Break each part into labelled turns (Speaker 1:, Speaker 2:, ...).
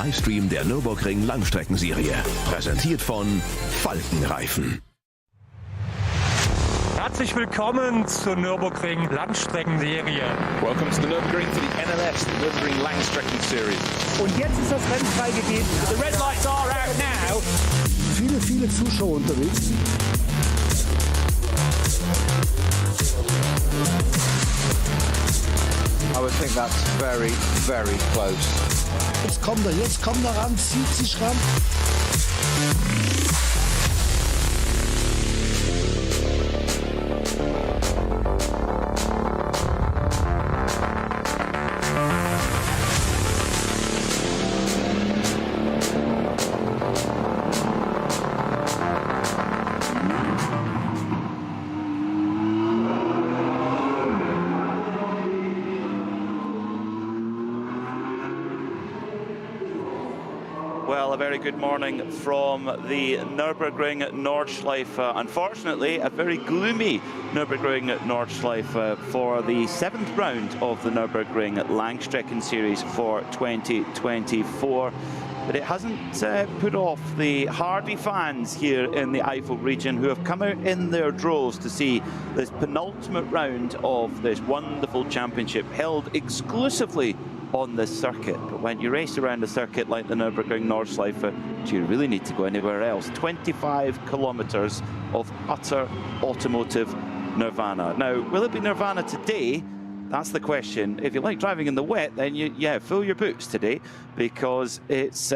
Speaker 1: Livestream der Nürburgring Langstreckenserie. Präsentiert von Falkenreifen.
Speaker 2: Herzlich willkommen zur Nürburgring Langstreckenserie.
Speaker 3: Welcome to the Nürburgring for the NLS, the Nürburgring Langstrecken-Serie.
Speaker 2: Und jetzt ist das Rennen freigegeben. The red lights are out now.
Speaker 4: Viele Zuschauer unterwegs.
Speaker 5: I would think that's very, very close.
Speaker 4: Jetzt kommt er ran, zieht sich ran.
Speaker 6: Well, a very good morning from the Nürburgring Nordschleife. Unfortunately, a very gloomy Nürburgring Nordschleife for the 7th round of the Nürburgring Langstrecken Series for 2024. But it hasn't put off the hardy fans here in the Eifel region who have come out in their droves to see this penultimate round of this wonderful championship held exclusively on this circuit. But when you race around a circuit like the Nürburgring Nordschleife, do you really need to go anywhere else? 25 kilometers of utter automotive nirvana. Now, will it be nirvana today? That's the question. If you like driving in the wet, then fill your boots today, because it's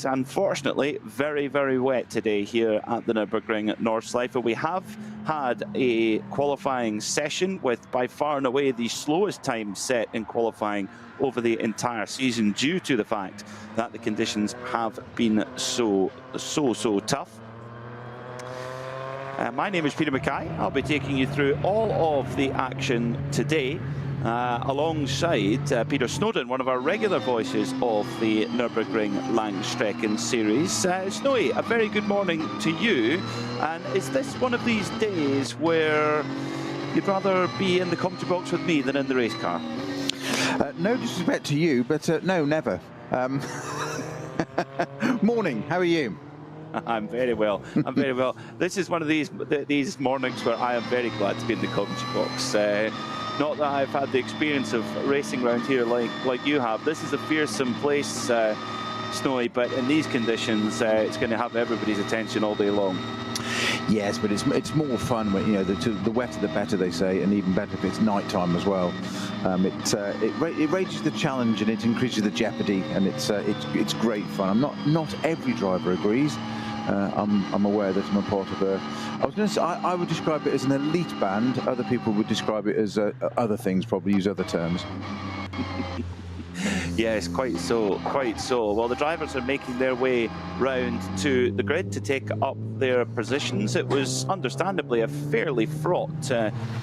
Speaker 6: unfortunately very, very wet today here at the Nürburgring Nordschleife. We have had a qualifying session with by far and away the slowest time set in qualifying over the entire season, due to the fact that the conditions have been so tough. My name is Peter Mackay. I'll be taking you through all of the action today, alongside Peter Snowden, one of our regular voices of the Nürburgring Langstrecken Series. Snowy, a very good morning to you. And is this one of these days where you'd rather be in the commentary box with me than in the race car?
Speaker 5: No disrespect to you, but no, never. Morning, how are you?
Speaker 6: I'm very well. I'm very well. This is one of these mornings where I am very glad to be in the commentary box. Not that I've had the experience of racing around here like you have. This is a fearsome place, Snowy, but in these conditions, it's going to have everybody's attention all day long.
Speaker 5: Yes, but it's more fun when, you know, the wetter the better, they say, and even better if it's night time as well. It raises the challenge and it increases the jeopardy, and it's great fun. Not every driver agrees. I'm aware that I'm a part of a. I was going to say I would describe it as an elite band. Other people would describe it as other things, probably use other terms.
Speaker 6: Yes, quite so. Well, the drivers are making their way round to the grid to take up their positions. It was understandably a fairly fraught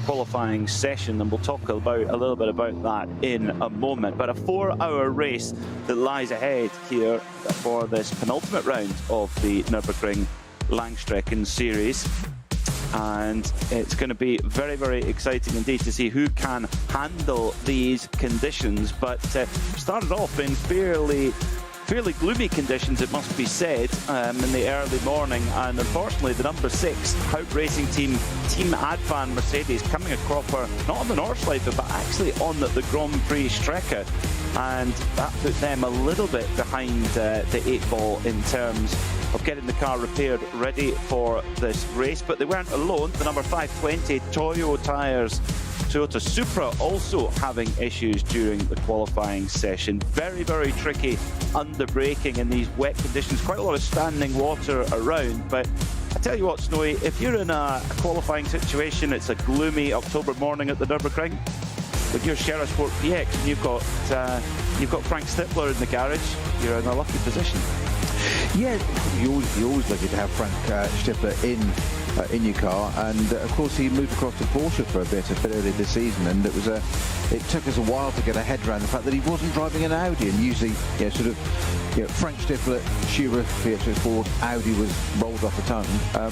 Speaker 6: qualifying session, and we'll talk a little bit about that in a moment. But a 4-hour race that lies ahead here for this penultimate round of the Nürburgring Langstrecken Series. And it's going to be very, very exciting indeed to see who can handle these conditions. But started off in fairly gloomy conditions, it must be said, in the early morning. And unfortunately, the number 6 Haupt Racing Team Advan Mercedes coming across her, not on the Nordschleife, but actually on the Grand Prix Strecke. And that put them a little bit behind the 8 ball in terms of getting the car repaired, ready for this race. But they weren't alone. The number 520 Toyota Supra also having issues during the qualifying session. Very, very tricky under braking in these wet conditions. Quite a lot of standing water around. But I tell you what, Snowy, if you're in a qualifying situation, it's a gloomy October morning at the Nürburgring, with your Shera Sport PX, and you've got Frank Stippler in the garage, you're in a lucky position.
Speaker 5: Yeah, you're always lucky to have Frank Stippler in your car, and of course he moved across to Porsche for a bit earlier this season, and it took us a while to get our head around the fact that he wasn't driving an Audi, and usually Frank Stippler, Shera PX Sport, Audi was rolled off the tongue,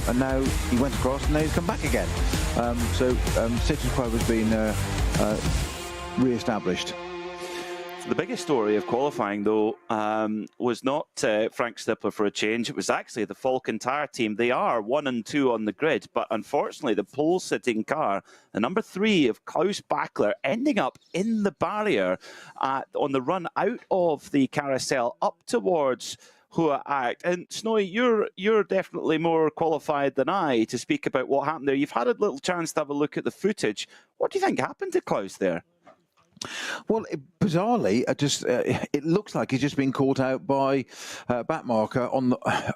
Speaker 5: and now he went across and now he's come back again. So status quo has been re-established.
Speaker 6: The biggest story of qualifying, though, was not Frank Stippler for a change. It was actually the Falcon Tyre team. They are 1 and 2 on the grid, but unfortunately, the pole-sitting car, the number 3 of Klaus Bachler, ending up in the barrier on the run out of the carousel up towards Hua Act. And Snowy, you're definitely more qualified than I to speak about what happened there. You've had a little chance to have a look at the footage. What do you think happened to Klaus there?
Speaker 5: Well, bizarrely, it looks like he's just been caught out by Backmarker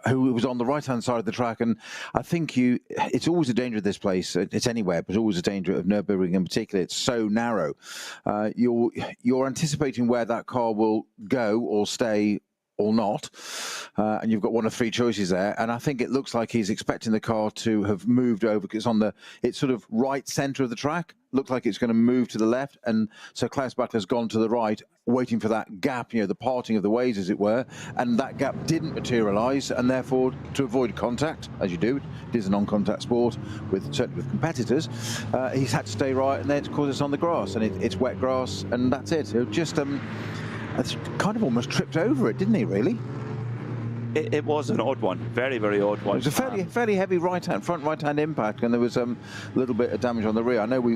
Speaker 5: who was on the right-hand side of the track. And I think it's always a danger of this place. It's anywhere, but always a danger of Nürburgring in particular. It's so narrow. You're anticipating where that car will go or stay or not, and you've got one of 3 choices there. And I think it looks like he's expecting the car to have moved over because it's sort of right centre of the track. Looks like it's going to move to the left, and so Klaus Bachler's gone to the right, waiting for that gap, the parting of the ways, as it were, and that gap didn't materialise, and therefore, to avoid contact, as you do, it is a non-contact sport, certainly with competitors, he's had to stay right, and then it's because it's on the grass, and it's wet grass, and that's it. It's kind of almost tripped over it, didn't he, really?
Speaker 6: It was an odd one, very, very odd one.
Speaker 5: It was a fairly heavy front right-hand impact, and there was a little bit of damage on the rear. I know they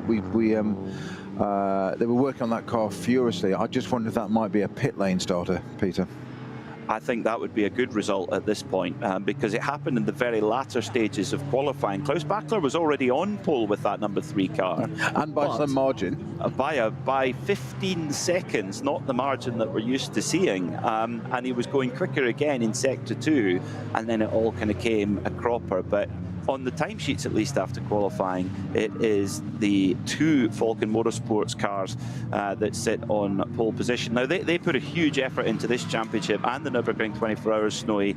Speaker 5: were working on that car furiously. I just wonder if that might be a pit lane starter, Peter.
Speaker 6: I think that would be a good result at this point because it happened in the very latter stages of qualifying. Klaus Bachler was already on pole with that number 3 car.
Speaker 5: And by some margin.
Speaker 6: By 15 seconds, not the margin that we're used to seeing. And he was going quicker again in Sector 2, and then it all kind of came a cropper. But on the timesheets, at least after qualifying, it is the 2 Falcon Motorsports cars that sit on pole position. Now, they put a huge effort into this championship and the Nürburgring 24 Hours, Snowy.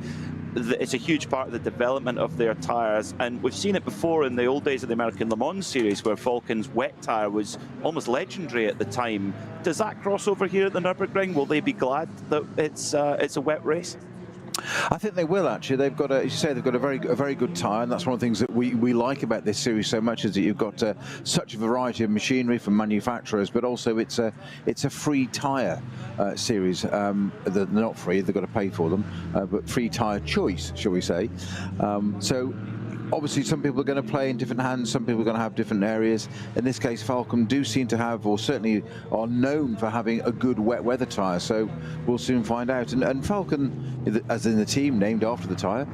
Speaker 6: It's a huge part of the development of their tyres, and we've seen it before in the old days of the American Le Mans series, where Falcon's wet tyre was almost legendary at the time. Does that cross over here at the Nürburgring? Will they be glad that it's a wet race?
Speaker 5: I think they will, actually. They've got, as you say, they've got a very good tyre, and that's one of the things that we like about this series so much, is that you've got such a variety of machinery from manufacturers, but also it's a free tyre series. They're not free; they've got to pay for them, but free tyre choice, shall we say? So. Obviously, some people are going to play in different hands, some people are going to have different areas. In this case, Falcon do seem to have, or certainly are known for having, a good wet weather tyre, so we'll soon find out. And Falcon, as in the team named after the tyre,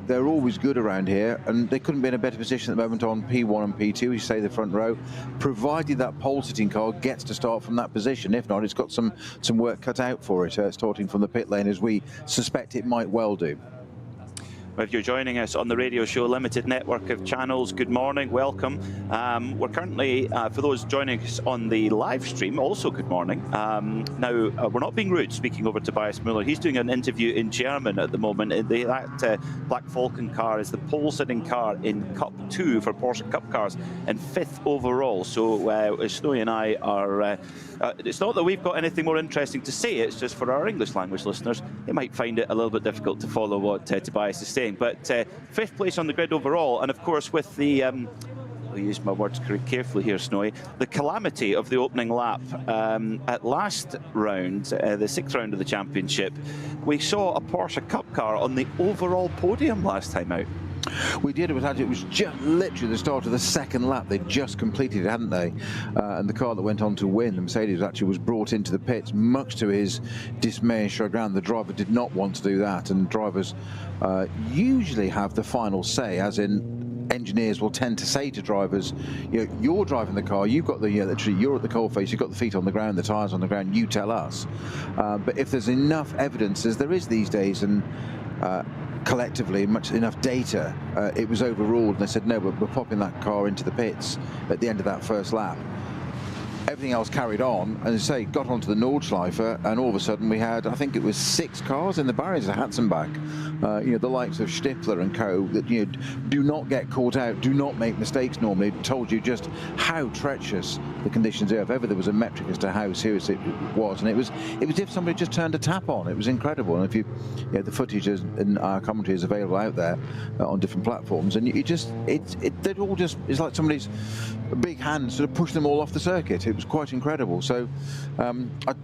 Speaker 5: they're always good around here, and they couldn't be in a better position at the moment on P1 and P2, you say the front row, provided that pole-sitting car gets to start from that position. If not, it's got some work cut out for it, starting from the pit lane, as we suspect it might well do.
Speaker 6: If you're joining us on the radio show Limited Network of Channels, good morning, welcome. We're currently, for those joining us on the live stream, also good morning. Now, we're not being rude, speaking over to Tobias Muller. He's doing an interview in German at the moment. That Black Falcon car is the pole-sitting car in Cup 2 for Porsche Cup cars and 5th overall. So Snowy and I are, it's not that we've got anything more interesting to say, it's just for our English language listeners, they might find it a little bit difficult to follow what Tobias is saying. But 5th place on the grid overall, and of course with the I'll use my words carefully here, Snowy, the calamity of the opening lap at last round, the 6th round of the championship, we saw a Porsche Cup car on the overall podium last time out.
Speaker 5: We did. It was just literally the start of the 2nd lap. They'd just completed it, hadn't they? And the car that went on to win, the Mercedes, actually was brought into the pits, much to his dismay and chagrin. The driver did not want to do that, and drivers usually have the final say, as in engineers will tend to say to drivers, you're driving the car, you've got literally, you're at the coalface, you've got the feet on the ground, the tyres on the ground, you tell us. But if there's enough evidence, as there is these days, and collectively enough data, it was overruled, and they said, no, we're popping that car into the pits at the end of that 1st lap. Everything else carried on, and as I say, got onto the Nordschleife, and all of a sudden we had, I think it was 6 cars in the barriers at Hatzenbach. The likes of Stippler and co, that do not get caught out, do not make mistakes normally. It told you just how treacherous the conditions are. If ever there was a metric as to how serious it was, and it was if somebody just turned a tap on. It was incredible. And if the footage and our commentary is available out there on different platforms, and it's like somebody's big hand sort of pushed them all off the circuit. was quite incredible. So I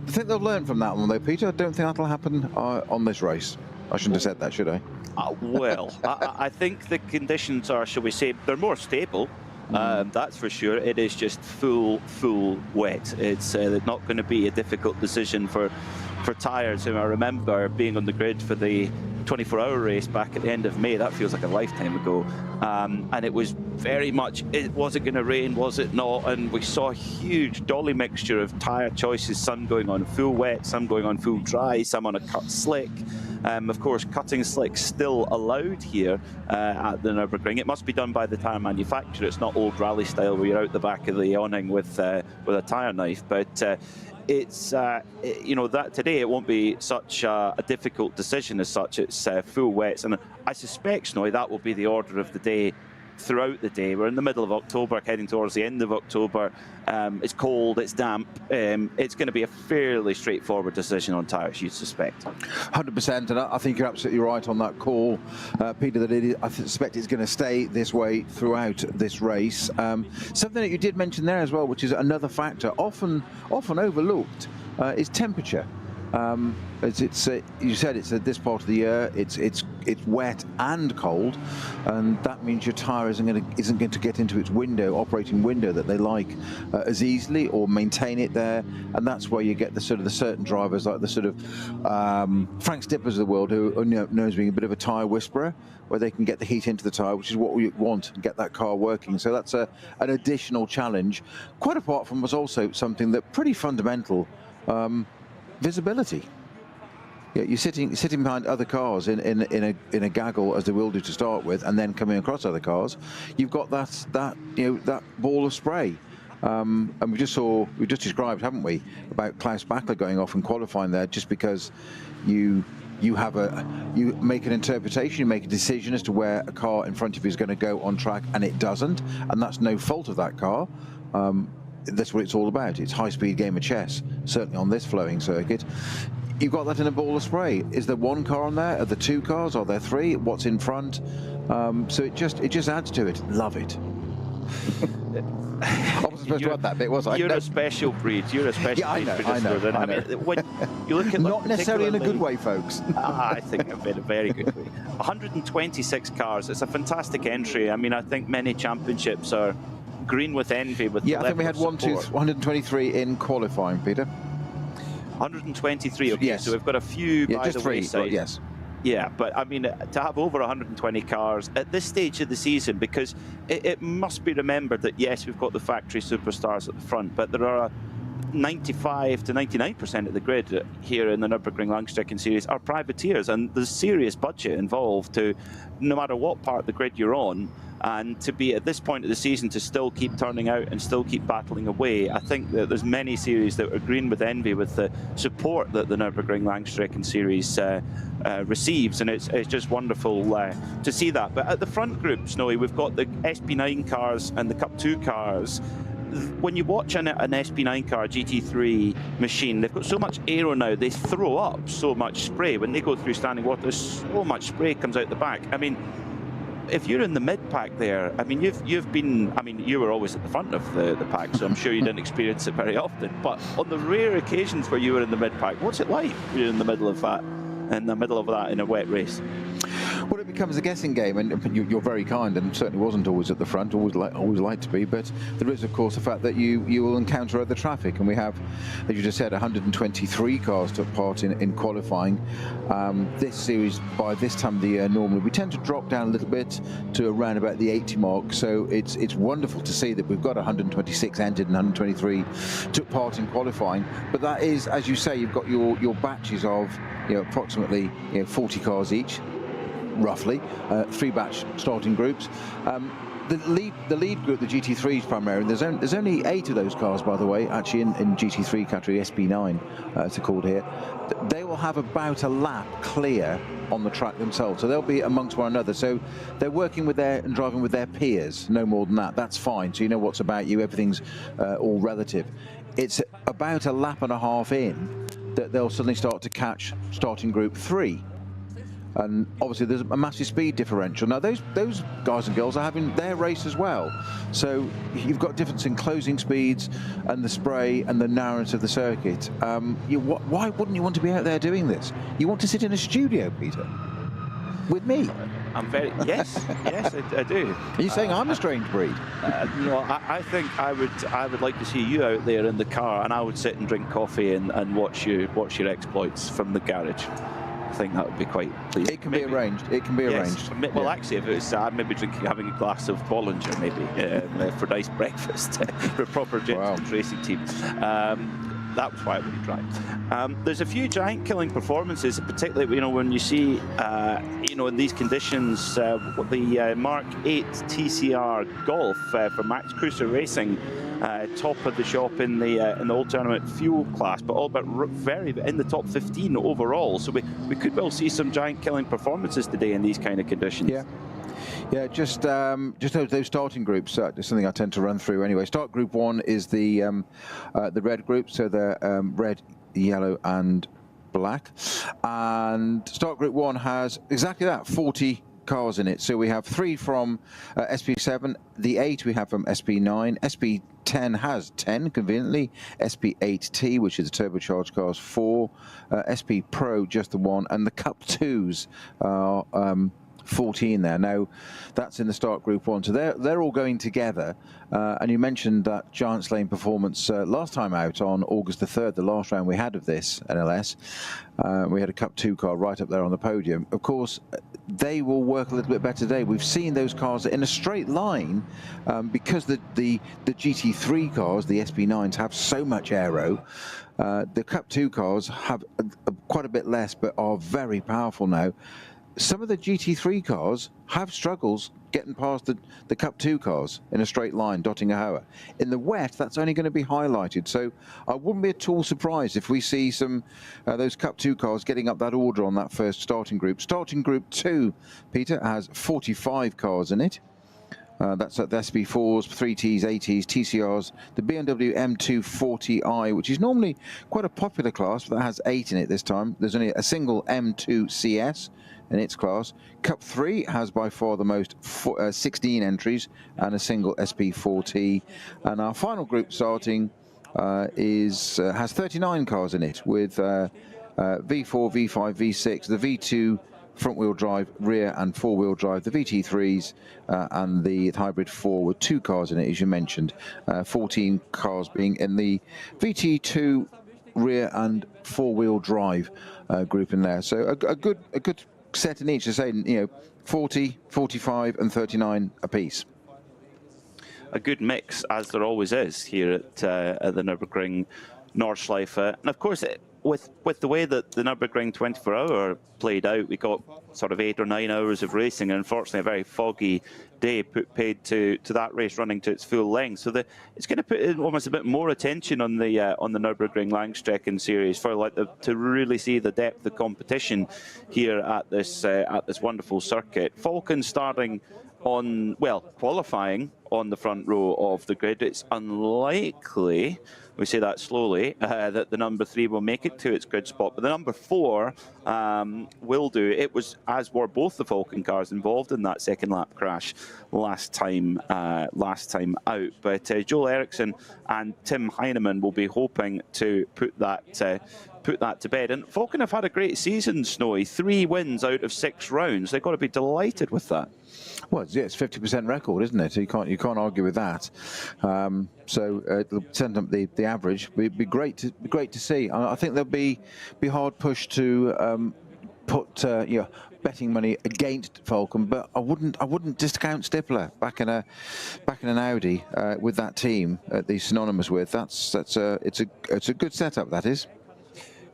Speaker 5: think they'll learn from that one, though, Peter. I don't think that'll happen on this race. I shouldn't have said that, should I?
Speaker 6: Well, I think the conditions are, shall we say, they're more stable. That's for sure. It is just full wet. It's not going to be a difficult decision for tyres. And I remember being on the grid for the 24-hour race back at the end of May. That feels like a lifetime ago. And it was very much, was it going to rain, was it not? And we saw a huge dolly mixture of tyre choices, some going on full wet, some going on full dry, some on a cut slick. Of course, cutting slick still allowed here at the Nürburgring. It must be done by the tyre manufacturer. It's not old rally style where you're out the back of the awning with a tyre knife. But it's you know, that today it won't be such a difficult decision as such. It's full wets, and I suspect, Snowy, that will be the order of the day throughout the day. We're in the middle of October, heading towards the end of October. It's cold, it's damp. It's going to be a fairly straightforward decision on tyres, you'd suspect.
Speaker 5: 100%, and I think you're absolutely right on that call, Peter, that I suspect it's going to stay this way throughout this race. Something that you did mention there as well, which is another factor often overlooked, is temperature. As you said, it's at this part of the year. It's wet and cold, and that means your tyre isn't going to get into its operating window that they like as easily, or maintain it there. And that's where you get the certain drivers, like the Frank Stippers of the world, who are known as being a bit of a tyre whisperer, where they can get the heat into the tyre, which is what we want, and get that car working. So that's an additional challenge. Quite apart from was also something that pretty fundamental. Visibility. Yeah, you're sitting behind other cars in a gaggle, as they will do to start with, and then coming across other cars. You've got that ball of spray, and we just described, haven't we, about Klaus Bachler going off and qualifying there, just because you make an interpretation, you make a decision as to where a car in front of you is going to go on track, and it doesn't, and that's no fault of that car. That's what it's all about. It's high-speed game of chess, certainly on this flowing circuit. You've got that in a ball of spray. Is there one car on there? Are there two cars? Are there three? What's in front? So it just adds to it. Love it. I wasn't supposed to add that bit, was I?
Speaker 6: You're a special breed. You're a special breed.
Speaker 5: I know.
Speaker 6: I mean, when you look at
Speaker 5: not necessarily in a good way, folks.
Speaker 6: I think in a very good way. 126 cars. It's a fantastic entry. I mean, I think many championships are green with envy. With
Speaker 5: I think we had 123 in qualifying, Peter.
Speaker 6: 123. Okay, yes. So we've got a few by
Speaker 5: just
Speaker 6: the
Speaker 5: three,
Speaker 6: wayside.
Speaker 5: Yes.
Speaker 6: Yeah, but I mean, to have over 120 cars at this stage of the season, because it must be remembered that yes, we've got the factory superstars at the front, but there are 95 to 99% of the grid here in the Nürburgring Langstrecken series are privateers, and there's serious budget involved to, no matter what part of the grid you're on, and to be at this point of the season to still keep turning out and still keep battling away. I think that there's many series that are green with envy with the support that the Nürburgring Langstrecken series receives, and it's just wonderful to see that. But at the front group, Snowy, we've got the SP9 cars and the Cup 2 cars. When you watch an SP9 car, GT3 machine, they've got so much aero now, they throw up so much spray. When they go through standing water, so much spray comes out the back. I mean, if you're in the mid-pack there, I mean, you've been, I mean, you were always at the front of the pack, so I'm sure you didn't experience it very often. But on the rare occasions where you were in the mid-pack, what's it like when you're in the middle of that in a wet race?
Speaker 5: Well, it becomes a guessing game, and you're very kind, and certainly wasn't always at the front, always like to be, but there is, of course, the fact that you will encounter other traffic, and we have, as you just said, 123 cars took part in qualifying. This series, by this time of the year, normally we tend to drop down a little bit to around about the 80 mark, so it's wonderful to see that we've got 126 entered and 123 took part in qualifying. But that is, as you say, you've got your batches of approximately 40 cars each, roughly, 3 batch starting groups. The lead group, the GT3s primarily, there's only 8 of those cars, by the way, actually in GT3 category, SP9 as they're called here. They will have about a lap clear on the track themselves, so they'll be amongst one another, so they're working with and driving with their peers, no more than that. That's fine, so you know what's about you, everything's all relative. It's about a lap and a half in that they'll suddenly start to catch starting group 3. And obviously there's a massive speed differential. Now those guys and girls are having their race as well. So you've got difference in closing speeds and the spray and the narrowness of the circuit. Why wouldn't you want to be out there doing this? You want to sit in a studio, Peter, with me.
Speaker 6: I'm very, yes, I do.
Speaker 5: Are you saying I'm a strange breed?
Speaker 6: No, I think I would like to see you out there in the car, and I would sit and drink coffee and watch your exploits from the garage. I think that would be quite pleasing.
Speaker 5: It can be arranged. It can be arranged.
Speaker 6: Well, actually, if it was sad, maybe having a glass of Bollinger, maybe for nice breakfast for a proper gentleman's racing team. That was why I would drive. There's a few giant killing performances, particularly when you see in these conditions the Mark 8 TCR Golf for Max Cruiser Racing. Top of the shop in the all tournament fuel class, but all but very in the top 15 overall. So we could well see some giant killing performances today in these kind of conditions.
Speaker 5: Yeah, just those starting groups. It's something I tend to run through anyway. Start group 1 is the red group, so the red, yellow, and black. And start group 1 has exactly that, 40 cars in it. So we have 3 from SP7, the 8 we have from SP9, SP10 has 10 conveniently, SP8T, which is the turbocharged cars, 4, SP Pro just the 1, and the Cup 2s are 14 there. Now that's in the start group 1, so they're all going together. And you mentioned that Giants Lane performance last time out on August the 3rd, the last round we had of this NLS. We had a Cup 2 car right up there on the podium. Of course, they will work a little bit better today. We've seen those cars in a straight line because the GT3 cars, the SP9s, have so much aero. The Cup 2 cars have quite a bit less, but are very powerful now. Some of the GT3 cars have struggles getting past the Cup 2 cars in a straight line, dotting a Hoa. In the wet, that's only going to be highlighted. So I wouldn't be at all surprised if we see some those Cup 2 cars getting up that order on that first starting group. Starting group 2, Peter, has 45 cars in it. That's at the SP4s, 3Ts, 80s, TCRs, the BMW M240i, which is normally quite a popular class, but that has 8 in it this time. There's only a single M2 CS in its class. Cup 3 has by far the most 16 entries and a single SP4T. And our final group starting has 39 cars in it with V4, V5, V6, the V2 front-wheel drive, rear and four-wheel drive, the VT3s and the hybrid 4 with 2 cars in it, as you mentioned. 14 cars being in the VT2 rear and four-wheel drive group in there. So a good set in each, to say 40, 45 and 39 apiece.
Speaker 6: A good mix, as there always is here at the Nürburgring Nordschleife. And of course, with the way that the Nürburgring 24-hour played out, we got sort of 8 or 9 hours of racing, and unfortunately a very foggy day paid to that race running to its full length. So it's going to put in almost a bit more attention on the Nürburgring Langstrecken series for to really see the depth of competition here at this wonderful circuit. Falcon starting on, qualifying on the front row of the grid. It's unlikely, we say that slowly, that the number 3 will make it to its grid spot, but the number 4 will do. It was, as were both the Falcon cars involved in that second lap crash last time out. But Joel Eriksson and Tim Heinemann will be hoping to put that to bed. And Falcon have had a great season, Snowy. 3 wins out of 6 rounds. They've got to be delighted with that.
Speaker 5: Well, yeah, it's 50% record, isn't it? You can't argue with that. So it'll send up the average. It'd be great to see. I think they'll be hard pushed to put betting money against Falcon, but I wouldn't discount Stippler back in an Audi with that team that he's synonymous with. It's a good setup, that is.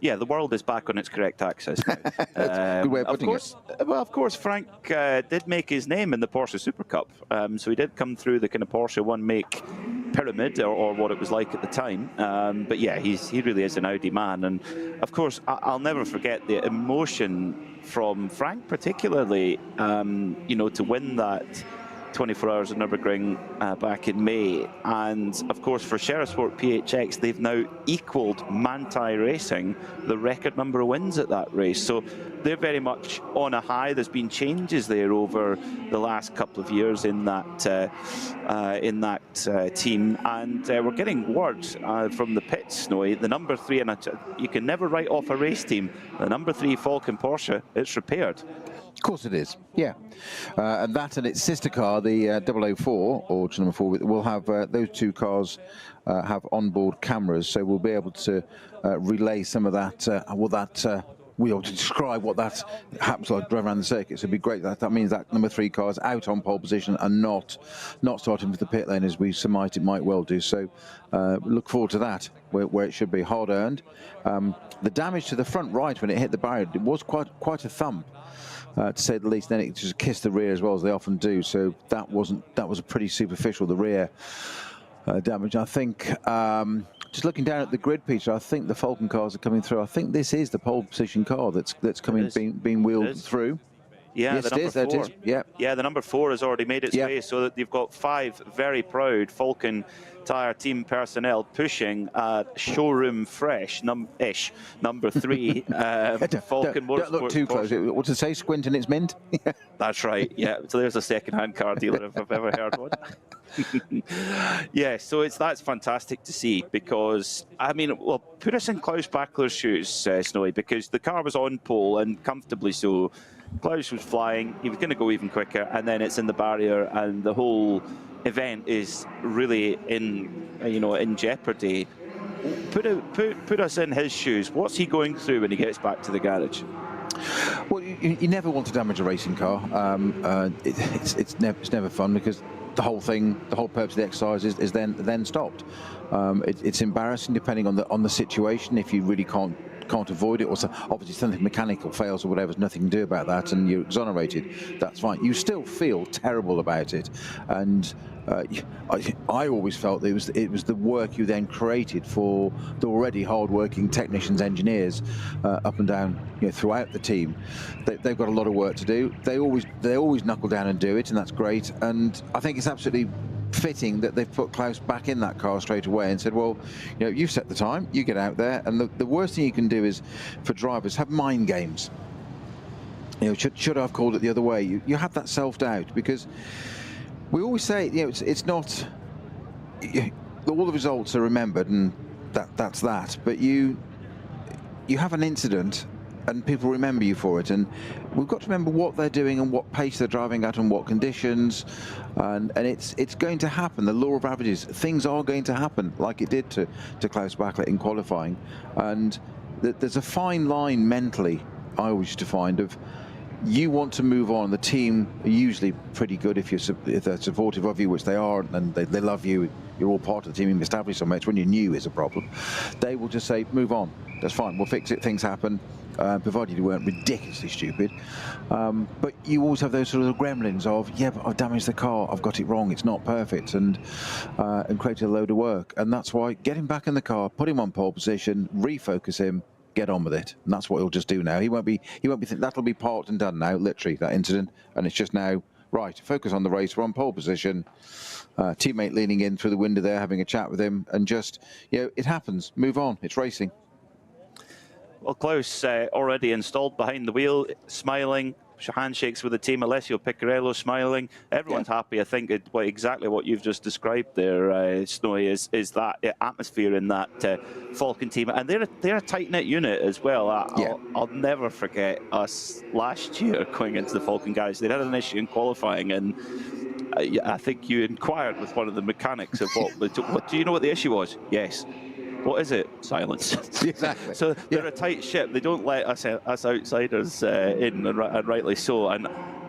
Speaker 6: Yeah, the world is back on its correct axis now.
Speaker 5: That's a good way of putting it.
Speaker 6: Well, of course, Frank did make his name in the Porsche Super Cup, so he did come through the kind of Porsche one-make pyramid, or what it was like at the time. But yeah, he really is an Audi man, and of course, I'll never forget the emotion from Frank, particularly, to win that 24 Hours of Nürburgring back in May. And of course, for Sheriff Sport PHX, they've now equaled Manti Racing, the record number of wins at that race. So they're very much on a high. There's been changes there over the last couple of years in that team, and we're getting word from the pits, Snowy, the number 3, and you can never write off a race team. The number 3 Falcon Porsche, it's repaired.
Speaker 5: Of course it is, yeah. And that and its sister car, the 004, or number 4, will have those two cars have onboard cameras, so we'll be able to relay some of that, we'll describe what that happens like driving around the circuit. So it'd be great. That means that number 3 car is out on pole position and not starting with the pit lane as we surmised it might well do. So look forward to that, where it should be hard earned. The damage to the front right when it hit the barrier, it was quite a thump. To say the least. Then it just kissed the rear as well, as they often do. So that was a pretty superficial, the rear damage. I think just looking down at the grid, Peter, I think the Falcon cars are coming through. I think this is the pole position car that's coming, being wheeled through.
Speaker 6: Yeah,
Speaker 5: yes,
Speaker 6: the number 4.
Speaker 5: It is. Yeah.
Speaker 6: Yeah, the number 4 has already made its way, so that you've got 5 very proud Falcon Tyre team personnel pushing showroom fresh ish number 3 Falcon Motorsport.
Speaker 5: Don't look too close. What's it say? Squint and it's mint.
Speaker 6: That's right. Yeah. So there's a second-hand car dealer if I've ever heard one. Yeah. So that's fantastic to see, because I mean, well, put us in Klaus Bachler's shoes, Snowy, because the car was on pole and comfortably so. Klaus was flying, he was going to go even quicker, and then it's in the barrier, and the whole event is really in jeopardy. Put us in his shoes. What's he going through when he gets back to the garage?
Speaker 5: Well, you never want to damage a racing car. It's never fun, because the whole purpose of the exercise is then stopped. It's embarrassing depending on the situation. If you really can't avoid it, or obviously something mechanical fails or whatever, there's nothing to do about that, and you're exonerated, that's fine. You still feel terrible about it, and I always felt it was the work you then created for the already hard-working technicians, engineers up and down, throughout the team. They've got a lot of work to do. They always knuckle down and do it, and that's great. And I think it's absolutely fitting that they've put Klaus back in that car straight away and said, well, you've set the time, you get out there. And the worst thing you can do is, for drivers, have mind games. Should I have called it the other way? You have that self-doubt, because we always say, it's not, all the results are remembered, and that's that. But you have an incident, and people remember you for it, and we've got to remember what they're doing and what pace they're driving at and what conditions, and it's going to happen. The law of averages, things are going to happen, like it did to Klaus Bachler in qualifying, and there's a fine line mentally, I always used to find, of you want to move on. The team are usually pretty good if they're supportive of you, which they are, and they love you. You're all part of the team. You've established so much. When you're new is a problem. They will just say, move on. That's fine. We'll fix it. Things happen, provided you weren't ridiculously stupid. But you always have those sort of gremlins of, yeah, but I've damaged the car. I've got it wrong. It's not perfect, and created a load of work. And that's why get him back in the car, put him on pole position, refocus him, get on with it, and that's what he'll just do now. He won't be that'll be parked and done now, literally, that incident, and it's just now, right, focus on the race. We're on pole position. Teammate leaning in through the window there, having a chat with him, and just, it happens. Move on. It's racing.
Speaker 6: Well, Klaus already installed behind the wheel, smiling, handshakes with the team. Alessio Piccarello smiling. Everyone's happy. I think exactly what you've just described there, Snowy, is that atmosphere in that Falcon team, and they're a tight-knit unit as well. I'll never forget us last year going into the Falcon guys. They had an issue in qualifying, and I think you inquired with one of the mechanics of what do you know what the issue was? Yes. What is it? Silence.
Speaker 5: Exactly.
Speaker 6: So they're a tight ship. They don't let us outsiders in, and rightly so. And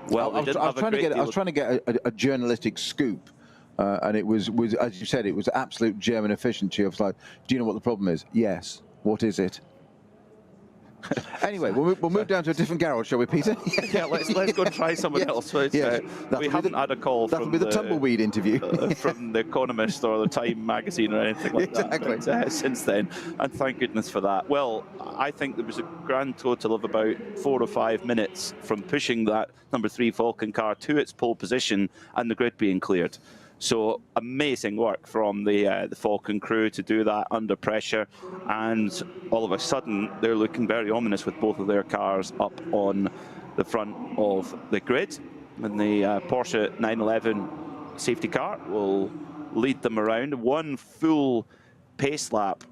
Speaker 6: well, I was
Speaker 5: trying to get a journalistic scoop, and it was as you said, it was absolute German efficiency. I was like, do you know what the problem is? Yes. What is it? Anyway, we'll move down to a different garage, shall we, Peter?
Speaker 6: Yeah, let's go and try someone else. So we haven't had a call from
Speaker 5: the tumbleweed interview
Speaker 6: from The Economist or the Time magazine or anything like that. But, since then, and thank goodness for that. Well, I think there was a grand total of about 4 or 5 minutes from pushing that number 3 Falcon car to its pole position and the grid being cleared. So amazing work from the Falcon crew to do that under pressure, and all of a sudden they're looking very ominous with both of their cars up on the front of the grid. And the Porsche 911 safety car will lead them around. One full pace lap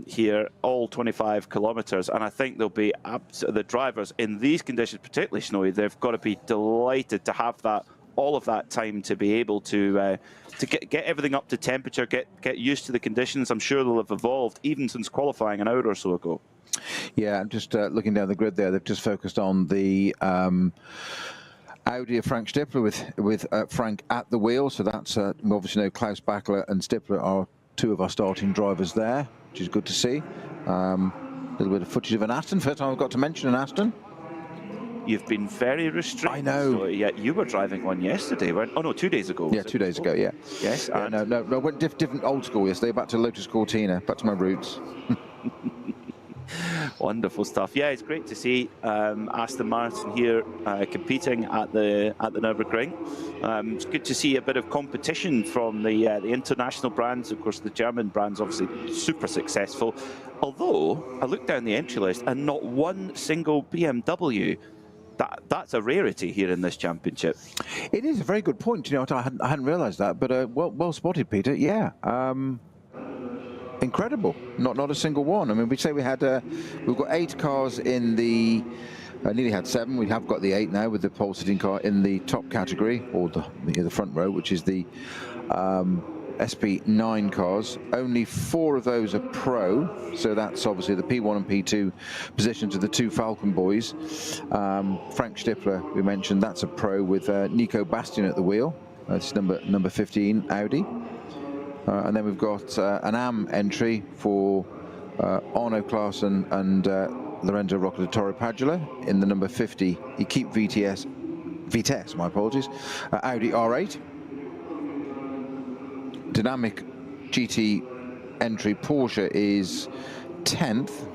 Speaker 6: here, all 25 kilometers, and I think they'll be the drivers in these conditions, particularly snowy, they've got to be delighted to have that. All of that time to be able to get everything up to temperature, get used to the conditions. I'm sure they'll have evolved even since qualifying an hour or so ago.
Speaker 5: Yeah, I'm just looking down the grid there. They've just focused on the Audi of Frank Stippler with Frank at the wheel. So that's we obviously know Klaus Bachler and Stippler are 2 of our starting drivers there, which is good to see. A little bit of footage of an Aston. First time I've got to mention an Aston.
Speaker 6: You've been very restricted.
Speaker 5: I know.
Speaker 6: So, yeah, you were driving one yesterday, weren't? Oh no, 2 days ago.
Speaker 5: Yeah, 2 days ago. Yeah.
Speaker 6: Yes.
Speaker 5: Yeah, no. I went different old school yesterday. Back to Lotus Cortina. Back to my roots.
Speaker 6: Wonderful stuff. Yeah, it's great to see Aston Martin here competing at the Nürburgring. It's good to see a bit of competition from the international brands. Of course, the German brands obviously super successful. Although I looked down the entry list and not one single BMW. That's a rarity here in this championship.
Speaker 5: It is a very good point. You know, I hadn't realised that, but well spotted, Peter. Yeah, incredible. Not a single one. I mean, we'd say we've got 8 cars in the. Nearly had 7. We have got the 8 now with the pole sitting car in the top category, or the front row, which is the SP9 cars. Only 4 of those are pro, so that's obviously the P1 and P2 positions of the 2 Falcon boys. Frank Stippler, we mentioned, that's a pro with Nico Bastian at the wheel. That's number 15 Audi. And then we've got an AM entry for Arno Klaassen and Lorenzo Rocca de Toro Padula in the number 50 Equipe Vitesse, my apologies, Audi R8. Dynamic GT entry Porsche is 10th.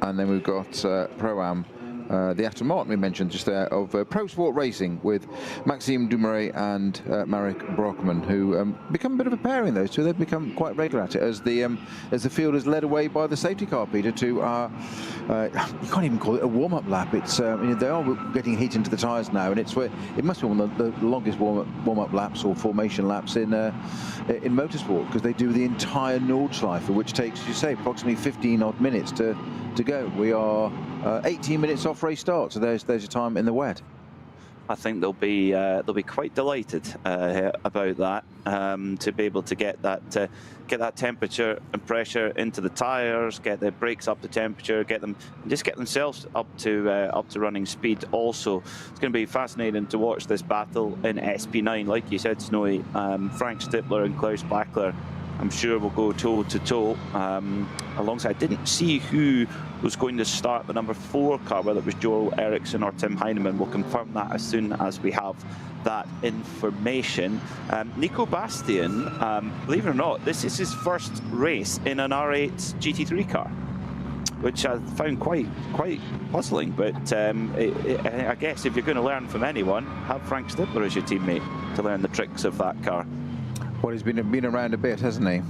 Speaker 5: And then we've got Pro-Am, the Aston Martin we mentioned just there, of Pro Sport Racing with Maxime Dumouriez and Marek Brockman, who become a bit of a pairing, those two. They've become quite regular at it as the field is led away by the safety car, Peter, to you can't even call it a warm-up lap. It's they are getting heat into the tyres now, and it must be one of the longest warm-up laps or formation laps in motorsport, because they do the entire Nordschleife, which takes, as you say, approximately 15 odd minutes to go. We are 18 minutes off race start, so there's your time in the wet.
Speaker 6: I think they'll be quite delighted about that, to be able to get that temperature and pressure into the tyres, get the brakes up to temperature, get themselves up to running speed. Also, it's going to be fascinating to watch this battle in SP9. Like you said, Snowy, Frank Stippler and Klaus Bachler, I'm sure we'll go toe to toe alongside. I didn't see who was going to start the number 4 car, whether it was Joel Eriksson or Tim Heinemann. We'll confirm that as soon as we have that information. Nico Bastian, believe it or not, this is his first race in an R8 GT3 car, which I found quite puzzling. But I guess if you're going to learn from anyone, have Frank Stippler as your teammate to learn the tricks of that car.
Speaker 5: Well, he's been around a bit, hasn't he?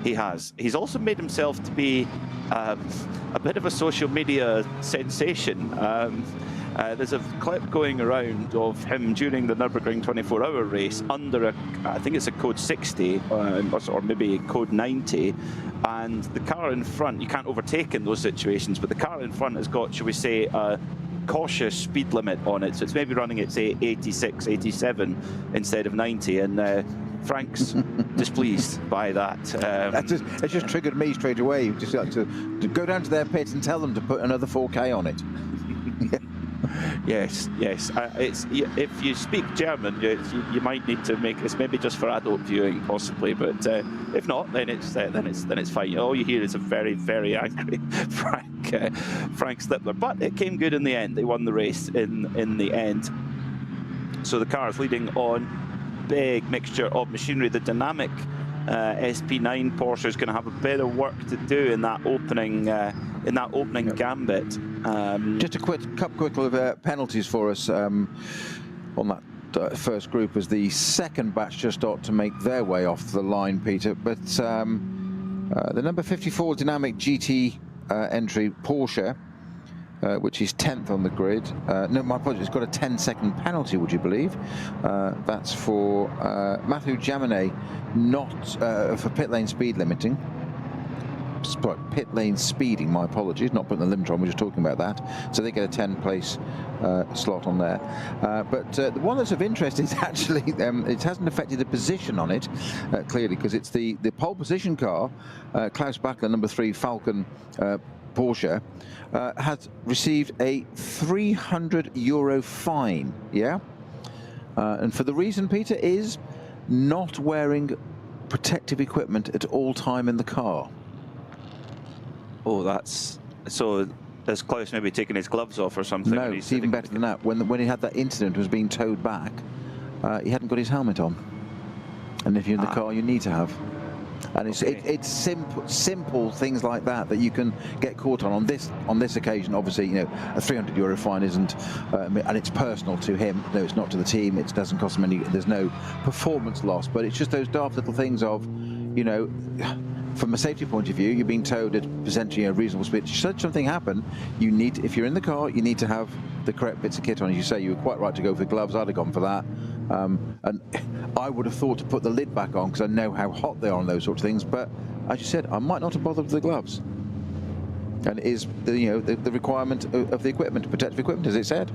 Speaker 6: He has. He's also made himself to be a bit of a social media sensation. There's a clip going around of him during the Nürburgring 24-hour race under I think it's a code 60 or maybe code 90, and the car in front, you can't overtake in those situations, but the car in front has got, shall we say, a cautious speed limit on it, so it's maybe running at, say, 86, 87 instead of 90, and Frank's displeased by that.
Speaker 5: It just triggered me straight away. Just like to go down to their pits and tell them to put another 4K on it.
Speaker 6: Yes, yes. If you speak German, you might need to make this maybe just for adult viewing, possibly. But if not, then it's fine. All you hear is a very, very angry Frank Slipler. But it came good in the end. They won the race in the end. So the car is leading on. Big mixture of machinery. The dynamic SP9 Porsche is going to have a bit of work to do in that opening gambit.
Speaker 5: Just a couple quick of penalties for us on that first group as the second batch just start to make their way off the line, Peter. But the number 54 dynamic GT entry Porsche, which is 10th on the grid. No, my apologies, it's got a 10-second penalty, would you believe? That's for Mathieu Jaminet, not for pit lane speed limiting. Pit lane speeding, my apologies, not putting the limiter on, we're just talking about that. So they get a 10-place slot on there. But the one that's of interest is actually, it hasn't affected the position on it, clearly, because it's the pole position car, Klaus Bachler, number 3 Falcon Porsche, has received a €300 fine, yeah? And for the reason, Peter, is not wearing protective equipment at all time in the car.
Speaker 6: Oh, that's so. Has Klaus maybe taken his gloves off or something?
Speaker 5: No, it's even better than that. When he had that incident, was being towed back, he hadn't got his helmet on. And if you're in the car, you need to have. And it's simple things like that that you can get caught on this occasion. Obviously, you know, a €300 fine isn't, and it's personal to him. No, it's not to the team. It doesn't cost him any. There's no performance loss, but it's just those daft little things of, you know, from a safety point of view, you're being towed at potentially a reasonable speed. Should something happen, you need, if you're in the car, you need to have the correct bits of kit on. As you say, you were quite right to go for gloves. I'd have gone for that. And I would have thought to put the lid back on because I know how hot they are on those sorts of things. But as you said, I might not have bothered with the gloves. And it is the requirement of the equipment, protective equipment, as it said.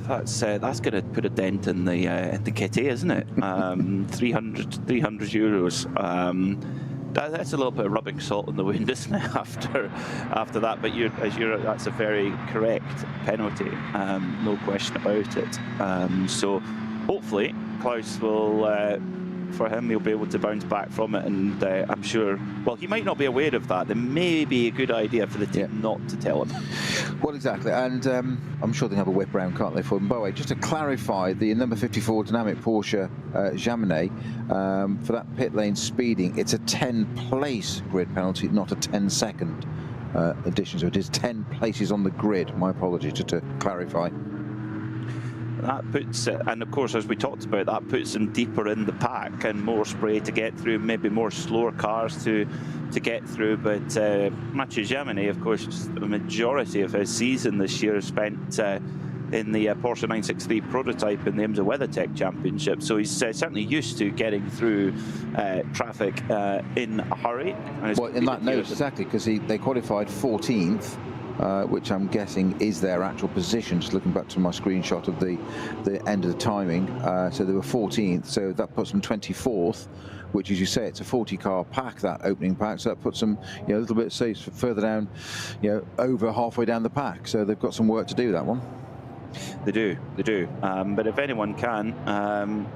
Speaker 6: That's going to put a dent in the kitty, isn't it? €300. That's a little bit of rubbing salt in the wound, isn't it? After that, but that's a very correct penalty, no question about it. So hopefully Klaus will. For him, he'll be able to bounce back from it, and I'm sure, well, he might not be aware of that. It may be a good idea for the team not to tell him.
Speaker 5: Well, exactly, and I'm sure they have a whip round, can't they, for him? By the way, just to clarify, the number 54 dynamic Porsche Jaminet, for that pit lane speeding, it's a 10-place grid penalty, not a 10-second addition, so it is 10 places on the grid. My apologies, just to clarify.
Speaker 6: That puts, and of course, as we talked about, that puts them deeper in the pack and more spray to get through, maybe more slower cars to get through. But Mathieu Jaminet, of course, the majority of his season this year is spent in the Porsche 963 prototype in the IMSA WeatherTech Championship. So he's certainly used to getting through traffic in a hurry.
Speaker 5: Well, in that note, exactly, because they qualified 14th. Which I'm guessing is their actual position, just looking back to my screenshot of the end of the timing. So they were 14th, so that puts them 24th, which, as you say, it's a 40-car pack, that opening pack, so that puts them, a little bit, say, further down, over halfway down the pack. So they've got some work to do, that one.
Speaker 6: They do. But if anyone can,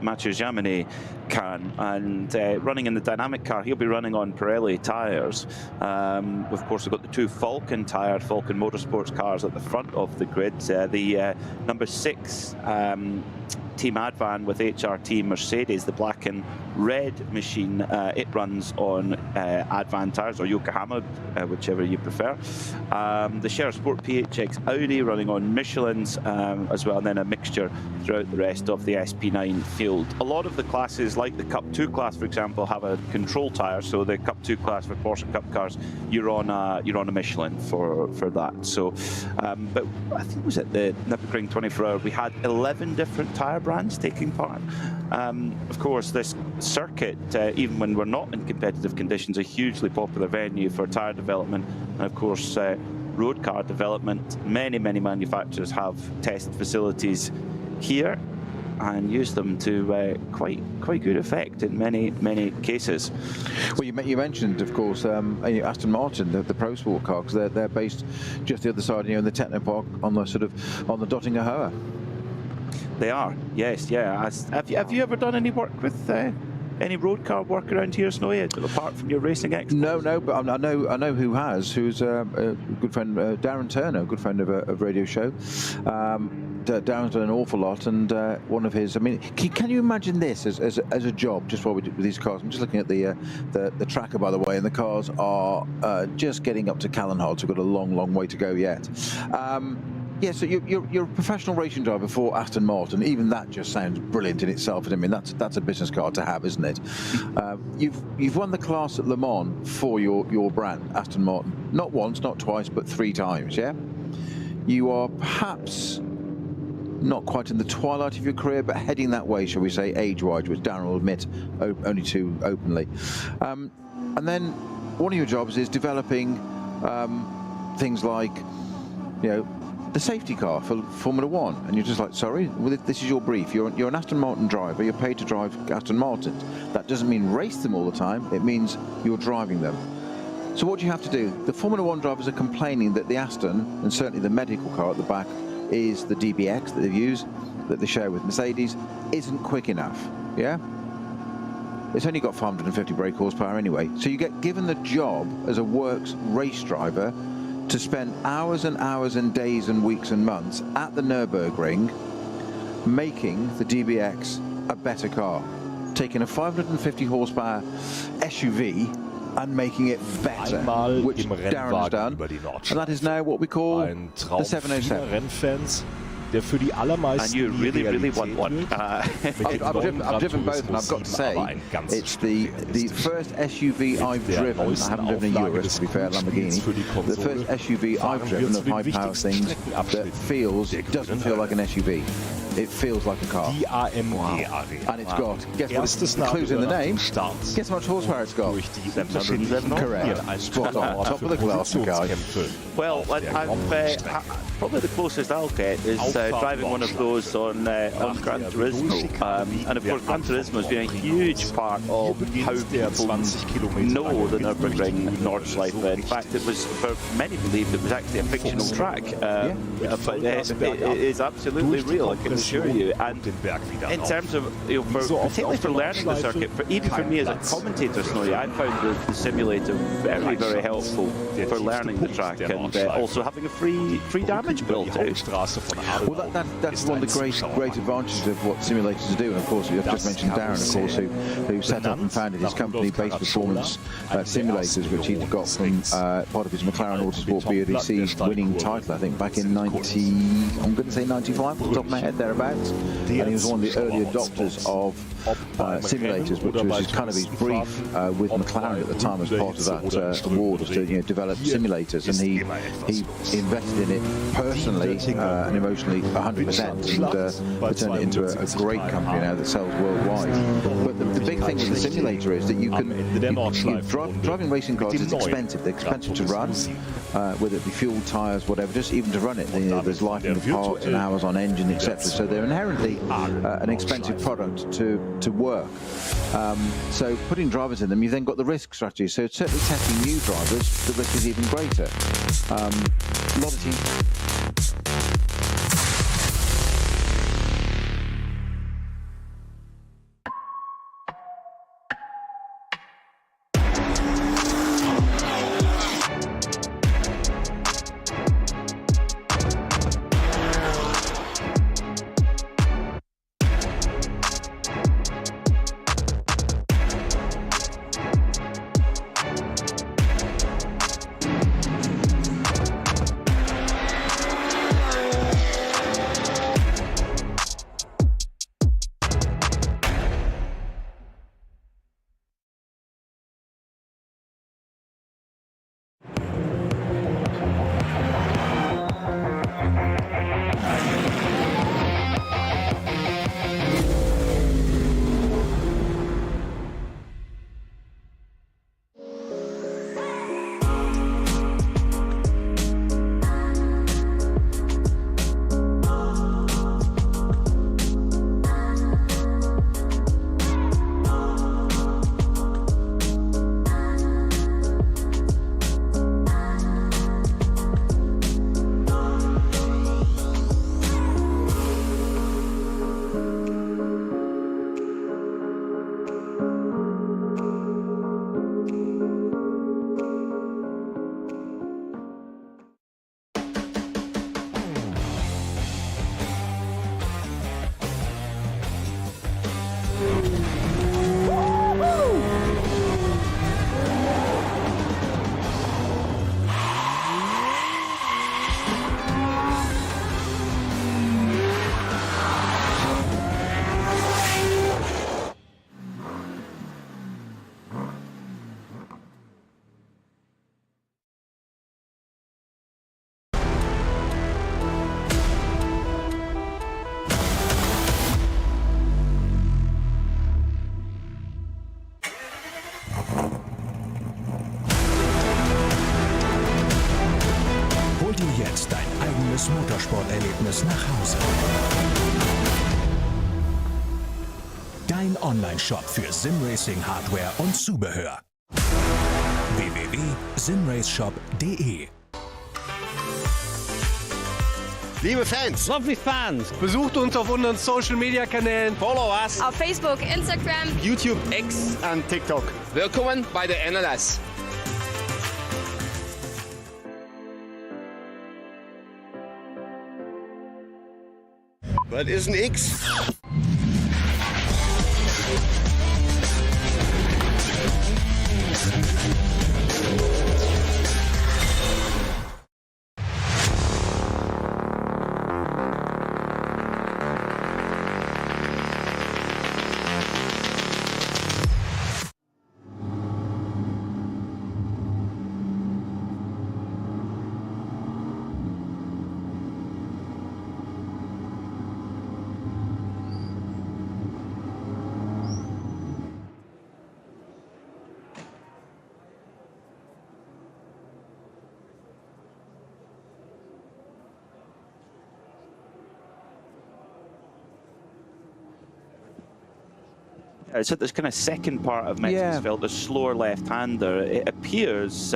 Speaker 6: Mathieu Jaminet can. And running in the dynamic car, he'll be running on Pirelli tyres. Of course, we've got the 2 Falcon Motorsports cars at the front of the grid. The number 6 Team Advan with HRT Mercedes, the black and red machine, it runs on Advan tyres, or Yokohama, whichever you prefer. The Share Sport PHX Audi running on Michelin's as well, and then a mixture throughout the rest of the SP9 field. A lot of the classes, like the Cup 2 class, for example, have a control tyre. So the Cup 2 class for Porsche Cup cars, you're on a Michelin for that. So, but I think it was at the Nürburgring 24 Hour, we had 11 different tyre brands taking part. Of course, this circuit, even when we're not in competitive conditions, a hugely popular venue for tyre development, and of course road car development. Many manufacturers have test facilities here. and use them to quite good effect in many cases.
Speaker 5: Well, you mentioned, of course, Aston Martin, the Pro Sport car, because they're based just the other side, in the Technopark on the Dottinger Höhe.
Speaker 6: They are, yes, yeah. Have you ever done any work with any road car work around here, Snowy, apart from your racing exploits?
Speaker 5: No, but I know who has. Who's a good friend, Darren Turner, a good friend of Radio Show. Darren's done an awful lot, and one of his. I mean, can you imagine this as a job? Just while we do with these cars, I'm just looking at the tracker, by the way, and the cars are just getting up to Callenholz. We've got a long way to go yet. Yeah, so you're a professional racing driver for Aston Martin. Even that just sounds brilliant in itself. I mean, that's a business car to have, isn't it? You've won the class at Le Mans for your brand, Aston Martin. Not once, not twice, but 3 times. Yeah. You are perhaps not quite in the twilight of your career, but heading that way, shall we say, age-wise, which Darren will admit only too openly. And then one of your jobs is developing things like, the safety car for Formula One, and you're just like, sorry, well, this is your brief. You're an Aston Martin driver. You're paid to drive Aston Martins. That doesn't mean race them all the time. It means you're driving them. So what do you have to do? The Formula One drivers are complaining that the Aston, and certainly the medical car at the back, is the DBX that they use, that they share with Mercedes, isn't quick enough. Yeah. It's only got 550 brake horsepower anyway. So you get given the job as a works race driver to spend hours and hours and days and weeks and months at the Nürburgring making the DBX a better car, taking a 550 horsepower SUV and making it better, which Darren has done, and that is now what we call the 707.
Speaker 7: Der für die allermeisten
Speaker 6: and you really want one.
Speaker 5: I've driven both, and I've got to say, it's the first SUV I've driven. I haven't driven a Urus, to be fair, Lamborghini. The first SUV I've driven of high-power things that doesn't feel like an SUV. It feels like a car. And it's got, guess what, it's includes in the name. Guess how much horsepower it's got? 707. Correct. Spot on. Top of the class, guys.
Speaker 6: Well, probably the closest I'll get is driving one of those on Gran Turismo. And of course, Gran Turismo has been a huge part of how people know the Nürburgring Nordschleife. In fact, it was, for many believed it was actually a fictional track. But it is absolutely real, I can assure you. And in terms of, particularly for learning the circuit, even for me as a commentator, Snowy, I found the simulator very helpful for learning the track, and also having a free damage bill too.
Speaker 5: Well, that's one of the great advantages of what simulators do. And of course, you've just mentioned Darren, of course, who set up and founded his company, Base Performance Simulators, which he got from part of his McLaren Autosport BODC winning title, I think, back in I'm going to say 95, off the top of my head, thereabouts. And he was one of the early adopters of simulators, which was kind of his brief with McLaren at the time as part of that award, was to develop simulators, and he invested in it personally and emotionally 100%, and turned it into a great company now that sells worldwide. But the big thing with the simulator is that driving racing cars is expensive. They're expensive to run, whether it be fuel, tyres, whatever, just even to run it. There's life in the parts and hours on engine, etc. So they're inherently an expensive product to work. So putting drivers in them, you've then got the risk strategy. So certainly testing new drivers, the risk is even greater. A lot of teams.
Speaker 8: Dein Online-Shop für Simracing-Hardware und Zubehör. www.simraceshop.de.
Speaker 9: Liebe Fans,
Speaker 2: Lovely fans.
Speaker 9: besucht uns auf unseren Social-Media-Kanälen. Follow us.
Speaker 10: Auf Facebook, Instagram,
Speaker 9: YouTube, X und TikTok.
Speaker 11: Willkommen bei der NLS.
Speaker 9: Was ist ein X?
Speaker 6: So this kind of second part of Mexico, the slower left-hander, it appears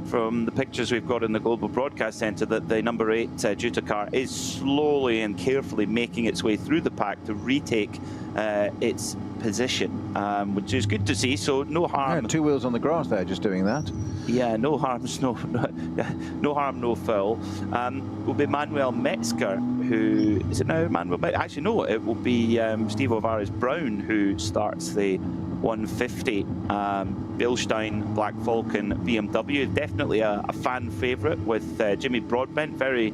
Speaker 6: from the pictures we've got in the Global Broadcast Centre that the number 8 Juta car is slowly and carefully making its way through the pack to retake its position, which is good to see. So no harm.
Speaker 5: Yeah, 2 wheels on the grass there, just doing that.
Speaker 6: Yeah, no harm, no harm, no foul. Will be Manuel Metzger, who is it now? Manuel? Actually, no, it will be Steve Alvarez Brown who starts the 150 Bilstein Black Falcon BMW. Definitely a fan favourite with Jimmy Broadbent, very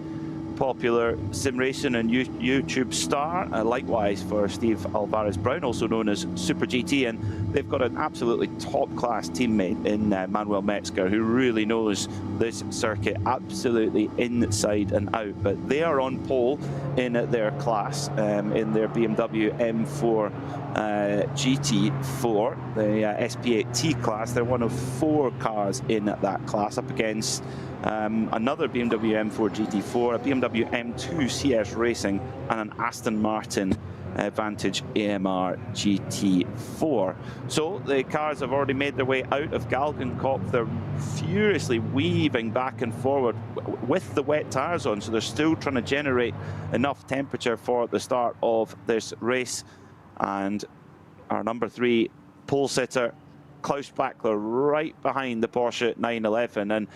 Speaker 6: popular sim racing and YouTube star. Likewise for Steve Alvarez Brown, also known as Super GT, and they've got an absolutely top-class teammate in Manuel Metzger, who really knows this circuit absolutely inside and out. But they are on pole in their class, in their BMW M4 GT4, the SP8T class. They're one of 4 cars in that class, up against another BMW M4 GT4, a BMW M2 CS Racing, and an Aston Martin Vantage AMR GT4. So the cars have already made their way out of Galgenkopf. They're furiously weaving back and forward with the wet tires on, so they're still trying to generate enough temperature for the start of this race. And our number 3 pole sitter, Klaus Bachler, right behind the Porsche 911. And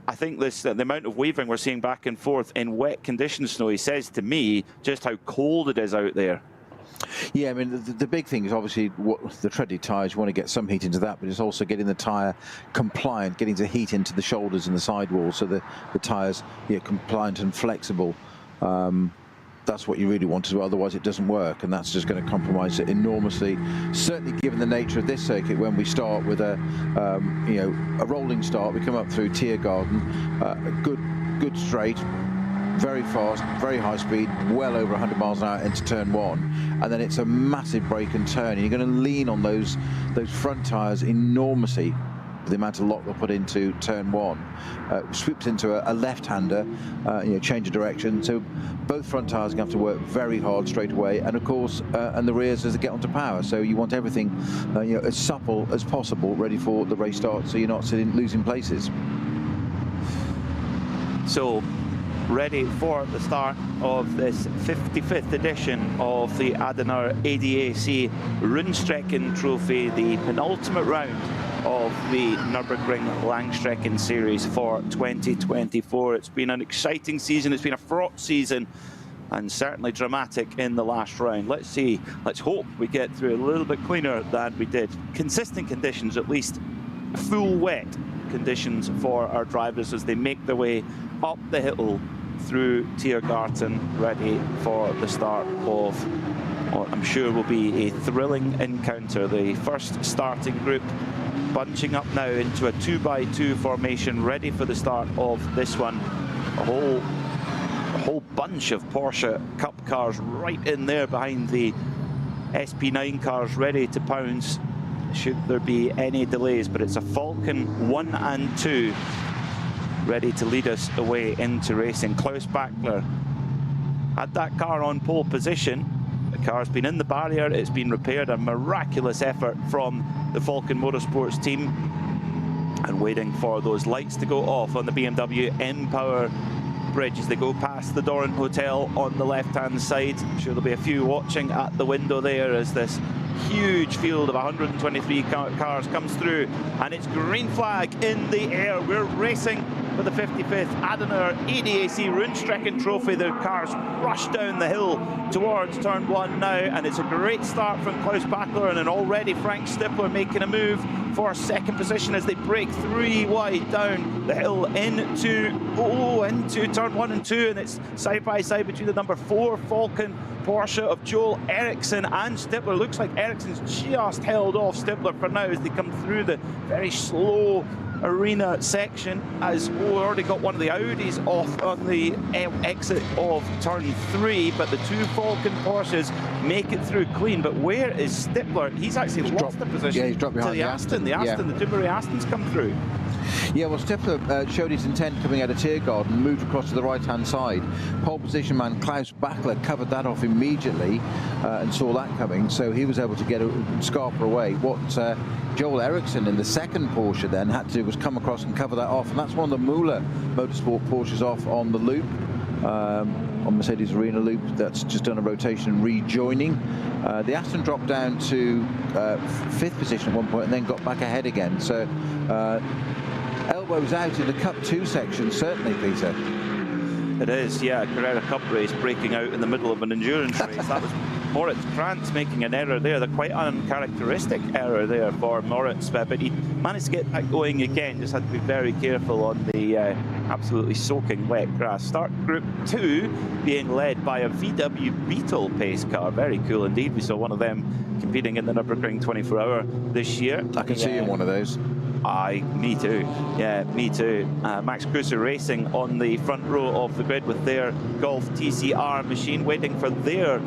Speaker 6: I think this, the amount of weaving we're seeing back and forth in wet conditions, Snowy, says to me just how cold it is out there.
Speaker 5: Yeah, I mean, the big thing is obviously the treaded tyres. You want to get some heat into that, but it's also getting the tyre compliant, getting the heat into the shoulders and the sidewalls, so the tyres are compliant and flexible. That's what you really want to do, otherwise it doesn't work, and that's just going to compromise it enormously. Certainly, given the nature of this circuit, when we start with a rolling start, we come up through Tiergarten, a good straight, very fast, very high speed, well over 100 miles an hour into turn 1, and then it's a massive break and turn, and you're going to lean on those front tyres enormously. The amount of lock they'll put into turn 1, sweeps into a left-hander, change of direction. So both front tyres are going to have to work very hard straight away, and of course, and the rears as they get onto power. So you want everything, as supple as possible, ready for the race start, so you're not losing places.
Speaker 6: So, ready for the start of this 55th edition of the Adenauer ADAC Rundstrecken-Trophy, the penultimate round of the Nürburgring Langstrecken Series for 2024. It's been an exciting season, it's been a fraught season, and certainly dramatic in the last round. Let's hope we get through a little bit cleaner than we did. Consistent conditions, at least full wet conditions for our drivers as they make their way up the hill through Tiergarten, ready for the start of what I'm sure will be a thrilling encounter. The first starting group bunching up now into a 2x2 formation, ready for the start of this one. A whole bunch of Porsche Cup cars right in there behind the SP9 cars, ready to pounce should there be any delays. But it's a Falcon 1 and 2 ready to lead us away into racing. Klaus Bachler had that car on pole position The car's been in the barrier, it's been repaired, a miraculous effort from the Falken Motorsports team. And waiting for those lights to go off on the BMW M-Power bridge as they go past the Doran Hotel on the left-hand side. I'm sure there'll be a few watching at the window there as this huge field of 123 cars comes through, and it's green flag in the air. We're racing for the 55th Adenauer ADAC Rundstrecken-Trophy. The cars rush down the hill towards turn 1 now, and it's a great start from Klaus Bachler, and already Frank Stippler making a move for second position as they break 3 wide down the hill into turn 1 and 2, and it's side by side between the number 4 Falken Porsche of Joel Eriksson and Stippler. Looks like Eriksson's just held off Stippler for now as they come through the very slow arena section, as we already got one of the Audis off on the exit of turn 3, but the 2 Falken Porsches make it through clean. But where is Stippler? He's actually lost the position.
Speaker 5: Yeah, he's dropped behind
Speaker 6: to the Aston. The Dunbury Aston's come through.
Speaker 5: Yeah, well, Stippler showed his intent coming out of Tiergarten and moved across to the right-hand side. Pole position man Klaus Bachler covered that off immediately and saw that coming, so he was able to get a scarper away. What Joel Eriksson in the second Porsche then had to do was come across and cover that off, and that's one of the Müller Motorsport Porsches off on the loop, on Mercedes Arena loop. That's just done a rotation and rejoining. The Aston dropped down to 5th position at one point and then got back ahead again. So elbows out in the Cup 2 section, certainly, Peter.
Speaker 6: It is, yeah. Carrera Cup race breaking out in the middle of an endurance race. That was Moritz Krantz making an error there. The quite uncharacteristic error there for Moritz, but he managed to get back going again. Just had to be very careful on the absolutely soaking wet grass. Start Group 2 being led by a VW Beetle pace car. Very cool indeed. We saw one of them competing in the Nürburgring 24-hour this year.
Speaker 5: I can see in one of those.
Speaker 6: Me too. Yeah, me too. Max Kruse Racing on the front row of the grid with their Golf TCR machine, waiting for their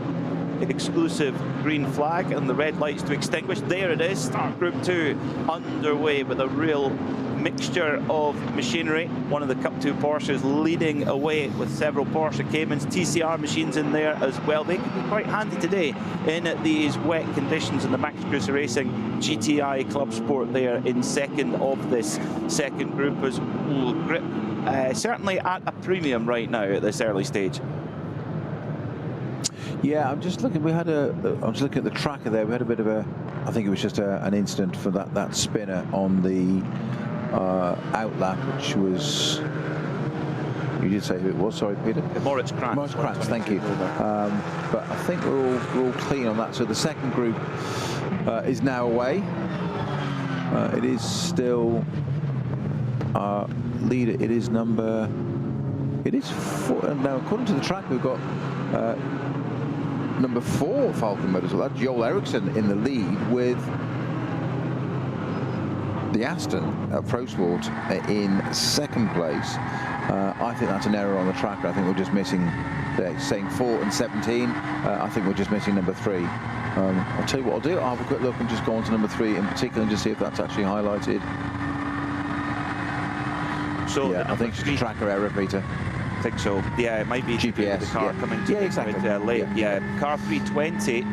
Speaker 6: exclusive green flag and the red lights to extinguish. There it is. Start Group 2 underway with a real mixture of machinery. One of the Cup 2 Porsches leading away with several Porsche Caymans, TCR machines in there as well. They can be quite handy today in these wet conditions, and the Max Kruse Racing GTI Club Sport there in second of this second group as grip certainly at a premium right now at this early stage.
Speaker 5: Yeah, I'm just looking. I'm just looking at the tracker there. We had a bit of a, I think it was just an incident for that spinner on the outlap, which was. You did say who it was. Sorry, Peter.
Speaker 6: Moritz Krantz.
Speaker 5: Moritz Krantz. Thank you. But I think we're all clean on that. So the second group is now away. It is still leader. It is number. It is 4. Now, according to the track, we've got. Number 4 Falken Motorsport, that's Joel Eriksson in the lead with the Aston at Prosport in second place. I think that's an error on the tracker. I think we're just missing, they're saying 4 and 17. I think we're just missing number 3. I'll tell you what I'll do. I'll have a quick look and just go on to number 3 in particular and just see if that's actually highlighted.
Speaker 6: So
Speaker 5: yeah, I think it's a tracker error, Peter.
Speaker 6: I think so. Yeah, it might be
Speaker 5: GPS,
Speaker 6: the car coming to
Speaker 5: exactly.
Speaker 6: late. Yeah, car 320,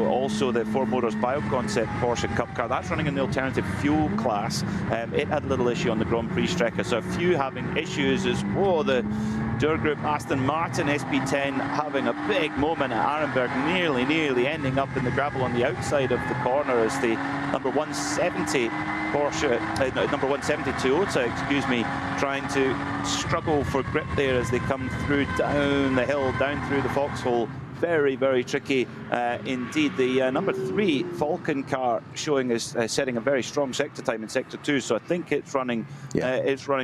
Speaker 6: also the Ford Motors Bioconcept Porsche Cup car. That's running in the alternative fuel class. It had a little issue on the Grand Prix Strecke, so a few having issues as well. The Dürr Group Aston Martin SP10 having a big moment at Arenberg, nearly ending up in the gravel on the outside of the corner as the number 170 Porsche, number 170 Toyota, excuse me, trying to struggle for grip there as they come through down the hill, down through the foxhole. Very, very tricky indeed. The number 3 Falken car showing is setting a very strong sector time in sector 2, so I think it's running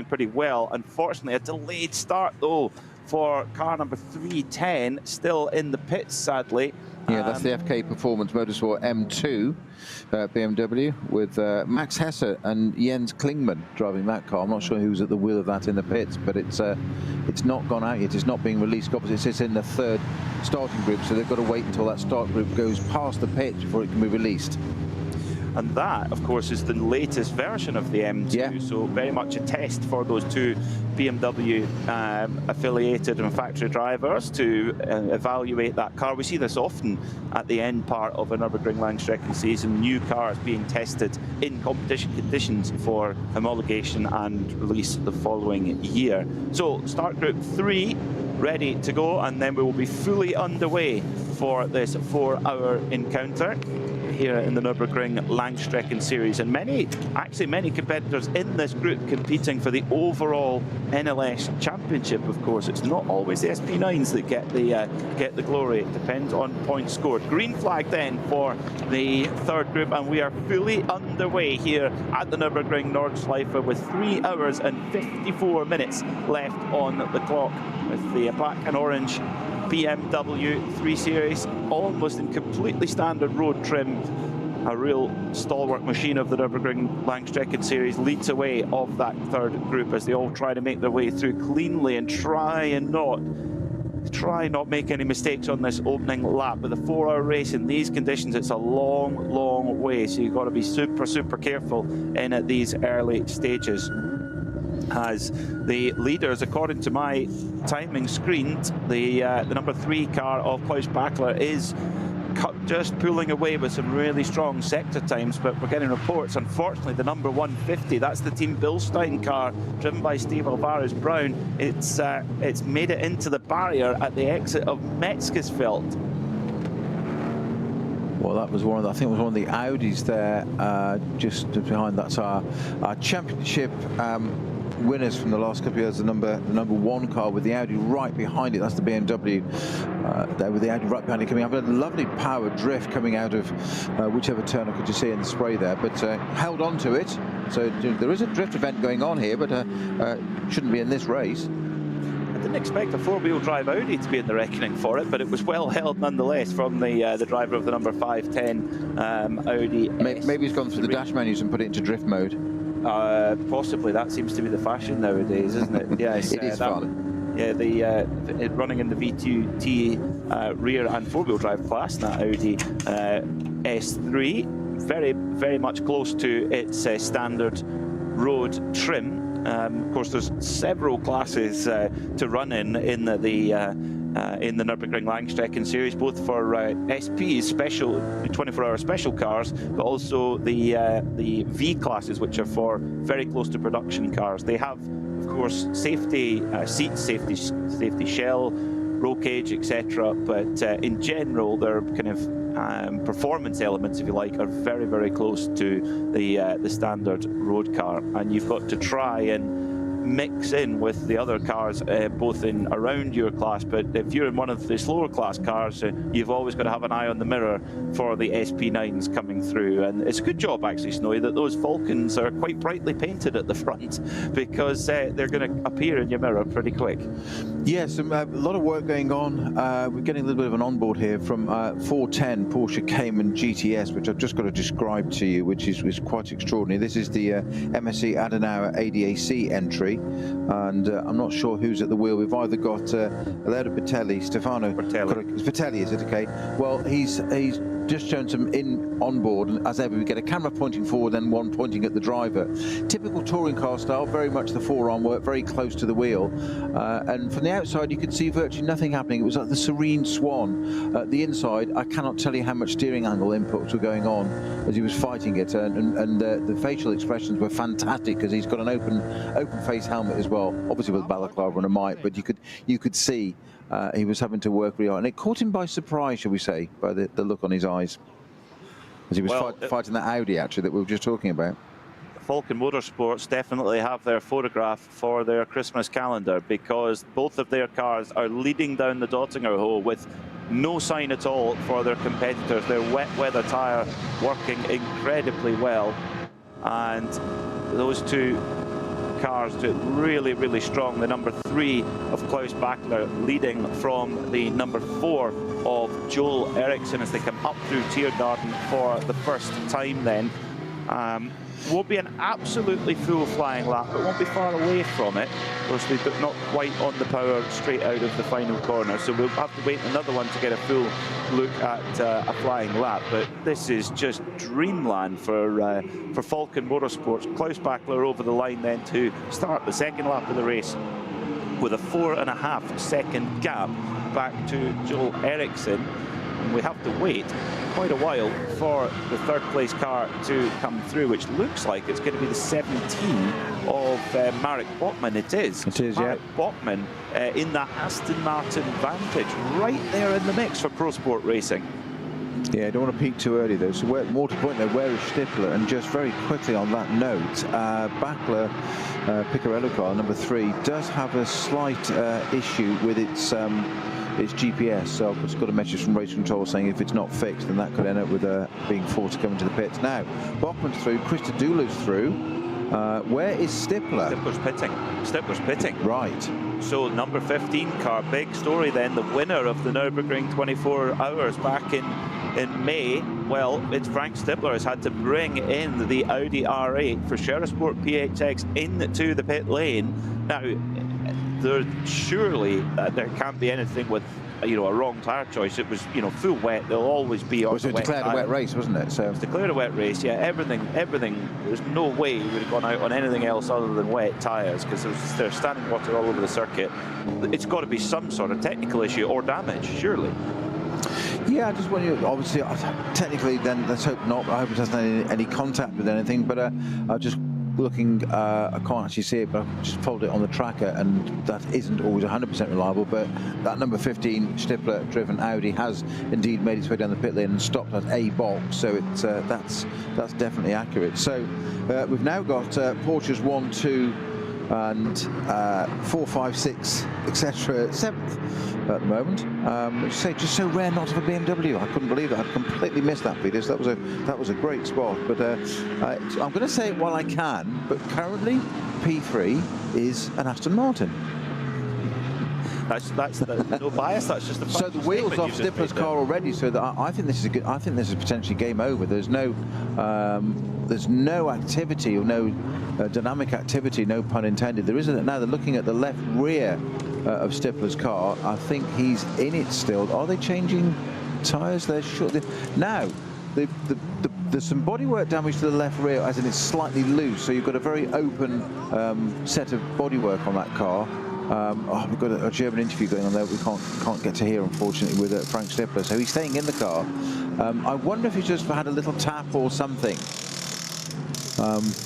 Speaker 6: pretty well. Unfortunately, a delayed start though for car number 310, still in the pits sadly.
Speaker 5: Yeah, that's the FK Performance Motorsport M2 BMW with Max Hesse and Jens Klingmann driving that car. I'm not sure who's at the wheel of that in the pits, but it's not gone out yet. It's not being released. Obviously, it's in the 3rd starting group, so they've got to wait until that start group goes past the pitch before it can be released.
Speaker 6: And that, of course, is the latest version of the M2, so very much a test for those two BMW affiliated and factory drivers to evaluate that car. We see this often at the end part of a Nürburgring Langstrecken season, new cars being tested in competition conditions for homologation and release the following year. So start group 3 ready to go, and then we will be fully underway for this 4-hour encounter here in the Nürburgring Langstrecken series, and many competitors in this group competing for the overall NLS championship. Of course, it's not always the SP9s that get the glory. It depends on points scored. Green flag then for the third group, and we are fully underway here at the Nürburgring Nordschleife with 3 hours and 54 minutes left on the clock, with the black and orange BMW 3 Series almost in completely standard road trim. A real stalwart machine of the Nürburgring Langstrecken series leads away of that third group as they all try to make their way through cleanly and try not make any mistakes on this opening lap. With a 4-hour race in these conditions, it's a long way, so you've got to be super careful in at these early stages. As the leaders, according to my timing screened, the number 3 car of Klaus Bachler is just pulling away with some really strong sector times, but we're getting reports, unfortunately, the number 150, that's the Team Bilstein car driven by Steve Alvarez Brown. It's made it into the barrier at the exit of Metzgesfeld.
Speaker 5: Well, that was one of the, I think it was one of the Audis there, just behind. That's our championship winners from the last couple of years. The number 1 car with the Audi right behind it. That's the BMW there with the Audi right behind it coming up. A lovely power drift coming out of whichever turn I could just see in the spray there, but held on to it. So there is a drift event going on here, but shouldn't be in this race.
Speaker 6: I didn't expect a 4-wheel drive Audi to be in the reckoning for it, but it was well held nonetheless from the driver of the number 510 Audi.
Speaker 5: Maybe he's gone through the dash menus and put it into drift mode.
Speaker 6: Possibly. That seems to be the fashion nowadays, isn't it? Yes,
Speaker 5: it is fun.
Speaker 6: Yeah, it running in the V2T rear and 4-wheel drive class, that Audi S3, very much close to its standard road trim. Of course, there's several classes to run in the Nürburgring Langstrecken series, both for SPs, special 24-hour special cars, but also the V classes, which are for very close to production cars. They have, of course, safety seats, safety shell, roll cage, etc. But in general, their kind of performance elements, if you like, are very close to the standard road car, and you've got to try and mix in with the other cars, both in around your class. But if you're in one of the slower class cars, you've always got to have an eye on the mirror for the SP9s coming through. And it's a good job, actually, Snowy, that those Falcons are quite brightly painted at the front, because they're going to appear in your mirror pretty quick.
Speaker 5: Yes, a lot of work going on. We're getting a little bit of an onboard here from 410 Porsche Cayman GTS, which I've just got to describe to you, which is quite extraordinary. This is the MSC Adenauer ADAC entry, and I'm not sure who's at the wheel. We've either got Alero Patelli, Stefano Patelli, is it? Okay. Well, he's just shown some on board, and as ever we get a camera pointing forward and one pointing at the driver. Typical touring car style, very much the forearm work, very close to the wheel, and from the outside you could see virtually nothing happening. It was like the serene swan. At the inside, I cannot tell you how much steering angle inputs were going on as he was fighting it, and the facial expressions were fantastic, because he's got an open face helmet as well, obviously with a balaclava and a mic, but you could see he was having to work really hard, and it caught him by surprise, shall we say, by the look on his eyes as he was fighting that Audi, actually, that we were just talking about.
Speaker 6: Falcon Motorsports definitely have their photograph for their Christmas calendar, because both of their cars are leading down the Dottinger hole with no sign at all for their competitors. Their wet weather tyre working incredibly well, and those two cars do it really strong. The number 3 of Klaus Bachler leading from the number 4 of Joel Eriksson as they come up through Tiergarten for the first time then. Won't be an absolutely full flying lap, but won't be far away from it. Obviously, but not quite on the power straight out of the final corner. So we'll have to wait another one to get a full look at a flying lap. But this is just dreamland for Falcon Motorsports. Klaus Bachler over the line then to start the second lap of the race with a 4.5 second gap back to Joel Eriksson. And we have to wait quite a while for the third place car to come through, which looks like it's going to be the 17 of Marek Botman. It is, Marek Botman in that Aston Martin Vantage, right there in the mix for Pro Sport Racing.
Speaker 5: Yeah, I don't want to peak too early though. So more to the point though, where is Stippler? And just very quickly on that note, Bachler Picarello car number 3 does have a slight issue with its GPS, so I've just got a message from race control saying if it's not fixed, then that could end up with being forced to come into the pits. Now, Bachman's through, Christodoulou's through. Where is Stippler?
Speaker 6: Stippler's pitting. Stippler's pitting.
Speaker 5: Right.
Speaker 6: So number 15 car, big story then, the winner of the Nürburgring 24 hours back in May. Well, it's Frank Stippler has had to bring in the Audi R8 for Sherisport PHX into the pit lane. Now, surely there can't be anything with a wrong tyre choice. It was full wet. They'll always be on.
Speaker 5: It was declared a wet race, wasn't it? So
Speaker 6: it was declared a wet race. Yeah, everything. There's no way we would have gone out on anything else other than wet tyres because there's standing water all over the circuit. It's got to be some sort of technical issue or damage, surely.
Speaker 5: Yeah, I just want you, obviously, technically, then let's hope not. I hope it doesn't have any contact with anything. But I just looking, I can't actually see it, but I've just followed it on the tracker, and that isn't always 100% reliable. But that number 15 Stippler driven Audi has indeed made its way down the pit lane and stopped at a box, so it's that's definitely accurate. So we've now got Porsches 1, 2 and 4, 5, 6, etc. 7th at the moment. Which say just so rare not to have a BMW. I couldn't believe it. I'd completely missed that, Peter. So that was a great spot. But I'm going to say it while I can. But currently, P3 is an Aston Martin.
Speaker 6: That's no bias. That's just the.
Speaker 5: So the wheels off Stippler's car already. So that I think this is good. I think this is potentially game over. There's no activity or no dynamic activity. No pun intended. There isn't. Now they're looking at the left rear of Stippler's car. I think he's in it still. Are they changing tyres? They're sure. Now there's some bodywork damage to the left rear, as in it's slightly loose. So you've got a very open set of bodywork on that car. We've got a German interview going on there. We can't get to hear, unfortunately, with Frank Stippler. So he's staying in the car. I wonder if he's just had a little tap or something,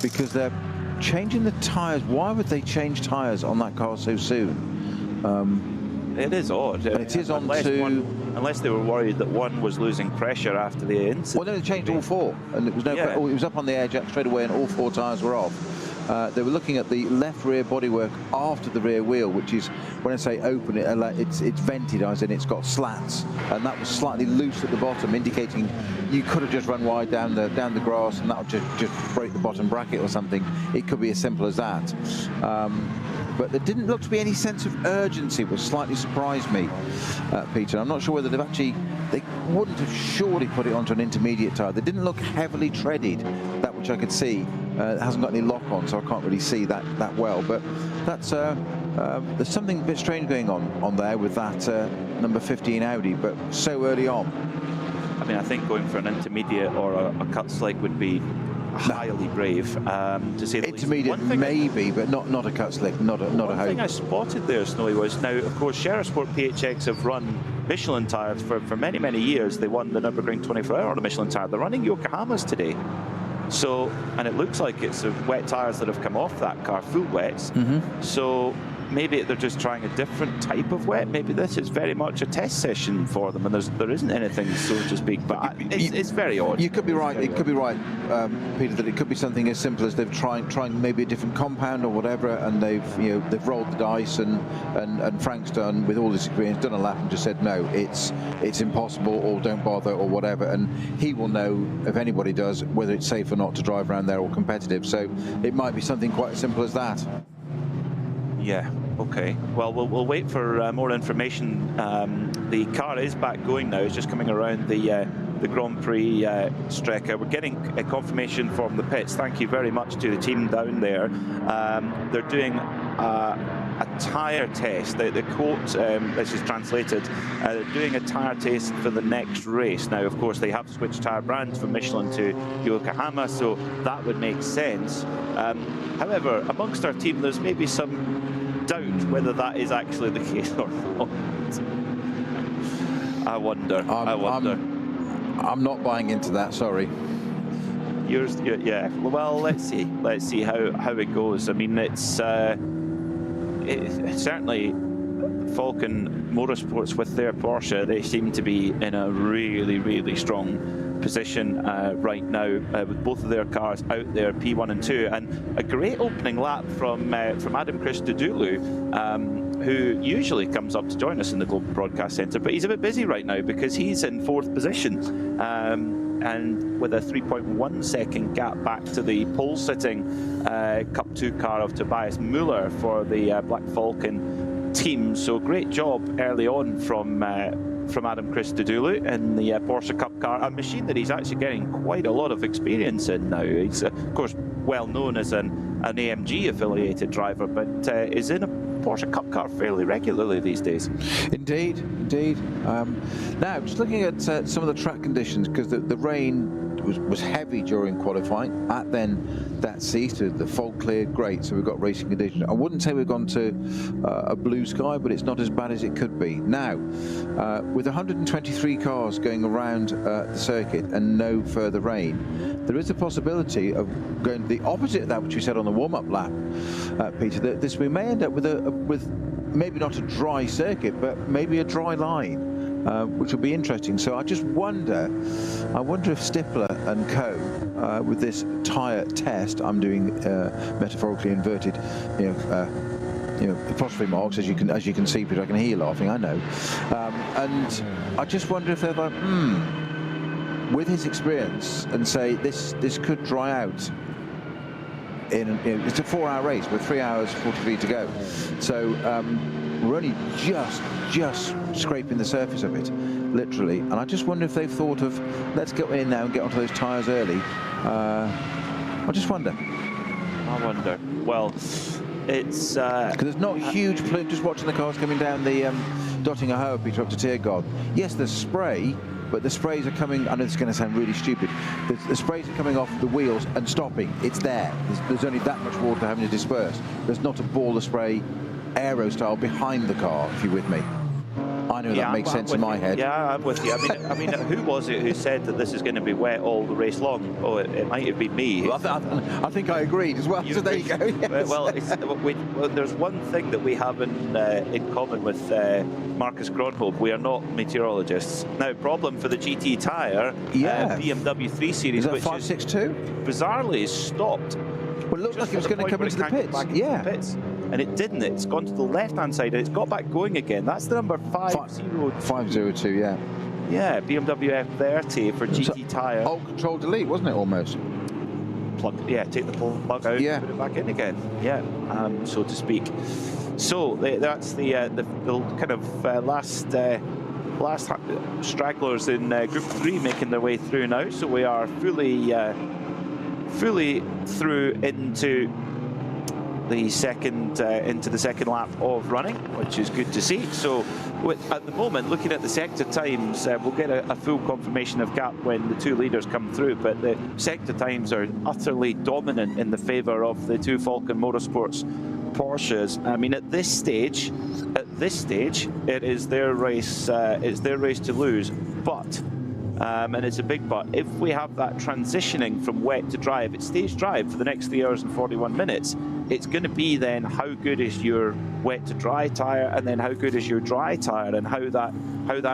Speaker 5: because they're changing the tyres. Why would they change tyres on that car so soon?
Speaker 6: It is odd.
Speaker 5: It is
Speaker 6: unless they were worried that one was losing pressure after the incident.
Speaker 5: Well, no, they changed all 4, and it was it was up on the air jack straight away, and all 4 tyres were off. They were looking at the left rear bodywork after the rear wheel, which is, when I say open, it's vented, as in it's got slats, and that was slightly loose at the bottom, indicating you could have just run wide down the grass, and that would just break the bottom bracket or something. It could be as simple as that. But there didn't look to be any sense of urgency, which slightly surprised me, Peter. I'm not sure whether they wouldn't have surely put it onto an intermediate tyre. They didn't look heavily treaded, that which I could see. It hasn't got any lock on, so I can't really see that well. But that's there's something a bit strange going on there with that number 15 Audi, but so early on.
Speaker 6: I mean, I think going for an intermediate or a cut slick would be highly brave, to say the least.
Speaker 5: Intermediate maybe, but not a cut slick, not a hope.
Speaker 6: One thing I spotted there, Snowy, was now, of course, Sherisport PHX have run Michelin tyres for many years. They won the Nürburgring 24 hour on a Michelin tyre. They're running Yokohamas today. So, and it looks like it's wet tyres that have come off that car, full wets. So maybe they're just trying a different type of wet. Maybe this is very much a test session for them, and there isn't anything, so to speak. But it's very odd.
Speaker 5: You could be right. It could be right, Peter, that it could be something as simple as they've trying maybe a different compound or whatever, and they've rolled the dice, and Frank's done, with all this experience, done a lap and just said no, it's impossible, or don't bother, or whatever, and he will know, if anybody does, whether it's safe or not to drive around there or competitive. So it might be something quite as simple as that.
Speaker 6: Yeah, okay. Well, we'll wait for more information the car is back going now. It's just coming around the Grand Prix Strecke. We're getting a confirmation from the pits. Thank you very much to the team down there. They're doing a tyre test. The quote, this is translated, they're doing a tyre test for the next race. Now, of course, they have switched tyre brands from Michelin to Yokohama, so that would make sense. However, amongst our team, there's maybe some doubt whether that is actually the case or not. I wonder.
Speaker 5: I'm not buying into that, sorry.
Speaker 6: Yeah, well, let's see how it goes. I mean, it's certainly Falken Motorsports with their Porsche, they seem to be in a really strong position right now, with both of their cars out there, P1 and 2, and a great opening lap from Adam Christodoulou, who usually comes up to join us in the Global Broadcast Centre, but he's a bit busy right now because he's in 4th position, and with a 3.1 second gap back to the pole-sitting Cup 2 car of Tobias Müller for the Black Falcon team. So great job early on from Adam Christodoulou in the Porsche Cup car, a machine that he's actually getting quite a lot of experience in now. He's of course well known as an AMG affiliated driver, but is in a Porsche Cup car fairly regularly these days.
Speaker 5: Indeed. Now, just looking at some of the track conditions, because the rain was heavy during qualifying. Then that ceased. The fog cleared, great. So we've got racing conditions. I wouldn't say we've gone to a blue sky, but it's not as bad as it could be. Now, with 123 cars going around the circuit and no further rain, there is a possibility of going the opposite of that which we said on the warm-up lap, Peter. That we may end up with maybe not a dry circuit, but maybe a dry line. Which will be interesting. So I just wonder, if Stippler and co, with this tyre test, I'm doing metaphorically inverted, apostrophe marks, as you can see, Peter. I can hear you laughing, I know. And I just wonder if they're like, with his experience, and say this could dry out. It's a 4-hour race with 3 hours 43 to go. So we're only just scraping the surface of it, literally. And I just wonder if they've thought of, let's get in now and get onto those tyres early. I just wonder. Well, it's because there's not huge plume. Just watching the cars coming down the Dottinger Höhe, Peter, up to Tiergarten. Yes, there's spray, but the sprays are coming. I know it's going to sound really stupid. The sprays are coming off the wheels and stopping. It's there. There's only that much water having to disperse. There's not a ball of spray, aero style, behind the car. If you're with me. I know that makes sense in my head. Yeah, I'm with you. I mean, who was it who said that this is going to be wet all the race long? Oh, it might have been me. Well, I think I agreed as well. So there you go. Yes.
Speaker 6: Well, there's one thing that we have in common with Marcus Gronholm. We are not meteorologists. Now, problem for the GT tyre, BMW 3 Series,
Speaker 5: which 562?
Speaker 6: Bizarrely is stopped.
Speaker 5: Well, it looked like it was going to come into the pits.
Speaker 6: And it didn't. It's gone to the left-hand side, and it's got back going again. That's the number
Speaker 5: 502, yeah.
Speaker 6: Yeah, BMW F30 for GT tyre.
Speaker 5: Oh, Control Delete, wasn't it, almost?
Speaker 6: Take the plug out and put it back in again. Yeah, so to speak. So that's the kind of last stragglers in Group 3 making their way through now. So we are fully through into the second lap of running, which is good to see. So at the moment, looking at the sector times, we'll get a full confirmation of gap when the two leaders come through, but the sector times are utterly dominant in the favour of the two Falken Motorsports Porsches. I mean, at this stage, it is their race. It's their race to lose, but. And it's a big but. If we have that transitioning from wet to dry, if it stays dry for the next 3 hours and 41 minutes, it's going to be then how good is your wet to dry tyre, and then how good is your dry tyre, and how that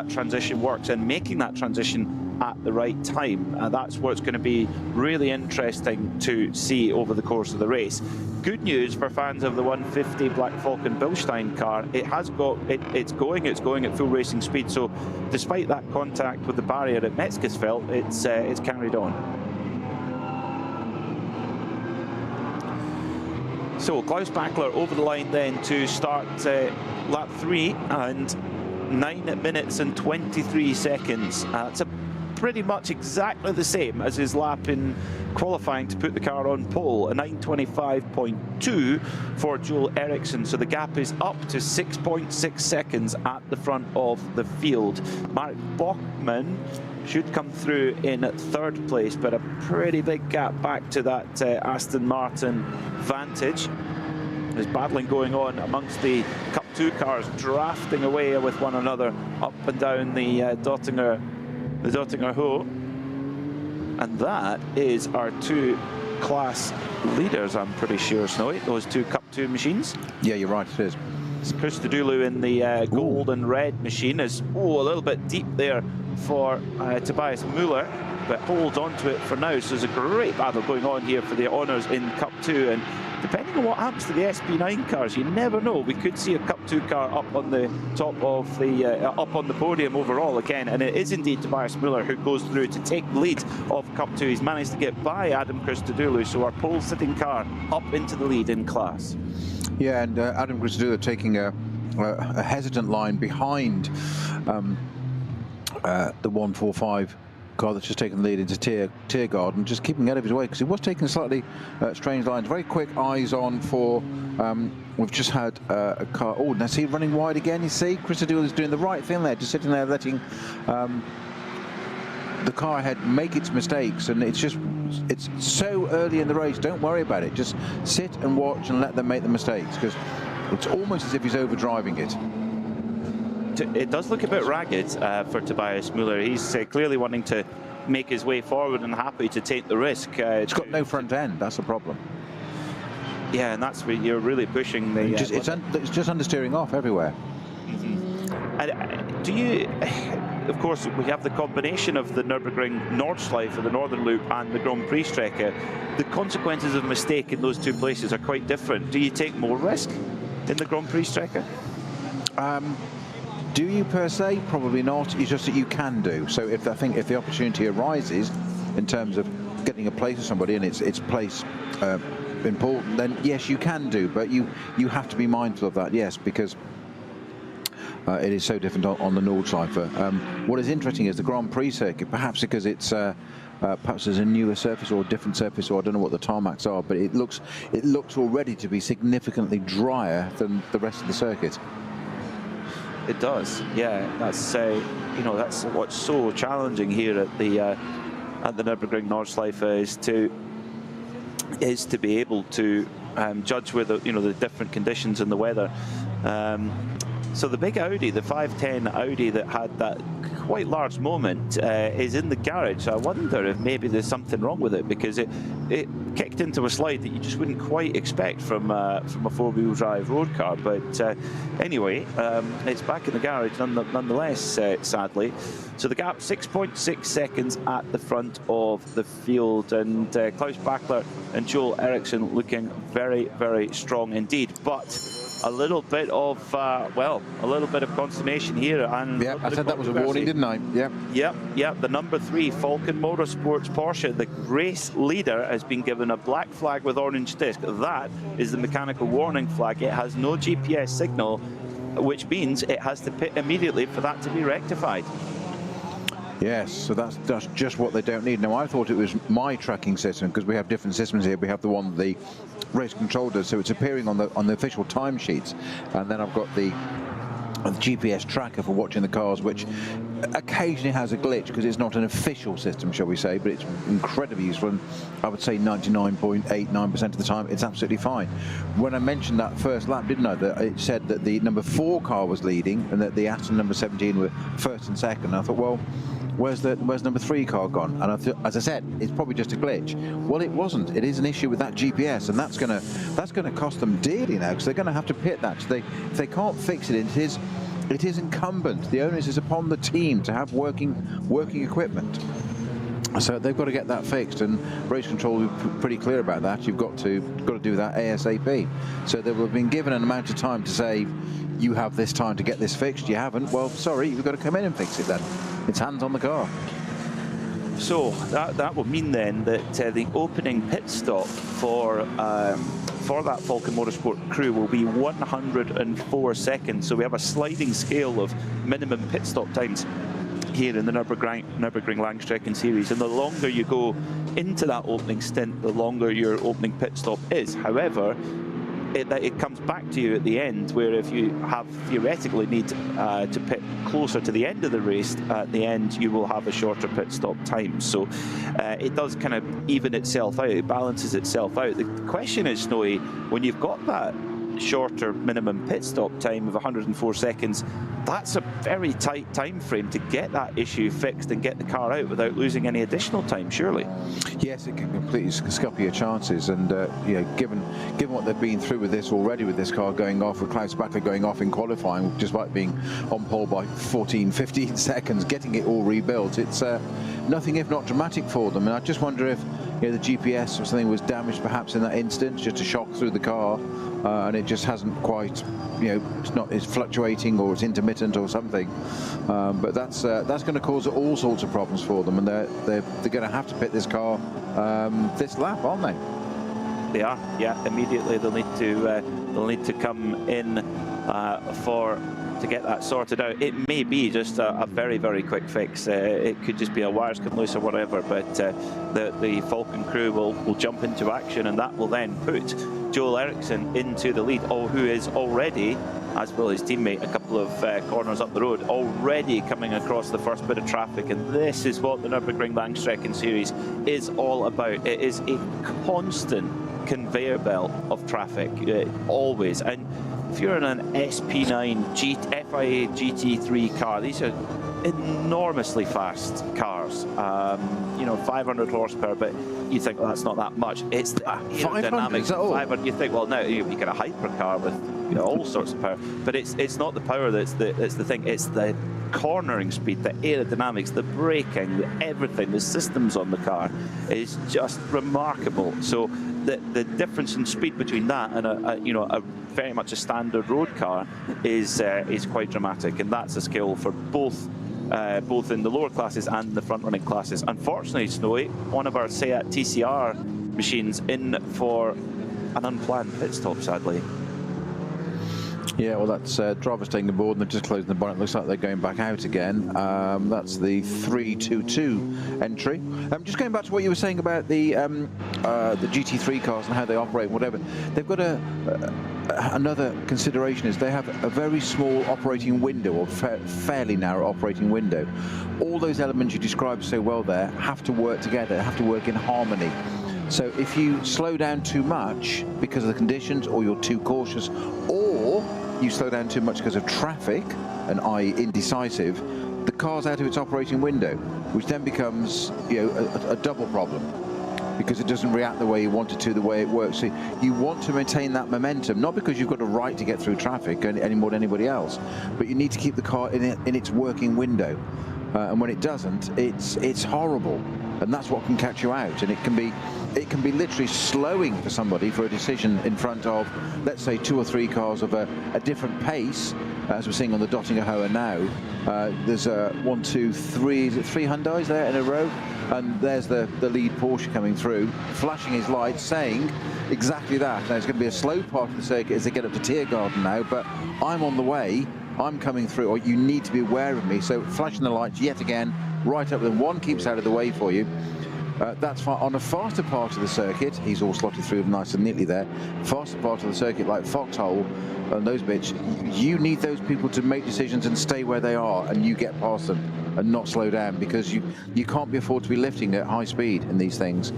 Speaker 6: transition works, and making that transition at the right time. That's what's going to be really interesting to see over the course of the race. Good news for fans of the 150 Black Falcon Bilstein car, it's going at full racing speed. So despite that contact with the barrier at Metzgesfeld, it's carried on. So Klaus Bachler over the line then to start lap 3, and 9 minutes and 23 seconds. It's pretty much exactly the same as his lap in qualifying to put the car on pole, a 9:25.2 for Joel Eriksson. So the gap is up to 6.6 seconds at the front of the field. Mark Bachmann should come through in 3rd place, but a pretty big gap back to that Aston Martin Vantage. There's battling going on amongst the Cup 2 cars, drafting away with one another up and down the Dottinger Ho. And that is our 2 class leaders, I'm pretty sure, Snowy, those 2 Cup 2 machines.
Speaker 5: Yeah, you're right, it is.
Speaker 6: It's Christodoulou in the gold and red machine is a little bit deep there for Tobias Müller, but holds on to it for now. So there's a great battle going on here for the honours in Cup 2, and depending on what happens to the SP9 cars, you never know. We could see a Cup 2 car up on the top of the up on the podium overall again, and it is indeed Tobias Müller who goes through to take the lead of Cup 2. He's managed to get by Adam Christodoulou, so our pole-sitting car up into the lead in class.
Speaker 5: Yeah, and Adam Christodoulou taking a hesitant line behind the 145 car that's just taken the lead into Tiergarten, just keeping out of his way because he was taking slightly strange lines. Very quick eyes on for, we've just had a car, oh, now see running wide again, you see, Christodoulou is doing the right thing there, just sitting there letting the car ahead make its mistakes, and it's so early in the race, don't worry about it, just sit and watch and let them make the mistakes, because it's almost as if he's overdriving it.
Speaker 6: It does look a bit ragged for Tobias Müller. He's clearly wanting to make his way forward and happy to take the risk.
Speaker 5: It's got no front end, that's the problem.
Speaker 6: Yeah, and that's where you're really pushing the...
Speaker 5: it's just understeering off everywhere.
Speaker 6: Mm-hmm. And do you... Of course, we have the combination of the Nürburgring Nordschleife for the Northern Loop and the Grand Prix Strecke. The consequences of a mistake in those 2 places are quite different. Do you take more risk in the Grand Prix Strecke?
Speaker 5: Do you per se? Probably not. It's just that you can do. So if the opportunity arises in terms of getting a place with somebody and it's place important, then yes, you can do. But you have to be mindful of that, yes, because it is so different on the Nordschleife. What is interesting is the Grand Prix circuit, perhaps because it's perhaps there's a newer surface or a different surface, or I don't know what the tarmacs are, but it looks already to be significantly drier than the rest of the circuit.
Speaker 6: It does, yeah. That's that's what's so challenging here at the Nürburgring Nordschleife is to be able to judge with the different conditions and the weather. So the big Audi, the 510 Audi that had that quite large moment, is in the garage. I wonder if maybe there's something wrong with it, because it kicked into a slide that you just wouldn't quite expect from a 4-wheel drive road car. But anyway, it's back in the garage nonetheless, sadly. So the gap 6.6 seconds at the front of the field, and Klaus Bachler and Joel Eriksson looking very, very strong indeed. But a little bit of consternation here. And
Speaker 5: yeah, I said that was a warning, didn't I? Yeah.
Speaker 6: Yep. The number 3 Falcon Motorsports Porsche, the race leader, has been given a black flag with orange disc. That is the mechanical warning flag. It has no GPS signal, which means it has to pit immediately for that to be rectified.
Speaker 5: Yes, so that's just what they don't need. Now, I thought it was my tracking system, because we have different systems here. We have the one the race control does, so it's appearing on the official timesheets, and then I've got the GPS tracker for watching the cars, which occasionally has a glitch because it's not an official system, shall we say, but it's incredibly useful, and I would say 99.89% of the time it's absolutely fine. When I mentioned that first lap, didn't I, that it said that the number 4 car was leading and that the Aston number 17 were first and second, and I thought, well, where's number 3 car gone? And I thought, as I said, it's probably just a glitch. Well, it wasn't. It is an issue with that GPS, and that's gonna cost them dearly now, because they're going to have to pit that. So if they can't fix it, it is incumbent. The onus is upon the team to have working equipment. So they've got to get that fixed, and race control will be pretty clear about that. You've got to do that ASAP. So they will have been given an amount of time to say, you have this time to get this fixed. You haven't. Well, sorry, you've got to come in and fix it then. It's hands on the car.
Speaker 6: So that will mean then that the opening pit stop for for that Falcon Motorsport crew will be 104 seconds. So we have a sliding scale of minimum pit stop times here in the Nürburgring Langstrecken series, and the longer you go into that opening stint, the longer your opening pit stop is. However, it comes back to you at the end, where if you have theoretically need to pit closer to the end of the race, at the end you will have a shorter pit stop time. So it does kind of even itself out, it balances itself out. The question is, Snowy, when you've got that shorter minimum pit stop time of 104 seconds, that's a very tight time frame to get that issue fixed and get the car out without losing any additional time, surely. Yes, it can completely scupper your chances, and you know, given what they've been through with this already, with this car going off, with Klaus Bachler going off in qualifying, despite being on pole by 14-15 seconds, getting it all rebuilt, it's nothing if not dramatic for them. And I just wonder if, you know, the GPS or something was damaged perhaps in that instance, just a shock through the car, and it just hasn't quite, you know, it's fluctuating or it's intermittent or something. But that's going to cause all sorts of problems for them, and they're going to have to pit this car this lap, aren't they? They are, yeah. Immediately they'll need to come in to get that sorted out. It may be just a very, very quick fix. It could just be a wires come loose or whatever, but the Falcon crew will jump into action, and that will then put Joel Eriksson into the lead, who is already, as will his teammate, a couple of corners up the road, already coming across the first bit of traffic. And this is what the Nürburgring Langstrecken series is all about. It is a constant conveyor belt of traffic, always. And if you're in an SP9 FIA GT3 car, these are enormously fast cars, you know, 500 horsepower, but you think, well, that's not that much. It's the aerodynamics. 500, you think, well, now you get a hypercar with, you know, all sorts of power, but it's not the power that's the thing. It's the cornering speed, the aerodynamics, the braking, everything, the systems on the car is just remarkable. So the difference in speed between that and a very much a standard road car is quite dramatic, and that's a skill for both in the lower classes and the front-running classes. Unfortunately, Snowy, one of our Seat TCR machines in for an unplanned pit stop, sadly. Yeah, well, that's drivers taking aboard, and they're just closing the bonnet. Looks like they're going back out again. That's the 322 entry. Just going back to what you were saying about the GT3 cars and how they operate, whatever. They've got another consideration is they have a very small operating window, or fairly narrow operating window. All those elements you described so well there have to work together, have to work in harmony. So if you slow down too much because of the conditions, or you're too cautious, or you slow down too much because of traffic, and i.e. indecisive, the car's out of its operating window, which then becomes, you know, a double problem, because it doesn't react the way you want it to, the way it works. So you want to maintain that momentum, not because you've got a right to get through traffic any more than anybody else, but you need to keep the car in its working window. And when it doesn't, it's horrible, and that's what can catch you out. And it can be literally slowing for somebody for a decision in front of, let's say, 2 or 3 cars of a different pace, as we're seeing on the Dottinger now. There's 1, 2, 3, is it 3 Hyundais there in a row? And there's the lead Porsche coming through, flashing his lights, saying exactly that. Now, it's going to be a slow part of the circuit as they get up to Tiergarten now, but I'm on the way, I'm coming through, or you need to be aware of me. So flashing the lights yet again, right up, and one keeps out of the way for you. That's fine. On a faster part of the circuit, he's all slotted through nice and neatly there. Faster part of the circuit, like Foxhole and those bits, you need those people to make decisions and stay where they are, and you get past them and not slow down, because you can't be afford to be lifting at high speed in these things.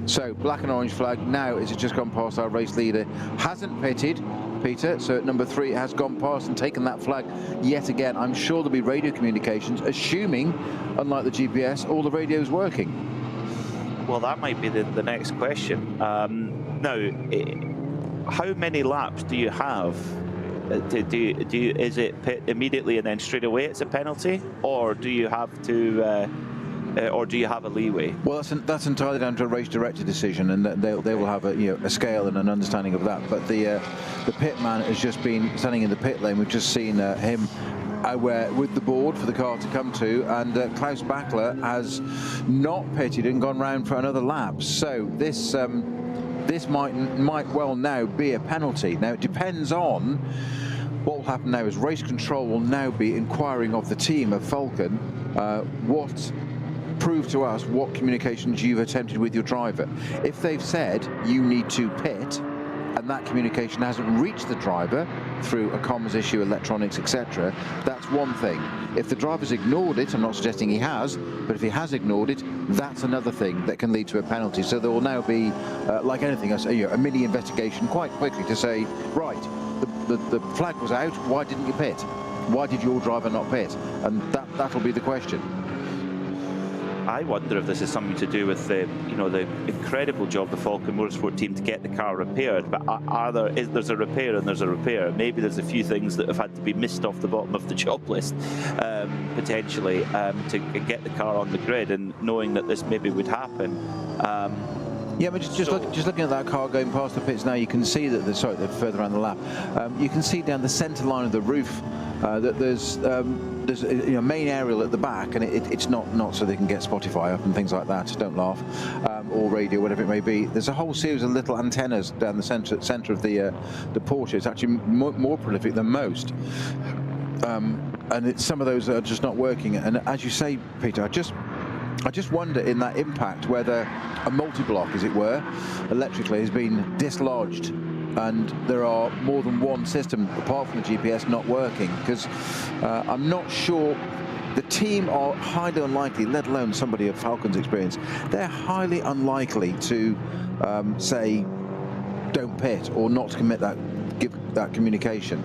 Speaker 6: So black and orange flag now as it's just gone past our race leader. Hasn't pitted, Peter, so at number 3 it has gone past and taken that flag yet again. I'm sure there'll be radio communications, assuming, unlike the GPS, all the radio's working. Well, that might be the next question. Now, how many laps do you have? Is it pit immediately and then straight away it's a penalty, or do you have to, or do you have a leeway? Well, that's entirely down to a race-directed decision, and they will have a scale and an understanding of that. But the pit man has just been standing in the pit lane. We've just seen him with the board for the car to come to, and Klaus Bachler has not pitted and gone round for another lap. So this
Speaker 5: this might well now be a penalty. Now it depends on what will happen now. Is race control will now be inquiring of the team of Falcon prove to us what communications you've attempted with your driver. If they've said you need to pit and that communication hasn't reached the driver through a comms issue, electronics, etc., that's one thing. If the driver's ignored it, I'm not suggesting he has, but if he has ignored it, that's another thing that can lead to a penalty. So there will now be, like anything else, a mini investigation quite quickly to say, right, the flag was out, why didn't you pit? Why did your driver not pit? And that'll be the question.
Speaker 6: I wonder if this is something to do with the incredible job the Falcon Motorsport team to get the car repaired. But there's a repair and there's a repair. Maybe there's a few things that have had to be missed off the bottom of the job list, potentially, to get the car on the grid. And knowing that this maybe would happen.
Speaker 5: Yeah, but just looking at that car going past the pits now, you can see that they're further around the lap. You can see down the centre line of the roof that there's a main aerial at the back, and it's not so they can get Spotify up and things like that. Don't laugh, or radio, whatever it may be. There's a whole series of little antennas down the centre of the Porsche. It's actually more prolific than most. And some of those are just not working. And as you say, Peter, I just wonder in that impact whether a multi-block, as it were, electrically has been dislodged and there are more than one system apart from the GPS not working, because I'm not sure. The team are highly unlikely, let alone somebody of Falcon's experience, they're highly unlikely to say don't pit or not give that communication.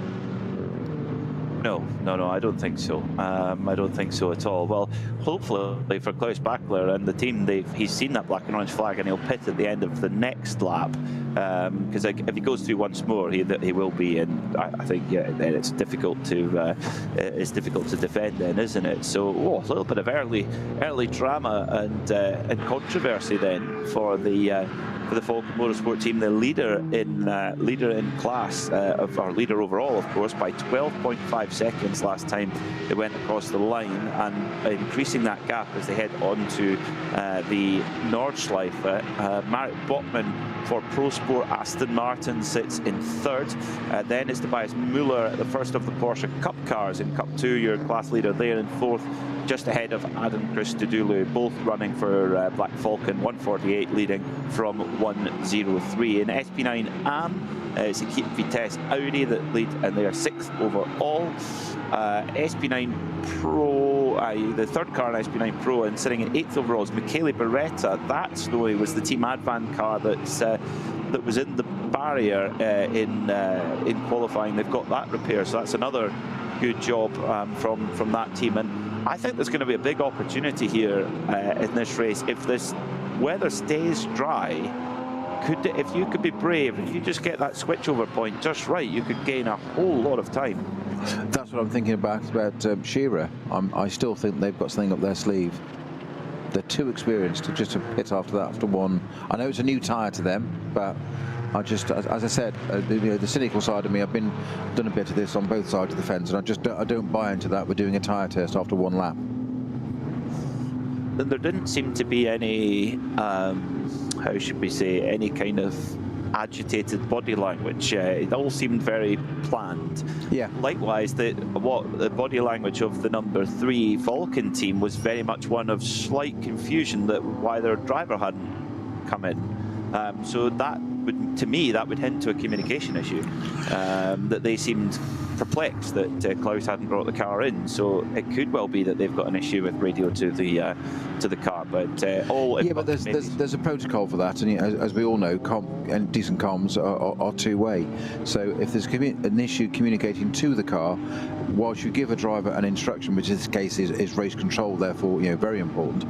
Speaker 6: No, I don't think so. I don't think so at all. Well, hopefully for Klaus Bachler and the team, he's seen that black and orange flag and he'll pit at the end of the next lap. Because if he goes through once more, he will be. And I think then it's difficult to defend then, isn't it? So a little bit of early drama and controversy then for the Falcon Motorsport team, the leader in class, or leader overall, of course, by 12.5 seconds last time they went across the line, and increasing that gap as they head on to the Nordschleife. Marit Botman for Pro Sport Aston Martin sits in third. Then it's Tobias Muller, the first of the Porsche Cup cars in Cup 2, your class leader there in fourth, just ahead of Adam Christodoulou, both running for Black Falcon, 148 leading from 103. In SP9 AM, it's Equipe Vitesse Audi that lead, and they are sixth overall. SP9 Pro, the third car in SP9 Pro, and sitting in eighth overall is Michele Beretta. That, Snowy, was the Team Advan car that was in the barrier in qualifying. They've got that repair, so that's another good job from that team. And I think there's going to be a big opportunity here in this race if this weather stays dry. If you could be brave, if you just get that switchover point just right, you could gain a whole lot of time.
Speaker 5: That's what I'm thinking about Shearer. I still think they've got something up their sleeve. They're too experienced to just pit after that, after one. I know it's a new tyre to them, but I just, as I said, the cynical side of me, I've done a bit of this on both sides of the fence, and I don't buy into that. We're doing a tyre test after one lap.
Speaker 6: There didn't seem to be any, how should we say, any kind of agitated body language. It all seemed very planned. Yeah. Likewise, the body language of the number 3 Falcon team was very much one of slight confusion that why their driver hadn't come in. So that would, to me, that would hint to a communication issue. That they seemed perplexed that Klaus hadn't brought the car in. So it could well be that they've got an issue with radio to the car. But
Speaker 5: but there's a protocol for that, and as we all know, and decent comms are two-way. So if there's an issue communicating to the car, whilst you give a driver an instruction, which in this case is race control, therefore very important,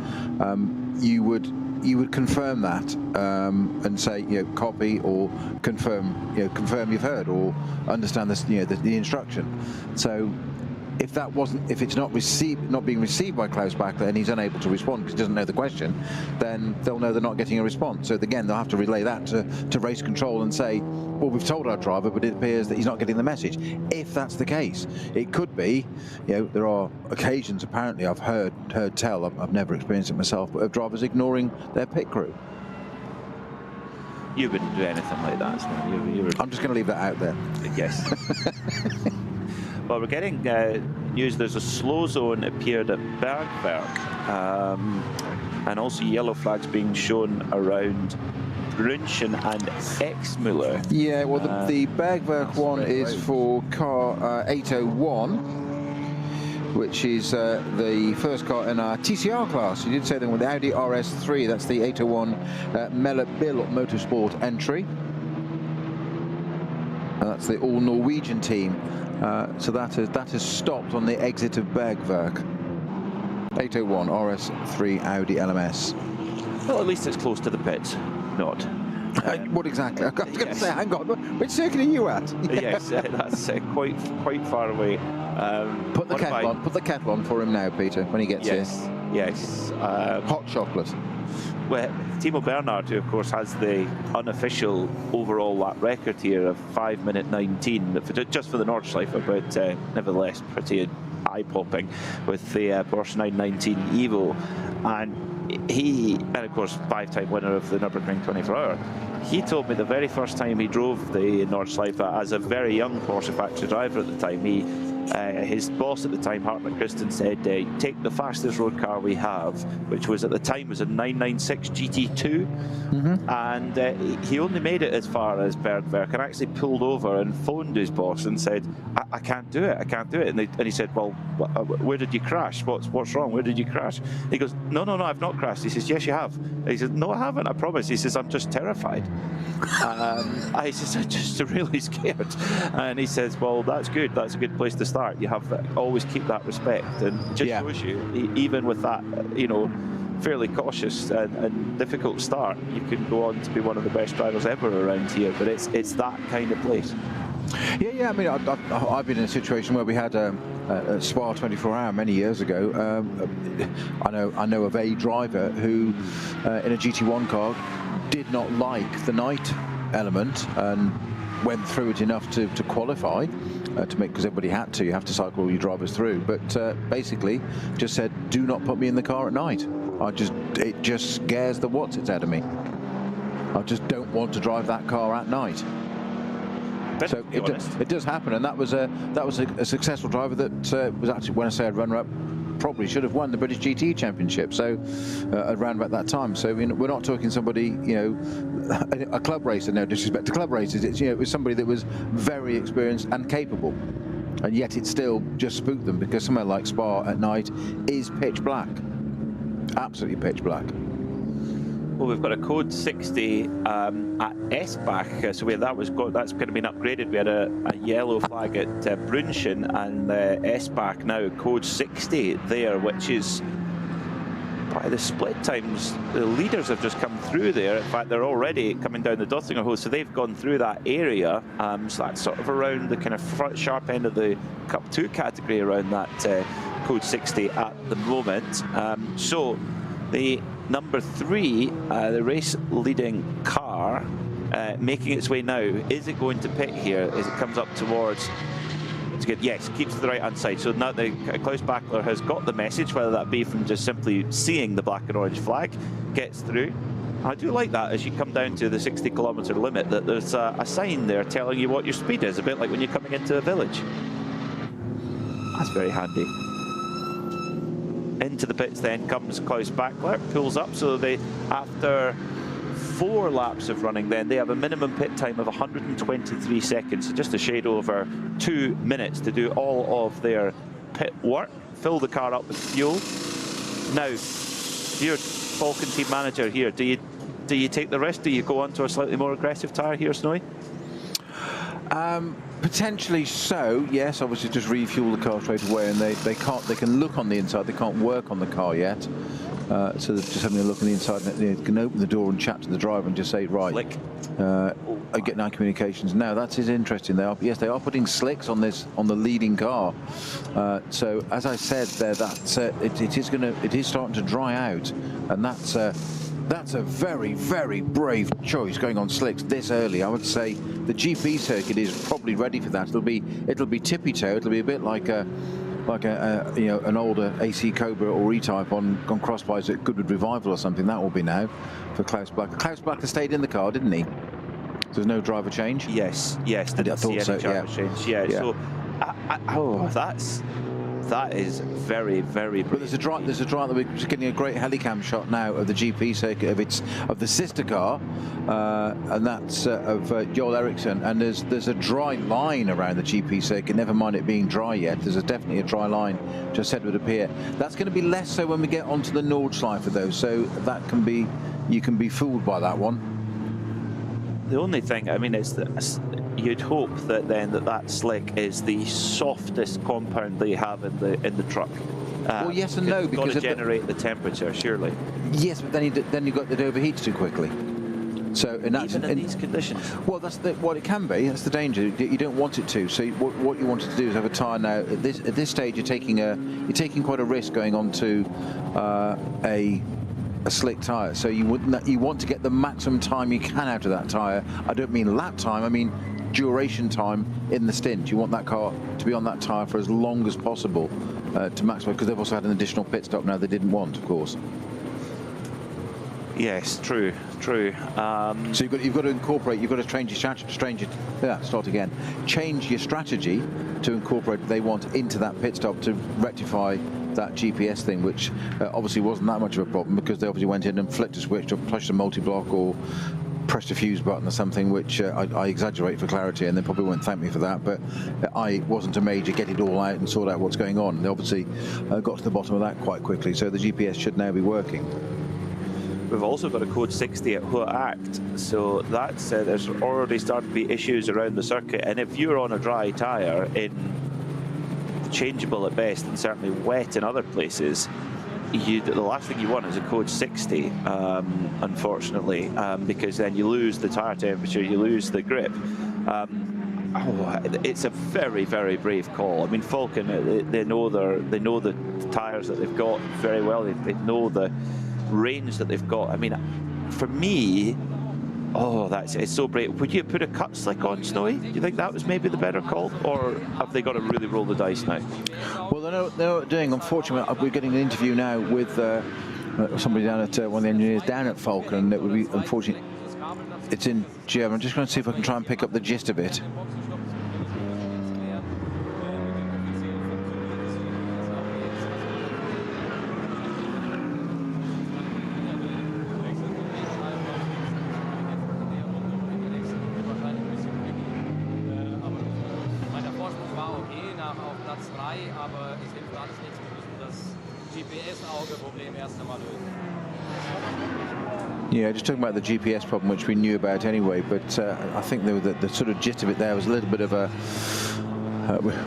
Speaker 5: you would confirm that and say copy or confirm you've heard or understand this the instruction. So if it's not being received by Klaus Bachler and he's unable to respond because he doesn't know the question, then they'll know they're not getting a response. So again, they'll have to relay that to race control and say, well, we've told our driver, but it appears that he's not getting the message. If that's the case, it could be, there are occasions apparently I've heard tell, I've never experienced it myself, but of drivers ignoring their pit crew.
Speaker 6: You wouldn't do anything like that, Snow.
Speaker 5: I'm just going to leave that out there.
Speaker 6: Yes. Well, we're getting news. There's a slow zone appeared at Bergwerk, and also yellow flags being shown around Brünchen and Exmüller.
Speaker 5: Yeah, well, the Bergwerk one is for car 801, which is the first car in our TCR class. You did say them with the Audi RS3. That's the 801 Bill Motorsport entry. And that's the all-Norwegian team. So that has stopped on the exit of Bergwerk. 801 RS3 Audi LMS.
Speaker 6: Well, at least it's close to the pits. Not.
Speaker 5: What exactly? I was going to say, hang on, which circuit are you at?
Speaker 6: Yes, that's quite far away.
Speaker 5: Put the kettle on for him now, Peter, when he gets here.
Speaker 6: Yes.
Speaker 5: Hot chocolate.
Speaker 6: Well, Timo Bernhard, who of course has the unofficial overall lap record here of 5:19, just for the Nordschleife, but nevertheless pretty eye-popping with the Porsche 919 Evo. And of course, 5-time winner of the Nürburgring 24-hour. He told me the very first time he drove the Nordschleife as a very young Porsche factory driver at the time, his boss at the time, Hartmut Christen, said, take the fastest road car we have, which was at the time was a 996 GT2, and he only made it as far as Bergwerk and actually pulled over and phoned his boss and said, I can't do it, and he said, well, where did you crash? What's wrong? Where did you crash? He goes, no, I've not crashed. He says, yes, you have. He says, no, I haven't, I promise. He says, I'm just terrified. I says, I'm just really scared. And he says, well, that's good. That's a good place to start. You have to always keep that respect, and it just shows you, even with that, fairly cautious and difficult start, you can go on to be one of the best drivers ever around here. But it's that kind of place.
Speaker 5: Yeah. I mean, I've been in a situation where we had a Spa 24-hour many years ago. I know of a driver who, in a GT1 car, did not like the night element and went through it enough to qualify, to make, because everybody had to. You have to cycle all your drivers through. But basically, just said, do not put me in the car at night. It just scares the whatsits out of me. I just don't want to drive that car at night. So it does happen, and that was a successful driver that was actually, when I say a runner-up, probably should have won the British GT Championship. So around about that time. So we're not talking somebody, a club racer. No disrespect to club racers. It was somebody that was very experienced and capable, and yet it still just spooked them, because somewhere like Spa at night is pitch black, absolutely pitch black.
Speaker 6: Well, we've got a code 60 at Esbach, so that's kind of been upgraded. We had a yellow flag at Brünchen, and Esbach now code 60 there, which is, by the split times, the leaders have just come through there. In fact, they're already coming down the Dottinger Hole, so they've gone through that area. So that's sort of around the kind of front sharp end of the Cup 2 category around that code 60 at the moment. So the number 3, the race leading car, making its way now. Is it going to pit here as it comes up towards? It's good. Yes, keeps to the right hand side. So now Klaus Bachler has got the message, whether that be from just simply seeing the black and orange flag, gets through. I do like that as you come down to the 60-kilometre limit, that there's a sign there telling you what your speed is, a bit like when you're coming into a village. That's very handy. Into the pits then comes Klaus Bachler, pulls up, so after 4 laps of running then, they have a minimum pit time of 123 seconds, so just a shade over 2 minutes to do all of their pit work, fill the car up with fuel. Now, you're Falcon team manager here, do you take the risk? Do you go on to a slightly more aggressive tyre here, Snowy?
Speaker 5: Potentially so, yes. Obviously, just refuel the car straight away, and they can look on the inside. They can't work on the car yet. So they're just having a look on the inside, and they can open the door and chat to the driver and just say, right, I get now communications. Now that is interesting. They are putting slicks on the leading car. So as I said there, it is starting to dry out, and that's a very, very brave choice, going on slicks this early. I would say the GP circuit is probably ready for that. It'll be tippy toe. It'll be a bit like like an older AC Cobra or E-Type on crossbars at Goodwood Revival or something. That will be now for Klaus Blacker. Klaus Blacker stayed in the car, didn't he? There's no driver change?
Speaker 6: Yes, yes.
Speaker 5: I thought so,
Speaker 6: driver change. Yeah. So, that is very, very brief.
Speaker 5: But there's a drive that we're just getting a great helicam shot now of the GP circuit of the sister car, and that's of Joel Eriksson. And there's a dry line around the GP circuit. Never mind it being dry yet. There's definitely a dry line, just said would appear. That's going to be less so when we get onto the Nordschleife though. So that you can be fooled by that one.
Speaker 6: The only thing, I mean, is that you'd hope that then that slick is the softest compound they have in the truck.
Speaker 5: Well, yes and no, because
Speaker 6: it's got to generate the temperature, surely.
Speaker 5: Yes, but then you've got that it overheats too quickly. So in
Speaker 6: these conditions.
Speaker 5: Well, that's what it can be. That's the danger. You don't want it to. So what you wanted to do is have a tyre now. At this stage, you're taking quite a risk going on to a slick tyre. So you want to get the maximum time you can out of that tyre. I don't mean lap time. I mean duration time in the stint. You want that car to be on that tyre for as long as possible to maximize, because they've also had an additional pit stop now they didn't want, of course.
Speaker 6: Yes, true.
Speaker 5: So you've got to incorporate. You've got to change your strategy to incorporate what they want into that pit stop to rectify that GPS thing, which obviously wasn't that much of a problem, because they obviously went in and flicked a switch or pushed a multi-block or pressed a fuse button or something, which I exaggerate for clarity, and they probably won't thank me for that, but I wasn't a major get it all out and sort out what's going on. They obviously got to the bottom of that quite quickly, so the GPS should now be working.
Speaker 6: We've also got a code 60 at Hohe Acht, so that's there's already started to be issues around the circuit, and if you're on a dry tyre in changeable at best and certainly wet in other places, the last thing you want is a code 60, unfortunately, because then you lose the tyre temperature, you lose the grip. It's a very, very brave call. I mean, Falken, they know the tyres that they've got very well. They know the range that they've got. I mean, for me, it's so brave. Would you put a cut slick on, Snowy? Do you think that was maybe the better call, or have they got to really roll the dice now?
Speaker 5: Well, they know what they're doing. Unfortunately, we're getting an interview now with somebody down at one of the engineers down at Falken. It would be unfortunate. It's in German. I'm just going to see if I can try and pick up the gist of it. Yeah, just talking about the GPS problem, which we knew about anyway, but I think the sort of gist of it there was a little bit of a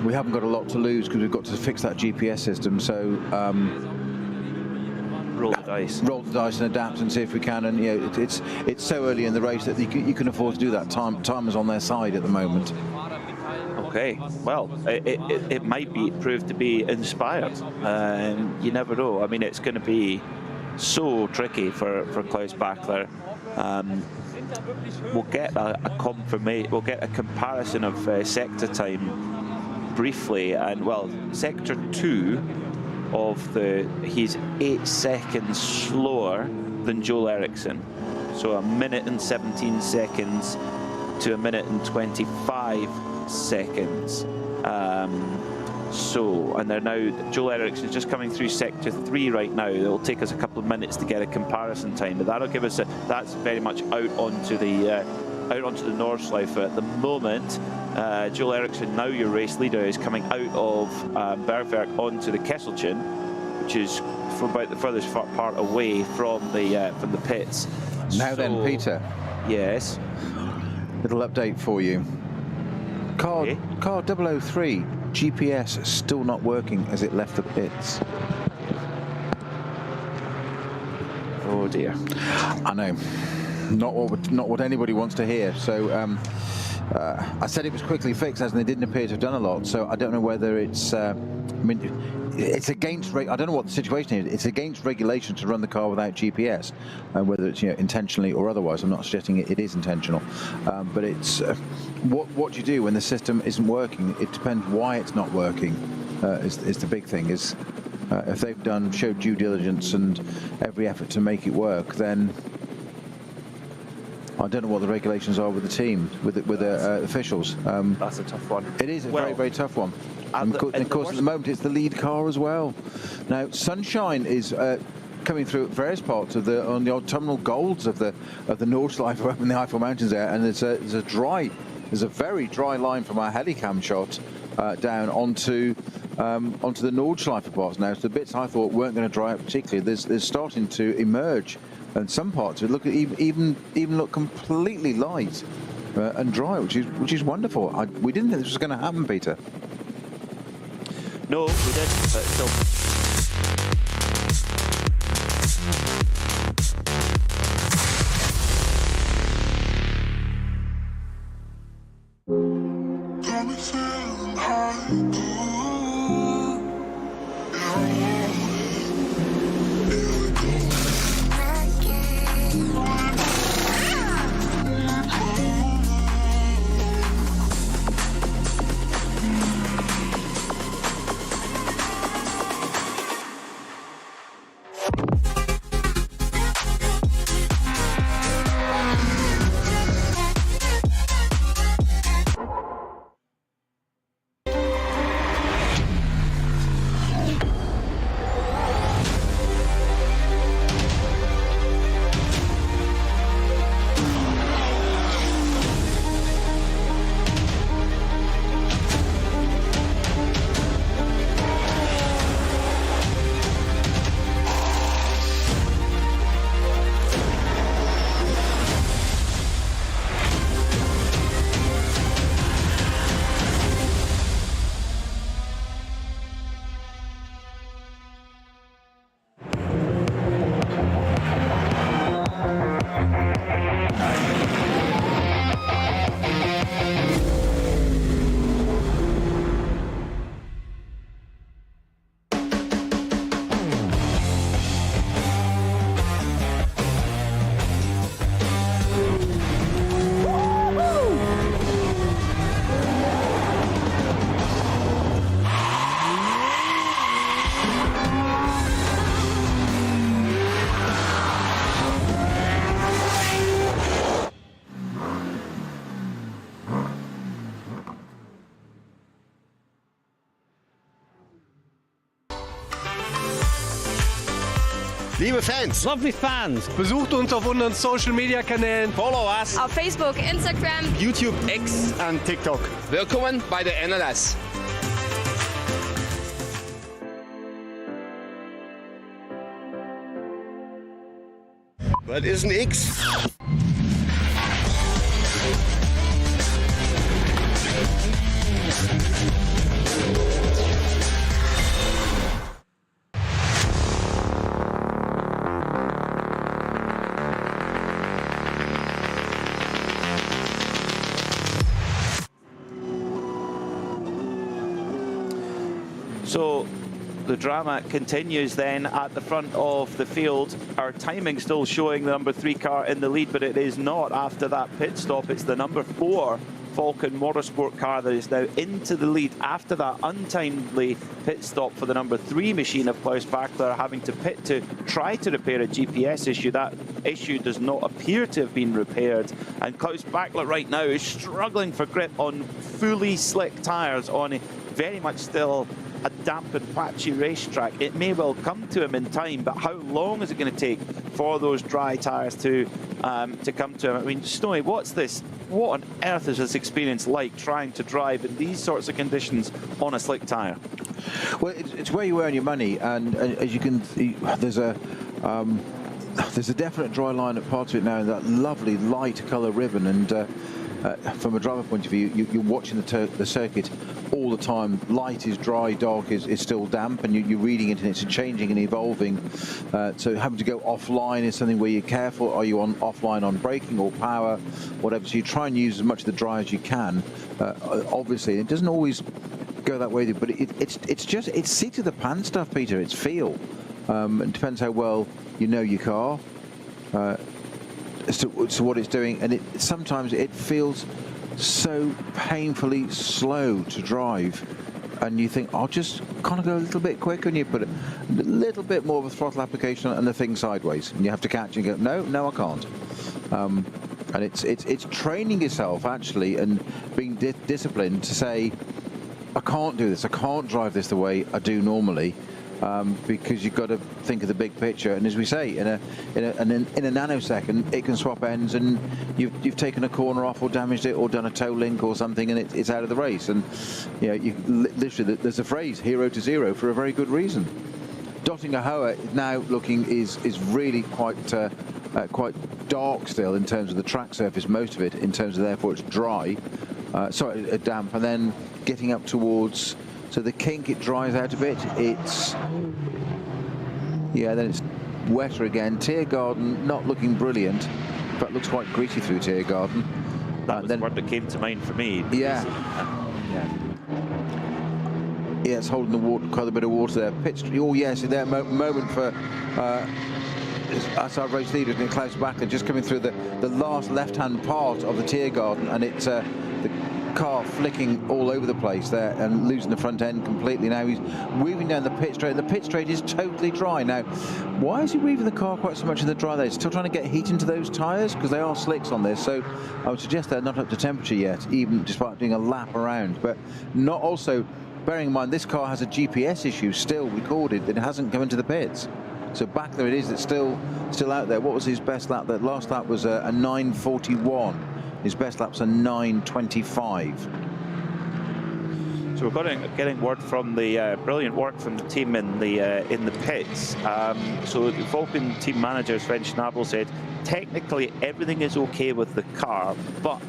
Speaker 5: we haven't got a lot to lose because we've got to fix that GPS system, so
Speaker 6: roll the dice
Speaker 5: and adapt and see if we can. And you know, it's so early in the race that you can afford to do that. Time is on their side at the moment.
Speaker 6: Okay, well, it might prove to be inspired. You never know. I mean, it's going to be so tricky for Klaus Bachler. We'll get we'll get a comparison of sector time briefly, and well, sector 2 he's 8 seconds slower than Joel Eriksson, so 1 minute and 17 seconds to 1 minute and 25 seconds. And they're now, Joel Eriksson is just coming through sector 3 right now. It'll take us a couple of minutes to get a comparison time, but that'll give us that's very much out onto the Nordschleife at the moment. Joel Eriksson, now your race leader, is coming out of Bergwerk onto the Kesselchen, which is from about the furthest part away from the pits.
Speaker 5: Now then, Peter.
Speaker 6: Yes.
Speaker 5: Little update for you. Car 003. GPS still not working as it left the pits.
Speaker 6: Oh dear.
Speaker 5: I know. Not what anybody wants to hear. So I said it was quickly fixed, and they didn't appear to have done a lot. So I don't know whether it's. I mean, it's against. I don't know what the situation is. It's against regulation to run the car without GPS, whether it's intentionally or otherwise. I'm not suggesting it is intentional, but it's what do you do when the system isn't working? It depends why it's not working. is the big thing. Is if they've showed due diligence and every effort to make it work, then I don't know what the regulations are with the team, with the officials.
Speaker 6: That's a tough one.
Speaker 5: It is a very, very tough one. And of course, at the moment, it's the lead car as well. Now, sunshine is coming through at various parts of on the autumnal golds of the Nordschleife up in the Eifel Mountains there, and there's a very dry line from our helicam shot down onto the Nordschleife parts now. So the bits I thought weren't going to dry up particularly, there's starting to emerge, and some parts of it even look completely light and dry, which is wonderful. We didn't think this was going to happen, Peter.
Speaker 6: No, we did, but still.
Speaker 9: Liebe Fans,
Speaker 2: Lovely fans.
Speaker 9: besucht uns auf unseren Social Media Kanälen. Follow us.
Speaker 10: Auf Facebook, Instagram,
Speaker 9: YouTube, X und TikTok.
Speaker 11: Willkommen bei der NLS.
Speaker 9: Was ist ein X?
Speaker 6: So the drama continues then at the front of the field. Our timing still showing the number 3 car in the lead, but it is not after that pit stop. It's the number 4 Falcon Motorsport car that is now into the lead after that untimely pit stop for the number 3 machine of Klaus Bachler, having to pit to try to repair a GPS issue. That issue does not appear to have been repaired, and Klaus Bachler right now is struggling for grip on fully slick tyres on a very much still a damp and patchy racetrack. It may well come to him in time, but how long is it going to take for those dry tyres to come to him? I mean, Snowy, what on earth is this experience like trying to drive in these sorts of conditions on a slick tyre?
Speaker 5: Well, it's where you earn your money, and as you can see, there's a definite dry line at parts of it now, that lovely light colour ribbon, and from a driver point of view, you're watching the circuit all the time. Light is dry, dark is still damp, and you're reading it, and it's changing and evolving. So having to go offline is something where you're careful. Are you offline on braking or power, whatever? So you try and use as much of the dry as you can. Obviously, it doesn't always go that way, but it's seat of the pants stuff, Peter. It's feel. It depends how well you know your car. As to what it's doing, and sometimes it feels so painfully slow to drive. and you think, I'll just kind of go a little bit quicker, and you put a little bit more of a throttle application on, and the thing sideways, and you have to catch and go, no, I can't. And it's training yourself actually, and being disciplined to say, I can't do this, I can't drive this the way I do normally, because you've got to think of the big picture. And as we say, in a nanosecond, it can swap ends, and you've taken a corner off or damaged it or done a toe link or something, and it's out of the race. And you know, literally, there's a phrase, hero to zero, for a very good reason. Dottingerhoe now looking is really quite dark still in terms of the track surface, most of it, in terms of therefore it's dry, damp, and then getting up towards, so the kink, it dries out a bit, it's, yeah, then it's wetter again. Tiergarten not looking brilliant, but looks quite greasy through Tiergarten.
Speaker 6: That was the word that came to mind for me.
Speaker 5: Yeah. Yeah, it's holding the water, quite a bit of water there. Oh yes, in there, moment for our race leader, Klaus Bachler, just coming through the last left-hand part of the Tiergarten, and it's the car flicking all over the place there and losing the front end completely. Now he's weaving down the pit straight. The pit straight is totally dry. Now, why is he weaving the car quite so much in the dry there? He's still trying to get heat into those tyres, because they are slicks on this, so I would suggest they're not up to temperature yet, even despite doing a lap around. But not also, bearing in mind, this car has a GPS issue still recorded that hasn't come into the pits. So back there it is, it's still out there. What was his best lap? That last lap was a 9:41. His best lap's a 9:25.
Speaker 6: So we're getting word from the brilliant work from the team in the pits. So the Vulcan team manager Sven Schnabel said, technically everything is okay with the car, but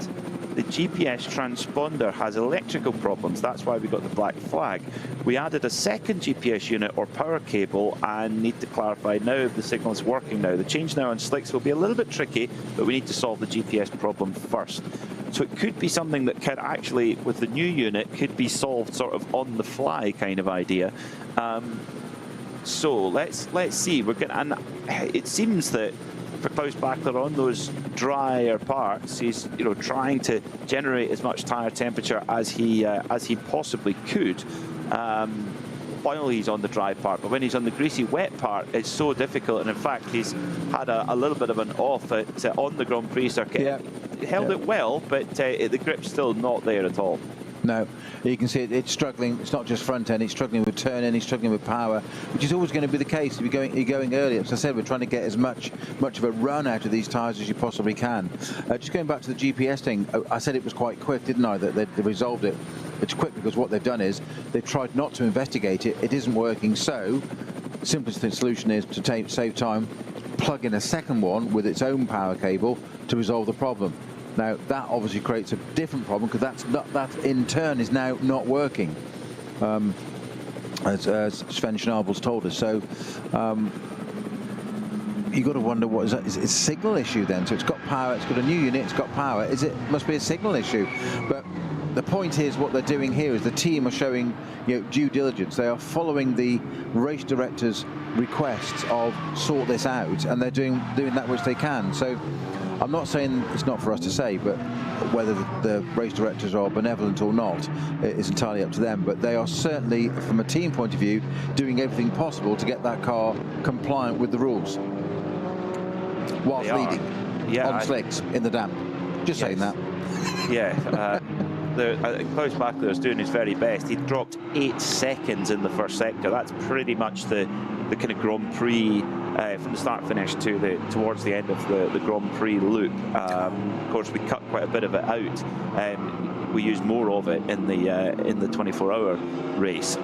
Speaker 6: the GPS transponder has electrical problems. That's why we got the black flag. We added a second GPS unit or power cable and need to clarify now if the signal is working now. The change now on slicks will be a little bit tricky, but we need to solve the GPS problem first. So it could be something that could actually, with the new unit, could be solved sort of on the fly kind of idea. So let's see. We're getting, and it seems that for Klaus Bachler on those drier parts, he's trying to generate as much tyre temperature as he possibly could while he's on the dry part. But when he's on the greasy wet part, it's so difficult. And in fact, he's had a little bit of an off on the Grand Prix circuit.
Speaker 5: Yeah.
Speaker 6: He held it well, but the grip's still not there at all.
Speaker 5: No, you can see it's struggling. It's not just front end, it's struggling with turn in, it's struggling with power, which is always going to be the case if you're going early. As I said, we're trying to get as much of a run out of these tyres as you possibly can. Just going back to the GPS thing, I said it was quite quick, didn't I, that they resolved it. It's quick because what they've done is they've tried not to investigate it. It isn't working, so the simplest solution is to save time, plug in a second one with its own power cable to resolve the problem. Now, that obviously creates a different problem, because that in turn is now not working, as Sven Schnabel's told us. So you've got to wonder, what is that? Is it a signal issue then? So it's got power, it's got a new unit, it's got power. Must be a signal issue. But the point is, what they're doing here is the team are showing due diligence. They are following the race director's requests of sort this out, and they're doing that which they can. So I'm not saying it's not for us to say, but whether the race directors are benevolent or not is entirely up to them. But they are certainly, from a team point of view, doing everything possible to get that car compliant with the rules, whilst leading on slicks in the damp. Just saying that.
Speaker 6: Yeah. Klaus Bachler is doing his very best. He dropped 8 seconds in the first sector. That's pretty much the kind of Grand Prix from the start finish to towards the end of the Grand Prix loop. Of course, we cut quite a bit of it out. We used more of it in the 24-hour race.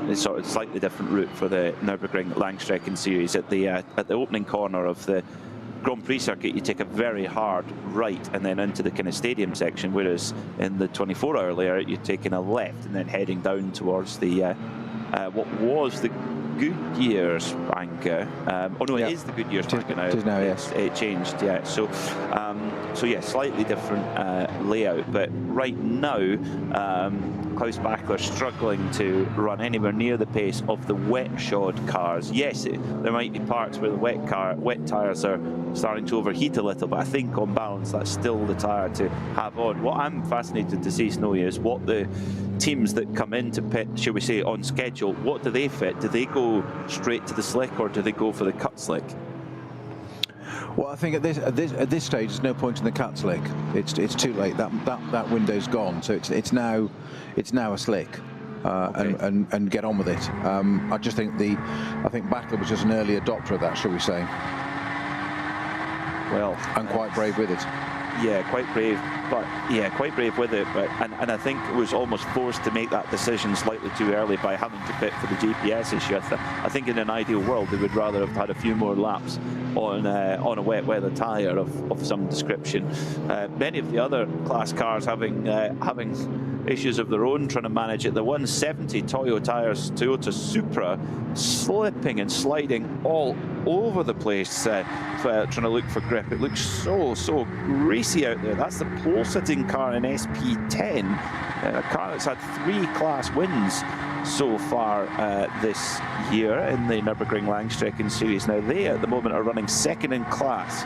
Speaker 6: It's sort of a slightly different route for the Nürburgring Langstrecken series. At the opening corner of the Grand Prix circuit, you take a very hard right and then into the kind of stadium section, whereas in the 24-hour layer, you're taking a left and then heading down towards the what was the Goodyear's banker. Oh no, it is the Goodyear's banker now.
Speaker 5: It is now, yes.
Speaker 6: It changed, yeah. So, yeah, slightly different layout. But right now, Klaus Bachler struggling to run anywhere near the pace of the wet shod cars. Yes, there might be parts where the wet tyres are starting to overheat a little, but I think on balance that's still the tyre to have on. What I'm fascinated to see, Snowy, is what the teams that come into pit, shall we say, on schedule, what do they fit? Do they go straight to the slick, or do they go for the cut slick?
Speaker 5: Well, I think at this stage, there's no point in the cut slick. It's too late. That window's gone. So it's now a slick, and get on with it. I just think I think Bachler was just an early adopter of that, shall we say?
Speaker 6: Well,
Speaker 5: and quite brave with it.
Speaker 6: Yeah, quite brave, but yeah, quite brave with it. But and I think was almost forced to make that decision slightly too early by having to pit for the GPS issue. I think in an ideal world they would rather have had a few more laps on a wet weather tyre of some description. Many of the other class cars having issues of their own trying to manage it. The 170 Toyota Supra slipping and sliding all over the place, trying to look for grip. It looks so greasy out there. That's the pole sitting car in SP10, a car that's had 3 class wins so far this year in the Nürburgring Langstrecken series. Now they at the moment are running second in class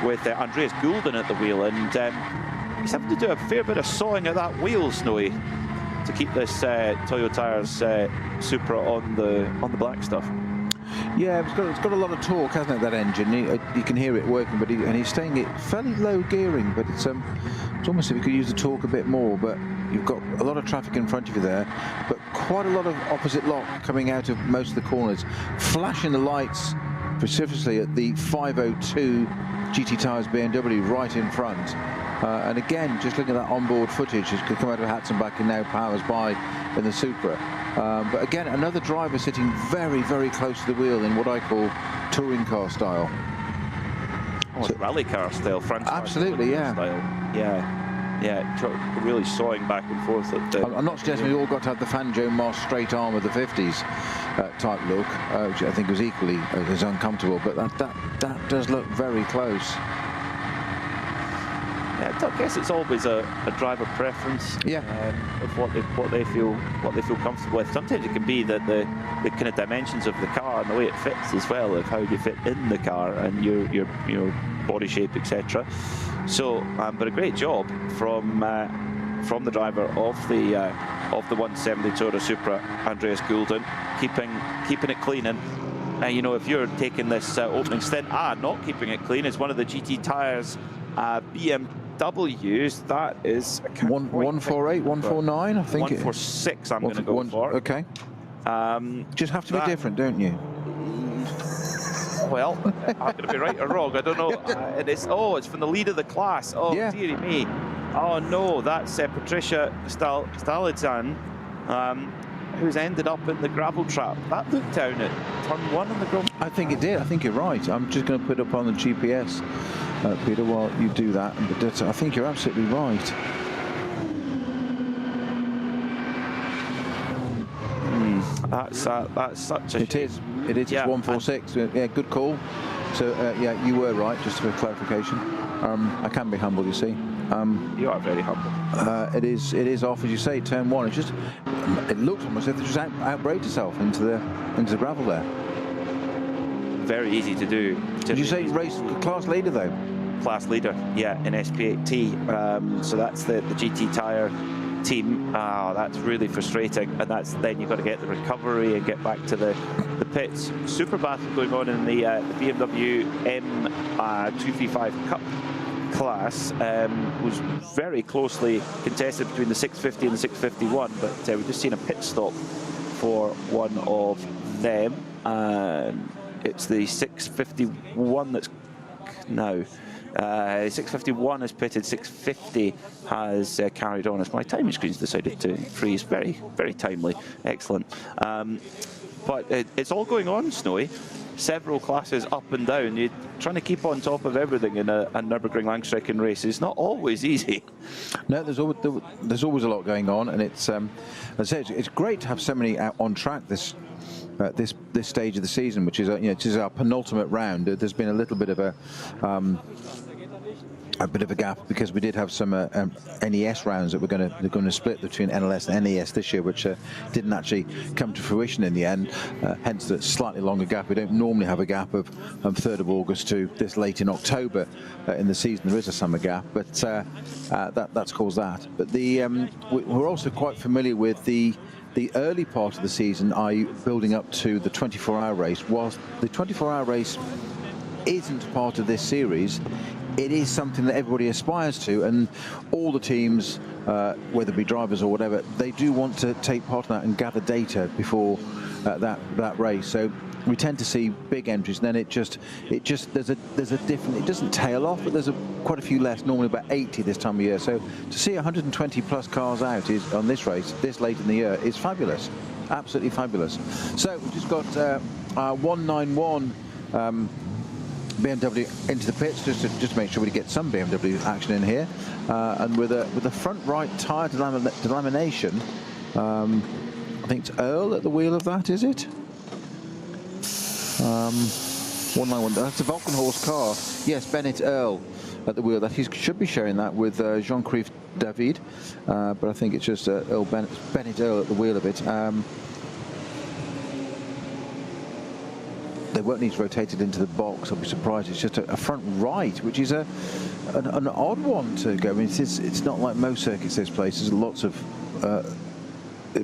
Speaker 6: with Andreas Gulden at the wheel, and he's having to do a fair bit of sawing at that wheel, Snowy, to keep this Toyo Tires Supra on the black stuff.
Speaker 5: Yeah, it's got a lot of torque, hasn't it, that engine? You can hear it working, but he's staying at fairly low gearing, but it's almost if you could use the torque a bit more, but you've got a lot of traffic in front of you there, but quite a lot of opposite lock coming out of most of the corners, flashing the lights precipitously at the 502 GT Tires BMW right in front. And again, just looking at that onboard footage, it could come out of Hatzenbach and now powers by in the Supra. But again, another driver sitting very, very close to the wheel in what I call touring car style.
Speaker 6: Oh, so, rally car style,
Speaker 5: absolutely, yeah.
Speaker 6: Style. Yeah, really sawing back and forth.
Speaker 5: I'm not suggesting we all got to have the Fanjo Moss straight arm of the 50s type look, which I think was equally as uncomfortable, but that does look very close.
Speaker 6: Yeah, I guess it's always a driver preference.
Speaker 5: Yeah.
Speaker 6: Of what they feel comfortable with. Sometimes it can be that the kind of dimensions of the car and the way it fits as well, of how you fit in the car and your body shape, etc. So, but a great job from the driver of the 170 Toyota Supra, Andreas Gulden, keeping it clean. And you know, if you're taking this opening stint, not keeping it clean is one of the GT Tires BMWs. That is
Speaker 5: 148, 149, I think.
Speaker 6: 146. I'm going to go for.
Speaker 5: Okay. Just have to be different, don't you?
Speaker 6: Well, I'm going to be right or wrong. I don't know. It's from the lead of the class. Oh, yeah. Dearie me. Oh no, that's Patricia Stalidzan, who's ended up in the gravel trap. That looked down at turn 1 on the gravel.
Speaker 5: I think it did. I think you're right. I'm just going to put up on the GPS, Peter, while you do that. But I think you're absolutely right.
Speaker 6: That's such a.
Speaker 5: It is. It is.
Speaker 6: Yeah,
Speaker 5: it's 146. Yeah, good call. So yeah, you were right. Just for clarification, I can be humble, you see.
Speaker 6: You are very humble.
Speaker 5: It is off, as you say, turn 1. It's just, it looks almost as if they just outbraked itself into the gravel there.
Speaker 6: Very easy to do.
Speaker 5: Did you say race class leader though?
Speaker 6: Class leader, yeah, in SP8T. So that's the GT Tire team. That's really frustrating, and then you've got to get the recovery and get back to the pits. Super battle going on in the BMW M235 Cup class. Was very closely contested between the 650 and the 651, but we've just seen a pit stop for one of them, and it's the 651 that's now. 651 has pitted, 650 has carried on as my timing screen's decided to freeze. Very, very timely. Excellent. But it's all going on, Snowy. Several classes up and down. You're trying to keep on top of everything in a Nürburgring Langstrecken race is not always easy.
Speaker 5: No, there's always a lot going on, and it's as I say, it's great to have so many out on track this at this stage of the season, which is it is our penultimate round. There's been a little bit of a gap because we did have some NES rounds that they're going to split between NLS and NES this year, which didn't actually come to fruition in the end. Hence the slightly longer gap. We don't normally have a gap of 3rd of August to this late in October in the season. There is a summer gap, but that's caused that. But we're also quite familiar with the early part of the season, i.e. building up to the 24-hour race. Whilst the 24-hour race isn't part of this series, it is something that everybody aspires to, and all the teams, whether it be drivers or whatever, they do want to take part in that and gather data before that race. So we tend to see big entries, and then it just there's a different. It doesn't tail off, but there's quite a few less. Normally about 80 this time of year. So to see 120 plus cars out on this race this late in the year is fabulous, absolutely fabulous. So we've just got 191. BMW into the pits just to make sure we get some BMW action in here, and with a front right tyre delamination. I think it's Earl at the wheel of that, is it? 191. That's a Valkenhorst car. Yes, Bennett Earl at the wheel. That he should be sharing that with Jean-Christophe David, but I think it's just Bennett Earl at the wheel of it. They won't need to rotate it into the box. I'll be surprised. It's just a front right, which is an odd one to go. I mean, it's not like most circuits this place. There's lots of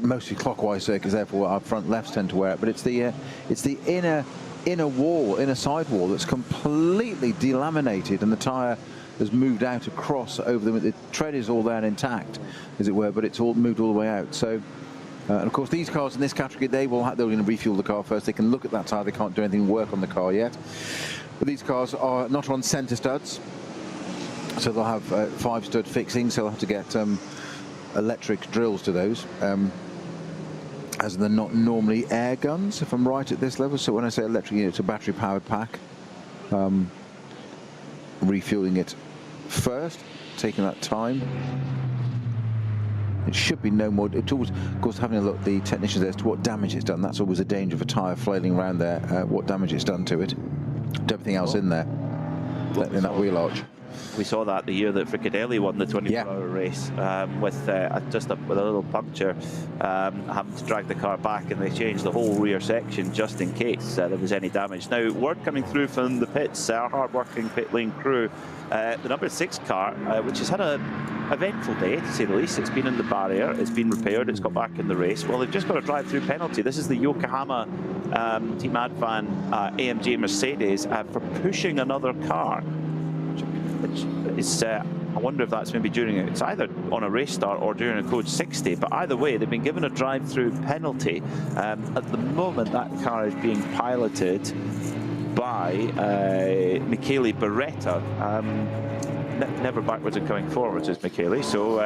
Speaker 5: mostly clockwise circuits, therefore our front lefts tend to wear it. But it's the inner side wall that's completely delaminated, and the tyre has moved out across over them. The tread is all there intact, as it were, but it's all moved all the way out. So. And of course, these cars in this category, they're going to refuel the car first. They can look at that tyre. They can't do anything work on the car yet. But these cars are not on centre studs, so they'll have 5-stud fixings. So they'll have to get electric drills to those, as they're not normally air guns, if I'm right at this level. So when I say electric, it's a battery-powered pack. Refueling it first, taking that time. It should be no more. It's always, of course, having a look, the technicians as to what damage it's done. That's always a danger of a tyre flailing around there. What damage it's done to it. Everything else in there, in that wheel arch.
Speaker 6: We saw that the year that Frickadelli won the 24-hour race with a little puncture, having to drag the car back, and they changed the whole rear section just in case there was any damage. Now, word coming through from the pits, our hard-working pit lane crew, the number 6 car, which has had a eventful day, to say the least. It's been in the barrier, it's been repaired, it's got back in the race. Well, they've just got a drive-through penalty. This is the Yokohama Team Advan AMG Mercedes for pushing another car. I wonder if that's maybe it's either on a race start or during a code 60, but either way, they've been given a drive-through penalty. At the moment, that car is being piloted by Michele Beretta. Never backwards and coming forwards is Michele. So,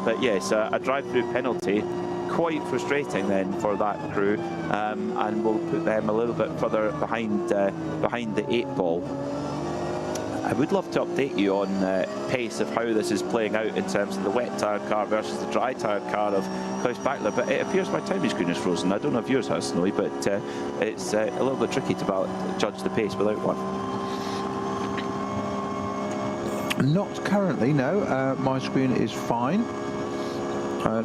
Speaker 6: but yes, a drive-through penalty, quite frustrating then for that crew, and will put them a little bit further behind the 8 ball. I would love to update you on pace of how this is playing out in terms of the wet tyre car versus the dry tyre car of Klaus Bachler, but it appears my timing screen is frozen. I don't know if yours has, Snowy, but it's a little bit tricky to judge the pace without one.
Speaker 5: Not currently, no. My screen is fine.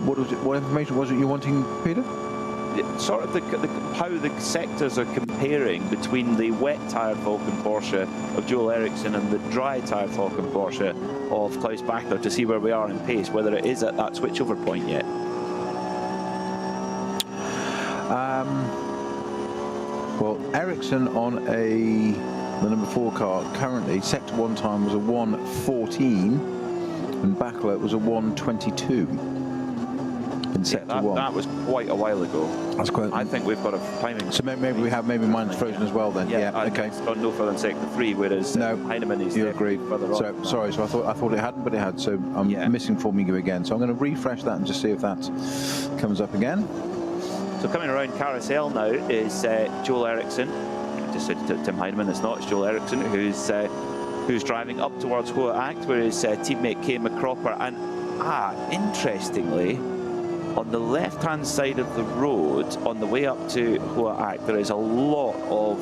Speaker 5: What information was it you're wanting, Peter?
Speaker 6: Sort of how the sectors are comparing between the wet tyred Falcon Porsche of Joel Eriksson and the dry tyred Falcon Porsche of Klaus Bachler, to see where we are in pace, whether it is at that switchover point yet.
Speaker 5: Well, Eriksson on the number 4 car currently, sector 1 time was a 1:14, and Bachler was a 1:22. In sector 1.
Speaker 6: That was quite a while ago.
Speaker 5: That's quite.
Speaker 6: I think we've got a timing.
Speaker 5: So maybe we have mine's frozen as well then. Yeah. Okay.
Speaker 6: It's gone no further than sector 3, whereas Heinemann is
Speaker 5: you agreed.
Speaker 6: Further
Speaker 5: so
Speaker 6: on.
Speaker 5: Sorry. So I thought it hadn't, but it had. So I'm misinforming you again. So I'm going to refresh that and just see if that comes up again.
Speaker 6: So coming around Carousel now is Joel Eriksson. I just said to Tim Heinemann, it's not. It's Joel Eriksson who's driving up towards Hoa Act, where his teammate Kay McCropper. And interestingly, On the left-hand side of the road, on the way up to ADAC, there is a lot of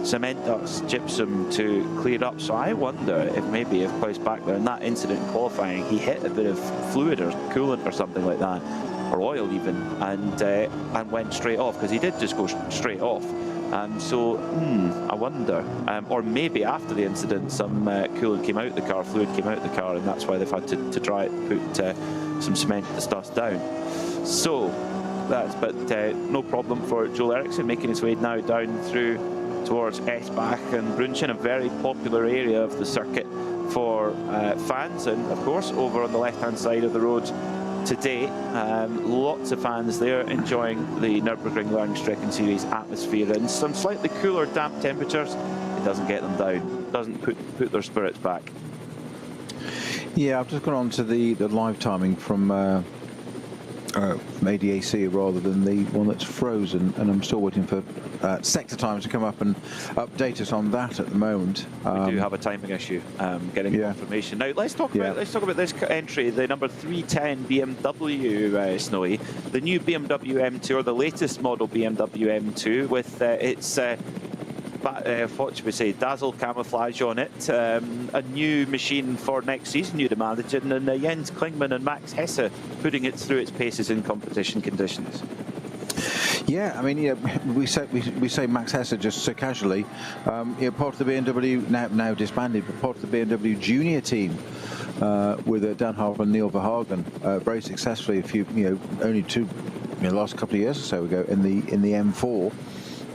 Speaker 6: cement dust, gypsum to clear up. So I wonder if maybe if Klaus back there in that incident in qualifying, he hit a bit of fluid or coolant or something like that, or oil even, and went straight off, because he did just go straight off. So I wonder, or maybe after the incident, some coolant came out the car, fluid came out the car, and that's why they've had to try it, put some cement dust down. So that's, but no problem for Joel Eriksson, making his way now down through towards Esbach and Brunchen, a very popular area of the circuit for fans, and of course over on the left-hand side of the road today, lots of fans there enjoying the Nürburgring Langstrecken-Series atmosphere, and some slightly cooler, damp temperatures. It doesn't get them down, doesn't put their spirits back.
Speaker 5: Yeah, I've just gone on to the live timing from ADAC rather than the one that's frozen, and I'm still waiting for sector times to come up and update us on that at the moment.
Speaker 6: We do have a timing issue getting confirmation. Now let's talk about this entry, the number 310 BMW Snowy, the new BMW M2, or the latest model BMW M2, with its what should we say, dazzle camouflage on it, a new machine for next season, you'd imagine, and Jens Klingmann and Max Hesse putting it through its paces in competition conditions.
Speaker 5: Yeah, I mean, we say Max Hesse just so casually. Part of the BMW now disbanded, but part of the BMW Junior team with Dan Harper and Neil Verhagen very successfully. Only last couple of years or so ago in the M4.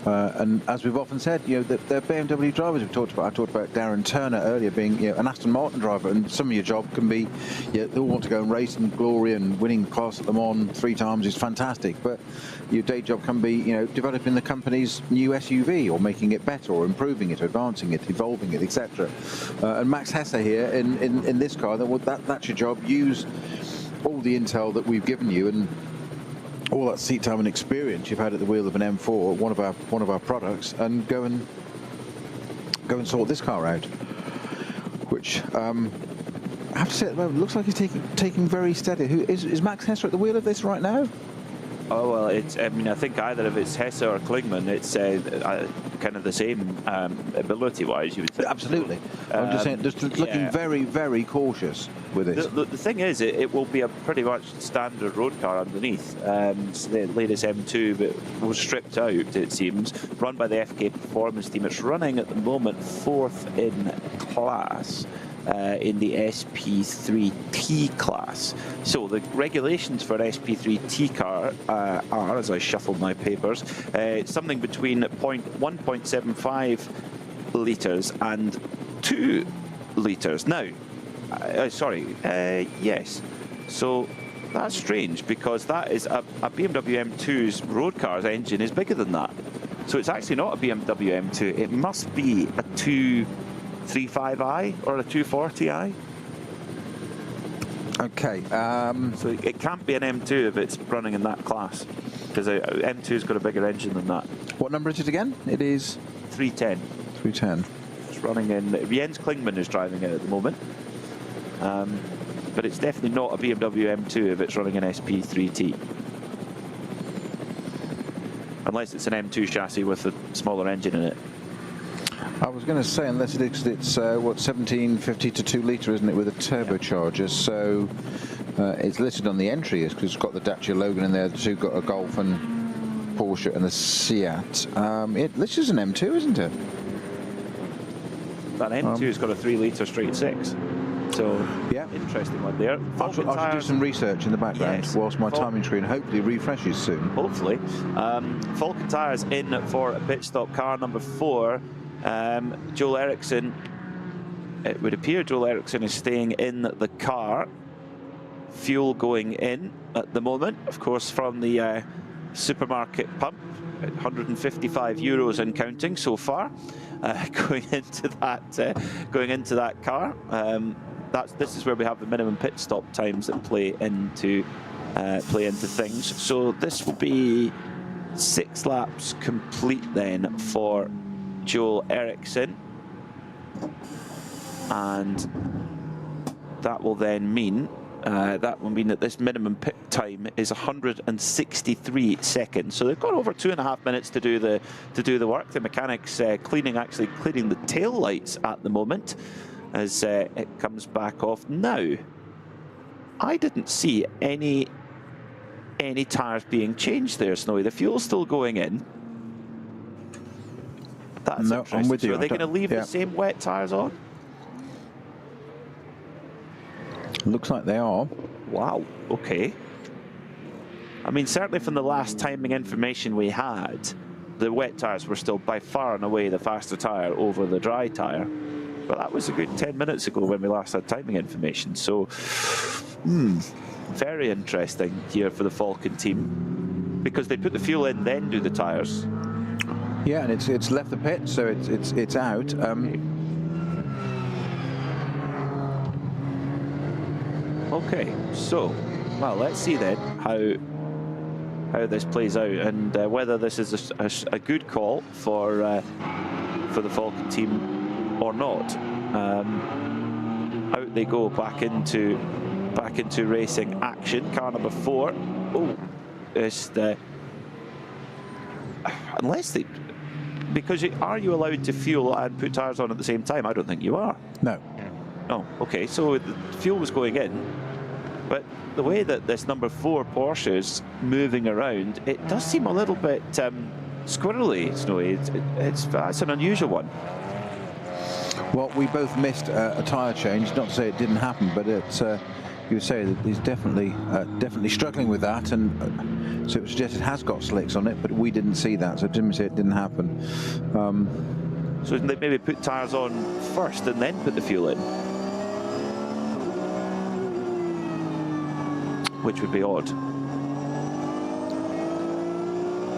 Speaker 5: And as we've often said, they're BMW drivers. I talked about Darren Turner earlier being an Aston Martin driver, and some of your job can be, they all want to go and race in glory, and winning class at Le Mans 3 times is fantastic, but your day job can be, developing the company's new SUV, or making it better, or improving it, advancing it, evolving it, etc. And Max Hesse here in this car, that's your job. Use all the intel that we've given you, and all that seat time and experience you've had at the wheel of an M4, one of our products, and go and sort this car out. Which I have to say, at the moment, looks like he's taking very steady. Is Max Hesse at the wheel of this right now?
Speaker 6: Oh well, I think either if it's Hesse or Klingmann, it's kind of the same ability-wise, you would think.
Speaker 5: Absolutely. I'm just saying, just looking very, very cautious with this.
Speaker 6: The thing is, it will be a pretty much standard road car underneath. It's the latest M2, but was stripped out, it seems, run by the FK Performance team. It's running at the moment 4th in class. In the SP3T class. So the regulations for an SP3T car are, as I shuffle my papers, something between 1.75 litres and 2 litres. Now, yes. So that's strange, because that is a BMW M2's road car's engine is bigger than that. So it's actually not a BMW M2. It must be a 235i or a 240i.
Speaker 5: Okay.
Speaker 6: So it can't be an M2 if it's running in that class, because M2's got a bigger engine than that.
Speaker 5: What number is it again? It is
Speaker 6: 310.
Speaker 5: 310.
Speaker 6: It's running in. Jens Klingmann is driving it at the moment, but it's definitely not a BMW M2 if it's running an SP3T, unless it's an M2 chassis with a smaller engine in it.
Speaker 5: I was going to say, unless it's 1750 to 2 litre, isn't it, with a turbocharger? So it's listed on the entry because it's got the Dacia Logan in there. The two got a Golf and Porsche and a Seat. This is an M2, isn't it?
Speaker 6: That M2's got a 3 litre straight 6. So yeah, interesting one there.
Speaker 5: I should do some research in the background whilst my timing screen hopefully refreshes soon.
Speaker 6: Hopefully. Falcon Tyres in for a pit stop, car number 4. Joel Eriksson, it would appear Joel Eriksson is staying in the car. Fuel going in at the moment, of course, from the supermarket pump, at 155 euros and counting so far. Going into that car. This is where we have the minimum pit stop times that play into things. So this will be 6 laps complete then for Joel Eriksson, and that will then mean That would mean that this minimum pit time is 163 seconds. So they've got over 2.5 minutes to do the work. The mechanics cleaning the tail lights at the moment as it comes back off. Now, I didn't see any tyres being changed there, Snowy. The fuel's still going in. That's interesting.
Speaker 5: I'm with you.
Speaker 6: So are they going to leave the same wet tyres on?
Speaker 5: Looks like they are.
Speaker 6: Wow, okay. I mean, certainly from the last timing information we had, the wet tyres were still by far and away the faster tyre over the dry tyre. But that was a good 10 minutes ago when we last had timing information. So, very interesting here for the Falcon team, because they put the fuel in, then do the tyres.
Speaker 5: Yeah, and it's left the pit, so it's out.
Speaker 6: Okay, so, well, let's see then how this plays out, and whether this is a good call for the Falcon team or not. Out they go back into racing action. Car number 4. Oh, it's unless they, because are you allowed to fuel and put tyres on at the same time? I don't think you are.
Speaker 5: No.
Speaker 6: Oh, okay, so the fuel was going in, but the way that this number 4 Porsche is moving around, it does seem a little bit squirrely, Snowy. That's an unusual one.
Speaker 5: Well, we both missed a tyre change. Not to say it didn't happen, but it's you would say that he's definitely struggling with that, and so it suggests it has got slicks on it, but we didn't see that, so Jim said it didn't happen.
Speaker 6: So they maybe put tyres on first and then put the fuel in, which would be odd.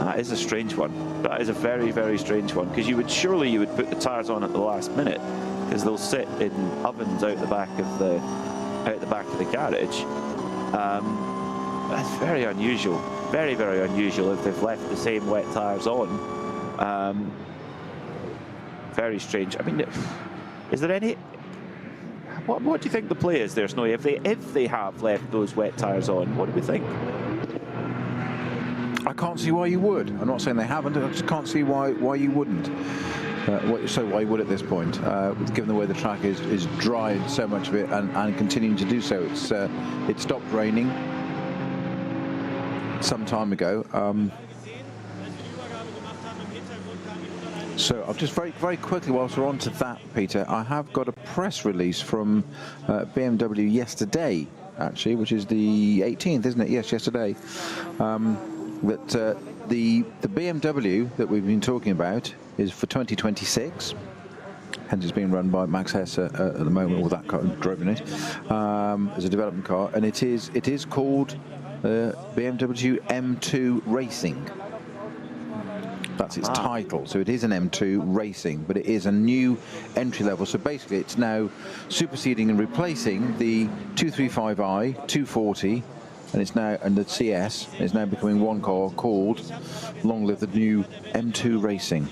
Speaker 6: That is a strange one. That is a very, very strange one, because you would put the tyres on at the last minute, because they'll sit in ovens out the back of the garage. That's very unusual. Very, very unusual if they've left the same wet tyres on. Very strange. I mean, is there any? What do you think the play is there, Snowy? If they have left those wet tyres on, what do we think?
Speaker 5: I can't see why you would. I'm not saying they haven't. I just can't see why you wouldn't. Why you would at this point, given the way the track is dry, so much of it, and continuing to do so. It stopped raining some time ago. So I'll just very, very quickly, whilst we're on to that, Peter, I have got a press release from BMW yesterday, actually, which is the 18th, isn't it? Yes, yesterday. That the BMW that we've been talking about is for 2026. Hence it's being run by Max Hesse at the moment, or that car driving it, as a development car, and it is called BMW M2 Racing. That's its title. So it is an M2 Racing, but it is a new entry level. So basically it's now superseding and replacing the 235i, 240, and it's now, and the CS is now becoming one car called, long live the new M2 Racing.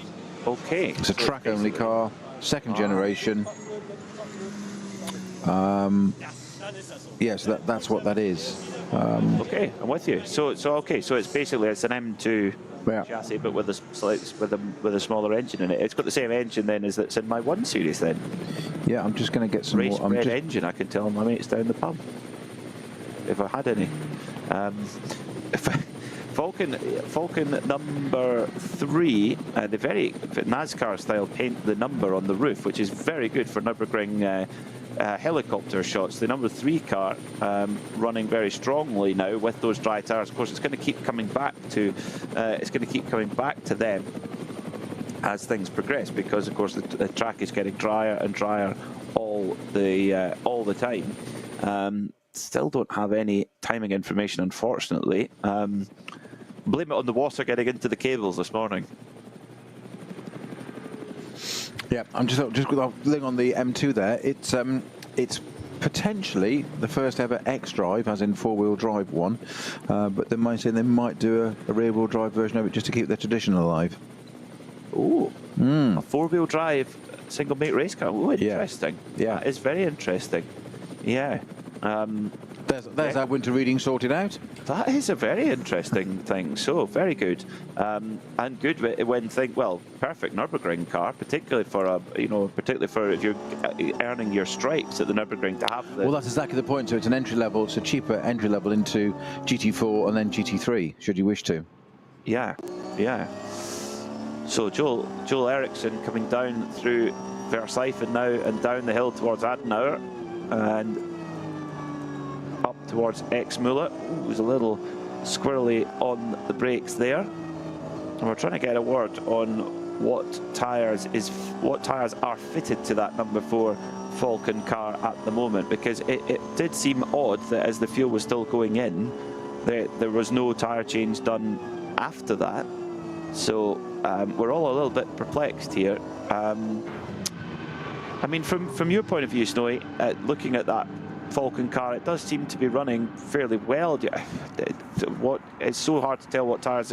Speaker 6: Okay.
Speaker 5: It's a track only car, second generation. Yeah, so that's what that is.
Speaker 6: Okay, I'm with you. So okay, so it's basically it's an M2 chassis, but with a smaller engine in it. It's got the same engine then as that's in my 1 Series then.
Speaker 5: Yeah, I'm just going to get some
Speaker 6: race
Speaker 5: more.
Speaker 6: red engine. I can tell my mates down the pub if I had any. Falcon number 3, the very NASCAR style paint the number on the roof, which is very good for Nürburgring helicopter shots. The number 3 car running very strongly now with those dry tyres. Of course, it's going to keep coming back to them as things progress, because of course the track is getting drier and drier all the time. Still don't have any timing information, unfortunately. Blame it on the water getting into the cables this morning.
Speaker 5: Yeah, I'm just looking on the M2 there. It's potentially the first ever X-Drive, as in 4-wheel drive one, but they might say they might do a rear-wheel drive version of it just to keep the tradition alive.
Speaker 6: Oh, a 4-wheel drive single mate race car. Oh, interesting.
Speaker 5: Yeah,
Speaker 6: that is very interesting. Yeah.
Speaker 5: There's our winter reading sorted out.
Speaker 6: That is a very interesting thing. So very good, and good when perfect Nürburgring car, particularly for if you're earning your stripes at the Nürburgring to have the.
Speaker 5: Well, that's exactly the point. So it's an entry level, it's a cheaper entry level into GT4 and then GT3, should you wish to.
Speaker 6: Yeah. So Joel Eriksson coming down through Versailles now and down the hill towards Adenauer and up towards Exmüller. It was a little squirrely on the brakes there. And we're trying to get a word on what tyres are fitted to that number 4 Falcon car at the moment, because it did seem odd that as the fuel was still going in, there was no tyre change done after that. So we're all a little bit perplexed here. I mean, from your point of view, Snowy, looking at that Falcon car, it does seem to be running fairly well. It's so hard to tell what tyres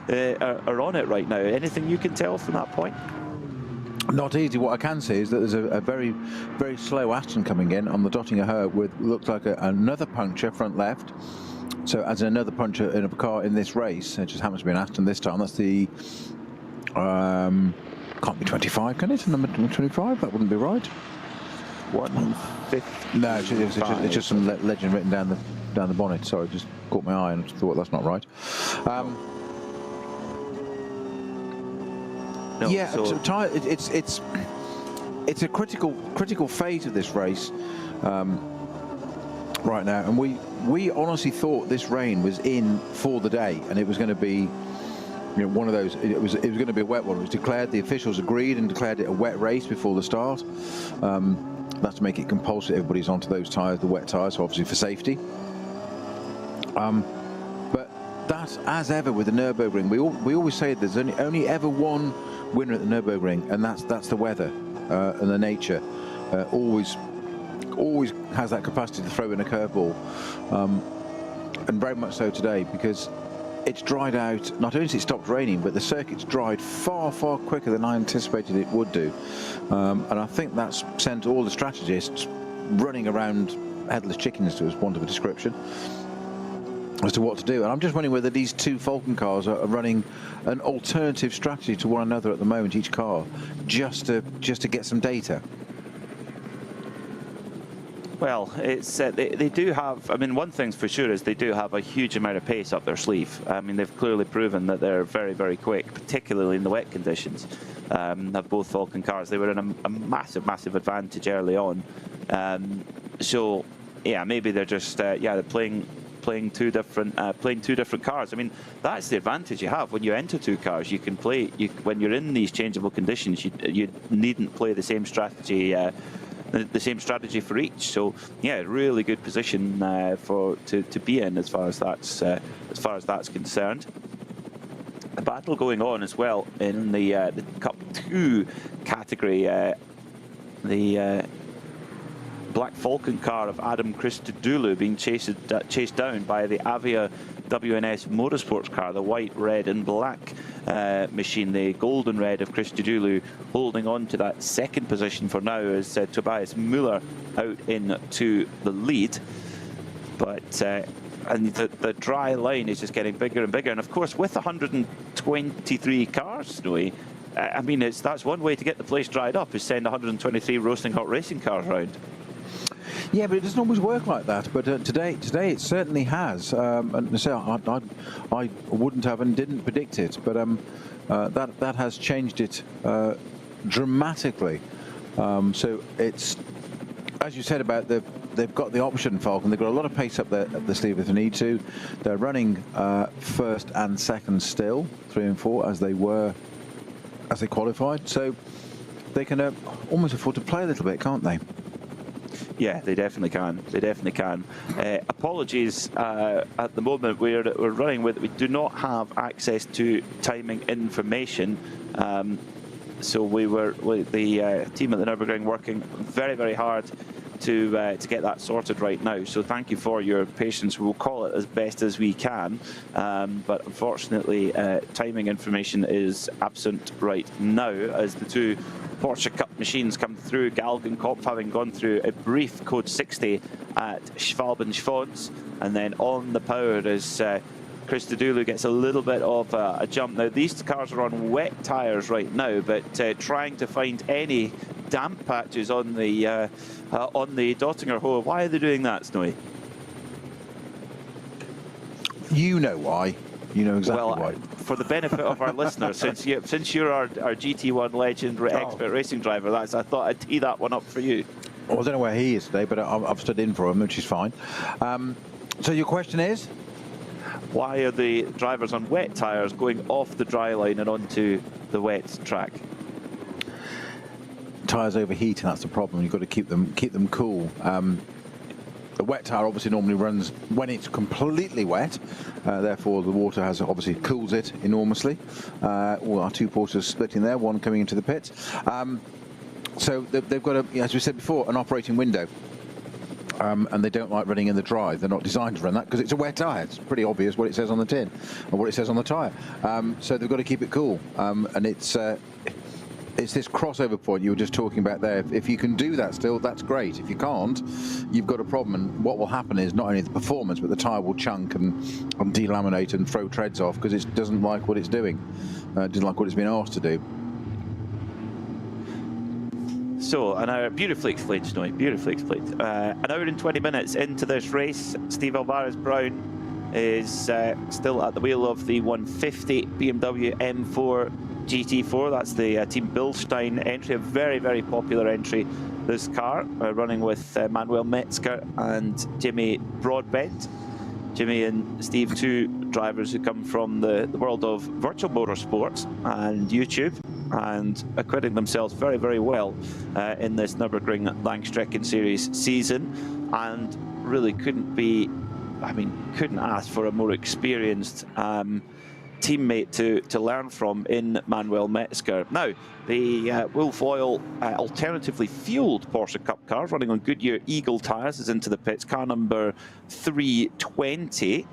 Speaker 6: are on it right now. Anything you can tell from that point?
Speaker 5: Not easy. What I can say is that there's a very, very slow Aston coming in on the Dottinger Herb with looks like another puncture front left. So as another puncture in a car in this race, it just happens to be an Aston this time. That's the can't be 25, can it? Number 25? That wouldn't be right.
Speaker 6: 150.
Speaker 5: No, it's just some legend written down the bonnet. Sorry, it just caught my eye and I thought that's not right.
Speaker 6: No,
Speaker 5: yeah,
Speaker 6: so
Speaker 5: it's a critical phase of this race right now, and we honestly thought this rain was in for the day, and it was going to be one of those. It was going to be a wet one. It was declared. The officials agreed and declared it a wet race before the start. That's to make it compulsory. Everybody's onto those tyres, the wet tyres, obviously for safety. But that's as ever with the Nürburgring. We always say there's only ever one winner at the Nürburgring, and that's the weather and the nature. Always has that capacity to throw in a curveball, and very much so today, because it's dried out. Not only has it stopped raining, but the circuit's dried far quicker than I anticipated it would do, and I think that's sent all the strategists running around headless chickens, to want of a description, as to what to do. And I'm just wondering whether these two Falcon cars are running an alternative strategy to one another at the moment, each car, just to get some data.
Speaker 6: Well, it's they do have. I mean, one thing's for sure is they do have a huge amount of pace up their sleeve. I mean, they've clearly proven that they're very quick, particularly in the wet conditions. Have both Falcon cars. They were in a massive advantage early on. So yeah, maybe they're just they're playing two different cars. I mean, that's the advantage you have when you enter two cars. You can play. When you're in these changeable conditions, you needn't play the same strategy. The same strategy for each. So yeah, really good position to be in as far as that's concerned. A battle going on as well in the Cup 2 category. The Black Falcon car of Adam Christodoulou being chased down by the Avia WNS Motorsports car, the white, red and black machine, the golden red of Christodoulou, holding on to that second position for now as Tobias Müller out into the lead. But and the dry line is just getting bigger and bigger, and of course with 123 cars, Snowy, I mean that's one way to get the place dried up, is send 123 roasting hot racing cars around.
Speaker 5: Yeah, but it doesn't always work like that. But today it certainly has. And so I wouldn't have and didn't predict it, but that has changed it dramatically. So it's, as you said about they've got the option, Falcon. They've got a lot of pace up the sleeve if they need to. They're running first and second still, 3 and 4 as they qualified. So they can almost afford to play a little bit, can't they?
Speaker 6: Yeah, they definitely can. They definitely can. Apologies, at the moment we're running with. We do not have access to timing information. So we were with the team at the Nürburgring working very hard to get that sorted right now. So thank you for your patience. We'll call it as best as we can, but unfortunately timing information is absent right now, as the two Porsche Cup machines come through, Galgenkopf having gone through a brief code 60 at Schwalben-Schwanz, and then on the power as Chris Dudulu gets a little bit of a jump. Now these cars are on wet tyres right now, but trying to find any damp patches on the Dottinger Hohe. Why are they doing that, Snowy?
Speaker 5: You know why. You know exactly why.
Speaker 6: For the benefit of our listeners, since you're our GT1 legend, expert racing driver, I thought I'd tee that one up for you.
Speaker 5: Well, I don't know where he is today, but I've stood in for him, which is fine. So your question is?
Speaker 6: Why are the drivers on wet tyres going off the dry line and onto the wet track?
Speaker 5: Tyres overheat, and that's the problem. You've got to keep them cool. The wet tyre obviously normally runs when it's completely wet, therefore the water obviously cools it enormously. All our two Porsches splitting there, one coming into the pits. So they've got, as we said before, an operating window. And they don't like running in the dry. They're not designed to run that because it's a wet tyre. It's pretty obvious what it says on the tin or what it says on the tyre. So they've got to keep it cool. And it's this crossover point you were just talking about there. If you can do that still, that's great. If you can't, you've got a problem. And what will happen is not only the performance, but the tyre will chunk and delaminate and throw treads off because it doesn't like what it's doing. It doesn't like what it's been asked to do.
Speaker 6: So, an hour, beautifully explained, Snowy, beautifully explained. An hour and 20 minutes into this race, Steve Alvarez-Brown is still at the wheel of the 150 BMW M4 GT4. That's the Team Bilstein entry, a very, very popular entry, this car, running with Manuel Metzger and Jimmy Broadbent. Jimmy and Steve, two drivers who come from the world of virtual motorsports and YouTube, and acquitting themselves very, very well in this Nürburgring Langstrecken Series season, and really couldn't ask for a more experienced teammate to learn from in Manuel Metzger. Now, the Wolf Oil alternatively fueled Porsche Cup car running on Goodyear Eagle tyres is into the pits, car number 320.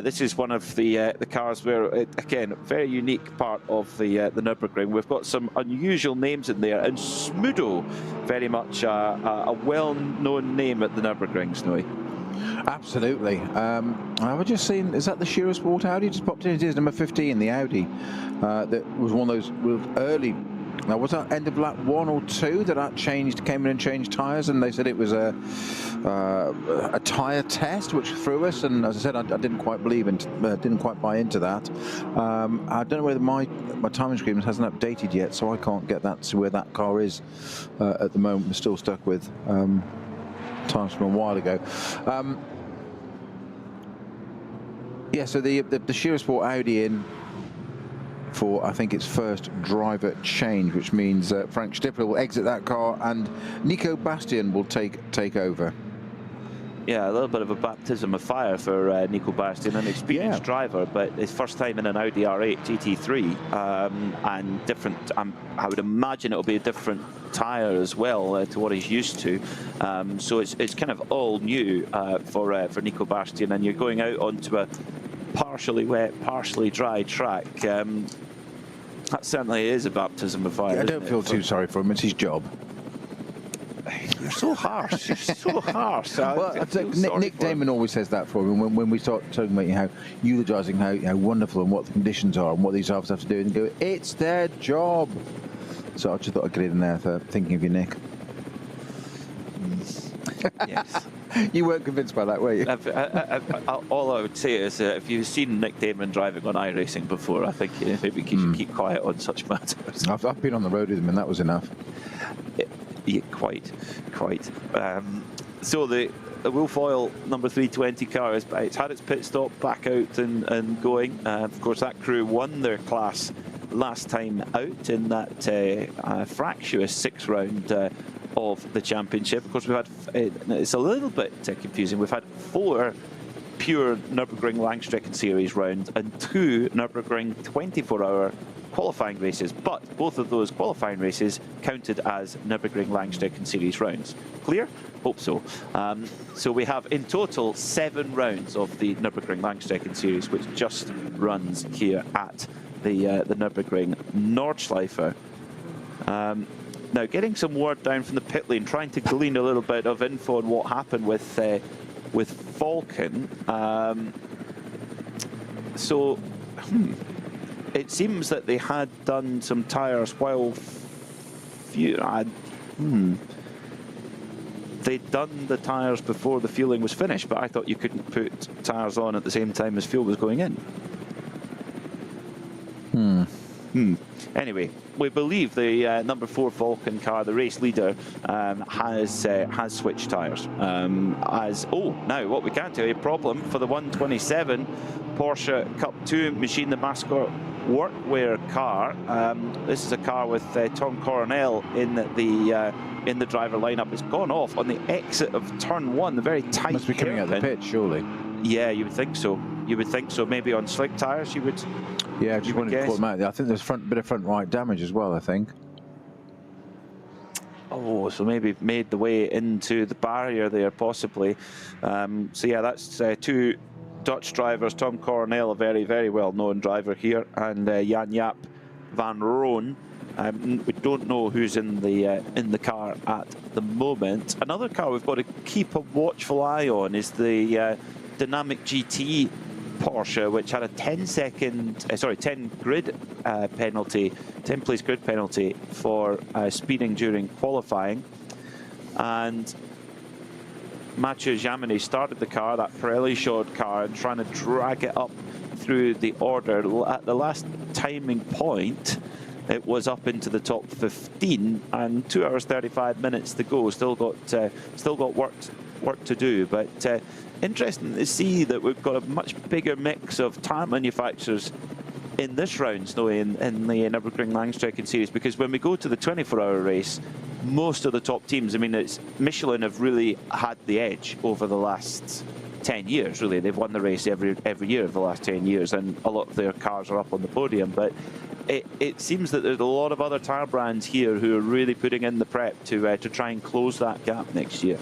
Speaker 6: This is one of the cars where, again, a very unique part of the Nürburgring. We've got some unusual names in there, and Smudo, very much a well-known name at the Nürburgring, Snowy.
Speaker 5: Absolutely. I was just seeing, is that the Shiro Sport Audi? Just popped in. It is number 15, the Audi. That was one of those early. Now, was that end of lap 1 or 2 that came in and changed tyres, and they said it was a tyre test which threw us, and as I said, I didn't quite believe and didn't quite buy into that. I don't know whether my timing screen hasn't updated yet, so I can't get that to where that car is at the moment. We're still stuck with times from a while ago. Yeah, so the Shiro Sport Audi in for, I think, its first driver change, which means Frank Stippler will exit that car and Nico Bastian will take over.
Speaker 6: Yeah, a little bit of a baptism of fire for Nico Bastian, an experienced driver, but his first time in an Audi R8 GT3, and different. I would imagine it'll be a different tyre as well to what he's used to. So it's kind of all new for Nico Bastian, and you're going out onto a partially wet, partially dry track. That certainly is a baptism of fire.
Speaker 5: Yeah, I don't feel too sorry for him. It's his job.
Speaker 6: You're so harsh. You're so harsh.
Speaker 5: Well, Nick Damon always says that for him when we start talking about how eulogising how wonderful and what the conditions are and what these drivers have to do, and go, it's their job. So I just thought I'd get in there for thinking of you, Nick.
Speaker 6: Yes.
Speaker 5: You weren't convinced by that, were you?
Speaker 6: All I would say is if you've seen Nick Damon driving on iRacing before, I think maybe you should keep quiet on such matters.
Speaker 5: I've been on the road with him, and that was enough.
Speaker 6: Yeah, quite. So the Wolf Oil number 320 car it's had its pit stop, back out and going. Of course, that crew won their class last time out in that fractious 6-round of the championship. Of course, we've had it's a little bit confusing. We've had 4 pure Nürburgring Langstrecken Series rounds and 2 Nürburgring 24-hour qualifying races, but both of those qualifying races counted as Nürburgring Langstrecken Series rounds. Clear? Hope so. So we have in total 7 rounds of the Nürburgring Langstrecken Series, which just runs here at the Nürburgring Nordschleife. Now, getting some word down from the pit lane, trying to glean a little bit of info on what happened with Falken. It seems that they had done some tyres while they'd done the tyres before the fueling was finished, but I thought you couldn't put tyres on at the same time as fuel was going in. Anyway, we believe the number 4 Falken car, the race leader, has switched tyres. Now what we can tell you, problem for the 127 Porsche Cup 2 Machine the Mascot workwear car. This is a car with Tom Coronel in the driver lineup. It's gone off on the exit of turn 1, the very tight.
Speaker 5: Must be coming out the pit, surely.
Speaker 6: Yeah, you would think so. You would think so. Maybe on slick tyres, you would.
Speaker 5: Yeah, I just wanted to call them out. I think there's a bit of front right damage as well, I think.
Speaker 6: Oh, so maybe made the way into the barrier there, possibly. So yeah, that's 2 Dutch drivers. Tom Coronel, a very, very well-known driver here, and Jan-Jaap van Roon. We don't know who's in the car at the moment. Another car we've got to keep a watchful eye on is the Dynamic GT Porsche, which had a 10 grid penalty, 10 place grid penalty for speeding during qualifying. And Mathieu Jaminet started the car, that Pirelli-shod car, and trying to drag it up through the order. At the last timing point, it was up into the top 15, and 2 hours 35 minutes to go. Still got work to do, but interesting to see that we've got a much bigger mix of tyre manufacturers in this round, Snowy, in the Nürburgring Langstrecken series, because when we go to the 24-hour race, most of the top teams, I mean, it's Michelin have really had the edge over the last 10 years, really. They've won the race every year of the last 10 years, and a lot of their cars are up on the podium, but it seems that there's a lot of other tyre brands here who are really putting in the prep to try and close that gap next year.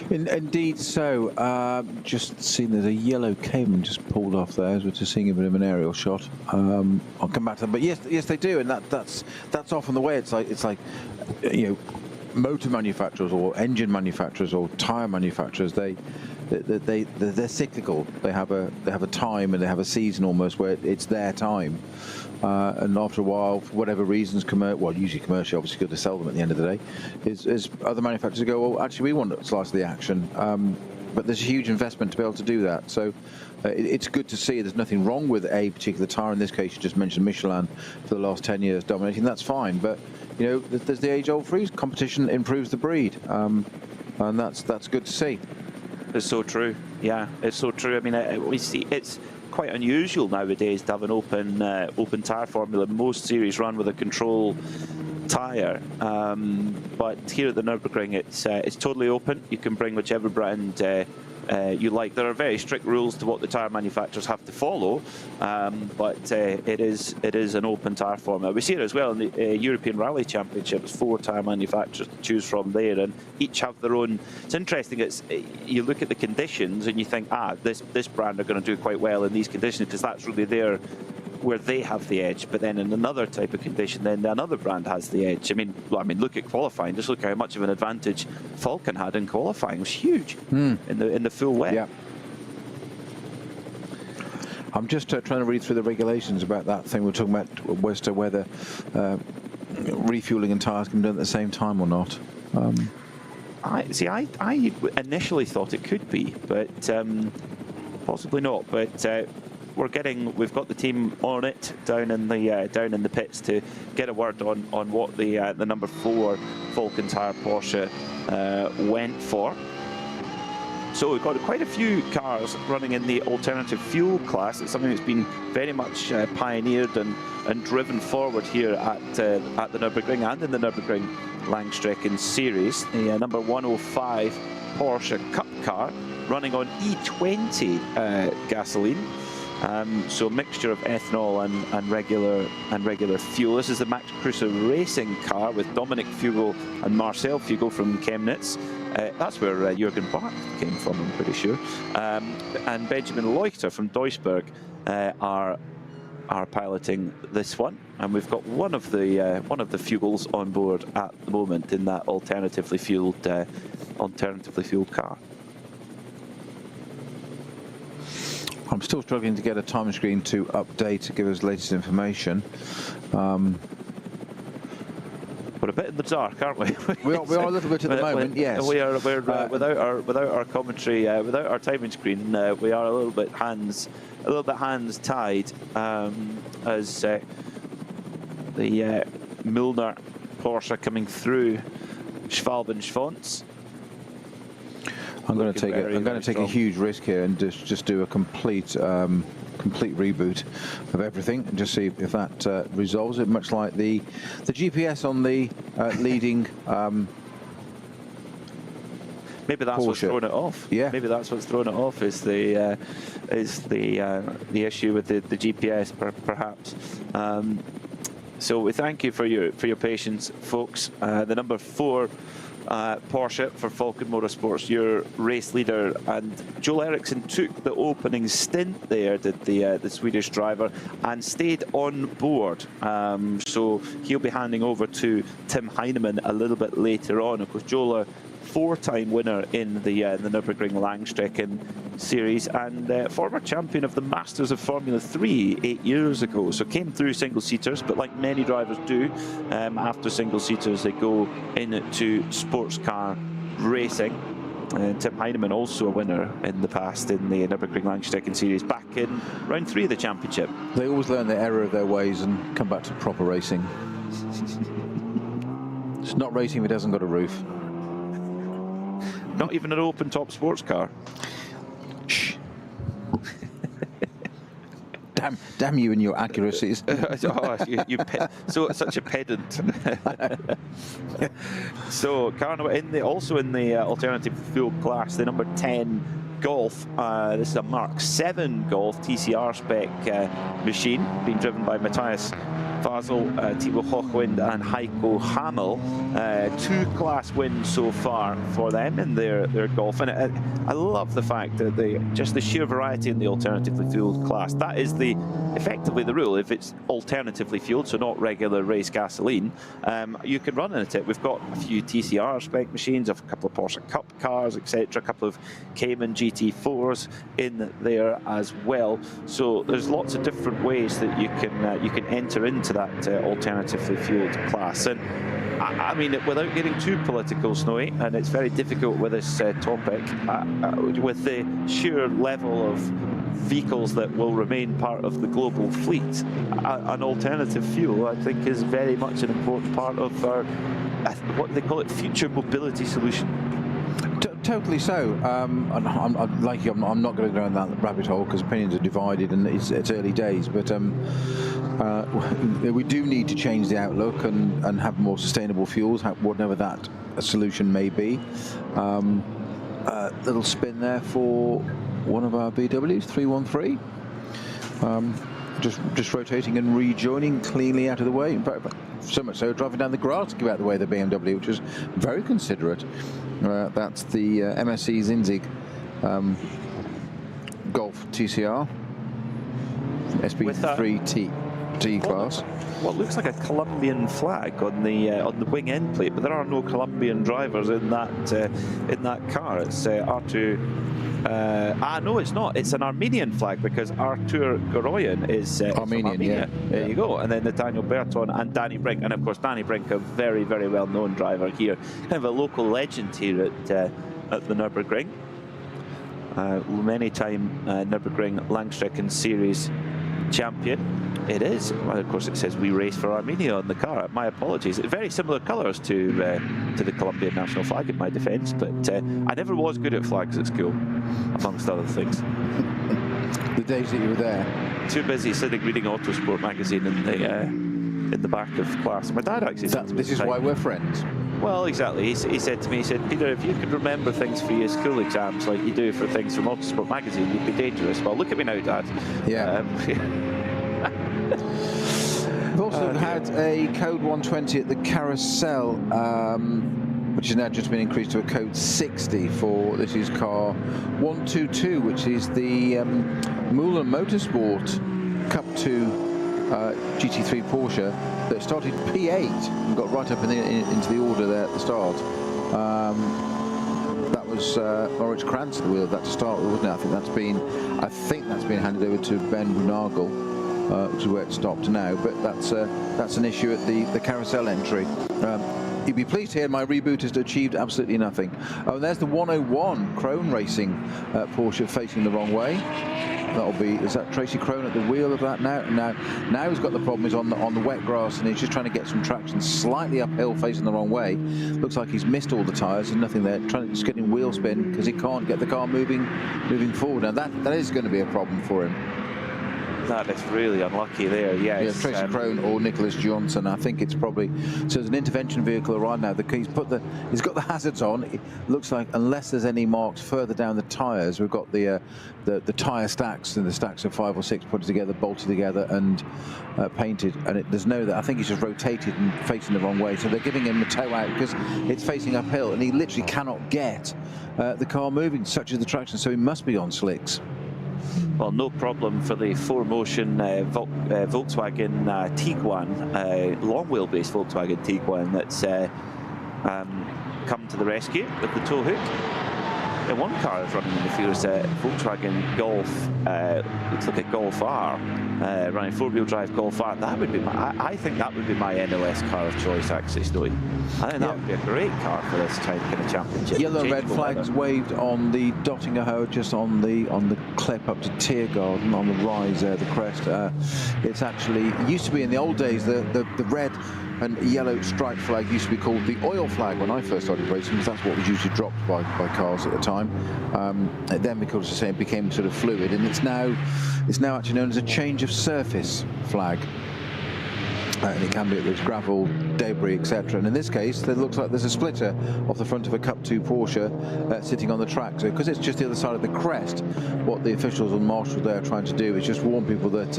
Speaker 5: Indeed so. Just seen there's a yellow cable just pulled off there, as we're just seeing a bit of an aerial shot. I'll come back to them, but yes they do, and that's often the way. It's like you know, motor manufacturers or engine manufacturers or tyre manufacturers, they're cyclical. They have a time and they have a season almost where it's their time. And after a while, for whatever reasons, usually commercially, obviously, good to sell them at the end of the day, is other manufacturers go, well, actually, we want a slice of the action. But there's a huge investment to be able to do that. So it's good to see there's nothing wrong with a particular tyre. In this case, you just mentioned Michelin for the last 10 years dominating. That's fine. But, you know, there's the age-old phrase, competition improves the breed. And that's good to see.
Speaker 6: It's so true. Yeah, it's so true. I mean, we see it's quite unusual nowadays to have an open tyre formula. Most series run with a control tyre, but here at the Nürburgring, it's totally open. You can bring whichever brand you like. There are very strict rules to what the tyre manufacturers have to follow, but it is an open tyre formula. We see it as well in the European Rally Championships. 4 tyre manufacturers to choose from there, and each have their own. It's interesting. You look at the conditions and you think, this brand are going to do quite well in these conditions because that's really where they have the edge. But then in another type of condition, then another brand has the edge. I mean, look at qualifying. Just look how much of an advantage Falken had in qualifying. It was huge in the full wet.
Speaker 5: Yeah. I'm just trying to read through the regulations about that thing we're talking about, as to whether refueling and tyres can be done at the same time or not.
Speaker 6: I initially thought it could be, but possibly not. But we've got the team on it down in the pits to get a word on what the number 4 Falken tyre Porsche went for. So we've got quite a few cars running in the alternative fuel class. It's something that's been very much pioneered and driven forward here at the Nürburgring and in the Nürburgring Langstrecken series. The number 105 Porsche Cup car running on E20 gasoline. So a mixture of ethanol and regular fuel. This is the Max Kruse racing car with Dominic Fugel and Marcel Fugel from Chemnitz. That's where Jürgen Bart came from, I'm pretty sure. And Benjamin Leuchter from Duisburg are are piloting this one, and we've got one of the fuels on board at the moment in that alternatively fueled car.
Speaker 5: I'm still struggling to get a time screen to update to give us latest information.
Speaker 6: We're a bit in the dark, aren't we?
Speaker 5: We are a little bit at the moment, yes.
Speaker 6: We're without our commentary, without our timing screen. We are a little bit hands tied as the Milner Porsche coming through Schwalbenschwanz.
Speaker 5: I'm going to take a huge risk here and just do a complete reboot of everything and just see if that resolves it. Much like the GPS on the leading.
Speaker 6: Maybe that's
Speaker 5: Porsche.
Speaker 6: what's thrown it off.
Speaker 5: Yeah.
Speaker 6: Maybe that's what's thrown it off is the issue with the GPS, perhaps. So we thank you for your patience, folks. The number 4 Porsche for Falken Motorsports, your race leader, and Joel Eriksson took the opening stint there, did the Swedish driver, and stayed on board. So he'll be handing over to Tim Heinemann a little bit later on. Of course, Joel, a 4-time winner in the Nürburgring Langstrecken series and former champion of the Masters of Formula 3 8 years ago. So came through single-seaters, but like many drivers do, after single-seaters they go into sports car racing. Tim Heinemann also a winner in the past in the Nürburgring Langstrecken series back in round 3 of the championship.
Speaker 5: They always learn the error of their ways and come back to proper racing. It's not racing if it hasn't got a roof.
Speaker 6: Not even an open-top sports car.
Speaker 5: Shh. damn you and your accuracies.
Speaker 6: Such a pedant. So, Carno also in the alternative fuel class, the number 10 Golf. This is a Mark 7 Golf TCR spec machine, being driven by Matthias Fasel, Thibaut Hochwind and Heiko Hamel. 2 class wins so far for them in their Golf, and I love the fact that just the sheer variety in the alternatively fueled class. That is effectively the rule. If it's alternatively fueled, so not regular race gasoline, you can run in it. We've got a few TCR spec machines, a couple of Porsche Cup cars, etc., a couple of Cayman GT4s in there as well. So there's lots of different ways that you can enter into that alternatively fueled class. And I mean, without getting too political, Snowy, and it's very difficult with this topic, with the sheer level of vehicles that will remain part of the global fleet, an alternative fuel, I think, is very much an important part of our, what they call it, future mobility solution.
Speaker 5: Totally so. I'm not going to go in that rabbit hole because opinions are divided and it's early days, but we do need to change the outlook and have more sustainable fuels, whatever that solution may be. Little spin there for one of our BWs, 313. Just rotating and rejoining cleanly out of the way. In fact, so much so, driving down the grass to give out the way of the BMW, which was very considerate. That's the MSC Zinzig Golf TCR, SP3T class.
Speaker 6: What looks like a Colombian flag on the wing end plate, but there are no Colombian drivers in that car. It's R2. No, it's not. It's an Armenian flag because Artur Goroyan is Armenia.
Speaker 5: Yeah.
Speaker 6: There you go. And then Nathaniel Berton and Danny Brink, and of course Danny Brink, a very, very well-known driver here, kind of a local legend here at the Nürburgring. Many-time Nürburgring Langstrecken Series champion. It is. Well, of course, it says we race for Armenia on the car. My apologies. It's very similar colours to the Colombian national flag, in my defence, but I never was good at flags at school, amongst other things.
Speaker 5: The days that you were there.
Speaker 6: Too busy sitting reading Autosport magazine in the back of class. My dad actually.
Speaker 5: This is why we're friends.
Speaker 6: Well, exactly. He said to me, he said, Peter, if you could remember things for your school exams like you do for things from Autosport magazine, you'd be dangerous. Well, look at me now, Dad.
Speaker 5: Yeah. We've also had a code 120 at the Carousel, which has now just been increased to a code 60 for, this is car 122, which is the Moulin Motorsport Cup 2 GT3 Porsche that started P8 and got right up into the order there at the start. That was Moritz Krantz at the wheel of that to start with, wasn't it? I think that's been handed over to Ben Brunagel, which is where it stopped now. But that's an issue at the carousel entry. You'd be pleased to hear my reboot has achieved absolutely nothing. Oh, and there's the 101 Krone Racing Porsche facing the wrong way. That'll be, is that Tracy Krone at the wheel of that now? Now he's got the problem, he's on the wet grass and he's just trying to get some traction slightly uphill facing the wrong way. Looks like he's missed all the tyres, there's nothing there, just getting wheel spin because he can't get the car moving forward. Now that is going to be a problem for him.
Speaker 6: That is really unlucky there, yes.
Speaker 5: Yeah, Tracy Krone or Nicholas Johnson. I think it's probably, so there's an intervention vehicle around now. He's got the hazards on. It looks like, unless there's any marks further down the tyres, we've got the tyre stacks, and the stacks of 5 or 6 put together, bolted together and painted. And there's no that. I think he's just rotated and facing the wrong way. So they're giving him a tow out because it's facing uphill, and he literally cannot get the car moving. Such is the traction. So he must be on slicks.
Speaker 6: Well, no problem for the 4Motion Volkswagen Tiguan, long wheelbase Volkswagen Tiguan that's come to the rescue with the tow hook. And one car is running in the field is a Volkswagen Golf, looks like a Golf R, running 4-wheel drive Golf R. That would be I think that would be my NLS car of choice, actually, Snowy. I think that would be a great car for this kind of championship.
Speaker 5: Yellow red flags waved on the Dottinger, just on the clip up to Tiergarten on the rise there, the crest. It's actually, it used to be in the old days, the red and yellow stripe flag used to be called the oil flag when I first started racing, because that's what was usually dropped by cars at the time. Then, because as I say, it became sort of fluid, and it's now actually known as a change of surface flag. And it can be, there's gravel, debris, etc. And in this case, it looks like there's a splitter off the front of a Cup 2 Porsche sitting on the track. So, because it's just the other side of the crest, what the officials and marshals there are trying to do is just warn people that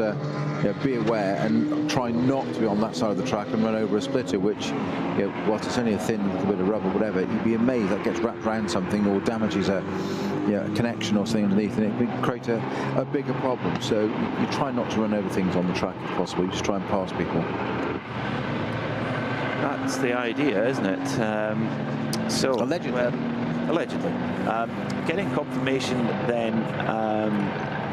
Speaker 5: be aware and try not to be on that side of the track and run over a splitter, which, whilst it's only a thin little bit of rubber, whatever, you'd be amazed that gets wrapped around something or damages a connection or something underneath, and it could create a bigger problem. So you try not to run over things on the track if possible. You just try and pass people.
Speaker 6: That's the idea, isn't it? So
Speaker 5: allegedly.
Speaker 6: Getting confirmation then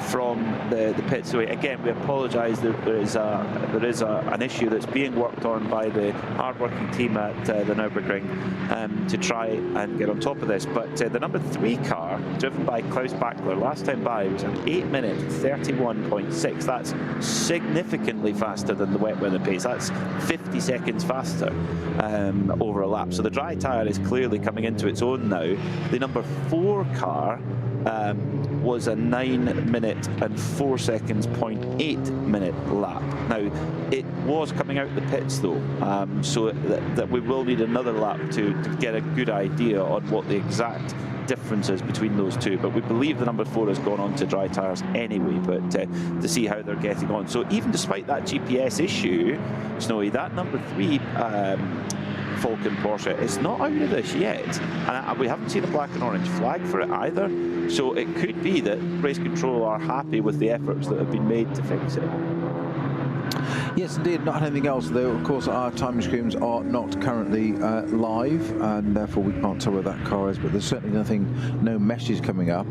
Speaker 6: from the pit. So again, we apologise. There is an issue that's being worked on by the hard-working team at the Nürburgring to try and get on top of this. But the number 3 car, driven by Klaus Bachler, last time by was an 8-minute 31.6. That's significantly faster than the wet weather pace. That's 50 seconds faster over a lap. So the dry tyre is clearly coming into its own now. The number 4 car was a 9-minute and 4 seconds 0.8-minute lap. Now, it was coming out the pits though, so that we will need another lap to get a good idea on what the exact differences between those two. But we believe the number 4 has gone on to dry tyres anyway, but to see how they're getting on. So even despite that GPS issue, Snowy, that number 3 Falcon Porsche is not out of this yet, and we haven't seen a black and orange flag for it either, so it could be that race control are happy with the efforts that have been made to fix it.
Speaker 5: Yes, indeed, not anything else, though. Of course, our timing screens are not currently live, and therefore we can't tell where that car is, but there's certainly no message coming up.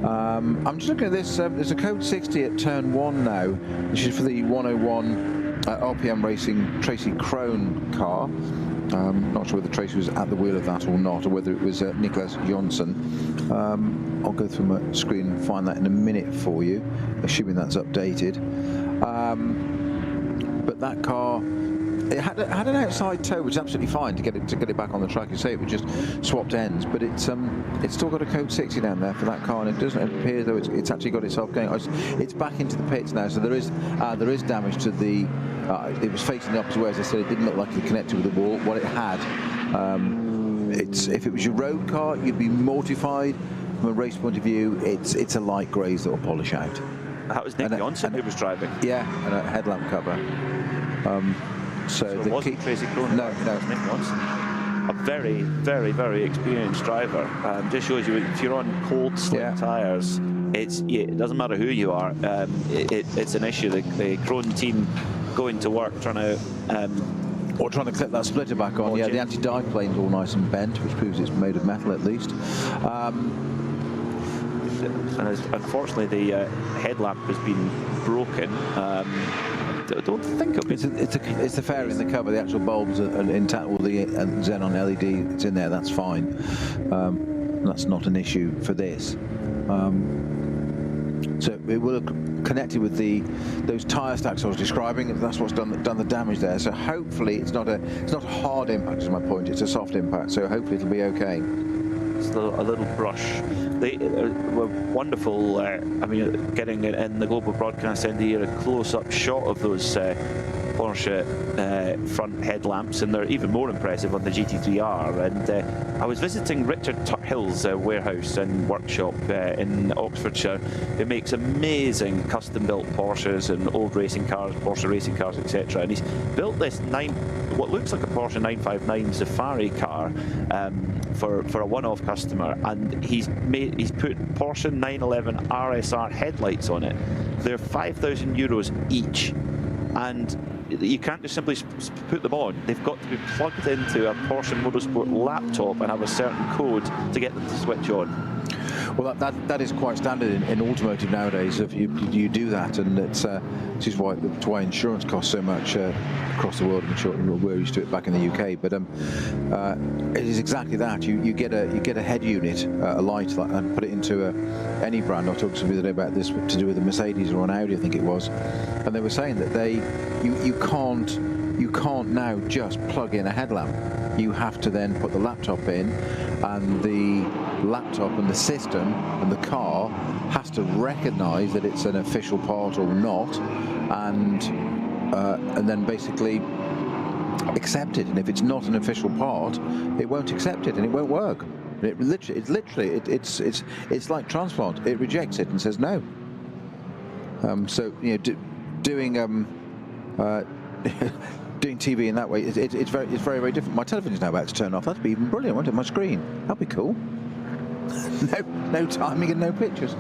Speaker 5: I'm just looking at this. There's a code 60 at turn 1 now, which is for the 101 RPM Racing Tracy Krone car. Not sure whether Tracy was at the wheel of that or not, or whether it was Nicholas Johnson. I'll go through my screen and find that in a minute for you, assuming that's updated. But that car, it had an outside toe, which is absolutely fine to get it back on the track. You say it was just swapped ends, but it's still got a code 60 down there for that car, and it doesn't appear though it's actually got itself going. It's back into the pits now, so there is damage to the. It was facing the opposite way, as I said. It didn't look like it connected with the wall. What it had, if it was your road car, you'd be mortified. From a race point of view, it's a light graze that will polish out.
Speaker 6: That was Nick Johnson who was driving.
Speaker 5: Yeah, and a headlamp cover. So
Speaker 6: it wasn't Tracy Krone.
Speaker 5: No,
Speaker 6: it was Nick Johnson. A very, very, very experienced driver. Just shows you if you're on cold, slick tyres, it doesn't matter who you are. It's an issue. The Krone team going to work trying to
Speaker 5: or trying to clip that splitter back on. Yeah, the anti-dive plane's all nice and bent, which proves it's made of metal at least.
Speaker 6: And unfortunately, the headlamp has been broken. I don't think
Speaker 5: it's the fairing in the cover. The actual bulbs are intact. All the xenon LED, it's in there. That's fine. That's not an issue for this. So it will have connected with those tyre stacks I was describing. That's what's done the damage there. So hopefully it's not a hard impact. Is my point. It's a soft impact. So hopefully it'll be okay.
Speaker 6: It's a little brush. They were wonderful. I mean, getting it in the global broadcast end here, a close-up shot of those Porsche front headlamps, and they're even more impressive on the GT3R. And I was visiting Richard Tuthill's warehouse and workshop in Oxfordshire, who makes amazing custom-built Porsches and old racing cars, Porsche racing cars, etc. And he's built this what looks like a Porsche 959 Safari car for a one-off customer, and he's put Porsche 911 RSR headlights on it. They're €5,000 each, and you can't just simply put them on. They've got to be plugged into a Porsche Motorsport laptop and have a certain code to get them to switch on.
Speaker 5: Well, that is quite standard in automotive nowadays. If you do that, and it's which is why insurance costs so much across the world. I'm sure we're used to it back in the UK, but it is exactly that. You get a head unit, a light, and put it into any brand. I talked to somebody today about this to do with the Mercedes or an Audi, I think it was, and they were saying that you can't now just plug in a headlamp. You have to then put the laptop in, and the laptop and the system and the car has to recognize that it's an official part or not, and then basically accept it. And if it's not an official part, it won't accept it and it won't work. It's like transplant. It rejects it and says no. So doing doing TV in that way, it's very, very different. My television's now about to turn off. That'd be even brilliant, wouldn't it? My screen. That'd be cool. No timing and no pictures.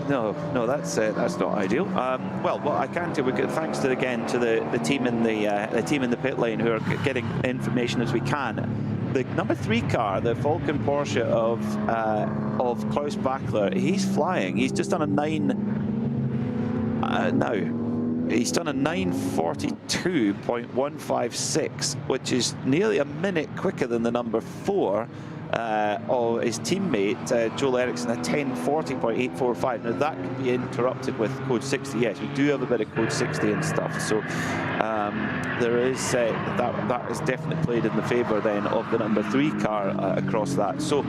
Speaker 6: No, that's not ideal. Well, what I can do, thanks to the team in the pit lane who are getting information as we can. The number 3 car, the Falcon Porsche of Klaus Bachler, he's flying. He's just done a 942.156, which is nearly a minute quicker than the number 4. Or his teammate Joel Eriksson at 1040.845. Now that can be interrupted with code 60. Yes, we do have a bit of code 60 and stuff. So there is that is definitely played in the favour then of the number 3 car across that. So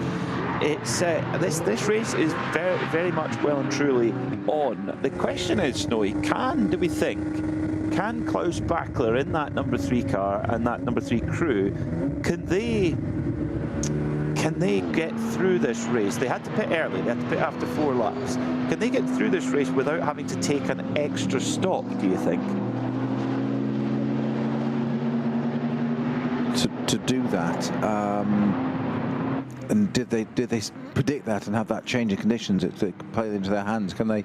Speaker 6: it's this race is very, very much well and truly on. The question is, Snowy, do we think Klaus Bachler in that number 3 car and that number 3 crew, can they get through this race? They had to pit early, they had to pit after 4 laps. Can they get through this race without having to take an extra stop, do you think?
Speaker 5: To do that, and did they predict that and have that change in conditions? It play into their hands. Can they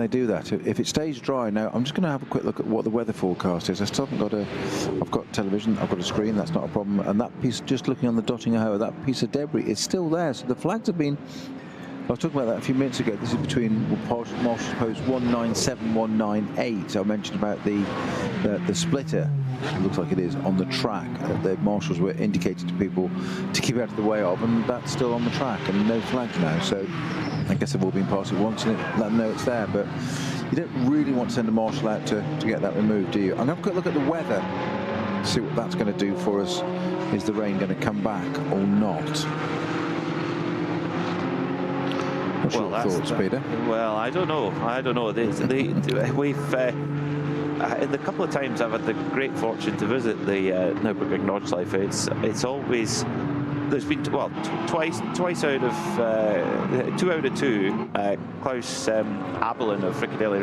Speaker 5: do that? If it stays dry now, I'm just going to have a quick look at what the weather forecast is. I still haven't got I've got television, I've got a screen. That's not a problem. And that piece, just looking on the dotting line, that piece of debris is still there. So the flags have been. I was talking about that a few minutes ago. This is between Marshall's Post 197, 198. I mentioned about the splitter. It looks like it is on the track. The marshals were indicated to people to keep out of the way of, and that's still on the track and no flags now. So I guess they've all been passed at once and let them know it's there. But you don't really want to send a marshal out to get that removed, do you? I'm going to have a quick look at the weather, see what that's going to do for us. Is the rain going to come back or not? What's your thoughts, Peter?
Speaker 6: Well, I don't know. We've in the couple of times I've had the great fortune to visit the Nürburgring Nordschleife, it's always, there's been twice out of 2 out of 2. Klaus Abelin of Frickadelli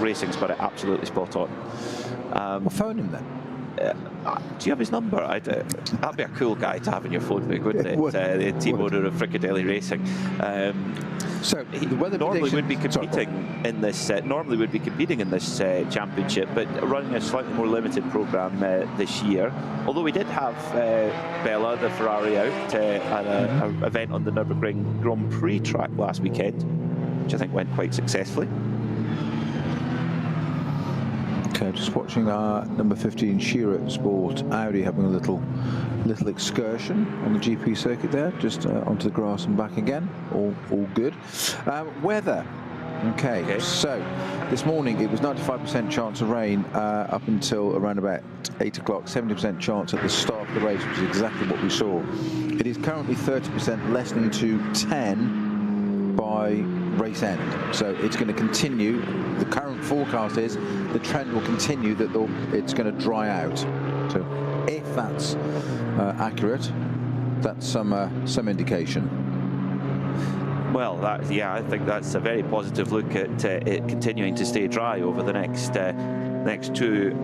Speaker 6: Racing's got it absolutely spot on.
Speaker 5: Well, phone him then.
Speaker 6: do you have his number? That'd be a cool guy to have in your phone book, wouldn't it? The team owner of Fricadelli Racing.
Speaker 5: So the weather
Speaker 6: normally would be competing in this. Normally would be competing in this championship, but running a slightly more limited program this year. Although we did have Bella, the Ferrari, out at an event on the Nürburgring Grand Prix track last weekend, which I think went quite successfully.
Speaker 5: Okay, just watching number 15 Shearer Sport Audi having a little excursion on the GP circuit there, just onto the grass and back again. All good. Weather. Okay, so this morning it was 95% chance of rain up until around about 8 o'clock, 70% chance at the start of the race, which is exactly what we saw. It is currently 30%, lessening to 10 by race end. So it's going to continue. The current forecast is the trend will continue, that it's going to dry out. So if that's accurate, that's some indication.
Speaker 6: Well, I think that's a very positive look at it continuing to stay dry over the next 2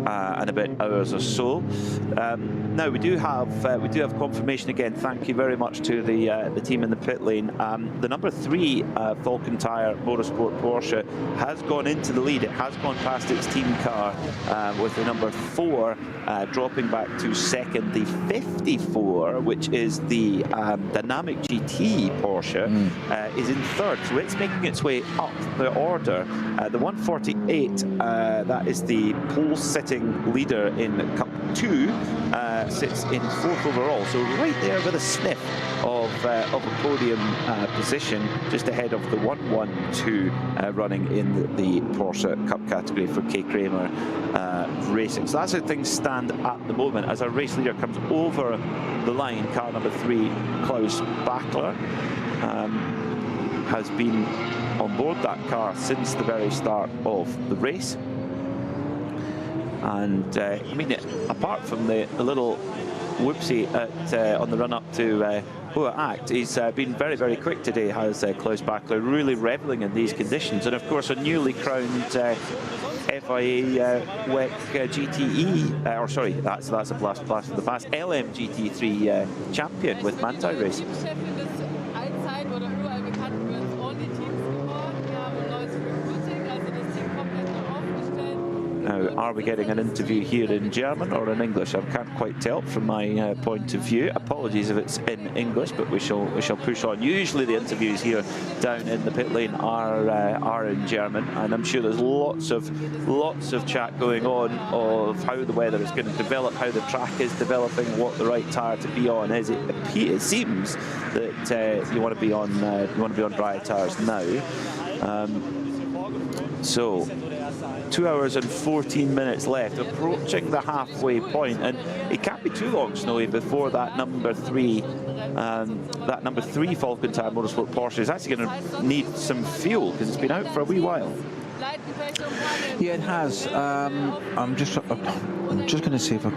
Speaker 6: and a bit hours or so. Now we do have confirmation again. Thank you very much to the team in the pit lane. The number 3 Falcon Tire Motorsport Porsche has gone into the lead. It has gone past its team car, with the number 4 dropping back to second. The 54, which is the Dynamic GT Porsche, is in third, so it's making its way up the order. The 148, that is the pole-sitting leader in Cup 2, sits in 4th overall, so right there with a sniff of a podium position, just ahead of the 112 running in the Porsche Cup category for K. Kramer Racing. So that's how things stand at the moment as our race leader comes over the line. Car number 3, Klaus Bachler, has been on board that car since the very start of the race. And I mean, apart from the little whoopsie on the run up to Hoa Act, he's been very, very quick today, has Klaus Bachler, really reveling in these conditions. And of course, a newly crowned FIA WEC GTE, or sorry, that's a blast from the past, LM GT3 champion with Manthey Racing. Now, are we getting an interview here in German or in English? I can't quite tell from my point of view. Apologies if it's in English, but we shall push on. Usually the interviews here down in the pit lane are in German, and I'm sure there's lots of chat going on of how the weather is going to develop, how the track is developing, what the right tyre to be on is. It seems that you want to be on dry tyres now. So 2 hours and 14 minutes left, approaching the halfway point, and it can't be too long, Snowy, before that number 3 Falcon Tire Motorsport Porsche is actually going to need some fuel, because it's been out for a wee while.
Speaker 5: Yeah, it has. I'm just going to see if I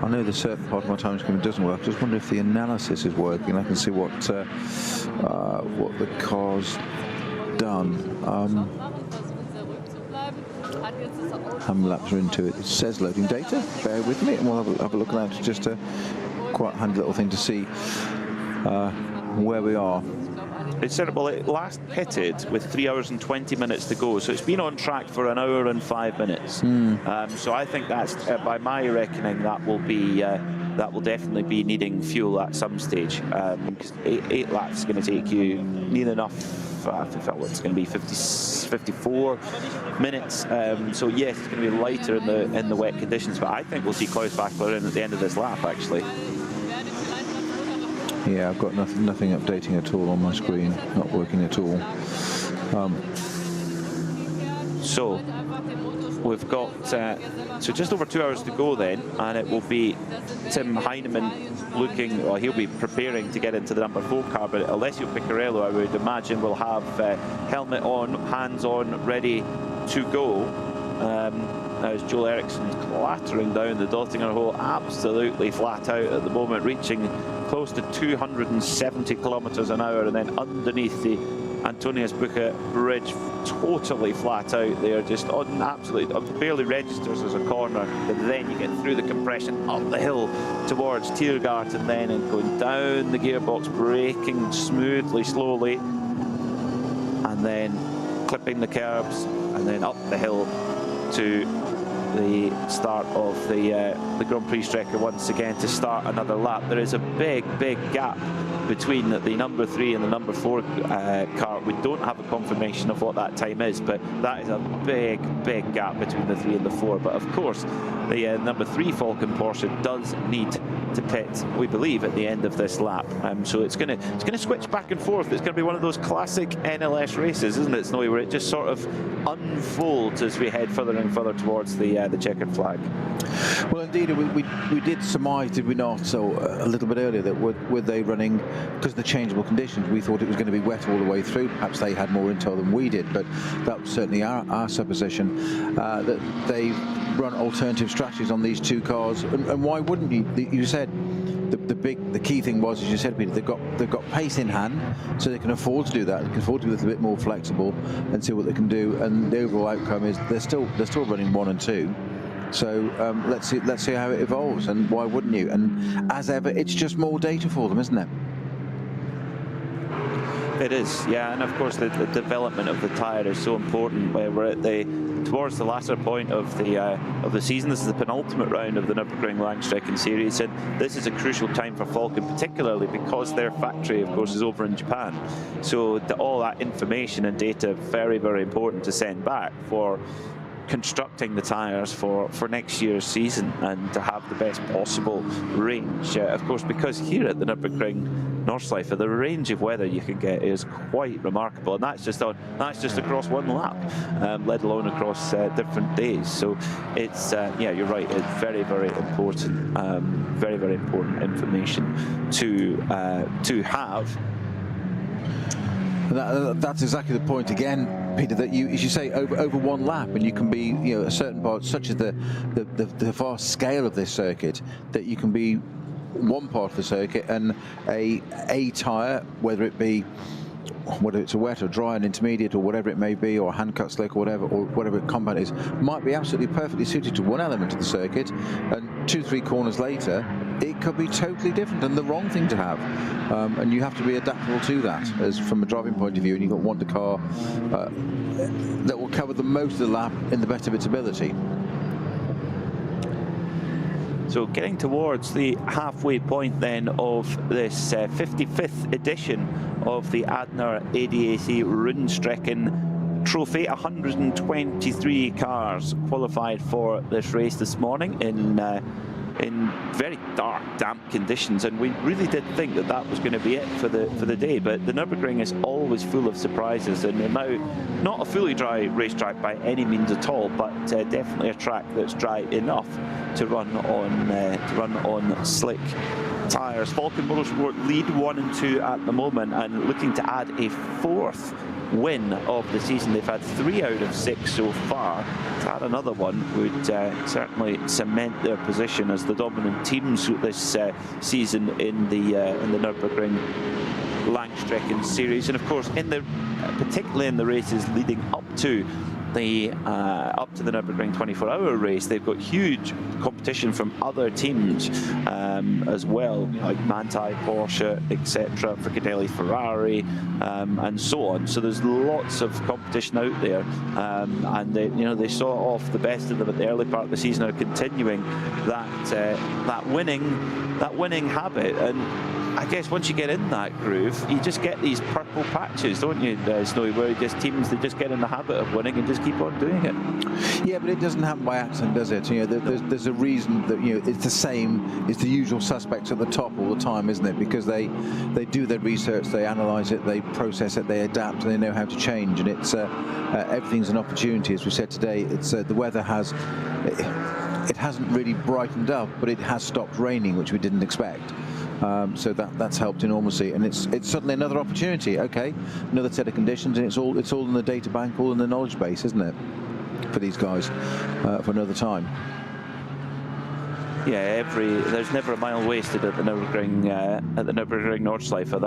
Speaker 5: know the certain part of my time screen doesn't work. I just wonder if the analysis is working. I can see what the car's done. How many laps are into it? It says loading data. Bear with me, and we'll have a look at that. It's just a quite handy little thing to see where we are.
Speaker 6: It said, well, it last pitted with 3 hours and 20 minutes to go, so it's been on track for 1 hour and 5 minutes. So I think that's, by my reckoning, that will definitely be needing fuel at some stage. 8 laps is going to take you near enough. I think it's going to be 54 minutes. So yes, it's going to be lighter in the wet conditions, but I think we'll see Klaus Bachler in at the end of this lap, actually.
Speaker 5: Yeah, I've got nothing updating at all on my screen, not working at all.
Speaker 6: So we've got so just over 2 hours to go then, and it will be Tim Heinemann looking, well, he'll be preparing to get into the number 4 car, but Alessio Piccarello, I would imagine, will have helmet on, hands on, ready to go. As Joel Eriksson's clattering down the Dottinger hole, absolutely flat out at the moment, reaching close to 270 kilometers an hour, and then underneath the Antonius Bucher bridge totally flat out there, just on absolutely, barely registers as a corner, but then you get through the compression up the hill towards Tiergarten then, and going down the gearbox, braking smoothly, slowly, and then clipping the curbs, and then up the hill to the start of the Grand Prix Strecker once again to start another lap. There is a big gap between the number 3 and the number 4 car. We don't have a confirmation of what that time is, but that is a big gap between the 3 and the 4. But of course, the number 3 Falcon Porsche does need to pit, we believe, at the end of this lap. So it's going to switch back and forth. It's going to be one of those classic NLS races, isn't it, Snowy, where it just sort of unfolds as we head further and further towards the checkered flag.
Speaker 5: Well, indeed, we did surmise, did we not, so a little bit earlier, that were they running, because of the changeable conditions, we thought it was going to be wet all the way through. Perhaps they had more intel than we did, but that was certainly our supposition, that they run alternative strategies on these two cars. And why wouldn't you? You said the key thing was, as you said, Peter, they've got pace in hand, so they can afford to do that. They can afford to be a little bit more flexible and see what they can do. And the overall outcome is they're still running 1 and 2. So let's see how it evolves, and why wouldn't you? And as ever, it's just more data for them, isn't it?
Speaker 6: It is, yeah, and of course the development of the tyre is so important. Where we're at towards the latter point of the season. This is the penultimate round of the Nürburgring Langstrecken series, and this is a crucial time for Falcon, particularly because their factory, of course, is over in Japan. So all that information and data very important to send back for constructing the tyres for next year's season, and to have the best possible range. Of course, because here at the Nürburgring Nordschleife, the range of weather you can get is quite remarkable, and that's just across one lap, let alone across different days. So it's yeah, you're right. It's very important, very important information to have.
Speaker 5: That's exactly the point again, Peter, that you, as you say, over one lap, and you can be, you know, a certain part, such as the vast scale of this circuit, that you can be one part of the circuit, and a tyre, whether it's a wet or dry and intermediate or whatever it may be, or hand cut slick or whatever compound is, might be absolutely perfectly suited to one element of the circuit, and 2-3 corners later it could be totally different and the wrong thing to have, and you have to be adaptable to that as from a driving point of view, and you've got one car that will cover the most of the lap in the best of its ability.
Speaker 6: So getting towards the halfway point then of this 55th edition of the Adenauer ADAC Rundstrecken-Trophy. 123 cars qualified for this race this morning in very dark, damp conditions, and we really did think that that was going to be it for the day. But the Nürburgring is always full of surprises, and they're now not a fully dry racetrack by any means at all, but definitely a track that's dry enough to run on slick tyres. Falcon Motorsport lead 1 and 2 at the moment, and looking to add a 4th win of the season. They've had 3 out of 6 so far. To add another one would certainly cement their position as the dominant teams this season in the Nürburgring Langstrecken series. And of course, particularly in the races leading up to the Nürburgring 24-hour race, they've got huge competition from other teams as well, like Manthey, Porsche, etc., Fricadelli, Ferrari, and so on. So there's lots of competition out there, and they saw off the best of them at the early part of the season, are continuing that winning habit. And I guess once you get in that groove, you just get these purple patches, don't you, Snowy, where teams that just get in the habit of winning and just keep on doing it.
Speaker 5: Yeah, but it doesn't happen by accident, does it? You know, there's a reason that, you know, it's the same, it's the usual suspects at the top all the time, isn't it? Because they do their research, they analyse it, they process it, they adapt, and they know how to change. And it's everything's an opportunity, as we said today. It's the weather has. It hasn't really brightened up, but it has stopped raining, which we didn't expect. So that's helped enormously, and it's suddenly another opportunity. Okay, another set of conditions, and it's all in the data bank, all in the knowledge base, isn't it, for these guys, for another time.
Speaker 6: Yeah, there's never a mile wasted at the Nürburgring Nordschleife.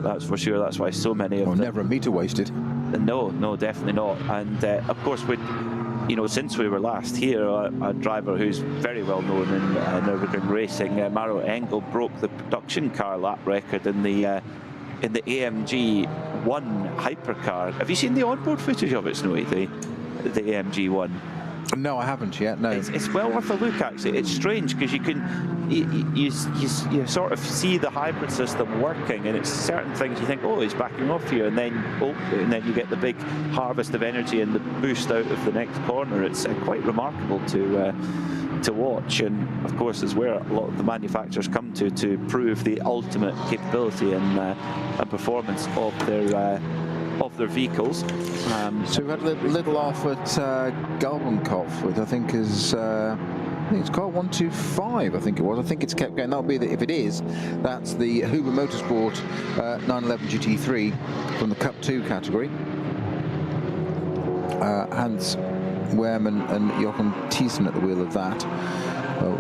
Speaker 6: That's for sure. That's why so many of them.
Speaker 5: Never a meter wasted.
Speaker 6: No, definitely not. And of course, since we were last here, a driver who's very well known in Nürburgring racing, Maro Engel, broke the production car lap record in the AMG 1 hypercar. Have you seen the onboard footage of it, Snowy? The AMG 1.
Speaker 5: No, I haven't yet. No,
Speaker 6: it's well worth a look. Actually, it's strange because you sort of see the hybrid system working, and it's certain things you think, oh, he's backing off here, and then you get the big harvest of energy and the boost out of the next corner. It's quite remarkable to watch, and of course is where a lot of the manufacturers come to prove the ultimate capability and performance of their vehicles.
Speaker 5: So we had a little off at Galgenkopf, which I think is it's car 125. I think it was. I think it's kept going. That'll be if it is, that's the Huber Motorsport 911 GT3 from the Cup 2 category. Hans Wehrmann and Jochen Thiessen at the wheel of that.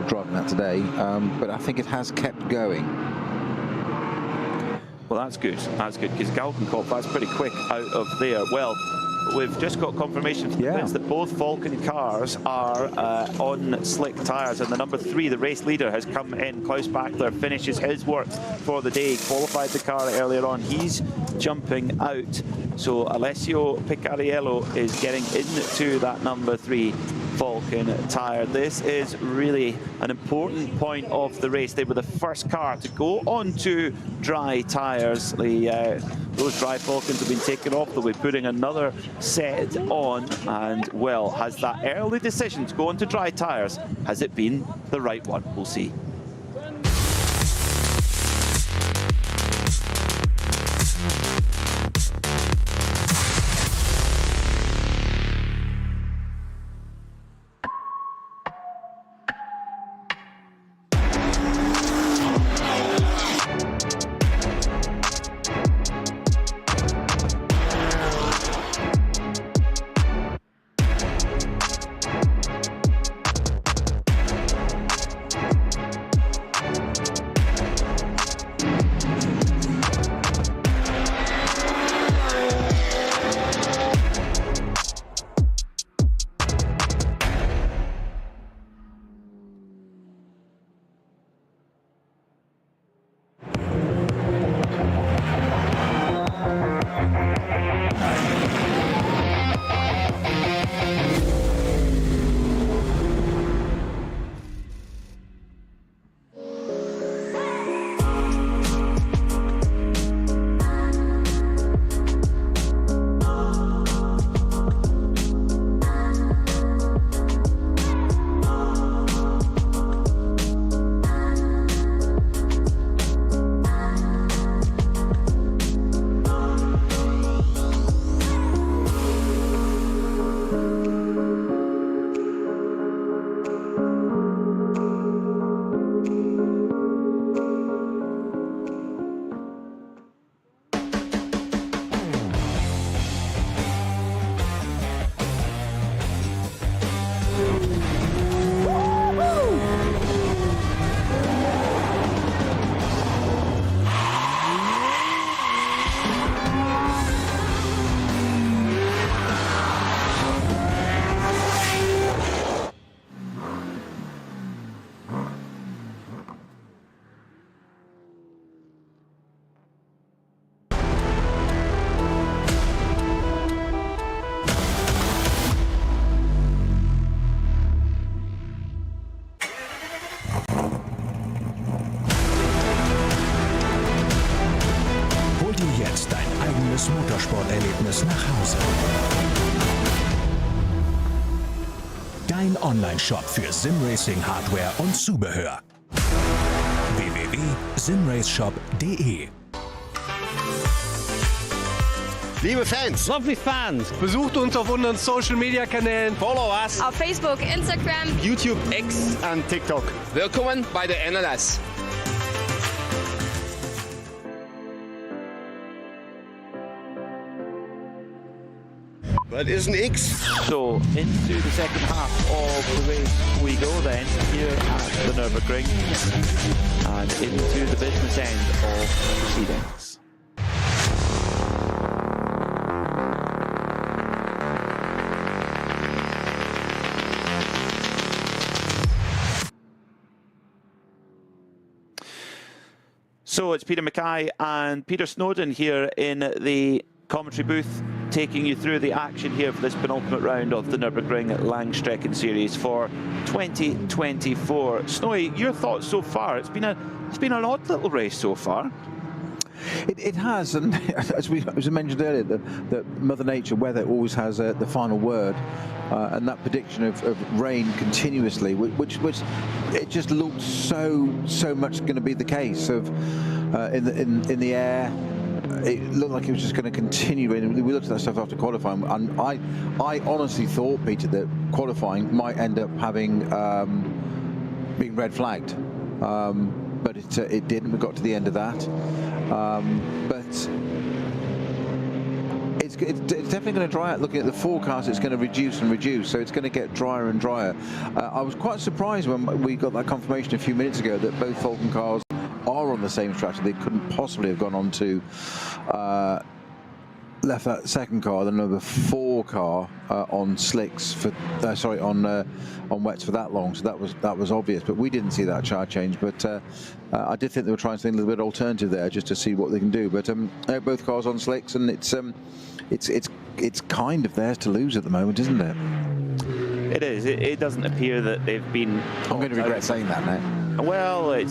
Speaker 5: Driving that today, but I think it has kept going.
Speaker 6: Well, that's good. That's good, because Galgenkopf, that's pretty quick out of there. Well, we've just got confirmation from the pits that both Falcon cars are on slick tyres, and the number 3, the race leader, has come in. Klaus Bachler finishes his work for the day. Qualified the car earlier on. He's jumping out. So Alessio Picariello is getting into that number 3 Falcon tyre. This is really an important point of the race. They were the first car to go onto dry tyres. Those dry Falcons have been taken off. They'll be putting another set on, and well, has that early decision to go onto dry tyres, has it been the right one? We'll see.
Speaker 8: Motorsporterlebnis nach Hause. Dein Online-Shop für Simracing-Hardware und Zubehör. www.simraceshop.de.
Speaker 9: Liebe Fans,
Speaker 2: Lovely fans,
Speaker 9: besucht uns auf unseren Social-Media-Kanälen. Follow us.
Speaker 10: Auf Facebook, Instagram,
Speaker 9: YouTube, X und TikTok.
Speaker 11: Willkommen bei der NLS.
Speaker 9: Was ist ein X?
Speaker 6: So, into the second half of the race we go then, here at the Nürburgring, and into the business end of proceedings. So it's Peter Mackay and Peter Snowden here in the commentary booth, taking you through the action here for this penultimate round of the Nürburgring Langstrecken-Series for 2024. Snowy, your thoughts so far? It's been an odd little race so far.
Speaker 5: It has, and as we mentioned earlier, that Mother Nature, weather always has the final word, and that prediction of rain continuously, which it just looked so much going to be the case of in the air. It looked like it was just going to continue. We looked at that stuff after qualifying, and I honestly thought, Peter, that qualifying might end up having being red flagged. But it didn't. We got to the end of that. But it's definitely going to dry out. Looking at the forecast, it's going to reduce and reduce, so it's going to get drier and drier. I was quite surprised when we got that confirmation a few minutes ago that both Vulcan cars are on the same strategy. They couldn't possibly have gone on to left that second car, the number 4 car on slicks for on wets for that long, so that was obvious. But we didn't see that chart change. But I did think they were trying something a little bit alternative there, just to see what they can do. But both cars on slicks, and it's kind of theirs to lose at the moment, isn't it?
Speaker 6: It is. It doesn't appear that they've been.
Speaker 5: I'm going to regret saying that now.
Speaker 6: Well, I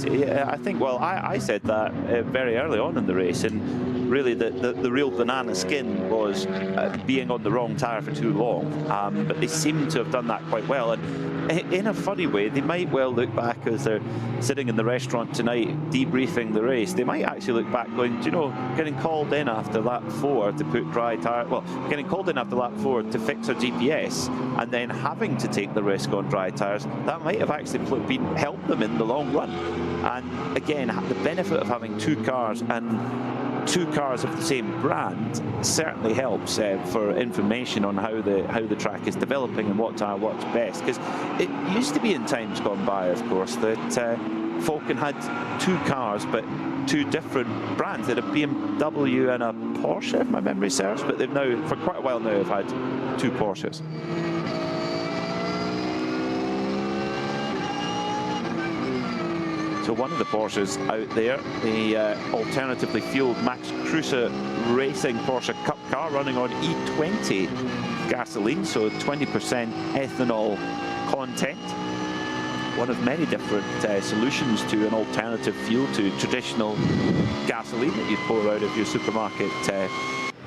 Speaker 6: think. Well, I said that very early on in the race, and really the real banana skin was being on the wrong tyre for too long. But they seem to have done that quite well, and in a funny way, they might well look back as they're sitting in the restaurant tonight debriefing the race. They might actually look back, going, do you know, getting called in after lap 4 to put dry tyre. Well, getting called in after lap 4 to fix our GPS, and then having to take the risk on dry tyres. That might have actually helped them in the long run. And again, the benefit of having 2 cars and 2 cars of the same brand certainly helps for information on how the track is developing and what tyre works best. Because it used to be in times gone by, of course, that Vulcan had 2 cars but 2 different brands. They had a BMW and a Porsche, if my memory serves, but they've now, for quite a while now, have had 2 Porsches. So one of the Porsches out there, the alternatively fueled Max Kruse Racing Porsche Cup car, running on E20 gasoline, so 20% ethanol content. One of many different solutions to an alternative fuel to traditional gasoline that you pour out of your supermarket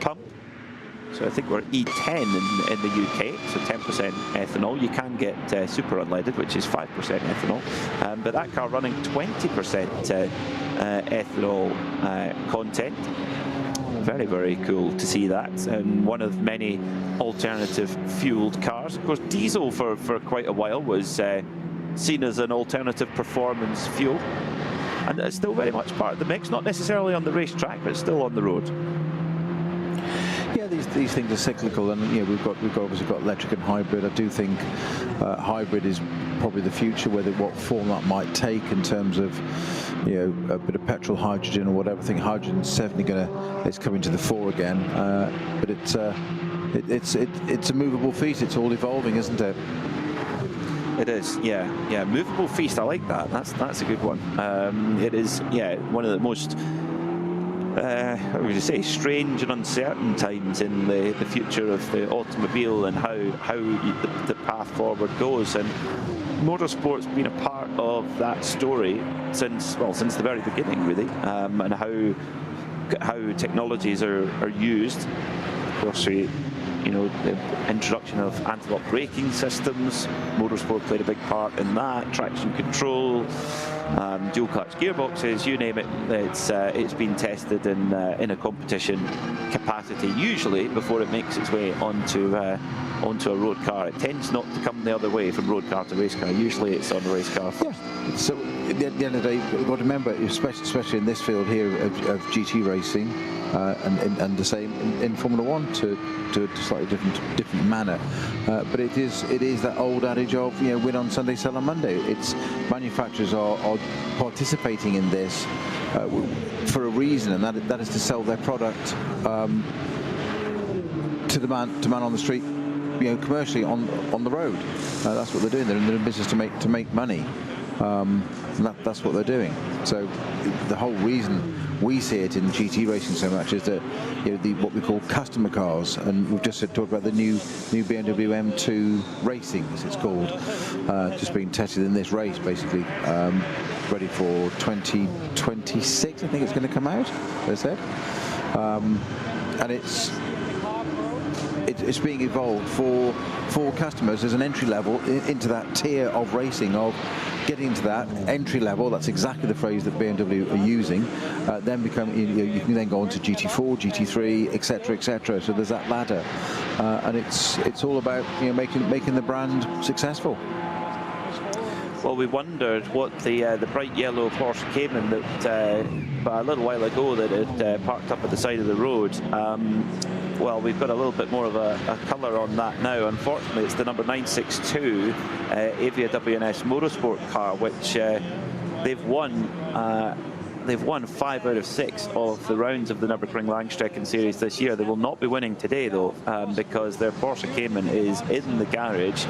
Speaker 6: pump. So I think we're E10 in the UK, so 10% ethanol. You can get super unleaded, which is 5% ethanol. But that car running 20% ethanol content. Very, very cool to see that. And one of many alternative fueled cars. Of course, diesel for quite a while was seen as an alternative performance fuel. And it's still very much part of the mix, not necessarily on the racetrack, but still on the road.
Speaker 5: Yeah, these things are cyclical, and we've obviously got electric and hybrid. I do think hybrid is probably the future, what form that might take in terms of a bit of petrol, hydrogen, or whatever. I think hydrogen's certainly it's coming to the fore again, but it's a movable feast. It's all evolving, isn't it?
Speaker 6: It is, yeah. Movable feast. I like that. That's a good one. It is, one of the most. What would you say, strange and uncertain times in the future of the automobile and how the path forward goes. And motorsport's been a part of that story since the very beginning, really, and how technologies are used. Of course, the introduction of anti-lock braking systems, motorsport played a big part in that, traction control, dual clutch gearboxes, you name it. It's been tested in a competition capacity, usually before it makes its way onto a road car. It tends not to come the other way from road car to race car. Usually it's on a race car first.
Speaker 5: Yeah. So at the end of the day, you've got to remember, especially in this field here of GT racing, and the same in Formula One to a slightly different manner. But it is that old adage of, you know, win on Sunday, sell on Monday. It's manufacturers are participating in this for a reason, and that is to sell their product to the man on the street, you know, commercially on the road. That's what they're doing. They're in business to make money. That's what they're doing. So the whole reason we see it in GT racing so much is that, you know, what we call customer cars, and we've just talked about the new BMW M2 Racing, as it's called, just being tested in this race, basically, ready for 2026. I think it's going to come out, they said, and it's being evolved for customers as an entry level into that tier of racing, of getting into that entry level. That's exactly the phrase that BMW are using. Then you can then go on to GT4, GT3, etc., etc. So there's that ladder, and it's all about, you know, making the brand successful.
Speaker 6: Well, we wondered what the bright yellow Porsche Cayman that a little while ago that had parked up at the side of the road. Well, we've got a little bit more of a colour on that now. Unfortunately, it's the number 962 Avia WNS Motorsport car, which they've won. They've won 5 out of 6 of the rounds of the Nürburgring Langstrecken series this year. They will not be winning today, though, because their Porsche Cayman is in the garage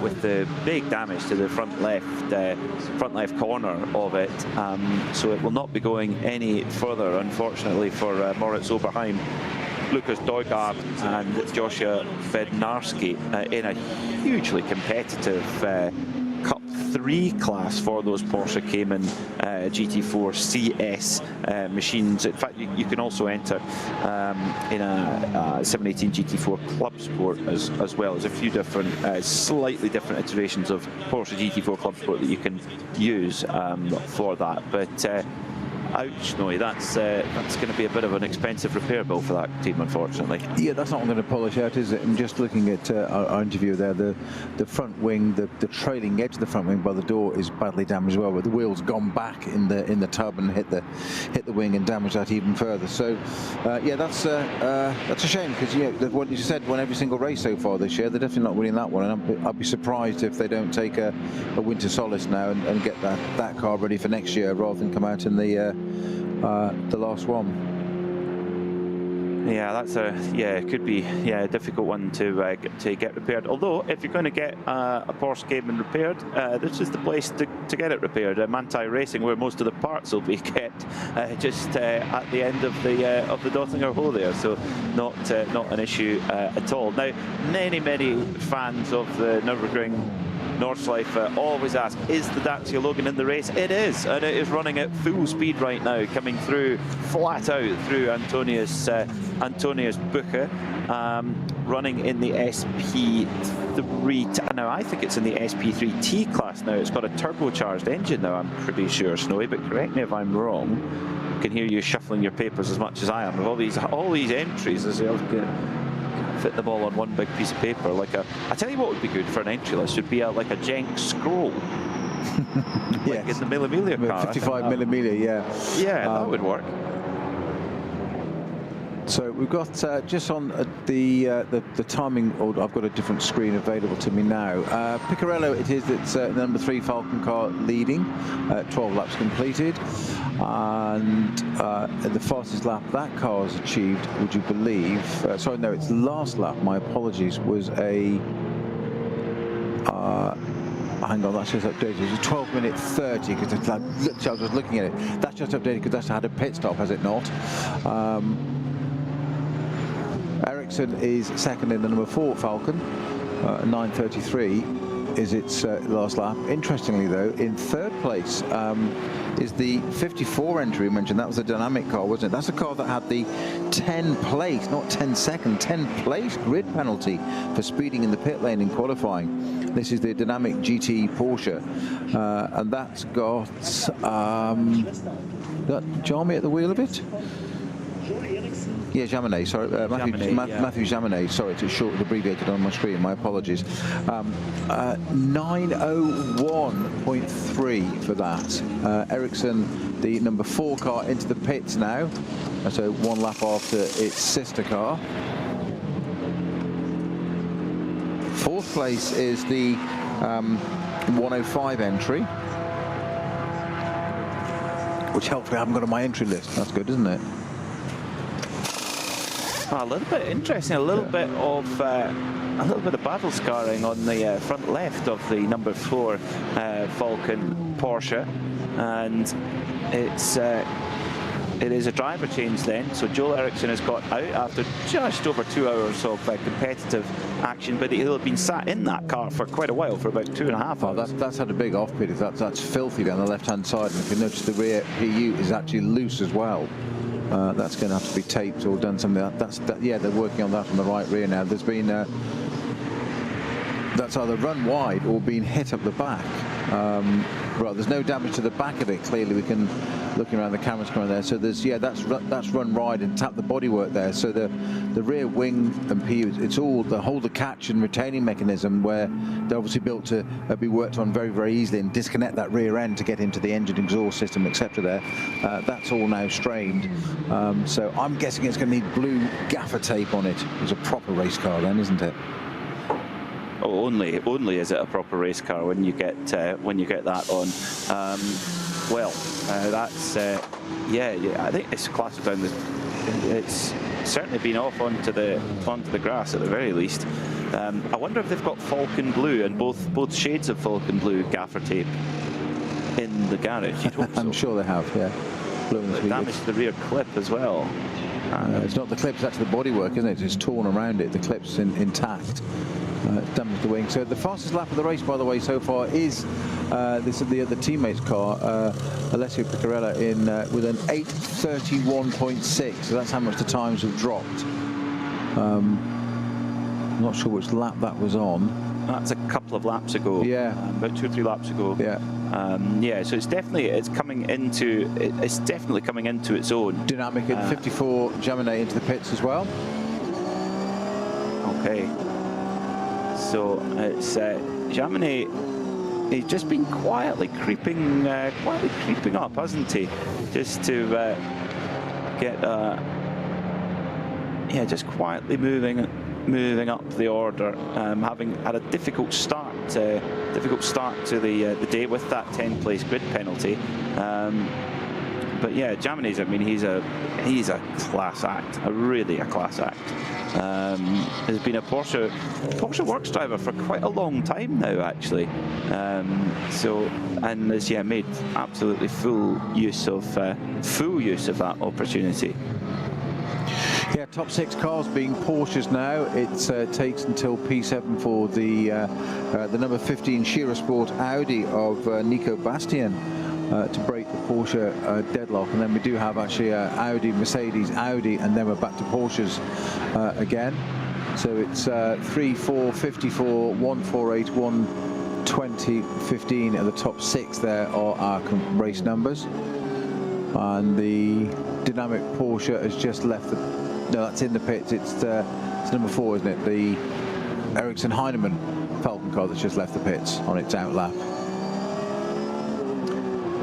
Speaker 6: with the big damage to the front left corner of it. So it will not be going any further, unfortunately, for Moritz Oberheim, Lukas Dojgaard and Joshua Bednarski in a hugely competitive Cup 3 class for those Porsche Cayman GT4 CS machines. In fact, you can also enter in a 718 GT4 Club Sport as well. There's a few different, slightly different iterations of Porsche GT4 Club Sport that you can use for that. But ouch, Noy, that's going to be a bit of an expensive repair bill for that team, unfortunately.
Speaker 5: Yeah, that's not going to polish out, is it? I'm just looking at our interview there. The front wing, the trailing edge of the front wing by the door is badly damaged as well, but the wheel's gone back in the tub and hit the wing and damaged that even further. So yeah, that's a shame, because, yeah, what you said, won every single race so far this year. They're definitely not winning that one, and I'd be surprised if they don't take a winter solace now and get that car ready for next year rather than come out in the last one.
Speaker 6: Yeah, that's it could be a difficult one to get repaired. Although, if you're going to get a Porsche Cayman repaired, this is the place to get it repaired. Manthey Racing, where most of the parts will be kept, just at the end of the Dottinger Hole there. So not an issue at all. Now, many fans of the Nürburgring Nordschleife always ask, is the Dacia Logan in the race? It is, and it is running at full speed right now, coming through flat out through Antonius Bucher, running in the SP3. Now, I think it's in the SP3T class now. It's got a turbocharged engine now, I'm pretty sure, Snowy, but correct me if I'm wrong. I can hear you shuffling your papers as much as I am with all these entries as well. Fit them all on one big piece of paper. I tell you what would be good for an entry list would be like a Jenks scroll. Like in the Mille car.
Speaker 5: 55mm, yeah.
Speaker 6: Yeah, that would work.
Speaker 5: So we've got just on the timing. I've got a different screen available to me now. Picarello, it's number 3 Falcon car leading, 12 laps completed, and the fastest lap that car has achieved, would you believe? Sorry, no, its last lap. My apologies. Was a hang on, that's just updated. It was a 12-minute 30, because I was just looking at it. That's just updated because that's had a pit stop, has it not? Ericsson is second in the number 4 Falcon, 9:33 is its last lap. Interestingly, though, in third place is the 54 entry we mentioned. That was a dynamic car, wasn't it? That's a car that had the 10 place, not 10 second, 10 place grid penalty for speeding in the pit lane in qualifying. This is the dynamic GT Porsche, and that's got Jarmy at the wheel of it. Yeah, Jaminet, sorry, Matthew Jaminet, sorry, it's short, abbreviated on my screen, my apologies. 9:01.3 for that. Ericsson, the number 4 car, into the pits now, so 1 lap after its sister car. 4th place is the 105 entry, which helps me I haven't got on my entry list. That's good, isn't it?
Speaker 6: A little bit interesting, a little bit of battle scarring on the front left of the number 4 Falcon Porsche, and it is a driver change then. So Joel Eriksson has got out after just over 2 hours of competitive action, but he'll have been sat in that car for quite a while, for about 2.5 hours.
Speaker 5: That's had a big off-pit. That's filthy down the left-hand side, and if you notice, the rear PU is actually loose as well. That's going to have to be taped or done something. Yeah, they're working on that on the right rear now. There's been that's either run wide or been hit up the back. Right, there's no damage to the back of it. Clearly, we can, looking around the camera's coming there. So there's, yeah, that's run wide and tap the bodywork there. So the rear wing and PU, it's all the holder catch and retaining mechanism, where they're obviously built to be worked on very, very easily, and disconnect that rear end to get into the engine exhaust system, etc. There, that's all now strained. So I'm guessing it's going to need blue gaffer tape on it. It's a proper race car then, isn't it?
Speaker 6: Oh, only is it a proper race car when you get that on. That's yeah. I think it's classic down the. It's certainly been off onto the grass at the very least. I wonder if they've got Falcon Blue and both shades of Falcon Blue gaffer tape in the garage.
Speaker 5: I'm sure they have. Yeah.
Speaker 6: Damaged the rear clip as well.
Speaker 5: It's not the clip; it's actually the bodywork, isn't it? It's torn around it. The clip's intact. Damaged the wing. So the fastest lap of the race, by the way, so far is this is the other teammate's car, Alessio Piccarella, in with an 8:31.6. So that's how much the times have dropped. I'm not sure which lap that was on.
Speaker 6: That's a couple of laps ago.
Speaker 5: Yeah,
Speaker 6: about 2 or 3 laps ago.
Speaker 5: Yeah.
Speaker 6: Yeah. So it's definitely coming into its own.
Speaker 5: Dynamic at 54. Jaminet into the pits as well.
Speaker 6: Okay. So it's Jaminet. He's just been quietly creeping up, hasn't he? Just to get, yeah, just quietly moving up the order, having had a difficult start to the day with that 10th place grid penalty. But yeah, Jaminet's, I mean, he's a class act, really a class act. Has been a Porsche Works driver for quite a long time now, actually. And has made absolutely full use of that opportunity.
Speaker 5: Yeah, top 6 cars being Porsches now. It takes until P7 for the number 15 Shearer Sport Audi of Nico Bastian to break the Porsche deadlock, and then we do have actually Audi, Mercedes, Audi, and then we're back to Porsches again. So it's 3, 4, 54, 148, 120, 15 at the top 6 there are our race numbers. And the dynamic Porsche has just left the, no, that's in the pits, it's number 4, isn't it? The Ericsson Heinemann Falcon car that's just left the pits on its out lap.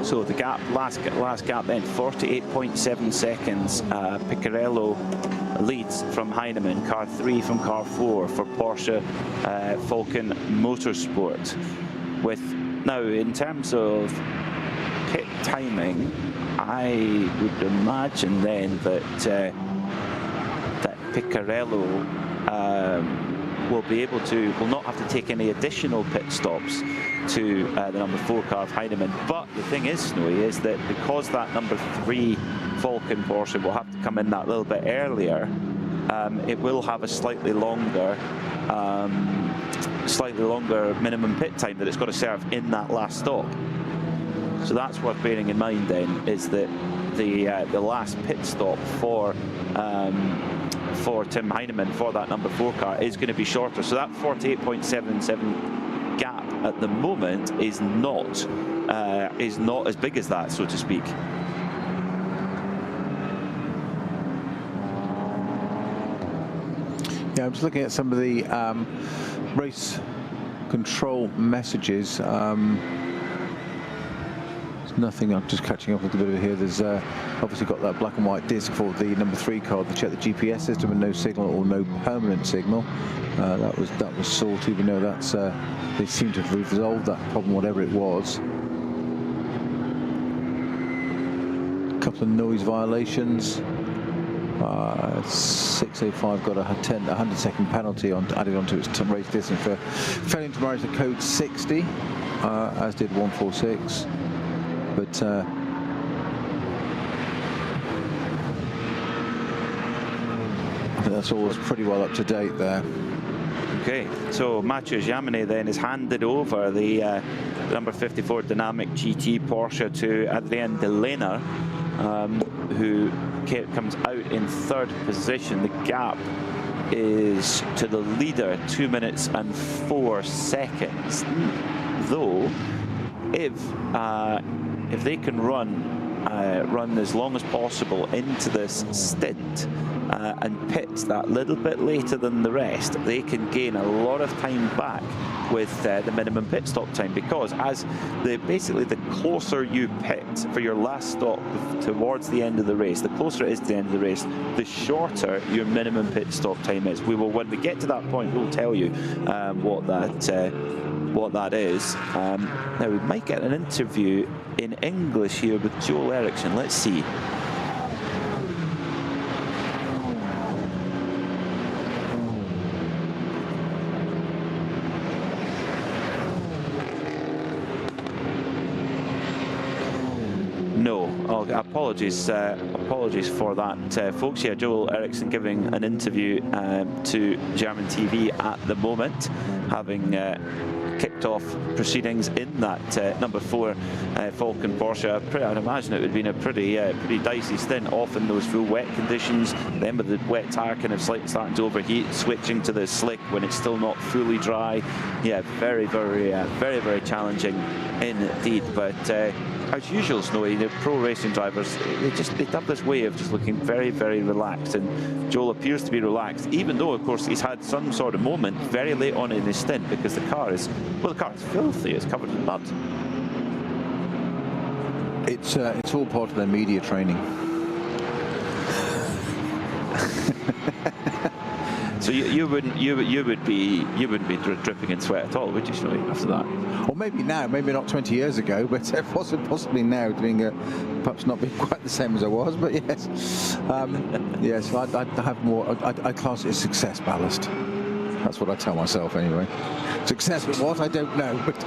Speaker 6: So the gap, last gap then, 48.7 seconds. Piccarello leads from Heinemann, car 3 from car 4 for Porsche Falcon Motorsport. With now, in terms of pit timing, I would imagine then that Piccarello will not have to take any additional pit stops to the number 4 car of Heinemann. But the thing is, Snowy, is that because that number 3 Falcon Porsche will have to come in that little bit earlier, it will have a slightly longer minimum pit time that it's got to serve in that last stop. So that's worth bearing in mind then, is that the last pit stop for Tim Heinemann for that number 4 car is going to be shorter. So that 48.77 gap at the moment is not as big as that, so to speak.
Speaker 5: Yeah, I'm just looking at some of the race control messages. There's nothing. I'm just catching up a little bit over here. There's obviously got that black and white disc for the number 3 car to check the GPS system, and no signal or no permanent signal. That was salty. We know that's they seem to have resolved that problem, whatever it was. A couple of noise violations. 605 got a 100-second penalty added onto its race distance for failing to manage the code 60, as did 146. But I think that's all pretty well up to date there.
Speaker 6: Okay, so Mathieu Jaminet then is handed over the number 54 Dynamic GT Porsche to Adrien Delena, who comes out in 3rd position. The gap is to the leader 2 minutes and 4 seconds. Though, if they can run as long as possible into this stint and pit that little bit later than the rest, they can gain a lot of time back with the minimum pit stop time, because basically the closer you pit for your last stop towards the end of the race, the closer it is to the end of the race, the shorter your minimum pit stop time is. When we get to that point, we'll tell you what that is. Now we might get an interview in English here with Joel Eriksson. Let's see. No, apologies for that, folks. Yeah, Joel Eriksson giving an interview to German TV at the moment, having kicked off proceedings in that number 4 Falcon Porsche. I'd imagine it would have been a pretty dicey stint, off in those full wet conditions, then with the wet tyre kind of slightly starting to overheat, switching to the slick when it's still not fully dry. Yeah, very challenging indeed. But as usual, Snowy, the pro racing drivers, they have this way of just looking very relaxed, and Joel appears to be relaxed, even though of course he's had some sort of moment very late on in his stint, because the car is filthy, it's covered in mud.
Speaker 5: It's all part of their media training.
Speaker 6: So you wouldn't be dripping in sweat at all, would you, Snowy, after that?
Speaker 5: Or maybe now, maybe not 20 years ago, but possibly now, doing perhaps not being quite the same as I was, but yes. Yes, I have more, I class it as success ballast. That's what I tell myself anyway. Success at what? I don't know, but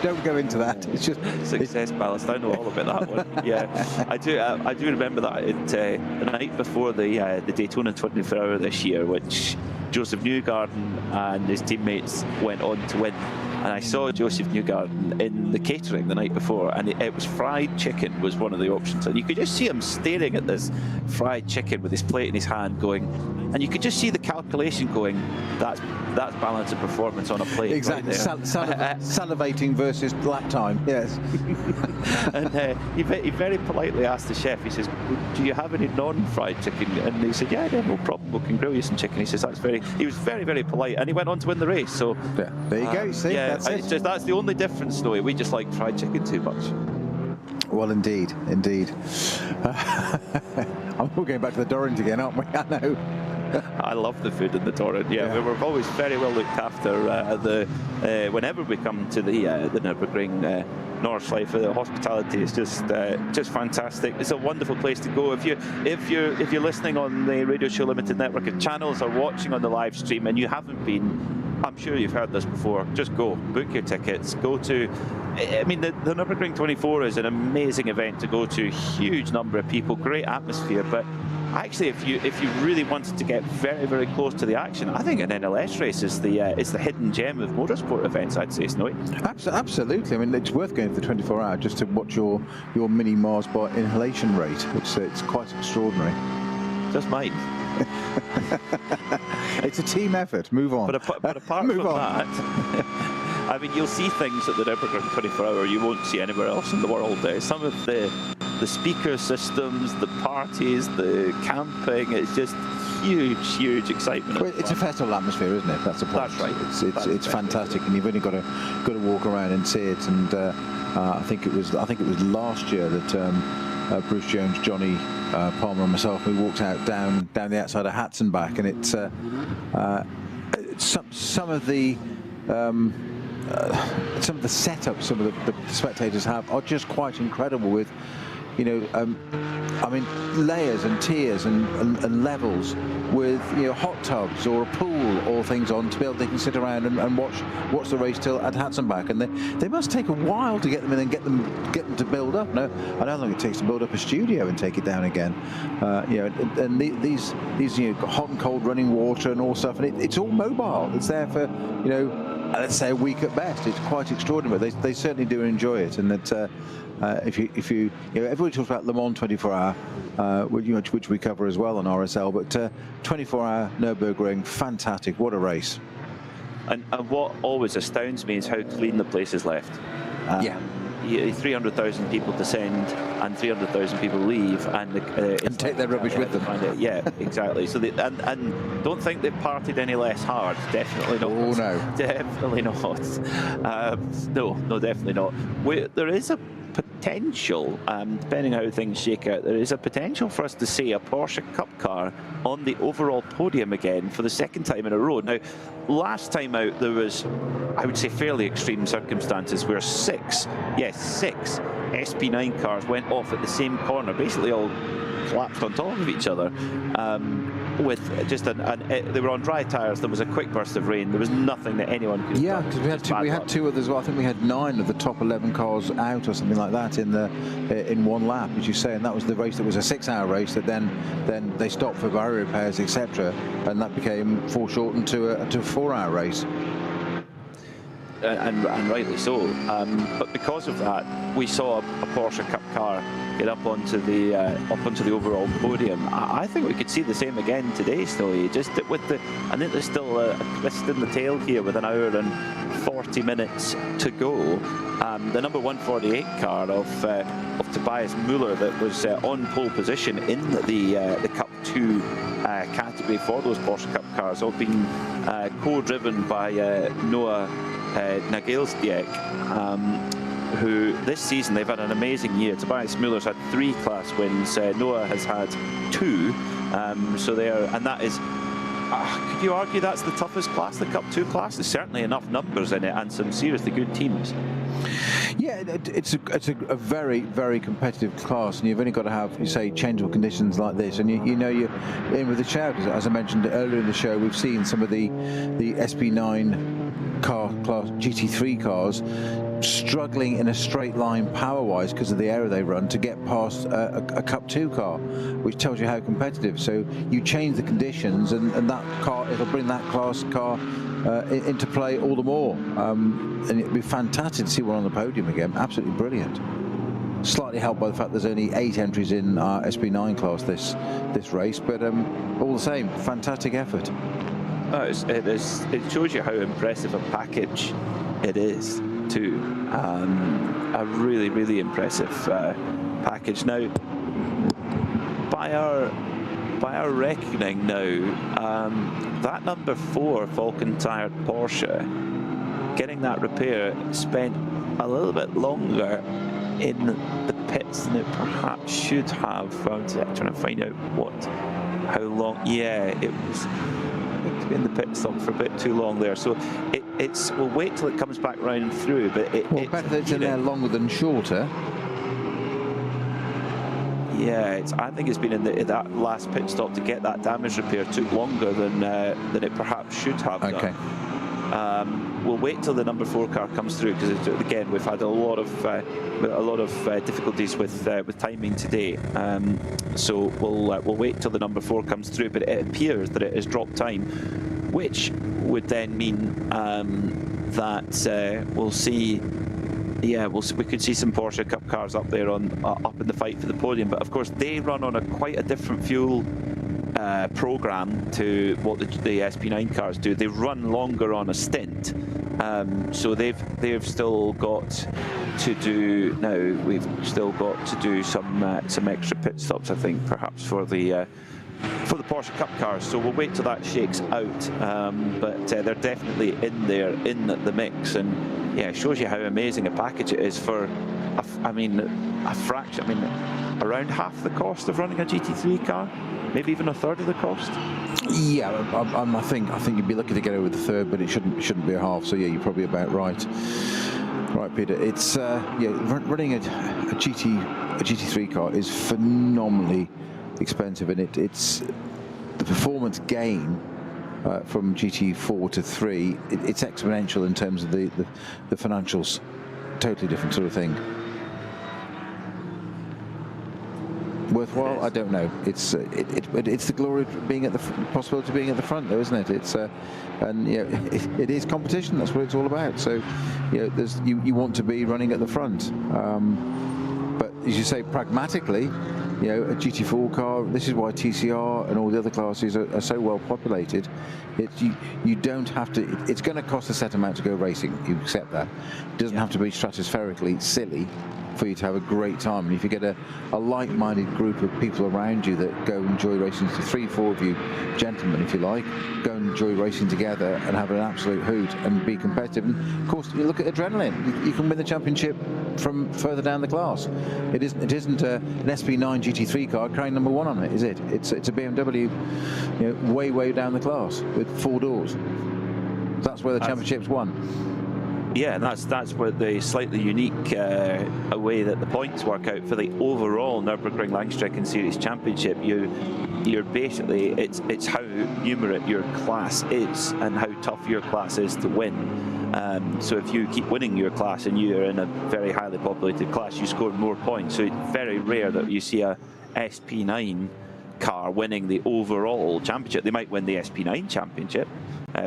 Speaker 5: don't go into that. It's just
Speaker 6: success ballast. I know all about that one. Yeah, I do remember that the night before the Daytona 24 Hour this year, which Joseph Newgarden and his teammates went on to win. And I saw Joseph Newgarden in the catering the night before, and it was fried chicken was one of the options. And you could just see him staring at this fried chicken with his plate in his hand going, and you could just see the calculation going, that's balance of performance on a plate.
Speaker 5: Exactly,
Speaker 6: right
Speaker 5: salivating versus lap time, yes.
Speaker 6: And he very politely asked the chef, he says, do you have any non-fried chicken? And he said, yeah, no problem, we can grill you some chicken. He says, he was very polite, and he went on to win the race. So
Speaker 5: yeah, there you go, you see.
Speaker 6: Yeah, that's the only difference, Snowy. We just like fried chicken too much.
Speaker 5: Well, indeed. I'm going back to the Dorrant again, aren't we? I know.
Speaker 6: I love the food in the Dorrant. Yeah, we were always very well looked after. Whenever we come to the Nürburgring Nordschleife, the hospitality is just fantastic. It's a wonderful place to go. If you're listening on the Radio Show Limited network of channels or watching on the live stream and you haven't been, I'm sure you've heard this before, just go, book your tickets, go to, I mean, the Nürburgring 24 is an amazing event to go to, huge number of people, great atmosphere, but actually if you really wanted to get very close to the action, I think an NLS race is the hidden gem of motorsport events, I'd say, Snowy.
Speaker 5: Absolutely. I mean, it's worth going for the 24 hour just to watch your mini Mars bar inhalation rate. It's quite extraordinary.
Speaker 6: Just mine.
Speaker 5: It's a team effort. Move on.
Speaker 6: But apart from that, I mean, you'll see things at the Nürburgring 24 Hour you won't see anywhere else in the world. Some of the speaker systems, the parties, the camping, it's just huge excitement.
Speaker 5: Well, it's a festival atmosphere, isn't it? That's the point.
Speaker 6: That's right.
Speaker 5: It's fantastic, and you've only got to walk around and see it. And I think it was last year that Bruce Jones, Johnny Palmer, and myself, we walked out down the outside of Hatzenbach, and it's some of the setups some of the spectators have are just quite incredible. With I mean, layers and tiers and levels, with hot tubs or a pool or things on, to be able they can sit around and watch the race till at Hatzenbach. And they must take a while to get them in and get them to build up. No, I don't know how long it takes to build up a studio and take it down again. And these hot and cold running water and all stuff, and it's all mobile. It's there for let's say a week at best. It's quite extraordinary. They certainly do enjoy it, and that. If you everybody talks about Le Mans 24-hour, which we cover as well on RSL, but 24-hour Nürburgring, fantastic! What a race!
Speaker 6: And what always astounds me is how clean the place is left. 300,000 people descend and 300,000 people leave, and
Speaker 5: take their rubbish with them.
Speaker 6: Yeah, exactly. So and don't think they've partied any less hard. Definitely not.
Speaker 5: Oh no,
Speaker 6: definitely not. No, definitely not. There is a potential, depending on how things shake out, there is a potential for us to see a Porsche Cup car on the overall podium again for the second time in a row. Now, last time out there was, I would say, fairly extreme circumstances where six SP9 cars went off at the same corner, basically all collapsed on top of each other. With just they were on dry tyres. There was a quick burst of rain. There was nothing that anyone could.
Speaker 5: Yeah, because we had two others. Well, I think we had 9 of the top 11 cars out or something like that in one lap, as you say. And that was the race that was a 6-hour race that then they stopped for barrier repairs, etc. And that became foreshortened to a 4-hour race.
Speaker 6: And rightly so. But because of that, we saw a Porsche Cup car get up onto the overall podium. I think we could see the same again today, still. Just with I think there's still a twist in the tail here with 1 hour and 40 minutes to go. The number 148 car of Tobias Müller that was on pole position in the Cup 2 category for those Porsche Cup cars, all being co-driven by Noah Nagelstiek, who this season they've had an amazing year. Tobias Müller's had 3 class wins. Noah has had 2. So and that is, could you argue that's the toughest class, the Cup 2 class? There's certainly enough numbers in it and some seriously good teams.
Speaker 5: Yeah, it's a very, very competitive class, and you've only got to have, you say, changeable conditions like this, and you're in with the shout. As I mentioned earlier in the show, we've seen some of the SP9 car class GT3 cars struggling in a straight line power-wise because of the error they run to get past a Cup 2 car, which tells you how competitive. So you change the conditions, and that car, it'll bring that class car into play all the more. And it'd be fantastic to see one on the podium again. Absolutely brilliant. Slightly helped by the fact there's only 8 entries in our SP9 class this race, but all the same, fantastic effort.
Speaker 6: It shows you how impressive a package it is too. A really, really impressive package. Now, by our reckoning now, that number 4 Falcon tired Porsche, getting that repair, spent a little bit longer in the pits than it perhaps should have. I'm trying to find out how long. Yeah, it was to be in the pit stop for a bit too long there. So we'll wait till it comes back round through. But
Speaker 5: better that it's in there longer than shorter.
Speaker 6: Yeah, I think it's been in that last pit stop to get that damage repair took longer than it perhaps should have done. We'll wait till the number 4 car comes through, because again we've had a lot of difficulties with timing today. So we'll wait till the number 4 comes through. But it appears that it has dropped time, which would then mean that we'll see. Yeah, we could see some Porsche Cup cars up there up in the fight for the podium. But of course, they run on quite a different fuel program to what the SP9 cars do. They run longer on a stint, so they've still got to do. Now we've still got to do some extra pit stops, I think, perhaps for the for the Porsche Cup cars, so we'll wait till that shakes out. But they're definitely in there, in the mix, and yeah, it shows you how amazing a package it is for, a fraction, around half the cost of running a GT3 car, maybe even a third of the cost.
Speaker 5: Yeah, I think you'd be lucky to get over the third, but it shouldn't be a half. So yeah, you're probably about right. Right, Peter. It's running a GT3 car is phenomenally expensive, and it's the performance gain from GT4 to 3. It's exponential in terms of the financials. Totally different sort of thing. Worthwhile? I don't know. It's the glory of being at the possibility of being at the front, though, isn't it? It's and it is competition. That's what it's all about. So you want to be running at the front. But as you say, pragmatically, a GT4 car. This is why TCR and all the other classes are so well populated. You don't have to. It's going to cost a set amount to go racing. You accept that. It doesn't have to be stratospherically silly for you to have a great time. And if you get a like-minded group of people around you that go enjoy racing, 3-4 of you gentlemen, if you like, go and enjoy racing together and have an absolute hoot and be competitive. And of course, you look at adrenaline. You can win the championship from further down the class. It isn't an SP9 GT3 car carrying number 1 on it, is it? It's a BMW, way down the class with 4 doors. That's where the championship's won.
Speaker 6: Yeah, and that's where the slightly unique way that the points work out for the overall Nürburgring Langstrecken-Series Championship. You're basically, it's how numerate your class is and how tough your class is to win. So if you keep winning your class and you're in a very highly populated class, you score more points. So it's very rare that you see a SP9 car winning the overall championship. They might win the SP9 championship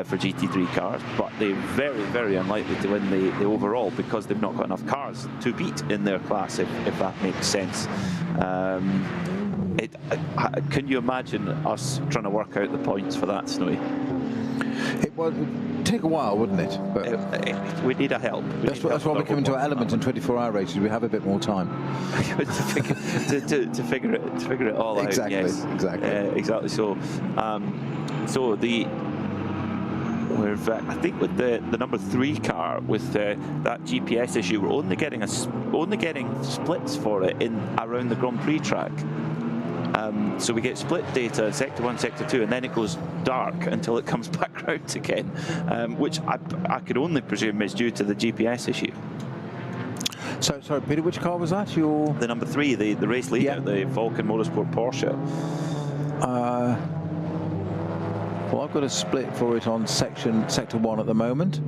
Speaker 6: for GT3 cars, but they're very, very unlikely to win the overall because they've not got enough cars to beat in their class, if that makes sense. Can you imagine us trying to work out the points for that, Snowy?
Speaker 5: It would take a while, wouldn't it? But
Speaker 6: we need a help.
Speaker 5: That's why we come into our element in 24-hour races. We have a bit more time
Speaker 6: to figure it all out.
Speaker 5: Exactly.
Speaker 6: Yes. Exactly. So, I think with the number 3 car, with that GPS issue, we're only getting splits for it around the Grand Prix track. So we get split data in Sector 1, Sector 2, and then it goes dark until it comes back round again, which I could only presume is due to the GPS issue.
Speaker 5: So, sorry, Peter, which car was that?
Speaker 6: The number 3, the race leader, the Vulcan Motorsport Porsche.
Speaker 5: Well, I've got a split for it on Sector 1 at the moment.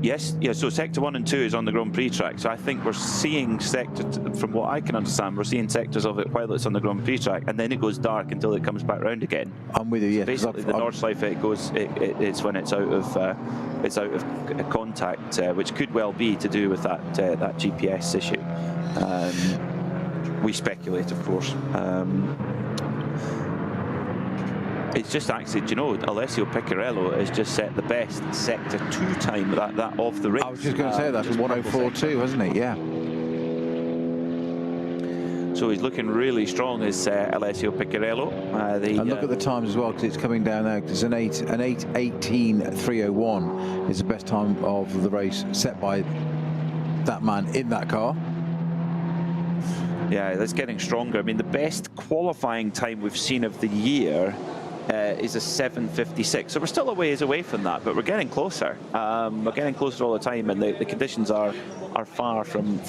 Speaker 6: Yes, yeah, so Sector 1 and 2 is on the Grand Prix track, so I think we're seeing from what I can understand, we're seeing sectors of it while it's on the Grand Prix track, and then it goes dark until it comes back round again.
Speaker 5: I'm with you, yeah.
Speaker 6: Basically, the Nordschleife, it's when it's out of contact, which could well be to do with that GPS issue. We speculate, of course. It's just actually, Alessio Piccarello has just set the best Sector 2 time that of the race.
Speaker 5: I was just going to say that, 1:04.2, hasn't he? Yeah.
Speaker 6: So he's looking really strong, is Alessio Piccarello.
Speaker 5: And look at the times as well, because it's coming down now. Because an 8:18.301 is the best time of the race set by that man in that car.
Speaker 6: Yeah, that's getting stronger. I mean, the best qualifying time we've seen of the year is a 7:56. So we're still a ways away from that, but we're getting closer. We're getting closer all the time, and the conditions are far from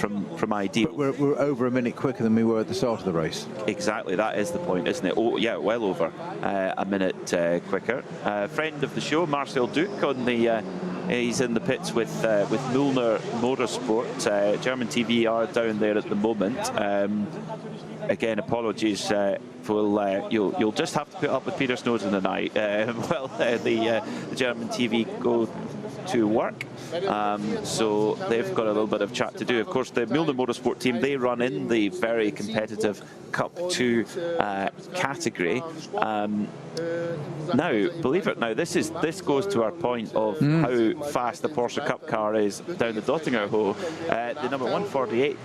Speaker 6: ideal.
Speaker 5: But we're over a minute quicker than we were at the start of the race.
Speaker 6: Exactly, that is the point, isn't it? Oh, yeah, well over a minute quicker. Friend of the show, Marcel Duke, on the. He's in the pits with Müllner Motorsport. German TV are down there at the moment. Again, apologies. You'll just have to put up with Peter Snowden and I. The German TV go to work. So they've got a little bit of chat to do. Of course, the Milner Motorsport team, they run in the very competitive Cup 2 category. Now, believe it, now this goes to our point of how fast the Porsche Cup car is down the Dottinger Hole. The number 148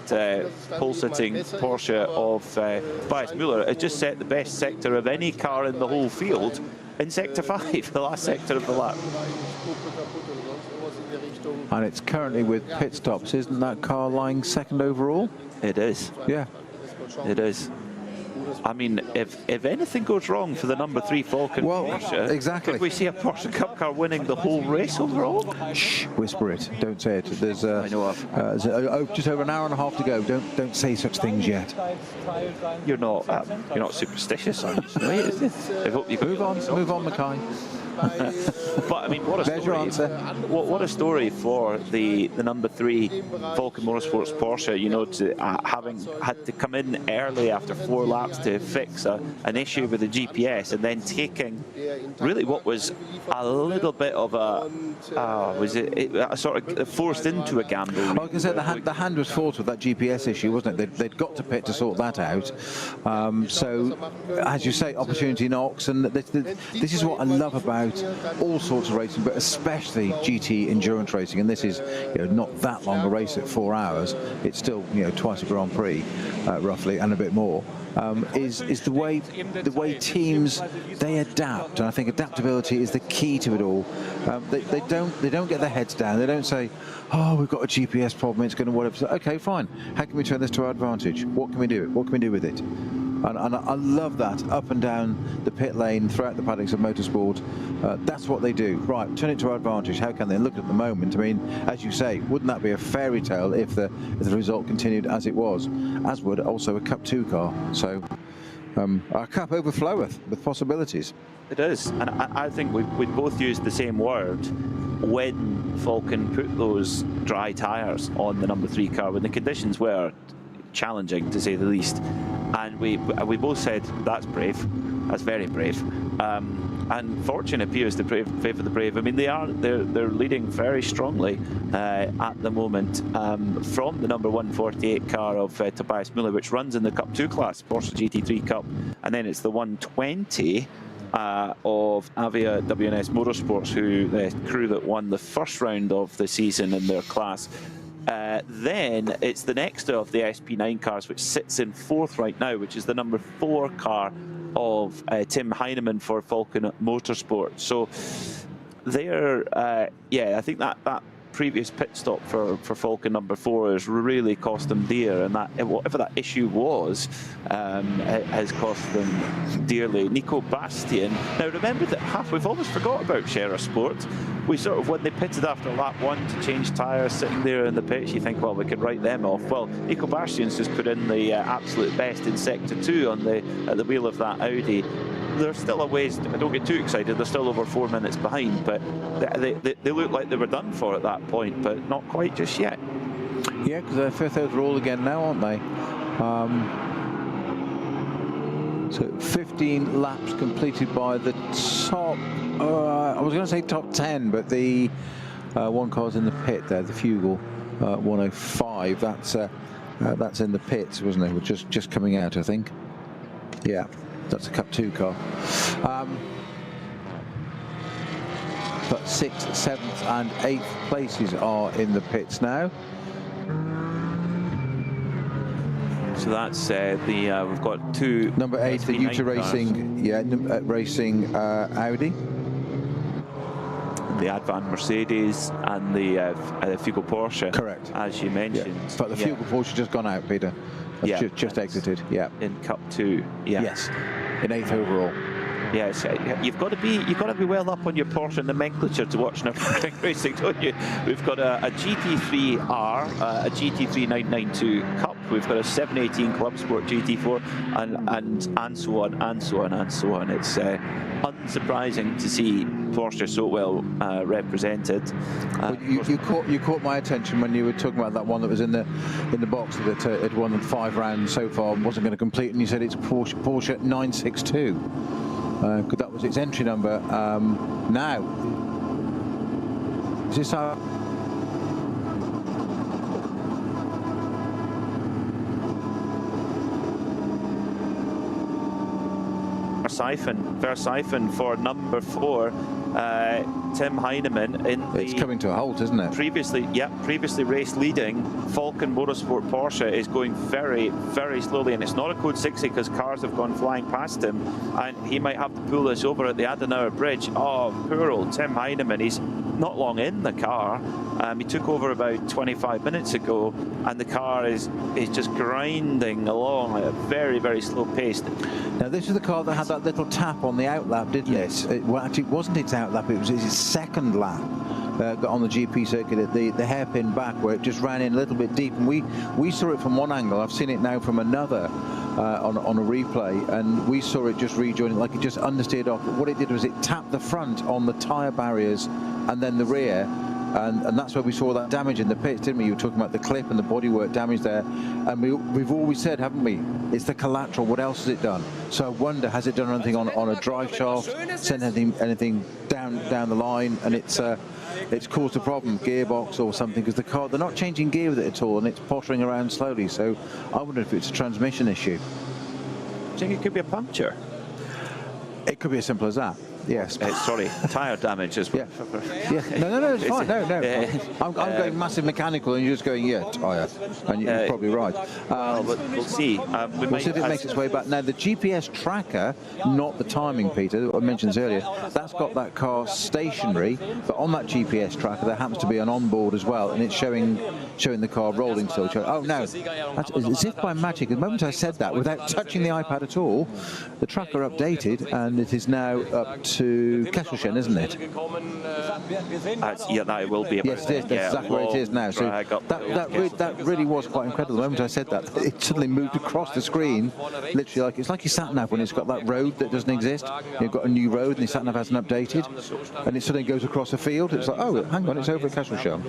Speaker 6: pole-sitting Porsche of Tobias Müller has just set the best sector of any car in the whole field in Sector 5, the last sector of the lap.
Speaker 5: And it's currently with pit stops. Isn't that car lying second overall?
Speaker 6: It is.
Speaker 5: Yeah.
Speaker 6: It is. I mean, if anything goes wrong for the number 3 Falcon Porsche,
Speaker 5: exactly.
Speaker 6: could we see a Porsche Cup car winning the whole race overall?
Speaker 5: Shh, whisper it. Don't say it. There's
Speaker 6: I know of.
Speaker 5: just over an hour and a half to go. Don't say such things yet.
Speaker 6: You're not superstitious, are you? I hope you
Speaker 5: move on, Mackay.
Speaker 6: But I mean, what a
Speaker 5: There's
Speaker 6: story!
Speaker 5: Your answer.
Speaker 6: What a story for the number 3 Falcon Motorsports Porsche. You know, to having had to come in early after 4 laps to fix an issue with the GPS, and then taking really what was a little bit of a sort of forced into a gamble.
Speaker 5: I was going to say the hand was forced with that GPS issue, wasn't it? They'd got to pit to sort that out. So, as you say, opportunity knocks, and this is what I love about all sorts of racing, but especially GT endurance racing. And this is not that long a race at 4 hours. It's still twice a Grand Prix, roughly, and a bit more. Is the way teams they adapt, and I think adaptability is the key to it all. They don't get their heads down. They don't say, "Oh, we've got a GPS problem. It's going to whatever." So, okay, fine. How can we turn this to our advantage? What can we do? What can we do with it? And I love that up and down the pit lane throughout the paddocks of motorsport. That's what they do. Right, turn it to our advantage. How can they? Look at the moment. I mean, as you say, wouldn't that be a fairy tale if the result continued as it was? As would also a Cup 2 car. So our cup overfloweth with possibilities.
Speaker 6: It is, and I think we both used the same word when Falcon put those dry tyres on the number 3 car, when the conditions were challenging, to say the least. And we both said, that's brave, that's very brave. And fortune appears to favour the brave. I mean, they're leading very strongly at the moment from the number 148 car of Tobias Müller, which runs in the Cup 2 class, Porsche GT3 Cup, and then it's the 120 of Avia WNS Motorsports, who the crew that won the first round of the season in their class. Then it's the next of the SP9 cars, which sits in 4th right now, which is the number 4 car of Tim Heinemann for Falcon Motorsport. So they're, I think that previous pit stop for Falcon number 4 has really cost them dear, and that whatever that issue was, it has cost them dearly. Nico Bastian. Now remember that we've almost forgot about Scherer Sport. We sort of, when they pitted after lap 1 to change tyres, sitting there in the pits, you think, well, we could write them off. Well, Nico Bastian's just put in the absolute best in Sector 2 at the wheel of that Audi. They're still a ways, don't get too excited, they're still over 4 minutes behind, but they look like they were done for at that point, but not quite just yet.
Speaker 5: Yeah, because they're 5th overall again now, aren't they? So 15 laps completed by the top, I was going to say top 10, but the one car's in the pit there, the Fugel 105, that's in the pits, wasn't it? We're just coming out, I think. Yeah. That's a Cup 2 car. But 6th, 7th and 8th places are in the pits now.
Speaker 6: So that's we've got 2
Speaker 5: number 8, the Utah Racing, Racing Audi.
Speaker 6: The Advan Mercedes and the Fugel Porsche.
Speaker 5: Correct.
Speaker 6: As you mentioned.
Speaker 5: Yeah. But the Fugel Porsche just gone out, Peter. Just exited. Yeah.
Speaker 6: In Cup 2. Yeah.
Speaker 5: Yes. In 8th overall.
Speaker 6: Yes, you've got to be well up on your Porsche nomenclature to watch Nürburgring racing, don't you? We've got a GT3R, a GT3 992 Cup. We've got a 718 Club Sport GT4, and so on and so on and so on. It's unsurprising to see Porsche so well represented.
Speaker 5: You caught my attention when you were talking about that one that was in the box that had won 5 rounds so far and wasn't going to complete, and you said it's Porsche 962. Because that was its entry number. Now Is this how?
Speaker 6: Versiphon for number 4, Tim Heinemann in the...
Speaker 5: It's coming to a halt, isn't it?
Speaker 6: Previously race leading Falcon Motorsport Porsche is going very, very slowly, and it's not a code 60 because cars have gone flying past him, and he might have to pull this over at the Adenauer Bridge. Oh, poor old Tim Heinemann. He's not long in the car. He took over about 25 minutes ago, and the car is just grinding along at a very, very slow pace.
Speaker 5: Now, this is the car that had that little tap on the outlap, didn't it? Well, actually, it wasn't its outlap, it was its second lap. Got on the GP circuit at the hairpin back, where it just ran in a little bit deep, and we saw it from one angle. I've seen it now from another on a replay, and we saw it just rejoining, like it just understeered off. But what it did was it tapped the front on the tyre barriers and then the rear, and that's where we saw that damage in the pits, didn't we? You were talking about the clip and the bodywork damage there, and we've always said, haven't we, it's the collateral. What else has it done? So I wonder, has it done anything on a drive shaft, sent anything down the line, and it's caused a problem, gearbox or something, because the car, they're not changing gear with it at all, and it's pottering around slowly. So I wonder if it's a transmission issue.
Speaker 6: I think it could be a puncture.
Speaker 5: It could be as simple as that. Yes.
Speaker 6: Sorry, tyre damage as well.
Speaker 5: Yeah. No, it's fine. No. I'm going massive mechanical, and you're just going, yeah, tyre. And you're probably right.
Speaker 6: Well, we'll see.
Speaker 5: We'll see if it makes its way back. Now, the GPS tracker, not the timing, Peter, I mentioned this earlier, that's got that car stationary, but on that GPS tracker, there happens to be an onboard as well, and it's showing the car rolling still. Oh, no. As if by magic, the moment I said that, without touching the iPad at all, the tracker updated, and it is now up to Kesselchen, isn't it?
Speaker 6: Yeah, that will be about.
Speaker 5: Yes, it is. That's exactly where it is now. So that really was quite incredible. The moment I said that, it suddenly moved across the screen, literally like, it's like your sat-nav when it's got that road that doesn't exist. You've got a new road and your sat-nav hasn't updated, and it suddenly goes across a field. It's like, oh, hang on, it's over at Kesselchen.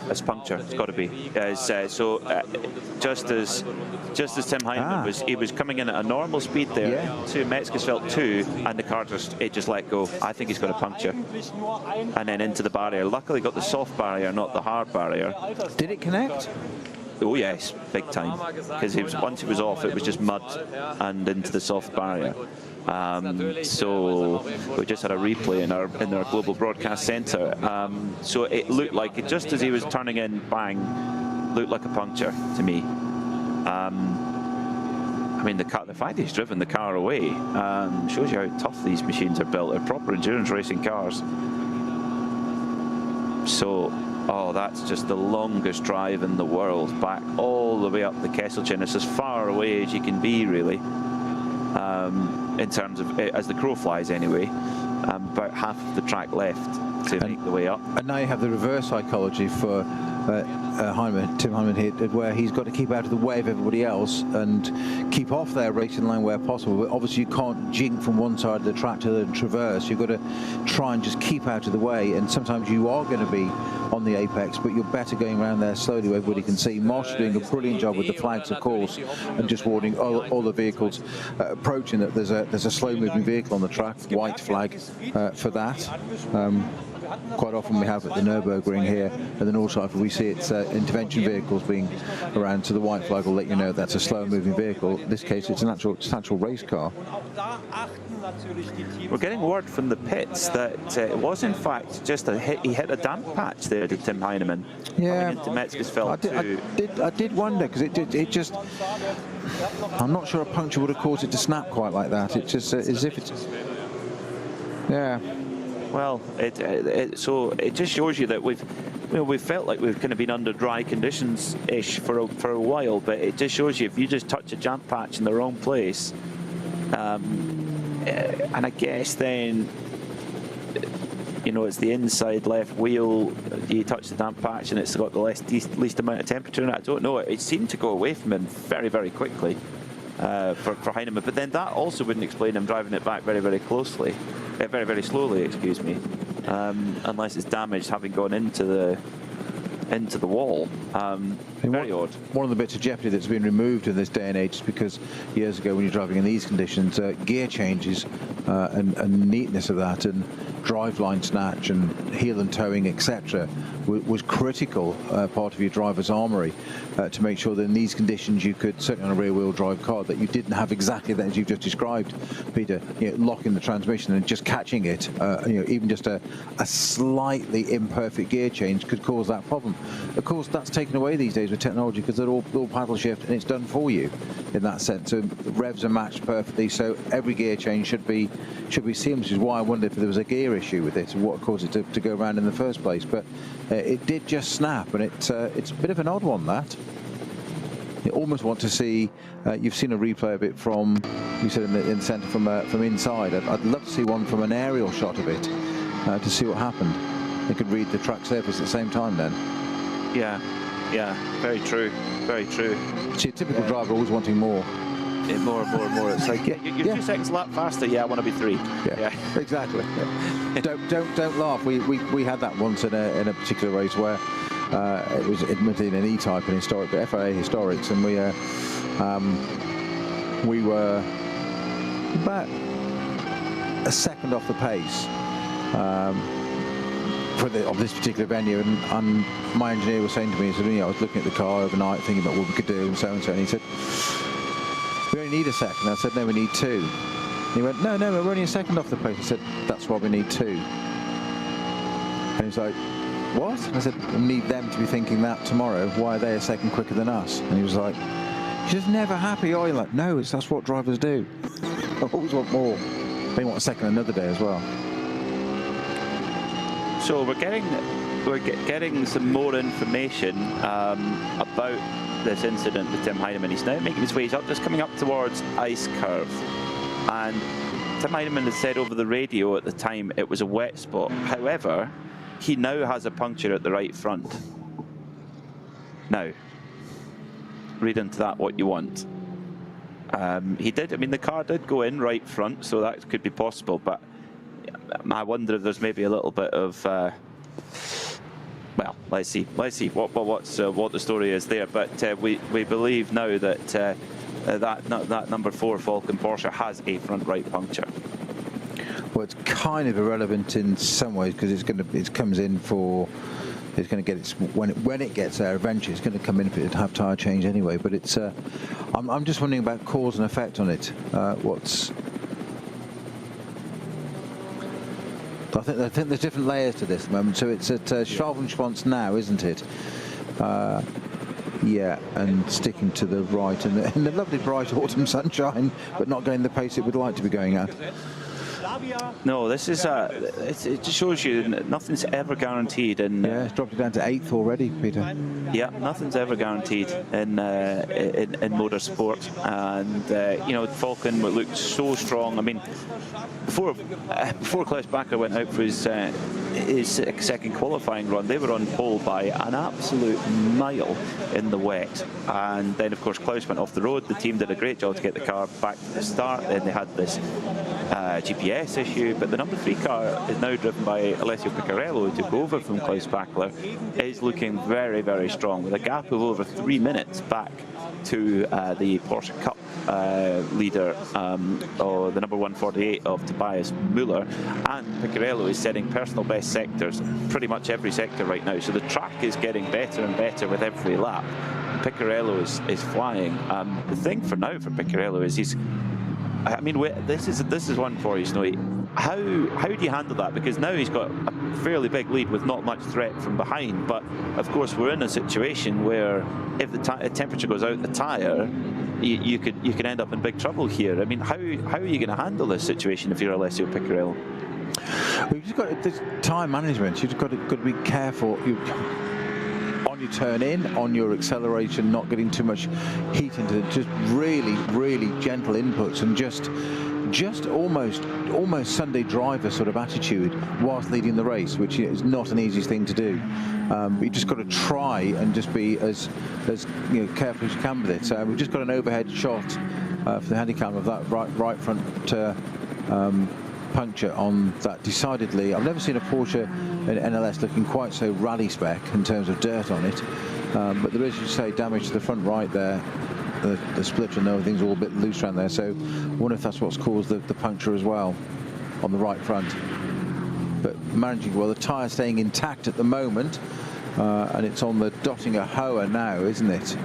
Speaker 6: It's puncture. It's got to be. Just as Tim Heinemann was coming in at a normal speed there to Metzgersfeld 2, and the car just let go. I think he's got a puncture, and then into the barrier. Luckily got the soft barrier, not the hard barrier.
Speaker 5: Did it connect?
Speaker 6: Oh yes, big time, because once it was off, it was just mud and into the soft barrier. So we just had a replay in our global broadcast centre. So it looked like, just as he was turning in, bang, looked like a puncture to me. I mean, the fact he's driven the car away shows you how tough these machines are built. They're proper endurance racing cars. So, oh, that's just the longest drive in the world, back all the way up the Kesselchen. It's as far away as you can be, really, in terms of, as the crow flies anyway. About half of the track left to make the way up. And
Speaker 5: now you have the reverse psychology for Tim Heinemann here, where he's got to keep out of the way of everybody else and keep off their racing line where possible. But obviously you can't jink from one side of the track to the traverse. You've got to try and just keep out of the way, and sometimes you are going to be on the apex, but you're better going around there slowly where everybody can see. Marsh doing a brilliant job with the flags, of course, and just warning all the vehicles approaching that there's a slow-moving vehicle on the track, white flag for that. Quite often we have at the Nürburgring here, and then also if we see it's intervention vehicles being around, so the white flag will let you know that's a slow-moving vehicle. In this case, it's an actual race car.
Speaker 6: We're getting word from the pits that it was in fact just a hit. He hit a damp patch there, did Tim Heinemann.
Speaker 5: Yeah,
Speaker 6: into Metzgersfeld
Speaker 5: I did wonder, because it just, I'm not sure a puncture would have caused it to snap quite like that. It's just as if it's, yeah.
Speaker 6: Well, so it just shows you that we've felt like we've kind of been under dry conditions-ish for a while, but it just shows you if you just touch a jump patch in the wrong place, and I guess then, you know, it's the inside left wheel, you touch the damp patch and it's got the least amount of temperature in it. I don't know, it seemed to go away from him very, very quickly for Heinemann, but then that also wouldn't explain him driving it back very, very closely. Very, very slowly, excuse me, unless it's damaged having gone into into the wall. Very odd.
Speaker 5: One of the bits of jeopardy that's been removed in this day and age is because years ago when you're driving in these conditions, gear changes and neatness of that and driveline snatch and heel and towing, etc., was critical part of your driver's armoury to make sure that in these conditions you could, certainly on a rear-wheel drive car, that you didn't have exactly that as you've just described, Peter, locking the transmission and just catching it, even just a slightly imperfect gear change could cause that problem. Of course, that's taken away these days with technology because they're all paddle shift and it's done for you in that sense. So the revs are matched perfectly, so every gear change should be seamless, which is why I wondered if there was a gear issue with it and what caused it to go around in the first place. But it did just snap, and it's a bit of an odd one, that. You almost want to see, you've seen a replay of it from, you said in the centre from inside. I'd love to see one from an aerial shot of it to see what happened. They could read the track surface at the same time then.
Speaker 6: Yeah, very true, very true.
Speaker 5: See, a typical driver always wanting more.
Speaker 6: More. It's like, you're 2 seconds a lap faster. Yeah, I want to be 3.
Speaker 5: Yeah. Exactly. Yeah. Don't laugh. We had that once in a particular race where it was admittedly an E-type and historic, but FIA historics, and we were about a second off the pace of this particular venue, and my engineer was saying to me, he said, I was looking at the car overnight thinking about what we could do and so and so, and he said, we only need a second. I said, no, we need 2. And he went, no, we're only a second off the pace. I said, that's why we need 2. And he's like, what? And I said, we need them to be thinking that tomorrow. Why are they a second quicker than us? And he was like, you're just never happy, are you? Like, no, that's what drivers do. I always want more. They want a second another day as well.
Speaker 6: So we're getting some more information about this incident with Tim Heinemann. He's now making his way up, just coming up towards Ice Curve. And Tim Heinemann had said over the radio at the time it was a wet spot. However, he now has a puncture at the right front. Now, read into that what you want. He did, the car did go in right front, so that could be possible, but I wonder if there's maybe a little bit of well, let's see what the story is there. But we believe now that that number 4 Falcon Porsche has a front right puncture.
Speaker 5: Well, it's kind of irrelevant in some ways because it's going to get its when it gets there eventually. It's going to come in for it to have tyre change anyway. But it's I'm just wondering about cause and effect on it. I think there's different layers to this at the moment. So it's at Schwalbenschwanz now, isn't it? Yeah, and sticking to the right in the lovely bright autumn sunshine, but not going the pace it would like to be going at.
Speaker 6: No, this is it just shows you nothing's ever guaranteed. And
Speaker 5: yeah, it's dropped it down to 8th already, Peter.
Speaker 6: Yeah, nothing's ever guaranteed in motorsport, and Falcon looked so strong. Before Klaus Bacher went out for his second qualifying run, they were on pole by an absolute mile in the wet, and then of course Klaus went off the road. The team did a great job to get the car back to the start. Then they had this GPS issue, but the number 3 car is now driven by Alessio Piccarello, who took over from Klaus Bacher, is looking very, very strong, with a gap of over 3 minutes back to the Porsche Cup leader, or the number 148 of Tobias Müller. And Piccarello is setting personal best sectors, pretty much every sector right now, so the track is getting better and better with every lap. Piccarello is flying. The thing for now for Piccarello is this is one for you, Snowy. How do you handle that? Because now he's got a fairly big lead with not much threat from behind, but of course we're in a situation where if the temperature goes out the tyre, you could end up in big trouble here. How are you going to handle this situation if you're Alessio Piccarello?
Speaker 5: We've just got this time management. You've got to be careful. On your turn in, on your acceleration, not getting too much heat into it, just really, really gentle inputs, and just almost Sunday driver sort of attitude whilst leading the race, which is not an easy thing to do. But you just got to try and just be as careful as you can with it. So we've just got an overhead shot for the handicap of that right front puncture on that decidedly. I've never seen a Porsche in NLS looking quite so rally spec in terms of dirt on it, but there is, as you say, damage to the front right there. The splitter and everything's all a bit loose around there, so I wonder if that's what's caused the puncture as well on the right front. But managing well, the tyre staying intact at the moment, and it's on the Dottinger Hoa now, isn't it,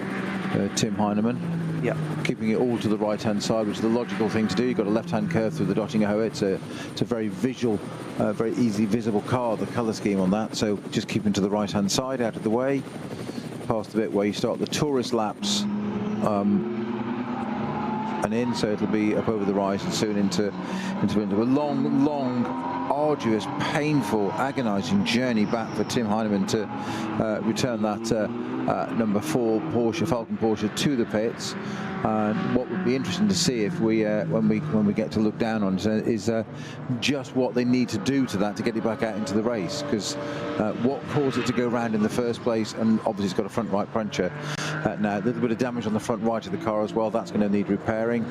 Speaker 5: Tim Heinemann?
Speaker 6: Yeah.
Speaker 5: Keeping it all to the right-hand side, which is the logical thing to do. You've got a left-hand curve through the Dottinger Hoa. It's a very visual, very easily visible car, the colour scheme on that. So just keeping to the right-hand side, out of the way, past the bit where you start the tourist laps, and in. So it'll be up over the right and soon into a long, arduous, painful, agonising journey back for Tim Heinemann to return that number 4 Porsche, Falcon Porsche, to the pits. What would be interesting to see if we, when we get to look down on it, is just what they need to do to that to get it back out into the race. Because what caused it to go round in the first place, and obviously it's got a front right puncture. Now, a little bit of damage on the front right of the car as well. That's going to need repairing.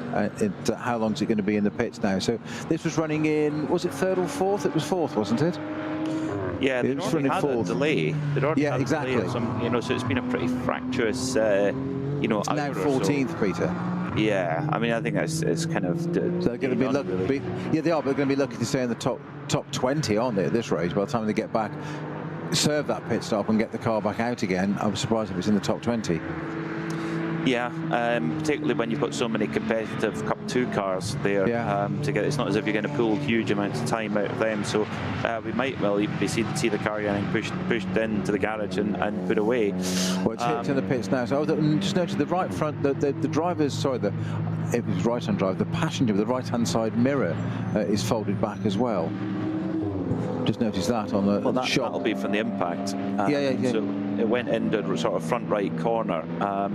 Speaker 5: How long is it going to be in the pits now? So this was running in, was it 3rd or 4th? It was 4th, wasn't it?
Speaker 6: Yeah, they'd already had a delay.
Speaker 5: Yeah, exactly.
Speaker 6: You know, so it's been a pretty fractious, you know,
Speaker 5: it's now 14th, Peter.
Speaker 6: Yeah, I mean, I think it's kind of.
Speaker 5: So they're going to be lucky. Really. Yeah, they are. But they're going to be lucky to stay in the top 20, aren't they, at this race? By the time they get back, serve that pit stop and get the car back out again, I'm surprised if it's in the top 20.
Speaker 6: Yeah, particularly when you've got so many competitive Cup 2 cars there.
Speaker 5: Yeah.
Speaker 6: It's not as if you're going to pull huge amounts of time out of them. So we might well even see the car getting pushed into the garage and put away.
Speaker 5: Well, it's hit in the pits now. So just notice the right front, the driver's, sorry, it was right-hand drive, the passenger with the right-hand side mirror is folded back as well. Just notice that on the shot.
Speaker 6: That'll be from the impact.
Speaker 5: Yeah.
Speaker 6: So it went into the sort of front right corner.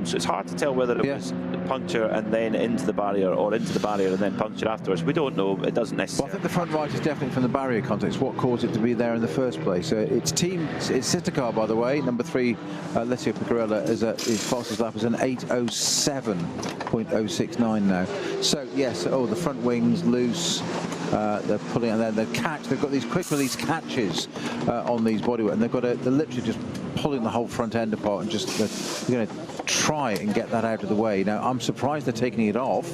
Speaker 6: So it's hard to tell whether it was puncture and then into the barrier, or into the barrier and then puncture afterwards. We don't know. It doesn't necessarily.
Speaker 5: Well, I think the front right is definitely from the barrier context. What caused it to be there in the first place? It's sister car, by the way. Number 3, Alessio Pecorella, is his fastest lap is an 8:07.069 now. So yes, the front wings loose. They're pulling, and then the catch. They've got these quick release catches on these bodywork, and they're literally just pulling the whole front end apart, and just they're going to try and get that out of the way. Now I'm surprised they're taking it off.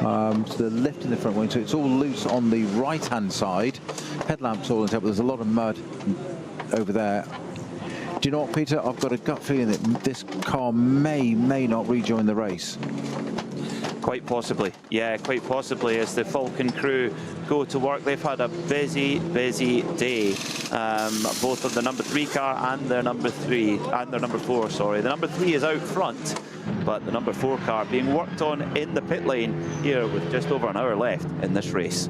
Speaker 5: So they're lifting the front wing, so it's all loose on the right-hand side. Headlamps all in top, but there's a lot of mud over there. Do you know what, Peter? I've got a gut feeling that this car may not rejoin the race.
Speaker 6: Quite possibly, yeah, quite possibly, as the Falcon crew go to work. They've had a busy day, both of the number 3 car and their number 4, sorry. The number 3 is out front, but the number 4 car being worked on in the pit lane here with just over an hour left in this race.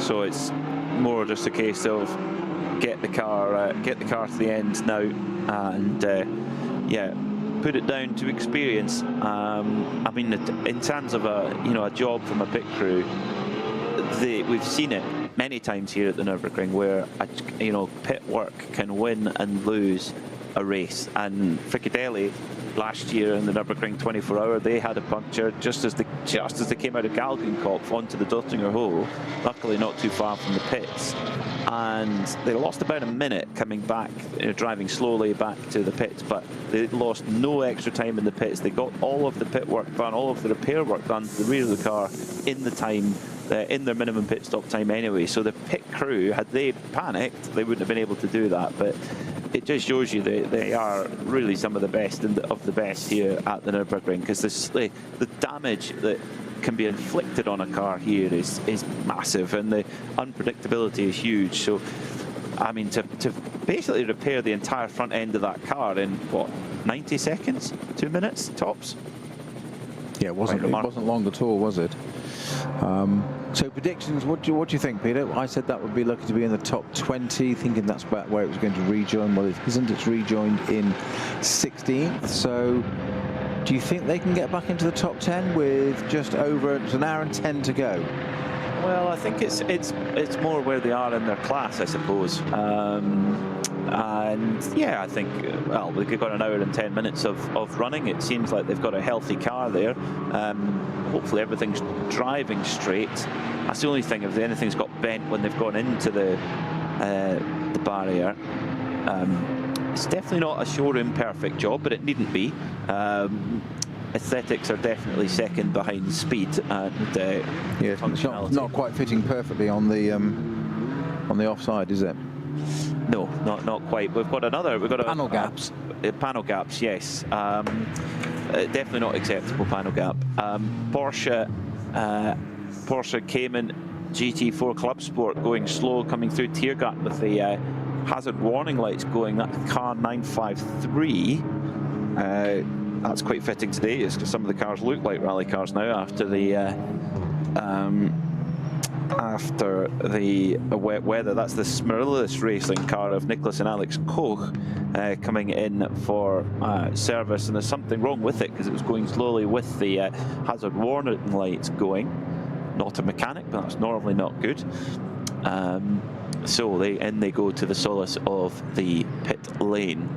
Speaker 6: So it's more just a case of get the car to the end now, and yeah, put it down to experience. I mean, in terms of a job from a pit crew, we've seen it many times here at the Nürburgring where pit work can win and lose a race. And Fricadelli last year in the Nürburgring 24-hour, they had a puncture just as they came out of Galgenkopf onto the Dottinger hole, luckily not too far from the pits, and they lost about a minute coming back, driving slowly back to the pits, but they lost no extra time in the pits. They got all of the pit work done, all of the repair work done to the rear of the car in the time, in their minimum pit stop time anyway. So the pit crew, had they panicked, they wouldn't have been able to do that. But it just shows you they are really some of the best of the best here at the Nürburgring, because the damage that can be inflicted on a car here is massive, and the unpredictability is huge. So I mean, to basically repair the entire front end of that car in what, 90 seconds, 2 minutes tops?
Speaker 5: Yeah, it wasn't long at all, was it? So predictions, what do you think, Peter? I said that would be lucky to be in the top 20, thinking that's about where it was going to rejoin. Well, it isn't. It's rejoined in 16th. So do you think they can get back into the top 10 with just over an hour and 10 to go?
Speaker 6: Well, I think it's more where they are in their class, I suppose. And yeah, I think, well, they've got an hour and 10 minutes of running. It seems like they've got a healthy car there. Hopefully everything's driving straight. That's the only thing, if anything's got bent when they've gone into the barrier. It's definitely not a showroom perfect job, but it needn't be. Aesthetics are definitely second behind speed, and
Speaker 5: yeah, it's not quite fitting perfectly on the offside, is it?
Speaker 6: No, not quite. We've got
Speaker 5: panel gaps.
Speaker 6: Panel gaps, yes. Definitely not acceptable panel gap. Porsche Cayman GT4 Club Sport going slow, coming through Tiergarten with the hazard warning lights going. That's car 953. That's quite fitting today, is because some of the cars look like rally cars now after the wet weather. That's the Smirlis racing car of Nicholas and Alex Koch coming in for service, and there's something wrong with it because it was going slowly with the hazard warning lights going. Not a mechanic, but that's normally not good. So they go to the solace of the pit lane.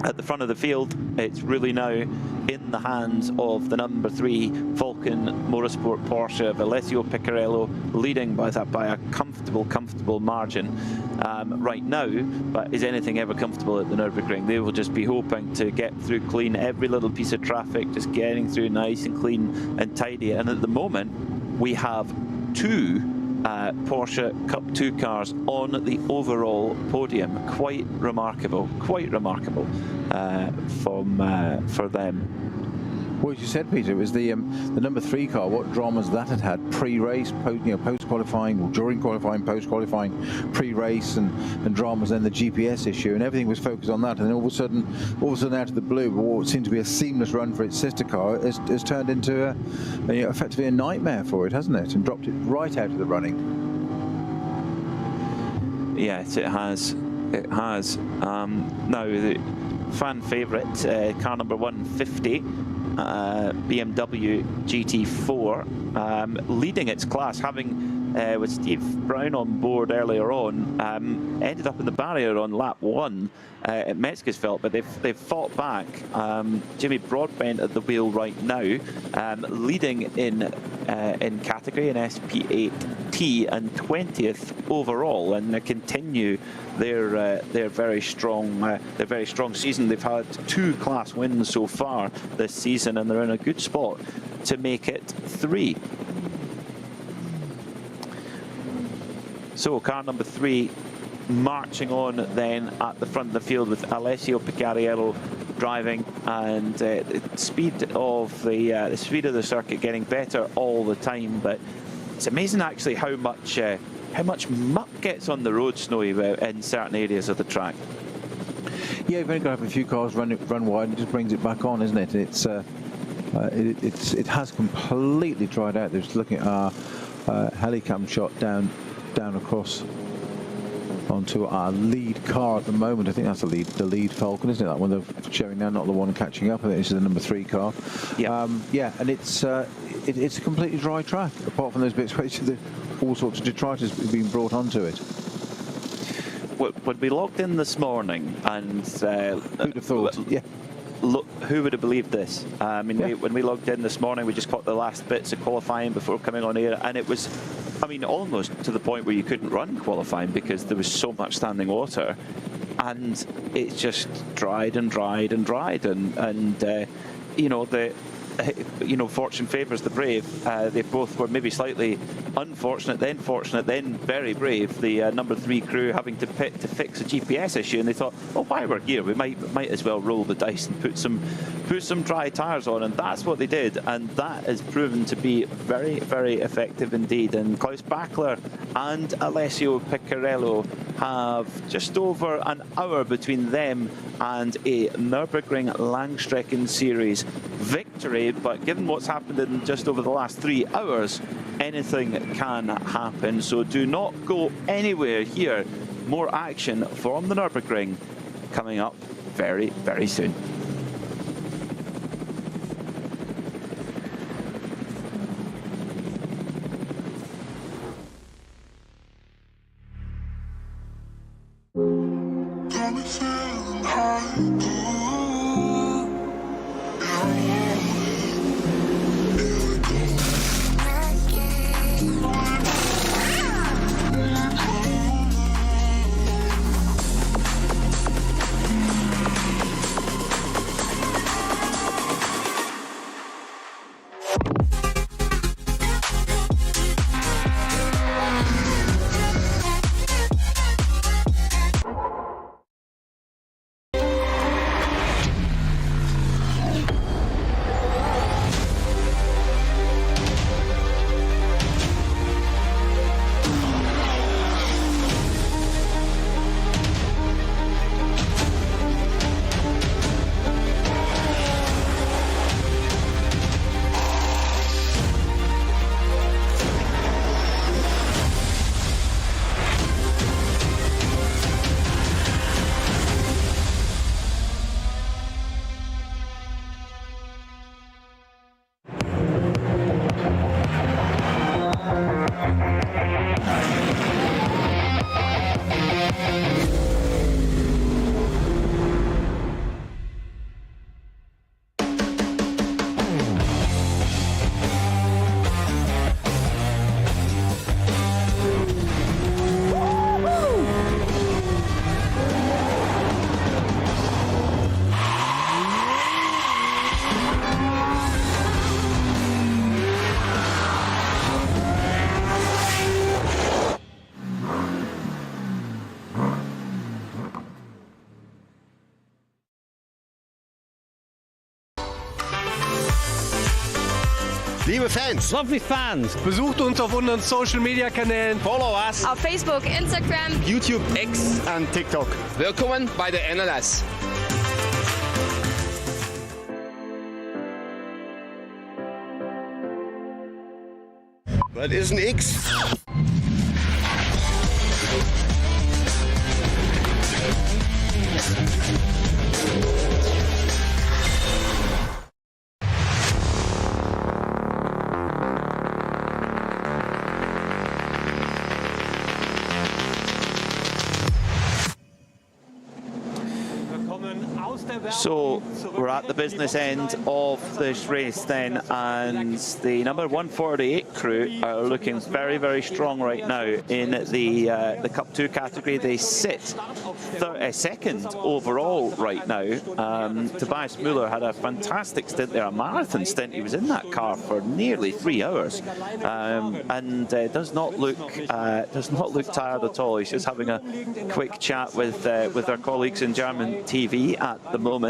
Speaker 6: At the front of the field, it's really now in the hands of the number 3 Falcon Motorsport Porsche of Alessio Piccarello, leading by a comfortable margin right now. But is anything ever comfortable at the Nürburgring? They will just be hoping to get through clean, every little piece of traffic, just getting through nice and clean and tidy. And at the moment, we have 2 Porsche Cup 2 cars on the overall podium. Quite remarkable for them.
Speaker 5: Well, as you said, Peter, it was the number 3 car. What dramas that had pre-race, post-qualifying, or during qualifying, post-qualifying, pre-race, and dramas, then the GPS issue, and everything was focused on that. And then all of a sudden, out of the blue, what seemed to be a seamless run for its sister car has turned into effectively a nightmare for it, hasn't it? And dropped it right out of the running.
Speaker 6: Yes, it has. It has. Now the fan favourite, car number 150. BMW GT4 leading its class, having with Steve Brown on board earlier on, ended up in the barrier on lap 1 at Metzgesfeld, but they've fought back. Jimmy Broadbent at the wheel right now, leading in category in SP8T and 20th overall, and they continue their very strong season. They've had 2 class wins so far this season, and they're in a good spot to make it 3. So car number 3 marching on then at the front of the field with Alessio Picariello driving, and the speed of the circuit getting better all the time. But it's amazing actually how much muck gets on the road, Snowy, in certain areas of the track.
Speaker 5: Yeah, you've only got to have a few cars run wide, and it just brings it back on, isn't it? It has completely dried out. Just looking at our helicam shot down across onto our lead car at the moment. I think that's the lead Falcon, isn't it? That one they're showing now, not the one catching up. I think this is the number 3 car. Yeah, yeah, and it's a completely dry track, apart from those bits where all sorts of detritus have been brought onto it.
Speaker 6: When we logged in this morning, and
Speaker 5: who'd have thought? Yeah.
Speaker 6: Look, who would have believed this? I mean, when we logged in this morning, we just caught the last bits of qualifying before coming on air, and it was, I mean, almost to the point where you couldn't run qualifying because there was so much standing water, and it just dried and dried and dried, and you know, fortune favours the brave. They both were maybe slightly unfortunate, then fortunate, then very brave. The number 3 crew having to pit to fix a GPS issue, and they thought, well, while we're here, we might as well roll the dice and put some dry tyres on, and that's what they did, and that has proven to be very, very effective indeed. And Klaus Bachler and Alessio Piccarello have just over an hour between them and a Nürburgring Langstrecken-Series victory. But given what's happened in just over the last 3 hours, anything can happen. So do not go anywhere here. More action from the Nürburgring coming up very, very soon.
Speaker 9: Liebe Fans,
Speaker 2: Lovely fans.
Speaker 9: besucht uns auf unseren Social Media Kanälen. Follow us.
Speaker 10: Auf Facebook, Instagram,
Speaker 9: YouTube, X und TikTok.
Speaker 11: Willkommen bei der NLS.
Speaker 9: Was ist ein X?
Speaker 6: So we're at the business end of this race then, and the number 148 crew are looking very, very strong right now in the Cup 2 category. They sit second overall right now. Tobias Müller had a fantastic stint there, a marathon stint. He was in that car for nearly 3 hours, and does not look tired at all. He's just having a quick chat with our colleagues in German TV at the moment.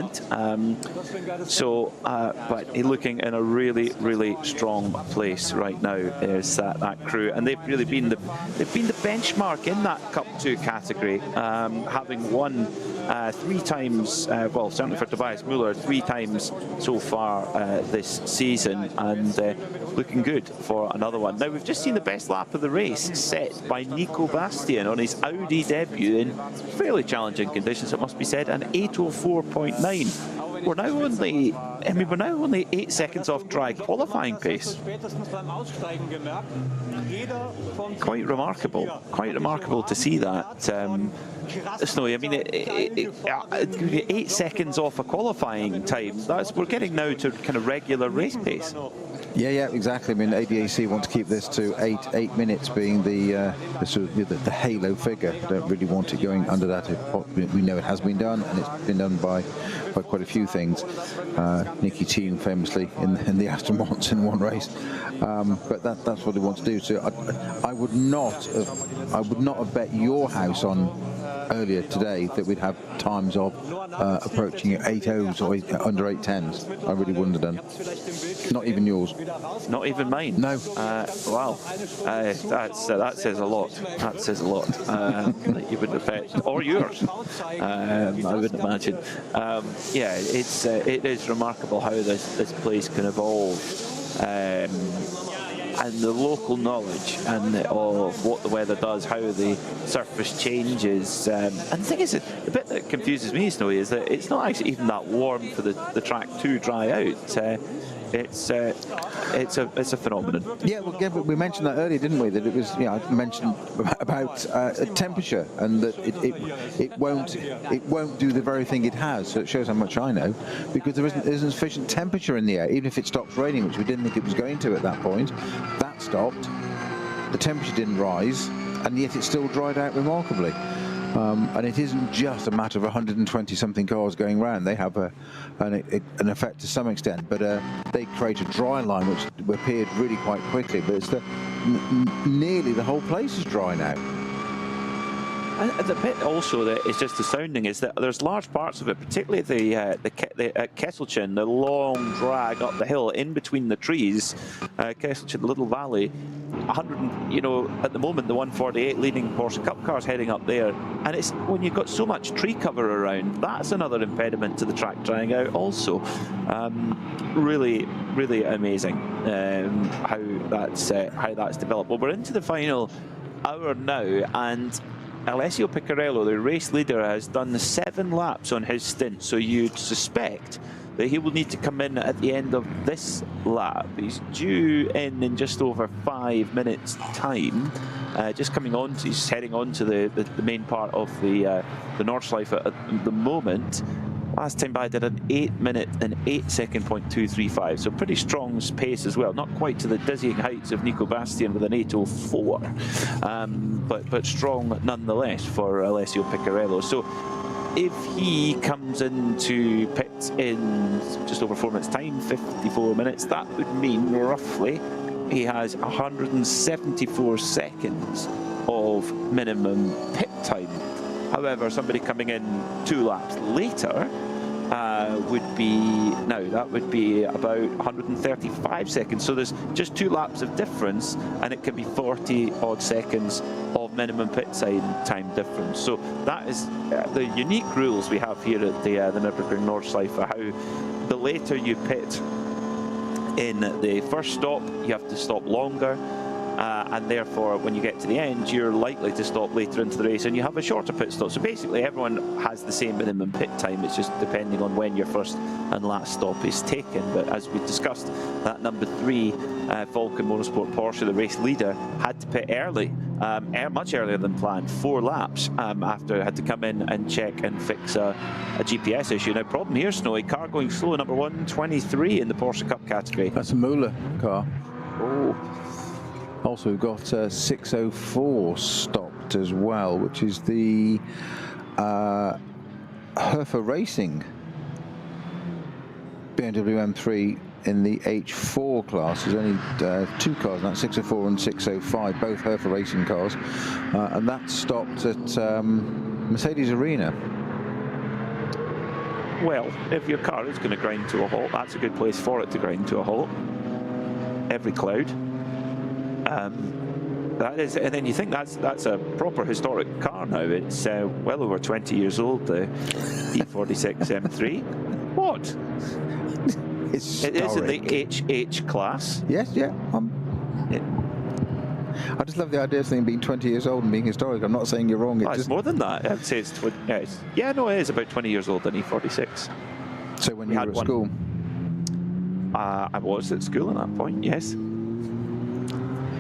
Speaker 6: But he's looking in a really, really strong place right now. Is that crew, and they've really been the benchmark in that Cup 2 category, having won 3 times. Well, certainly for Tobias Müller, 3 times so far this season, and looking good for another one. Now, we've just seen the best lap of the race set by Nico Bastian on his Audi debut in fairly challenging conditions, it must be said, an 8:04.9. We're now only, I mean, we're now only 8 seconds off dry qualifying pace. Quite remarkable to see that. Snowy, I mean, 8 seconds off a qualifying time, we're getting now to kind of regular race pace.
Speaker 5: Yeah, exactly. I mean, ADAC want to keep this to 8 minutes being the sort of the halo figure. Don't really want it going under that. We know it has been done, and it's been done by quite a few things. Nicky Thiem famously in the Aston Martin in one race, but that's what they want to do. So I would not have bet your house on earlier today that we'd have times of approaching 8.0s or under 8.10s. I really wouldn't have done. Not even yours.
Speaker 6: Not even mine.
Speaker 5: No.
Speaker 6: Wow. That says a lot. That says a lot. That you wouldn't have bet, or yours. I would imagine. Yeah, it is remarkable how this place can evolve. And the local knowledge and of what the weather does, how the surface changes. And the thing is, the bit that confuses me, Snowy, is that it's not actually even that warm for the track to dry out. It's a phenomenon.
Speaker 5: Yeah, well, we mentioned that earlier, didn't we? That it was, I mentioned about temperature, and that it won't do the very thing it has. So it shows how much I know, because there isn't sufficient temperature in the air, even if it stops raining, which we didn't think it was going to at that point. That stopped. The temperature didn't rise, and yet it still dried out remarkably. And it isn't just a matter of 120-something cars going round. They have an effect to some extent, but they create a dry line which appeared really quite quickly. But it's nearly the whole place is dry now.
Speaker 6: And the bit also that is just astounding is that there's large parts of it, particularly the Kesselchen, the long drag up the hill in between the trees, Kesselchen, the little valley. 100, at the moment, the 148 leading Porsche Cup cars heading up there, and it's when you've got so much tree cover around, that's another impediment to the track drying out also. Really amazing how that's developed. Well, we're into the final hour now, and Alessio Piccarello, the race leader, has done 7 laps on his stint, so you'd suspect that he will need to come in at the end of this lap. He's due in just over 5 minutes time. Just coming on, he's heading on to the main part of the Nordschleife at the moment. Last time by did an 8 minute and 8 second .235, so pretty strong pace as well. Not quite to the dizzying heights of Nico Bastian with an 8:04, but strong nonetheless for Alessio Piccarello. So if he comes into pit in just over 4 minutes time, 54 minutes, that would mean roughly he has 174 seconds of minimum pit time. However, somebody coming in 2 laps later would be about 135 seconds. So there's just 2 laps of difference, and it can be 40 odd seconds of minimum pit time difference. So that is the unique rules we have here at the Nürburgring Nordschleife. How the later you pit in the first stop, you have to stop longer. And therefore, when you get to the end, you're likely to stop later into the race, and you have a shorter pit stop. So basically, everyone has the same minimum pit time. It's just depending on when your first and last stop is taken. But as we discussed, that number 3 Falcon Motorsport Porsche, the race leader, had to pit early, much earlier than planned, 4 laps after it had to come in and check and fix a GPS issue. Now, problem here, Snowy, car going slow, number 123 in the Porsche Cup category.
Speaker 5: That's a Müller car.
Speaker 6: Oh.
Speaker 5: Also, we've got 604 stopped as well, which is the Herfer Racing BMW M3 in the H4 class. There's only 2 cars now, 604 and 605, both Herfer Racing cars, and that stopped at Mercedes Arena.
Speaker 6: Well, if your car is going to grind to a halt, that's a good place for it to grind to a halt. Every cloud. That is, and then you think that's a proper historic car now. It's well over 20 years old, the E46 M3. What?
Speaker 5: Historic.
Speaker 6: It is in the HH class.
Speaker 5: Yes, yeah. I just love the idea of something being 20 years old and being historic. I'm not saying you're wrong.
Speaker 6: It's more than that. I'd say it's 20. Yeah, no, it is about 20 years old in E46.
Speaker 5: So when you were at school?
Speaker 6: I was at school at that point, yes.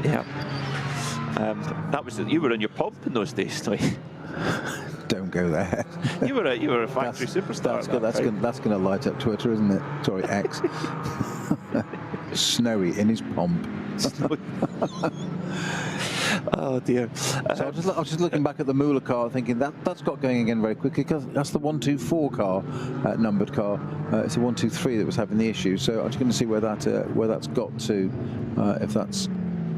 Speaker 6: Yeah. That was you were in your pub in those days, Toy.
Speaker 5: Don't go there.
Speaker 6: You were a factory superstar.
Speaker 5: That's going to light up Twitter, isn't it? Sorry, X. Snowy in his pomp.
Speaker 6: Oh dear.
Speaker 5: So I was just looking back at the Moolah car, thinking that's got going again very quickly, because that's the 124 car, numbered car. It's the 123 that was having the issue. So I'm just going to see where that's got to, if that's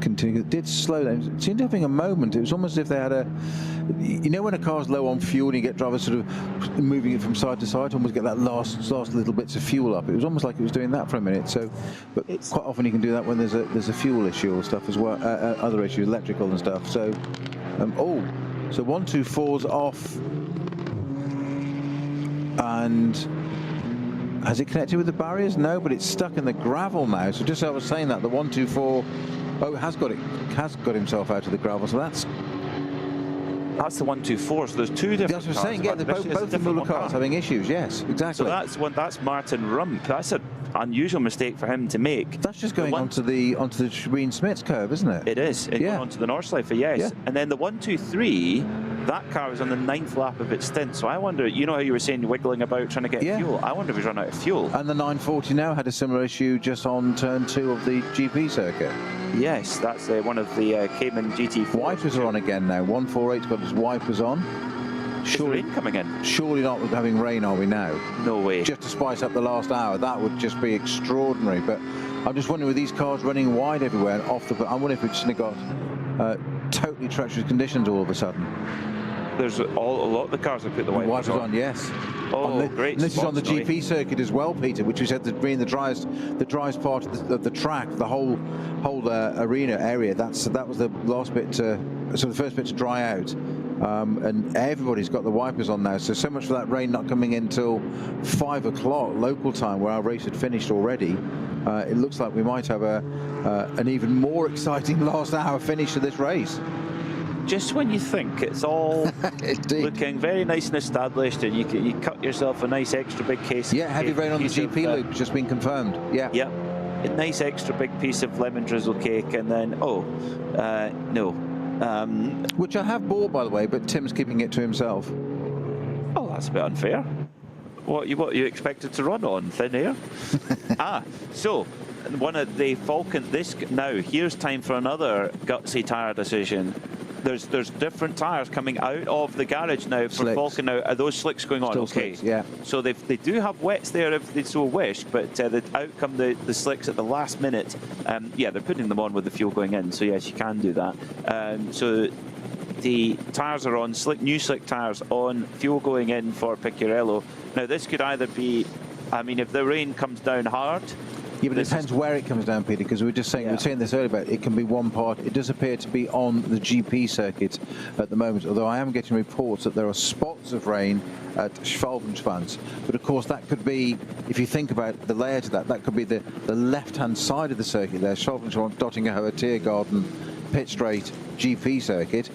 Speaker 5: continuing. It did slow down. It seemed to having a moment. It was almost as if they had a, you know, when a car's low on fuel and you get drivers sort of moving it from side to side, almost get that last little bits of fuel up. It was almost like it was doing that for a minute. So, but quite often you can do that when there's a fuel issue or stuff as well, other issues, electrical and stuff. So, so 124's off, and has it connected with the barriers? No, but it's stuck in the gravel now. So just as I was saying that, the 124. Oh, has got himself out of the gravel, so that's
Speaker 6: the 124. So there's two different.
Speaker 5: That's what I'm saying. Yeah, both the Moolah cars having issues. Yes, exactly.
Speaker 6: So that's Martin Rump. That's an unusual mistake for him to make.
Speaker 5: That's just going onto the Green Smith's curve, isn't it?
Speaker 6: It is. Going onto the Nordschleife, yes. Yeah. And then the 123. That car was on the 9th lap of its stint, so I wonder, you know how you were saying wiggling about trying to get fuel? I wonder if he's run out of fuel.
Speaker 5: And the 940 now had a similar issue just on turn 2 of the GP circuit.
Speaker 6: Yes, that's one of the Cayman GT4.
Speaker 5: Wipers are on again now. 148's got his wipers on.
Speaker 6: Surely rain coming in?
Speaker 5: Surely not having rain, are we now?
Speaker 6: No way.
Speaker 5: Just to spice up the last hour, that would just be extraordinary. But I'm just wondering, with these cars running wide everywhere and off the, I wonder if we've just got totally treacherous conditions all of a sudden.
Speaker 6: There's a lot of the cars have put the wipers on.
Speaker 5: Yes.
Speaker 6: Oh, great!
Speaker 5: And this is on the GP circuit as well, Peter, which we said to be in the driest part of the track, the whole arena area. That was the last bit so the first bit to dry out, and everybody's got the wipers on now. So much for that rain not coming in till 5 o'clock local time, where our race had finished already. It looks like we might have an even more exciting last hour finish to this race.
Speaker 6: Just when you think it's all looking very nice and established, and you cut yourself a nice extra big case.
Speaker 5: Yeah, heavy rain on the GP loop, just been confirmed. Yeah.
Speaker 6: Yeah, a nice extra big piece of lemon drizzle cake, and then no.
Speaker 5: Which I have bought, by the way, but Tim's keeping it to himself.
Speaker 6: Oh, that's a bit unfair. What you expected to run on thin air? So one of the Falcon. Here's time for another gutsy tyre decision. There's different tyres coming out of the garage now for
Speaker 5: Slicks.
Speaker 6: Falcon now. Are those slicks going on?
Speaker 5: Still
Speaker 6: okay.
Speaker 5: Slicks, yeah.
Speaker 6: So they do have wets there if they so wish, but out come the slicks at the last minute. Yeah, they're putting them on with the fuel going in. So yes, you can do that. So the tyres are on, new slick tyres on, fuel going in for Picciarello. Now this could either be, I mean, if the rain comes down hard.
Speaker 5: Yeah, but it depends where it comes down, Peter, because we were just saying, we were saying this earlier about it can be one part. It does appear to be on the GP circuit at the moment, although I am getting reports that there are spots of rain at Schwalbenschwanz. But of course, that could be, if you think about the layout of that could be the left-hand side of the circuit there, Schwalbenschwanz, Dottingerhohe, Tiergarten, Pit Straight, GP circuit.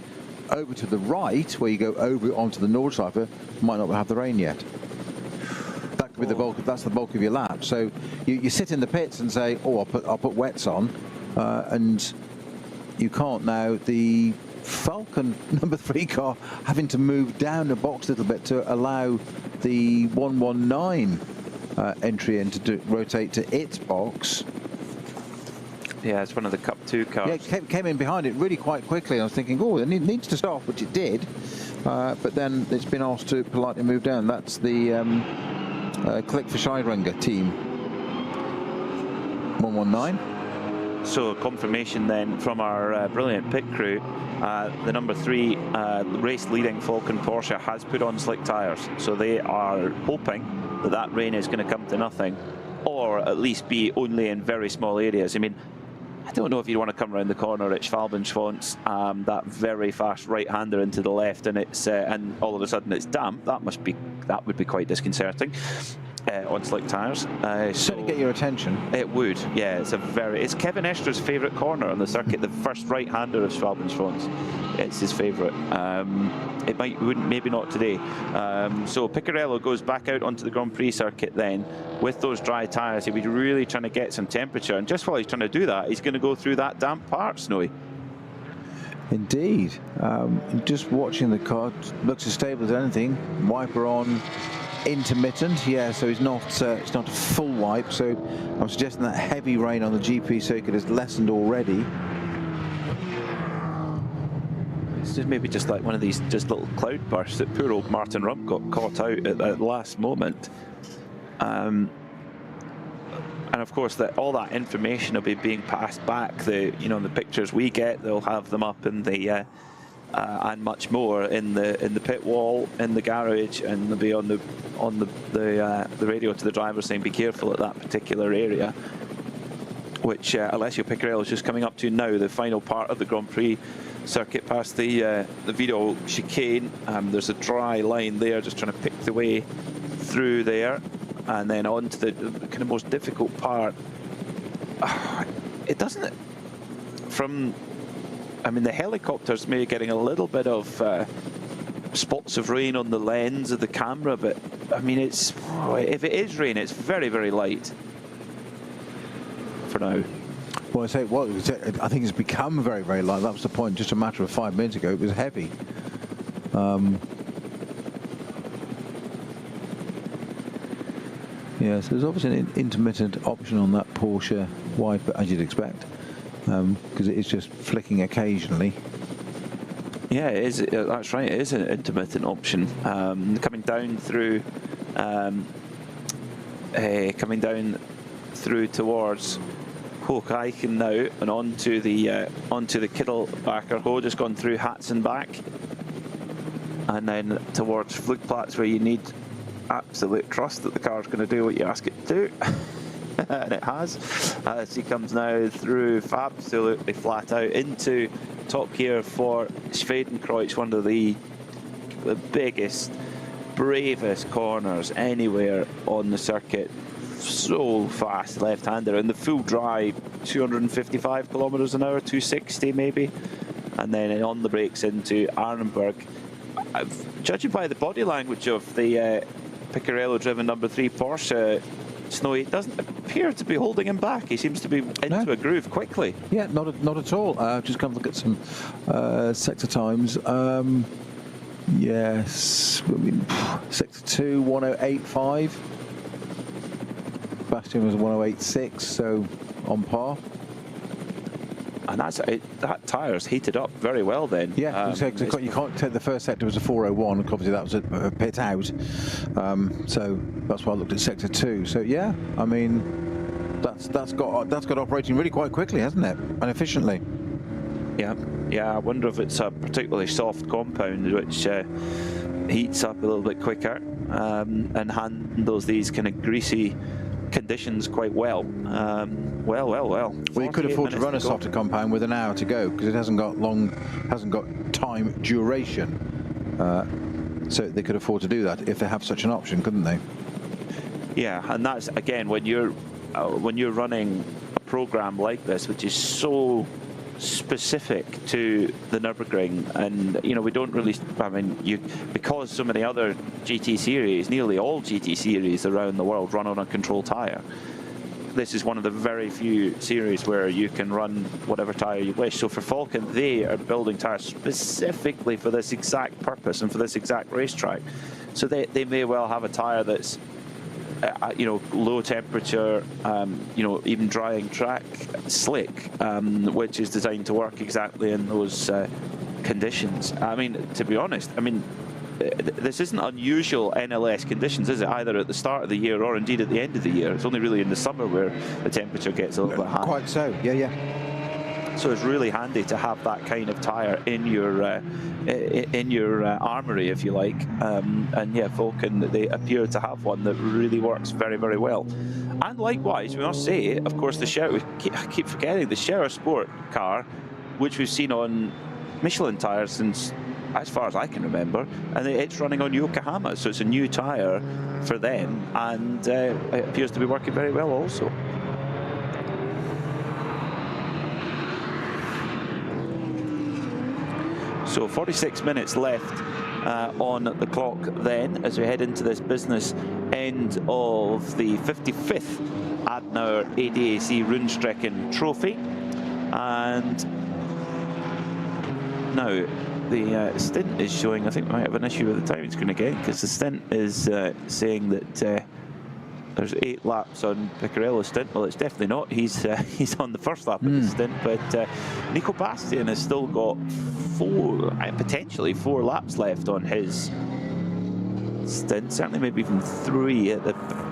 Speaker 5: Over to the right, where you go over onto the Nordschleife, might not have the rain yet. With the bulk, that's the bulk of your lap. So you sit in the pits and say, "Oh, I'll put wets on," and you can't now. The Falcon number 3 car having to move down the box a little bit to allow the 119 entry in to rotate to its box.
Speaker 6: Yeah, it's one of the Cup 2 cars.
Speaker 5: Yeah, it came in behind it really quite quickly. I was thinking, oh, it needs to stop, which it did. But then it's been asked to politely move down. That's the Click for Scheidringer team. 119.
Speaker 6: So confirmation then from our brilliant pit crew. The number 3 race leading Falcon Porsche has put on slick tyres. So they are hoping that rain is going to come to nothing, or at least be only in very small areas. I mean, I don't know if you want to come around the corner at Schwalbenschwanz, that very fast right-hander into the left, and it's and all of a sudden it's damp. That would be quite disconcerting. on slick tyres.
Speaker 5: Certainly get your attention.
Speaker 6: It would, yeah. It's Kevin Ester's favourite corner on the circuit, the first right-hander of Schwalbenschwanz. It's his favourite. Maybe not today. So Piccarello goes back out onto the Grand Prix circuit then with those dry tyres. He'll be really trying to get some temperature, and just while he's trying to do that, he's going to go through that damp part, Snowy.
Speaker 5: Indeed. Just watching the car, looks as stable as anything. Wiper on, intermittent, yeah, so it's not a full wipe, so I'm suggesting that heavy rain on the GP circuit has lessened already.
Speaker 6: It's maybe just like one of these just little cloud bursts that poor old Martin Rump got caught out at the last moment. And of course, all that information will be being passed back. The pictures we get, they'll have them up in the and much more in the pit wall, in the garage, and they'll be on the radio to the driver saying be careful at that particular area, which Alessio Piccarello is just coming up to now, the final part of the Grand Prix circuit past the Vito chicane. There's a dry line there, just trying to pick the way through there, and then on to the kind of most difficult part. It doesn't, the helicopter's maybe getting a little bit of spots of rain on the lens of the camera, but I mean, if it is rain, it's very, very light for now.
Speaker 5: Well, I think it's become very, very light. That was the point just a matter of 5 minutes ago. It was heavy. Yeah, so there's obviously an intermittent option on that Porsche wiper, as you'd expect, because it is just flicking occasionally.
Speaker 6: Yeah, it is. That's right. It is an intermittent option. Coming down through towards Hocheichen now, and onto the Kittelbacher Ho, just gone through Hatzenbach, and then towards Flugplatz, where you need absolute trust that the car's going to do what you ask it to do. And it has. As he comes now through absolutely flat out into top gear for Schwedenkreuz, one of the biggest, bravest corners anywhere on the circuit. So fast left-hander, and the full drive, 255 kilometers an hour, 260 maybe, and then on the brakes into Arenberg. Judging by the body language of the Piccarello-driven number 3 Porsche, Snowy, it doesn't appear to be holding him back. He seems to be into a groove quickly. Yeah,
Speaker 5: not at all. Just going to look at some sector times. Yes, sector 2, 108.5. Bastian was 108.6, so on par.
Speaker 6: And that tyre's heated up very well then.
Speaker 5: Yeah, you can't take the first sector was a 401, obviously that was a pit out. So that's why I looked at sector 2. So yeah, I mean, that's got operating really quite quickly, hasn't it? And efficiently. Yeah, I wonder if it's a particularly soft compound which heats up a little bit quicker and handles these kind of greasy conditions quite well. Well, you could afford to run a softer compound with an hour to go, because it hasn't got time duration. So they could afford to do that if they have such an option, couldn't they?
Speaker 6: Yeah, and that's again when you're running a program like this, which is so specific to the Nürburgring, and we don't really, because so many other GT series, nearly all GT series around the world run on a control tyre. This is one of the very few series where you can run whatever tyre you wish. So for Falken, they are building tyres specifically for this exact purpose and for this exact racetrack. So they may well have a tyre that's low temperature, even drying track, slick, which is designed to work exactly in those conditions. I mean, to be honest, this isn't unusual NLS conditions, is it? Either at the start of the year or indeed at the end of the year. It's only really in the summer where the temperature gets a little bit high.
Speaker 5: Quite so, yeah.
Speaker 6: So it's really handy to have that kind of tyre in your armoury, if you like. And yeah, Falken, they appear to have one that really works very, very well. And likewise, we must say, of course, I keep forgetting, the Scherer Sport car, which we've seen on Michelin tyres since as far as I can remember, and it's running on Yokohama, so it's a new tyre for them, and it appears to be working very well also. So 46 minutes left on the clock then, as we head into this business end of the 55th Adenauer ADAC Rundstrecken-Trophy. And now the stint is showing, I think we might have an issue with the time screen again, because the stint is saying that there's 8 laps on Picciarella's stint. Well, it's definitely not. He's on the first lap of the stint, but Nico Bastian has still got potentially 4 laps left on his stint, certainly maybe even 3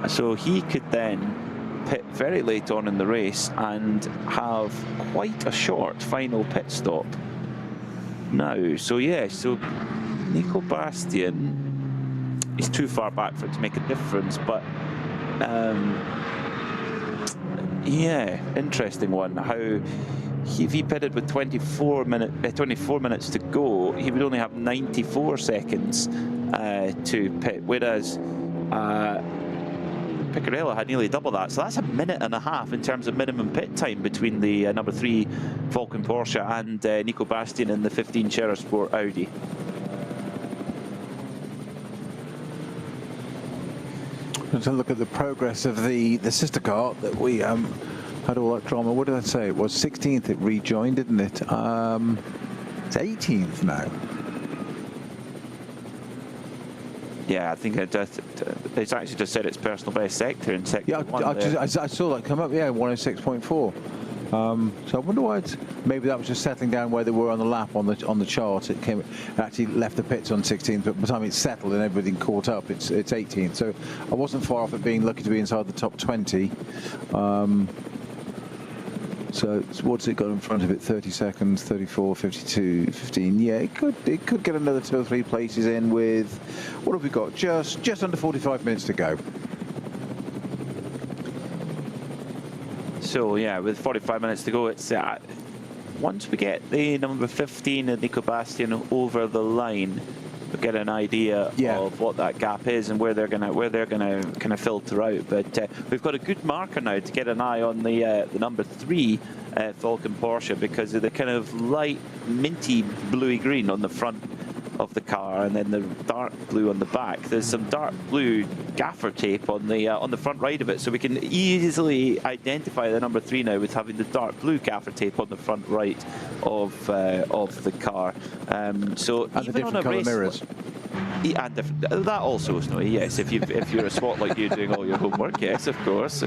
Speaker 6: so he could then pit very late on in the race and have quite a short final pit stop now. So yeah, so Nico Bastian, he's too far back for it to make a difference, but yeah, interesting one. How if he pitted with 24 minutes to go, he would only have 94 seconds to pit, whereas Picciarella had nearly double that. So that's a minute and a half in terms of minimum pit time between the number 3 Falcon Porsche and Nico Bastian in the 15 Scherer Sport Audi.
Speaker 5: To look at the progress of the sister car that we had all that drama. What did I say? It was 16th. It rejoined, didn't it? It's 18th now.
Speaker 6: Yeah, I think it's actually just said its personal best sector in sector 1.
Speaker 5: I saw that come up. Yeah, 106.4. So I wonder why maybe that was just settling down where they were on the lap on the chart. It actually left the pits on 16th, but by the time it's settled and everything caught up, it's 18th. So I wasn't far off it being lucky to be inside the top 20. So what's it got in front of it? 30 seconds, 34, 52, 15. Yeah, it could get another 2 or 3 places in with, what have we got? Just under 45 minutes to go.
Speaker 6: So yeah, with 45 minutes to go, it's once we get the number 15 and Nico Bastian over the line, we'll get an idea of what that gap is and where they're gonna kind of filter out. But we've got a good marker now to get an eye on the number 3 Falcon Porsche, because of the kind of light minty bluey green on the front of the car, and then the dark blue on the back. There's some dark blue gaffer tape on the front right of it, so we can easily identify the number 3 now with having the dark blue gaffer tape on the front right of the car. So
Speaker 5: and
Speaker 6: even
Speaker 5: the different
Speaker 6: on a
Speaker 5: colour
Speaker 6: race,
Speaker 5: mirrors.
Speaker 6: and that also is Snowy, yes. If you're a SWAT like you doing all your homework, yes, of course.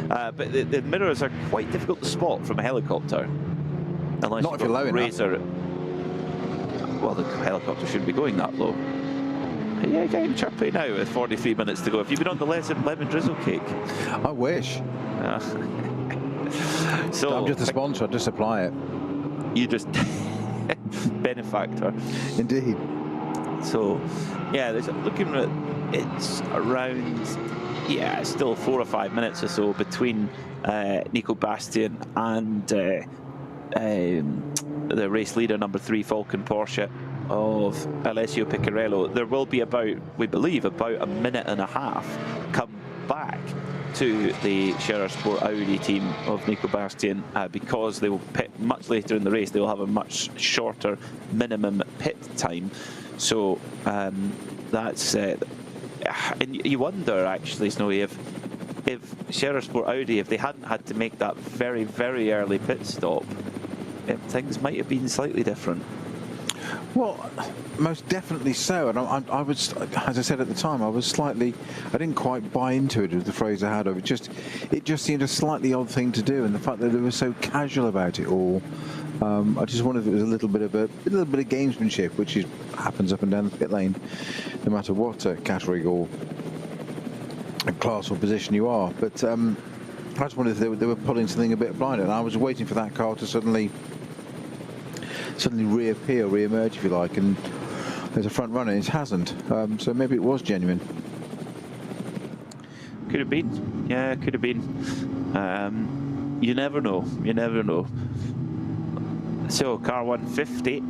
Speaker 6: But the mirrors are quite difficult to spot from a helicopter, unless
Speaker 5: not if you're low
Speaker 6: enough. Well, the helicopter shouldn't be going that low. Yeah, getting chirpy now with 43 minutes to go. Have you been on the lemon drizzle cake?
Speaker 5: I wish.
Speaker 6: So
Speaker 5: I'm just a sponsor. I just supply it.
Speaker 6: You just benefactor.
Speaker 5: Indeed.
Speaker 6: So, yeah, looking at it's around, yeah, still 4 or 5 minutes or so between Nico Bastian and the race leader, number 3 Falcon Porsche of Alessio Picciarello. There will be we believe, about a minute and a half come back to the Scherer Sport Audi team of Nico Bastian, because they will pit much later in the race. They will have a much shorter minimum pit time. So that's and you wonder actually, Snowy, if Scherer Sport Audi, if they hadn't had to make that very, very early pit stop, things might have been slightly different.
Speaker 5: Well, most definitely so. And I was, as I said at the time, I didn't quite buy into it, was the phrase I had of it. It just seemed a slightly odd thing to do, and the fact that they were so casual about it all. I just wondered if it was a little bit of gamesmanship, which happens up and down the pit lane, no matter what category or class or position you are. But I just wondered if they were pulling something a bit blind, and I was waiting for that car to suddenly reappear, re-emerge, if you like, and there's a front runner. It hasn't, so maybe it was genuine.
Speaker 6: Could have been, yeah, could have been. You never know. So car 150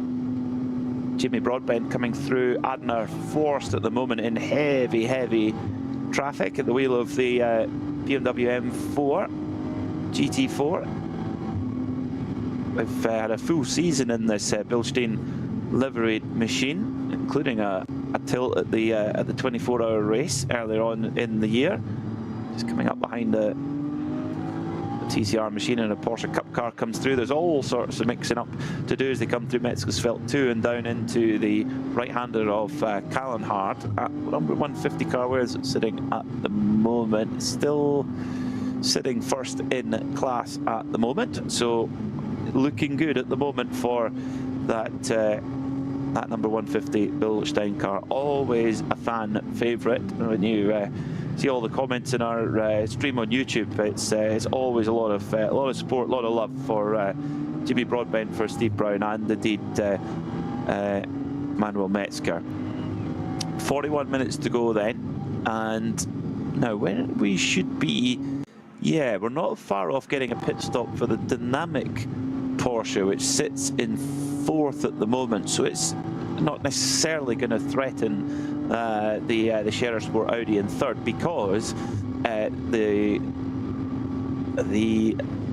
Speaker 6: Jimmy Broadbent coming through. Adenauer forced at the moment in heavy traffic at the wheel of the BMW M4 GT4. We've had a full season in this Bilstein liveried machine, including a tilt at the 24-hour race earlier on in the year. Just coming up behind the TCR machine, and a Porsche Cup car comes through. There's all sorts of mixing up to do as they come through Metzgersfeld 2 and down into the right-hander of Kallenhardt at number 150 car. Where is it sitting at the moment? Still sitting first in class at the moment, so looking good at the moment for that that number 150 Bilstein car. Always a fan favourite. When you see all the comments in our stream on YouTube, it's always a lot of support, a lot of love for Jimmy Broadbent, for Steve Brown, and indeed Manuel Metzger. 41 minutes to go then, and now when we should be, yeah, we're not far off getting a pit stop for the dynamic Porsche, which sits in 4th at the moment, so it's not necessarily going to threaten the Scherer Sport Audi in 3rd, because the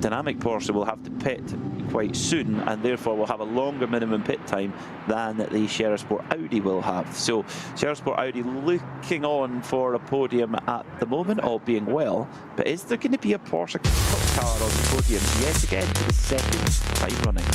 Speaker 6: dynamic Porsche will have to pit quite soon, and therefore will have a longer minimum pit time than the Scherer Sport Audi will have. So Scherer Sport Audi looking on for a podium at the moment, all being well, but is there going to be a Porsche car on the podium yet again for the 2nd time running?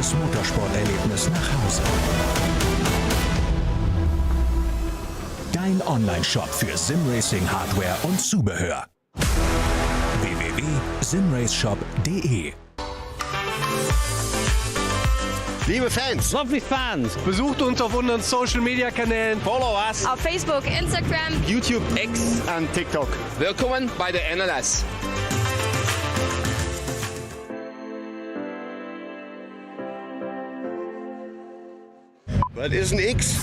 Speaker 8: Motorsporterlebnis nach Hause. Dein Online-Shop für Simracing-Hardware und Zubehör. www.simraceshop.de.
Speaker 9: Liebe Fans,
Speaker 2: Lovely fans,
Speaker 9: besucht uns auf unseren Social Media Kanälen. Follow us
Speaker 10: auf Facebook, Instagram,
Speaker 9: YouTube, X und TikTok.
Speaker 11: Willkommen bei der NLS.
Speaker 9: Was ist ein X?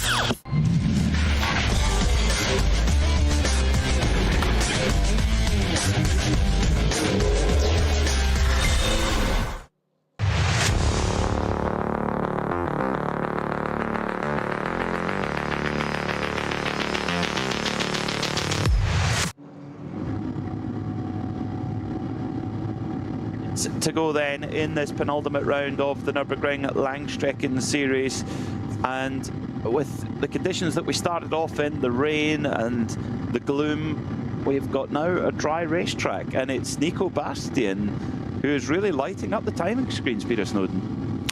Speaker 6: minutes to go then in this penultimate round of the Nürburgring Langstrecken-Series, and with the conditions that we started off in, the rain and the gloom, we've got now a dry racetrack, and it's Nico Bastian who is really lighting up the timing screens, Peter Snowden.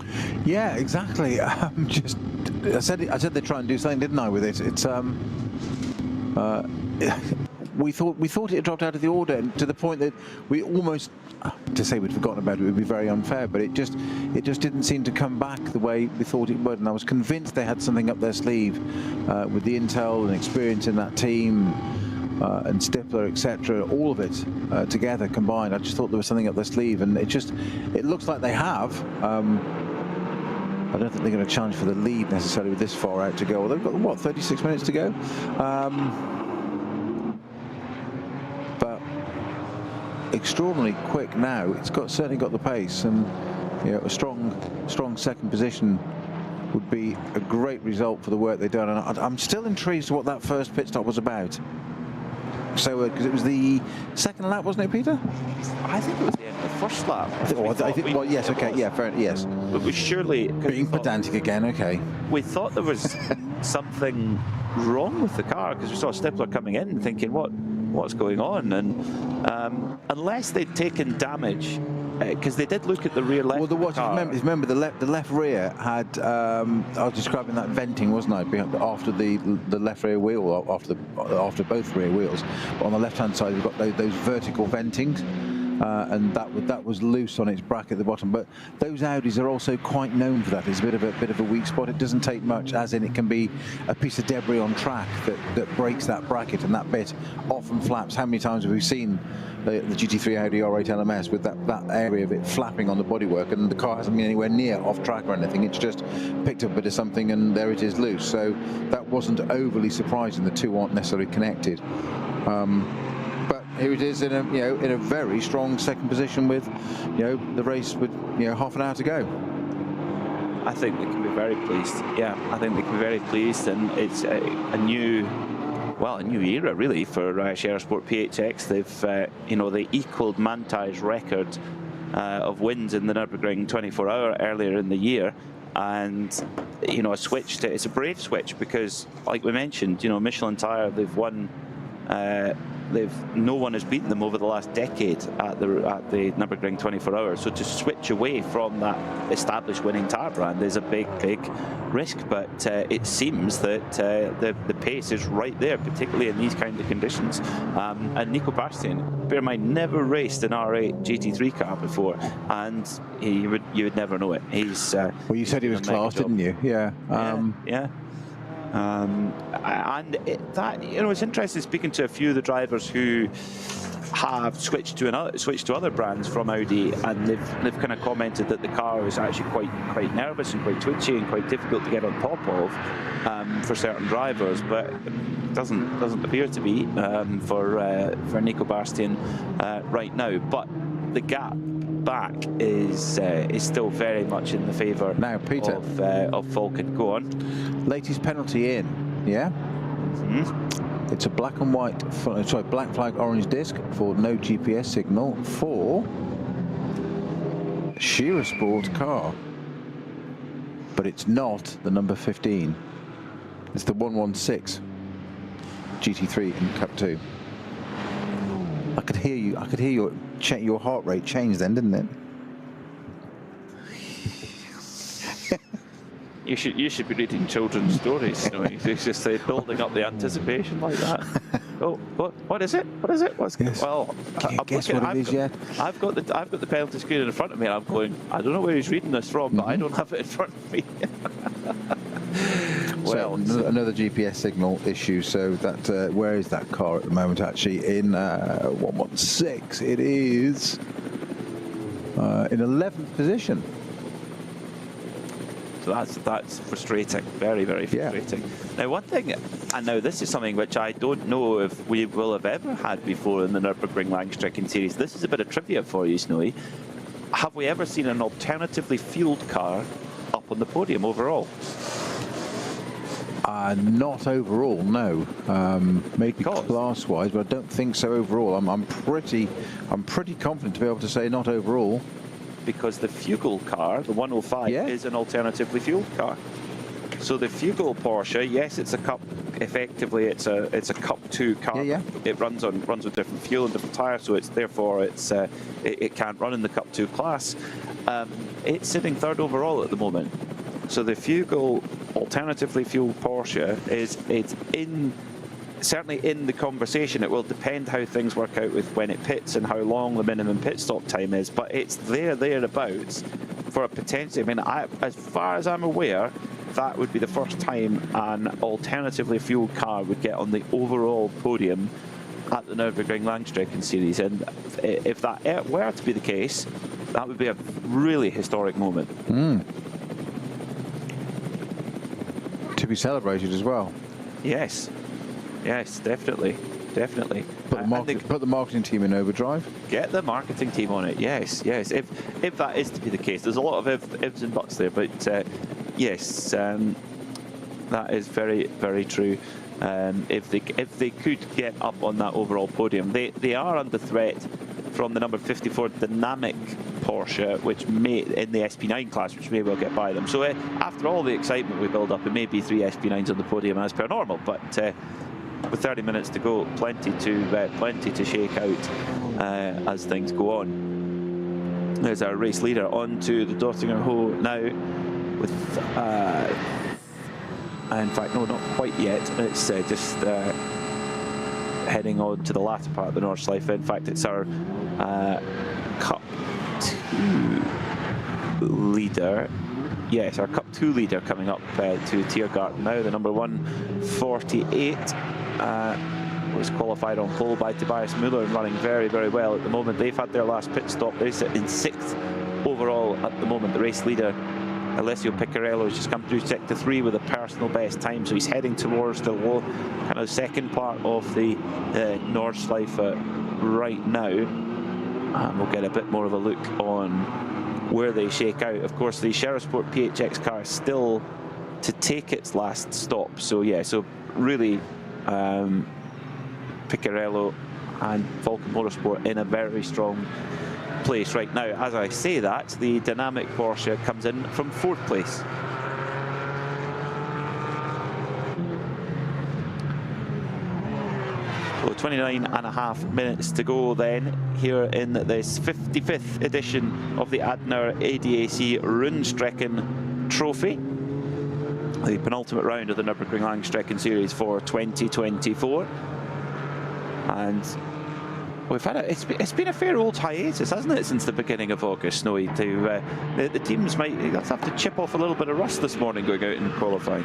Speaker 5: Yeah, exactly. I said they try and do something, didn't I, with it? It's we thought it had dropped out of the order, to the point that we almost, to say we'd forgotten about it would be very unfair, but it just didn't seem to come back the way we thought it would, and I was convinced they had something up their sleeve with the intel and experience in that team, and Stifler, etc., all of it together combined. I just thought there was something up their sleeve, and it looks like they have. I don't think they're going to challenge for the lead necessarily with this far out to go. Well, they've got, what, 36 minutes to go? But extraordinarily quick now. It's certainly got the pace, and you know, a strong second position would be a great result for the work they've done. And I'm still intrigued to what that first pit stop was about. So, because it was the second lap, wasn't it, Peter?
Speaker 6: I think it was the end of the first lap.
Speaker 5: Well, yes, okay, yeah, fair, yes.
Speaker 6: But we surely...
Speaker 5: Being pedantic again, okay.
Speaker 6: We thought there was something wrong with the car, because we saw Stifler coming in thinking, what's going on? And unless they'd taken damage, because they did look at the rear left.
Speaker 5: Well, there was. Remember the left rear had. I was describing that venting, wasn't I? After the left rear wheel, or after both rear wheels. But on the left-hand side, we've got those vertical ventings, and that was loose on its bracket at the bottom. But those Audis are also quite known for that. It's a bit of a weak spot. It doesn't take much, as in it can be a piece of debris on track that breaks that bracket, and that bit often flaps. How many times have we seen the GT3 Audi R8 LMS with that area of it flapping on the bodywork, and the car hasn't been anywhere near off track or anything? It's just picked up a bit of something, and there it is loose. So that wasn't overly surprising. The two aren't necessarily connected. But here it is in a very strong second position with the race with half an hour to go.
Speaker 6: I think they can be very pleased. Yeah, I think they can be very pleased, and it's a new era really for Sport PHX. They equalled Mantai's record of wins in the Nürburgring 24-hour earlier in the year, and it's a brave switch, because like we mentioned, Michelin Tire, they've won. No one has beaten them over the last decade at the Nürburgring 24 hours. So to switch away from that established winning tire brand is a big risk. But it seems that the pace is right there, particularly in these kind of conditions. And Nico Bastian, bear in mind, never raced an R8 GT3 car before, and you would never know it. He's
Speaker 5: well, you said he was class, didn't you? Yeah.
Speaker 6: Yeah. And it's interesting speaking to a few of the drivers who have switched to other brands from Audi, and they've kind of commented that the car is actually quite nervous and quite twitchy and quite difficult to get on top of for certain drivers, but it doesn't appear to be for Nico Bastian right now. But the gap back is still very much in the favour
Speaker 5: now, Peter,
Speaker 6: of Falken. Go on.
Speaker 5: Latest penalty in, yeah.
Speaker 6: Mm-hmm.
Speaker 5: It's a black and white, black flag, orange disc for no GPS signal for Shearer Sport car, but it's not the number 15. It's the 116 GT3 in Cup 2. I could hear your heart rate change then, didn't it?
Speaker 6: You should be reading children's stories. It's just building up the anticipation like that. Oh, what is it? What is it? Well,
Speaker 5: guess what it is yet?
Speaker 6: I've got the penalty screen in front of me, and I'm going, I don't know where he's reading this from, but I don't have it in front of me. Well,
Speaker 5: so another GPS signal issue. So that where is that car at the moment? Actually, in 116. It is in 11th position.
Speaker 6: So that's frustrating, very, very frustrating. Yeah. Now, one thing, and now this is something which I don't know if we will have ever had before in the Nürburgring Langstrecken series. This is a bit of trivia for you, Snowy. Have we ever seen an alternatively fueled car up on the podium overall?
Speaker 5: Not overall, no. Maybe class-wise, but I don't think so overall. I'm pretty confident to be able to say not overall.
Speaker 6: because the Fugal car, the 105, is an alternatively fueled car. So the Fugal Porsche, yes, it's a Cup. Effectively, it's a Cup 2 car. It runs with different fuel and different tires, so it can't run in the Cup 2 class. It's sitting 3rd overall at the moment. So the Fugal alternatively fueled Porsche it's certainly in the conversation. It will depend how things work out with when it pits and how long the minimum pit stop time is, but it's thereabouts for a potential. I mean, as far as I'm aware, that would be the first time an alternatively fueled car would get on the overall podium at the Nürburgring Langstrecken series. And if that were to be the case, that would be a really historic moment.
Speaker 5: To be celebrated as well.
Speaker 6: Yes, definitely.
Speaker 5: Put the marketing team in overdrive.
Speaker 6: Get the marketing team on it. Yes. If that is to be the case, there's a lot of ifs and buts there, but yes, that is very, very true. If they could get up on that overall podium, they are under threat from the number 54 dynamic Porsche, which may in the SP9 class, which may well get by them. So after all the excitement we build up, it may be 3 SP9s on the podium as per normal, but with 30 minutes to go, plenty to shake out as things go on. There's our race leader onto the Dortinger Ho now, with in fact, no, not quite yet. It's just heading on to the latter part of the Nordschleife. In fact, it's our Cup 2 leader. Yes, our Cup 2 leader coming up to Tiergarten now, the number 148. Was qualified on pole by Tobias Müller and running very, very well at the moment. They've had their last pit stop. They sit in 6th overall at the moment. The race leader, Alessio Piccarello, has just come through sector 3 with a personal best time, so he's heading towards the kind of second part of the Nordschleife right now. And we'll get a bit more of a look on where they shake out. Of course, the Sherisport PHX car is still to take its last stop. So yeah, so really Piccarello and Vulcan Motorsport in a very strong place right now. As I say that, the dynamic Porsche comes in from 4th place. So 29.5 minutes to go then here in this 55th edition of the Adenauer ADAC Rundstrecken-Trophy, the penultimate round of the Nürburgring Langstrecken series for 2024. And we've had it's been a fair old hiatus, hasn't it, since the beginning of August, Snowy? The teams might have to chip off a little bit of rust this morning going out and qualifying.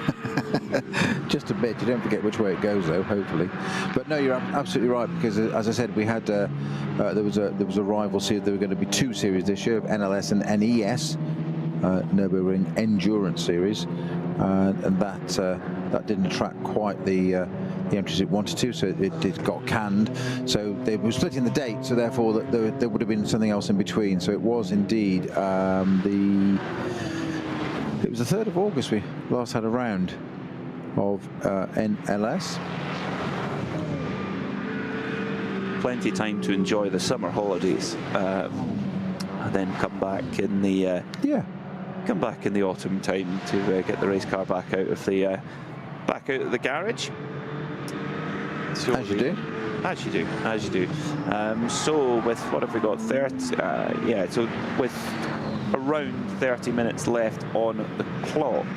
Speaker 5: Just a bit. You don't forget which way it goes, though. Hopefully, but no, you're absolutely right, because as I said, we had there was a rival series. There were going to be 2 series this year, NLS and NES, Nürburgring Endurance Series, and that didn't attract quite the entries it wanted to, so it got canned. So they were splitting the date, so therefore there would have been something else in between. So it was indeed it was the 3rd of August we last had a round of NLS.
Speaker 6: Plenty of time to enjoy the summer holidays, and then come back in the autumn time to get the race car back out of the garage. So
Speaker 5: as you do. So with what have we got? 30. So with around 30 minutes left on the clock,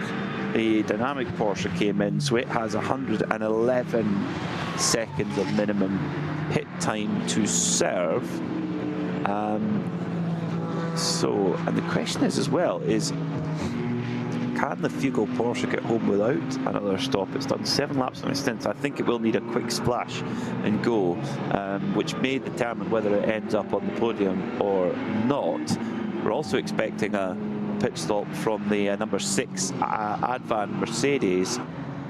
Speaker 5: the dynamic Porsche came in, so it has 111 seconds of minimum pit time to serve. And the question is as well is, can the Fugal Porsche get home without another stop? It's done 7 laps on its stint. I think it will need a quick splash and go, which may determine whether it ends up on the podium or not. We're also expecting a pit stop from the number 6 Advan Mercedes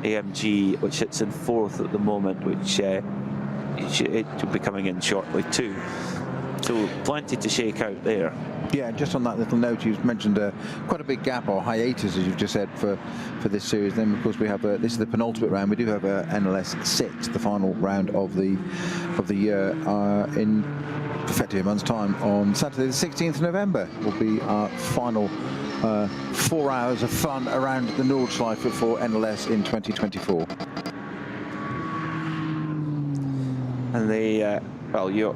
Speaker 5: AMG, which sits in 4th at the moment, which it will be coming in shortly too. So plenty to shake out there. Yeah, just on that little note, you've mentioned quite a big gap or hiatus, as you've just said, for this series. Then, of course, we have this is the penultimate round. We do have NLS 6, the final round of the year, in effectively a month's time, on Saturday the 16th of November will be our final 4 hours of fun around the Nürburgring for NLS in 2024.
Speaker 6: And they, well, you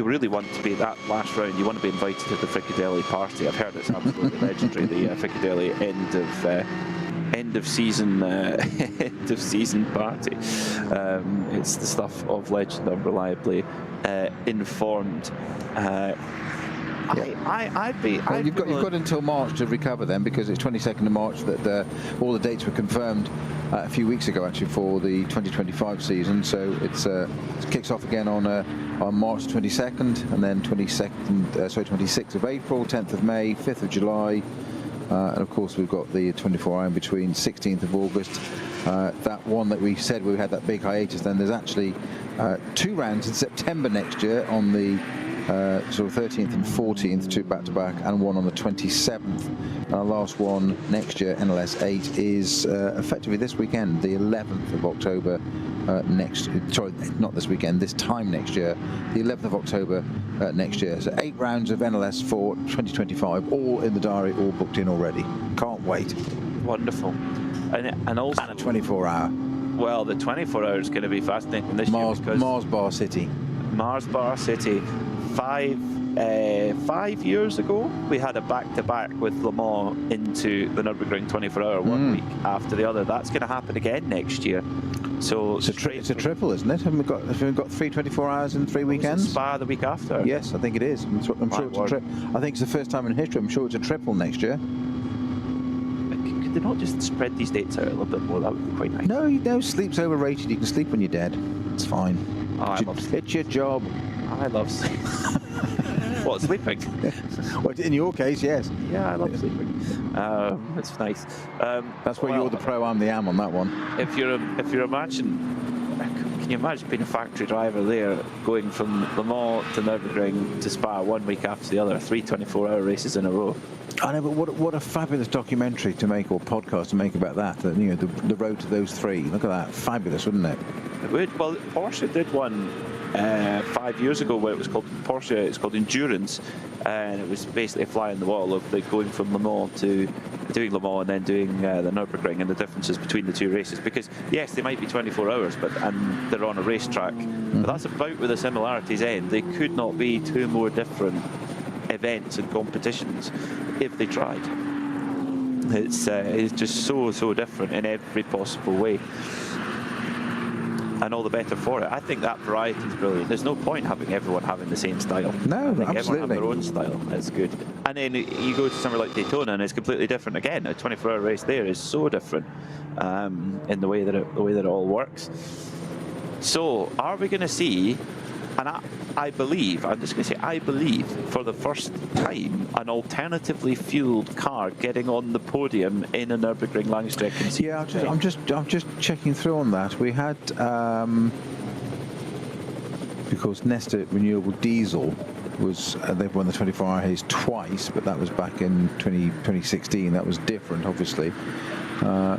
Speaker 6: really want to be that last round. You want to be invited to the Frickadelli party. I've heard it's absolutely legendary. The Frickadelli end of season party. It's the stuff of legend. I'm reliably informed.
Speaker 5: You've got until March to recover then, because it's 22nd of March that all the dates were confirmed a few weeks ago actually for the 2025 season. So it kicks off again on March 22nd, and then 26th of April, 10th of May, 5th of July, and of course we've got the 24-hour in between, 16th of August. That one that we said we had that big hiatus. Then there's actually 2 rounds in September next year on the sort of 13th and 14th, 2 back-to-back, and one on the 27th. Our last one next year, NLS 8, is effectively this weekend, the 11th of October sorry, not this weekend, this time next year, the 11th of October next year. So 8 rounds of NLS for 2025, all in the diary, all booked in already. Can't wait.
Speaker 6: Wonderful. And also...
Speaker 5: And a 24-hour.
Speaker 6: Well, the 24-hour is going to be fascinating this year, because...
Speaker 5: Mars Bar City.
Speaker 6: Mars Bar City. 5 years ago, we had a back-to-back with Le Mans into the Nürburgring 24-hour, 1 week after the other. That's going to happen again next year. So
Speaker 5: it's a triple, isn't it? Haven't we got 3 24 hours in 3 weekends?
Speaker 6: Spa the week after.
Speaker 5: Yes, I think it is. I'm sure it's a triple. I think it's the first time in history. I'm sure it's a triple next year.
Speaker 6: Could they not just spread these dates out a little bit more? That would be quite nice.
Speaker 5: No, sleep's overrated. You can sleep when you're dead. It's fine.
Speaker 6: Oh, I love sleep.
Speaker 5: It's your job.
Speaker 6: I love sleep. What, sleeping?
Speaker 5: Well, in your case, yes.
Speaker 6: Yeah, I love sleeping. It's nice.
Speaker 5: That's where you're the pro, I'm the am on that one.
Speaker 6: If you're can you imagine being a factory driver there, going from Le Mans to Nürburgring to Spa 1 week after the other, 3 24-hour races in a row?
Speaker 5: I know, but what a fabulous documentary to make, or podcast to make about that. You know, the road to those 3. Look at that, fabulous, wouldn't it?
Speaker 6: It would. Well, Porsche did one 5 years ago where it was called Porsche. It's called Endurance, and it was basically a fly in the wall of like going from Le Mans to doing Le Mans and then doing the Nürburgring, and the differences between the 2 races. Because yes, they might be 24 hours, and they're on a racetrack. But that's about where the similarities end. They could not be 2 more different events and competitions if they tried. It's just so different in every possible way. And all the better for it. I think that variety is brilliant. There's no point having everyone having the same style.
Speaker 5: No,
Speaker 6: I think
Speaker 5: absolutely.
Speaker 6: Everyone have their own style. That's good. And then you go to somewhere like Daytona, and it's completely different again. A 24-hour race there is so different in the way that it all works. So, are we going to see? And I believe, I'm just going to say, I believe for the first time, an alternatively fueled car getting on the podium in a Nürburgring Langstrecken.
Speaker 5: Yeah, I'm just checking through on that. We had because Nesta Renewable Diesel was they've won the 24-hour race twice, but that was back in 2016. That was different, obviously.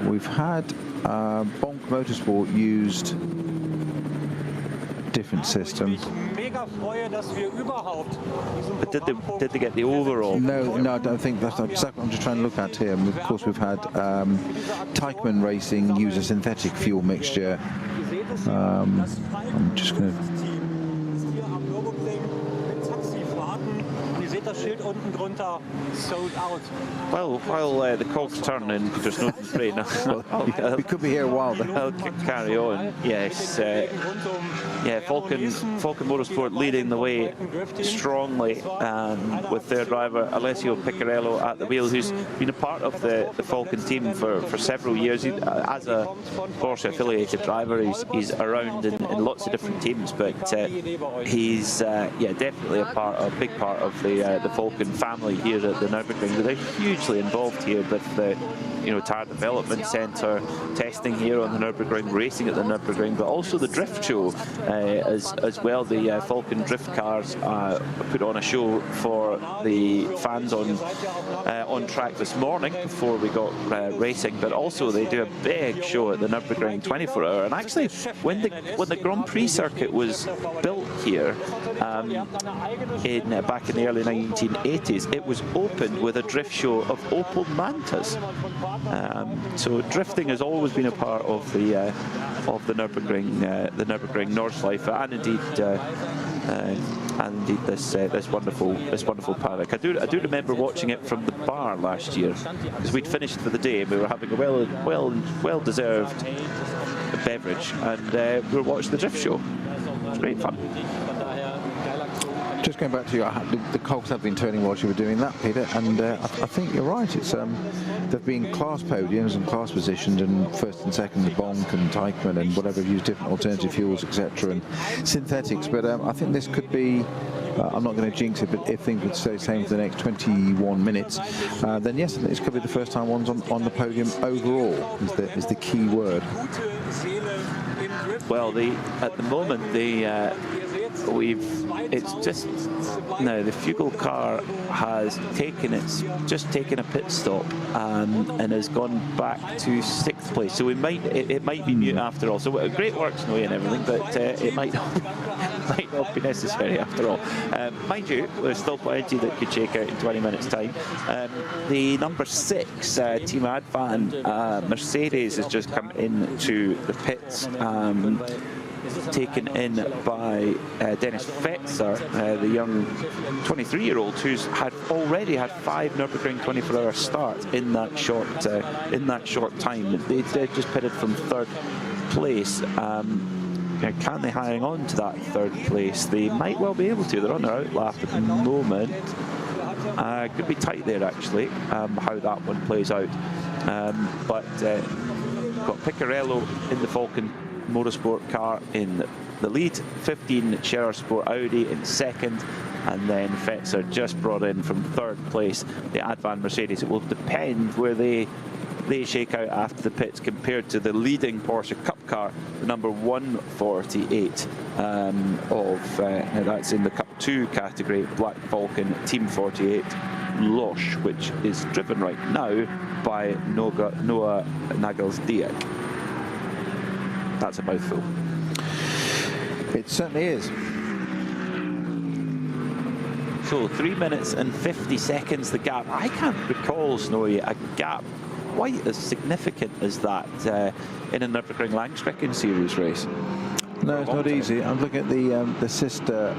Speaker 5: We've had Bonk Motorsport used different system.
Speaker 6: But did they get the overall?
Speaker 5: No, I don't think that's exactly what I'm just trying to look at here. And of course, we've had Teichmann Racing use a synthetic fuel mixture. I'm just going to.
Speaker 6: Well, while the cogs turn in Peter Snowden's brain,
Speaker 5: we could be here a while.
Speaker 6: I'll carry on. Yes, yeah, Falcon Motorsport leading the way strongly with their driver Alessio Piccarello at the wheel, who's been a part of the Falcon team for several years. As a Porsche affiliated driver, he's around in lots of different teams, but he's definitely a big part of the Falcon family here at the Nürburgring. They're hugely involved here with Tyre Development Centre, testing here on the Nürburgring, racing at the Nürburgring, but also the drift show as well. The Falcon drift cars put on a show for the fans on track this morning before we got racing, but also they do a big show at the Nürburgring 24-hour. And actually, when the Grand Prix circuit was built here back in the early 1980s, it was opened with a drift show of Opel Mantas. So drifting has always been a part of the Nürburgring Nordschleife, and indeed this wonderful paddock. I do remember watching it from the bar last year, because we'd finished for the day and we were having a well deserved beverage, and we were watching the drift show. It was great fun.
Speaker 5: Just going back to the cogs have been turning whilst you were doing that, Peter, and I think you're right. It's there've been class podiums and class positions, and first and second, the Bonk and Teichmann and whatever, use different alternative fuels, etc., and synthetics. But I think this could be. I'm not going to jinx it, but if things would stay the same for the next 21 minutes, then yes, I think this could be the first time one's on the podium overall. Is the key word.
Speaker 6: Well, at the moment it's just now the Fugle car has just taken a pit stop and has gone back to 6th place. So it might be mute after all. So great work, Snowy, and everything, but it might not be necessary after all. Mind you, there's still plenty that could shake out in 20 minutes time. The number 6 Team Advan Mercedes has just come into the pits, taken in by Dennis Fetzer, the young 23-year-old who's already had 5 Nürburgring 24-hour starts in that short time. They just pitted from 3rd place. Can they hang on to that 3rd place? They might well be able to. They're on their outlap at the moment. Could be tight there actually, how that one plays out. But got Piccarello in the Falcon Motorsport car in the lead, 15 Scherer Sport Audi in 2nd, and then Fetzer just brought in from 3rd place the Advan Mercedes. It will depend where they shake out after the pits compared to the leading Porsche Cup car, the number 148 now that's in the Cup 2 category, Black Falcon Team 48 Losch, which is driven right now by Noah Nagelsdijk. That's a mouthful.
Speaker 5: It certainly is.
Speaker 6: So 3 minutes and 50 seconds the gap. I can't recall, Snowy, a gap quite as significant as that in a Nürburgring Langstrecken series race.
Speaker 5: No, it's not easy. I'm looking at the sister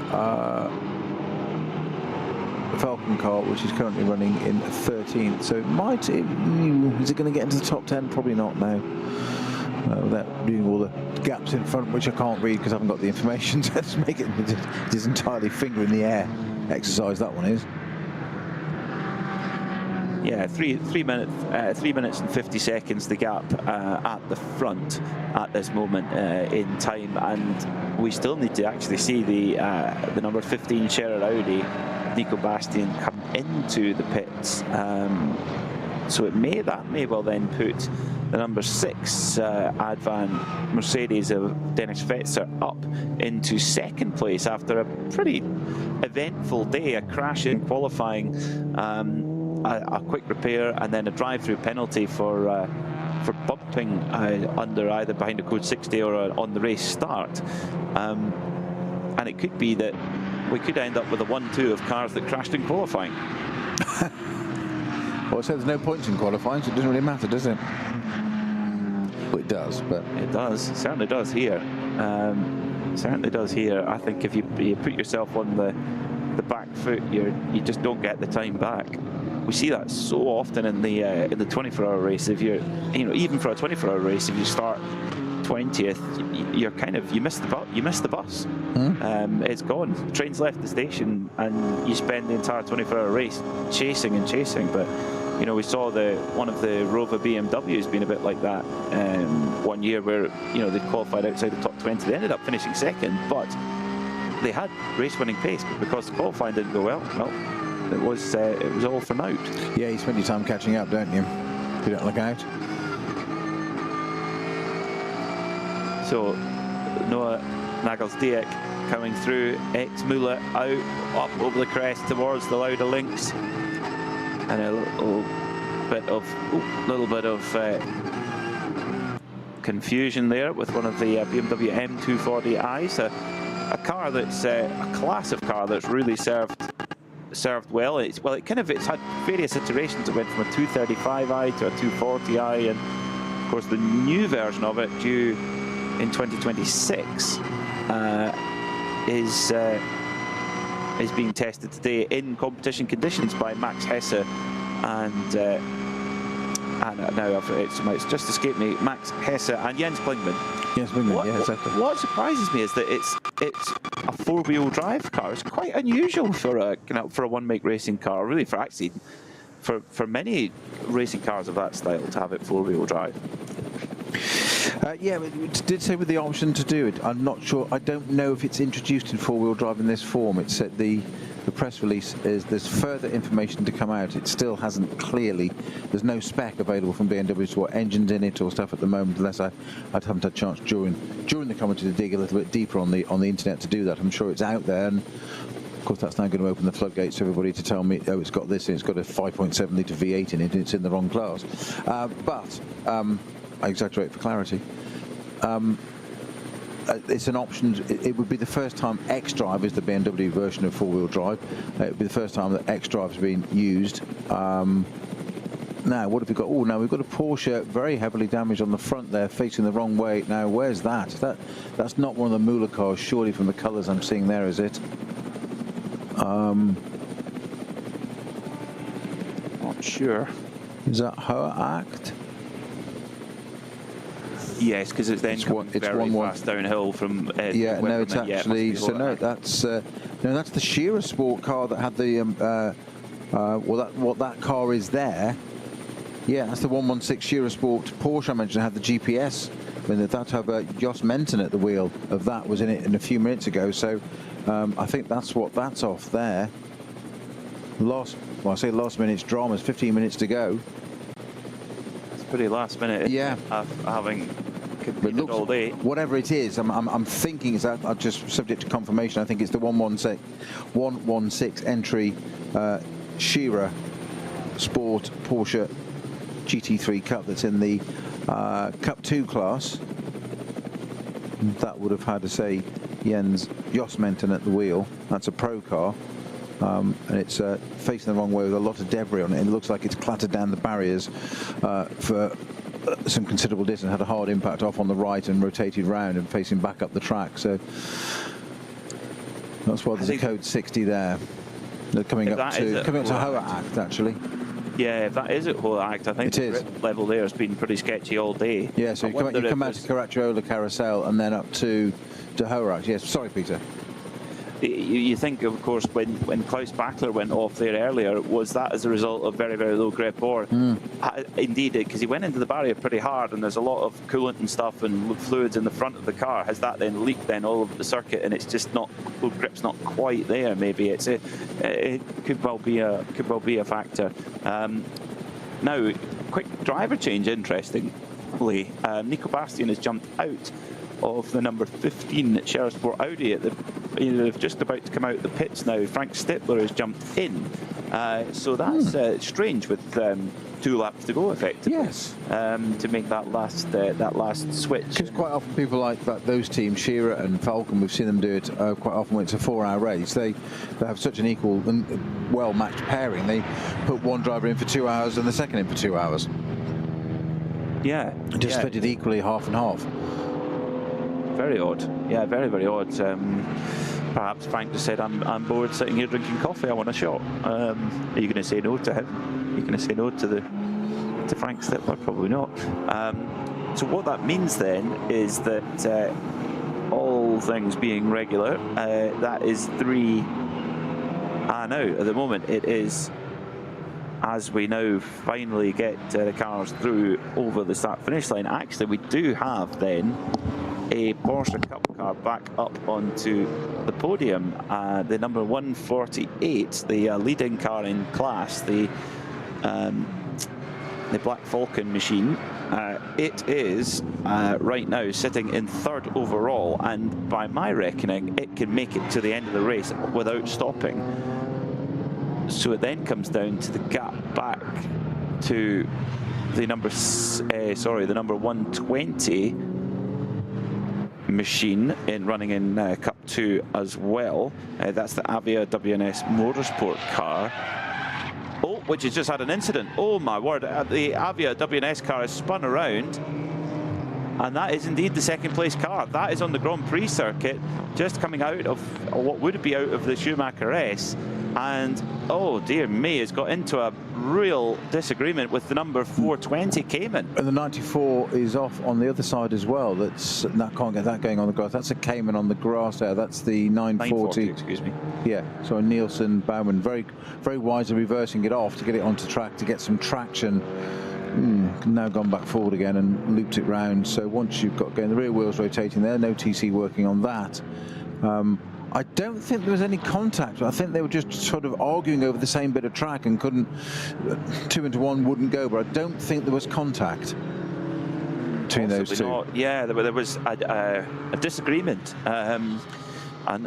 Speaker 5: Falcon car, which is currently running in 13th. So is it going to get into the top 10? Probably not now. Without reading all the gaps in front, which I can't read because I haven't got the information to make it. It is entirely finger in the air exercise, that one is.
Speaker 6: Yeah, 3 minutes and 50 seconds the gap at the front at this moment in time, and we still need to actually see the number 15 Scherer Audi, Nico Bastian, come into the pits. So that may well then put the number 6 Advan Mercedes of Dennis Fetzer up into 2nd place after a pretty eventful day, a crash in qualifying, a quick repair, and then a drive-through penalty for bumping under either behind a code 60 or on the race start. And it could be that we could end up with a 1-2 of cars that crashed in qualifying.
Speaker 5: Well, so there's no points in qualifying, so it doesn't really matter, does it? Well, it does, but...
Speaker 6: It does. It certainly does here. Certainly does here. I think if you put yourself on the back foot, you just don't get the time back. We see that so often in the 24-hour race. If you're, even for a 24-hour race, if you start 20th, you miss the bus. It's gone. The train's left the station, and you spend the entire 24-hour race chasing and chasing. But we saw one of the Rover BMWs being a bit like that one year, where they qualified outside the top 20. They ended up finishing 2nd, but they had race-winning pace. But because the qualifying didn't go well, it was all for naught.
Speaker 5: Yeah, you spend your time catching up, don't you? you don't look out.
Speaker 6: So Noah Nagelsdijk coming through, ex-Müller out, up over the crest towards the Lauda links, and a little bit of confusion there with one of the BMW M240i's, a car that's a class of car that's really served well. It's had various iterations. It went from a 235i to a 240i, and of course the new version of it, due in 2026, is being tested today in competition conditions by Max Hesse and now it's just escaped me, Max Hesse and Jens Klingmann.
Speaker 5: Yes, yeah, exactly.
Speaker 6: What surprises me is that it's a four-wheel drive car. It's quite unusual for a one-make racing car, really, for many racing cars of that style to have it four-wheel drive.
Speaker 5: Yeah, it did say with the option to do it. I'm not sure. I don't know if it's introduced in four-wheel drive in this form. It said the press release is there's further information to come out. It still hasn't clearly. There's no spec available from BMW to what engines in it or stuff at the moment, unless I haven't had a chance during the commentary to dig a little bit deeper on the internet to do that. I'm sure it's out there, and of course that's now going to open the floodgates to everybody to tell me, oh, it's got this, and it's got a 5.7 litre V8 in it, and it's in the wrong class. But I exaggerate for clarity. It's an option. It would be the first time X-Drive is the BMW version of four-wheel drive. It would be the first time that X-Drive has been used. Now, what have we got? Oh, now we've got a Porsche very heavily damaged on the front there, facing the wrong way. Now, where's that? That's not one of the Müller cars, surely, from the colours I'm seeing there, is it?
Speaker 6: Not sure.
Speaker 5: Is that her act?
Speaker 6: Yes, because it's then very fast downhill from.
Speaker 5: Yeah, no, it's actually. So no, that's that's the Shearer Sport car that had the. What that car is there. Yeah, that's the 116 Shearer Sport Porsche I mentioned. Had the GPS. I mean, that had Jos Menton at the wheel of that was in it a few minutes ago. So I think that's what that's off there. I say last minute's drama is 15 minutes to go.
Speaker 6: It's pretty last minute.
Speaker 5: Yeah,
Speaker 6: having competed all day.
Speaker 5: Whatever it is, I'm thinking is that just subject to confirmation. I think it's the 116 entry Shearer Sport Porsche GT3 Cup that's in the Cup 2 class. That would have had to say Jos Menton at the wheel. That's a pro car. And it's facing the wrong way with a lot of debris on it. And it looks like it's clattered down the barriers for some considerable distance, had a hard impact off on the right and rotated round and facing back up the track. So that's why there's a code 60 there. They're coming up to Hoa Act, actually.
Speaker 6: Yeah, if that is at Hoa Act, I think the grip level there has been pretty sketchy all day.
Speaker 5: Yeah, so you come out to Caracciolo Carousel and then up to Hoa Act. Yes, sorry, Peter.
Speaker 6: You think, of course, when Klaus Bachler went off there earlier, was that as a result of very, very low grip? Or indeed, because he went into the barrier pretty hard and there's a lot of coolant and stuff and fluids in the front of the car. Has that then leaked then all over the circuit and it's just not, the grip's not quite there? Maybe it could well be a factor. Now, quick driver change, interestingly. Nico Bastian has jumped out of the number 15 Shearer Sport Audi at the. They're just about to come out the pits now. Frank Stippler has jumped in, so that's strange with 2 laps to go, effectively.
Speaker 5: Yes.
Speaker 6: To make that last switch. Because
Speaker 5: quite often people like those teams, Shearer and Falcon, we've seen them do it quite often when it's a 4-hour race. They have such an equal and well-matched pairing. They put one driver in for 2 hours and the second in for 2 hours.
Speaker 6: Yeah.
Speaker 5: Just split it equally, half and half.
Speaker 6: Very odd. Yeah, very, very odd. Perhaps Frank just said, I'm bored sitting here drinking coffee, I want a shot. Are you going to say no to him? Are you going to say no to Frank Stippler? Probably not. So what that means then is that all things being regular, that is 3. Now, at the moment, it is, as we now finally get the cars through over the start-finish line, actually we do have then a Porsche Cup car back up onto the podium. The number 148, the leading car in class, the the Black Falcon machine. It is right now sitting in 3rd overall, and by my reckoning, it can make it to the end of the race without stopping. So it then comes down to the gap back to the number 120 machine running in Cup 2 as well. That's the Avia WNS Motorsport car. Oh, which has just had an incident. Oh my word, the Avia WNS car has spun around, and that is indeed the 2nd place car. That is on the Grand Prix circuit, just coming out of what would be out of the Schumacher S, and oh dear me, it's got into a real disagreement with the number 420 Cayman.
Speaker 5: And the 94 is off on the other side as well. That can't get that going on the grass. That's a Cayman on the grass there. That's the 940.
Speaker 6: Excuse me.
Speaker 5: Yeah, so Nielsen, Baumann, very, very wisely reversing it off to get it onto track, to get some traction. Now gone back forward again and looped it round. So once you've got going, the rear wheels rotating there, no TC working on that. I don't think there was any contact. I think they were just sort of arguing over the same bit of track and couldn't, 2 into 1 wouldn't go, but I don't think there was contact between those two.
Speaker 6: Not. Yeah, there was a disagreement and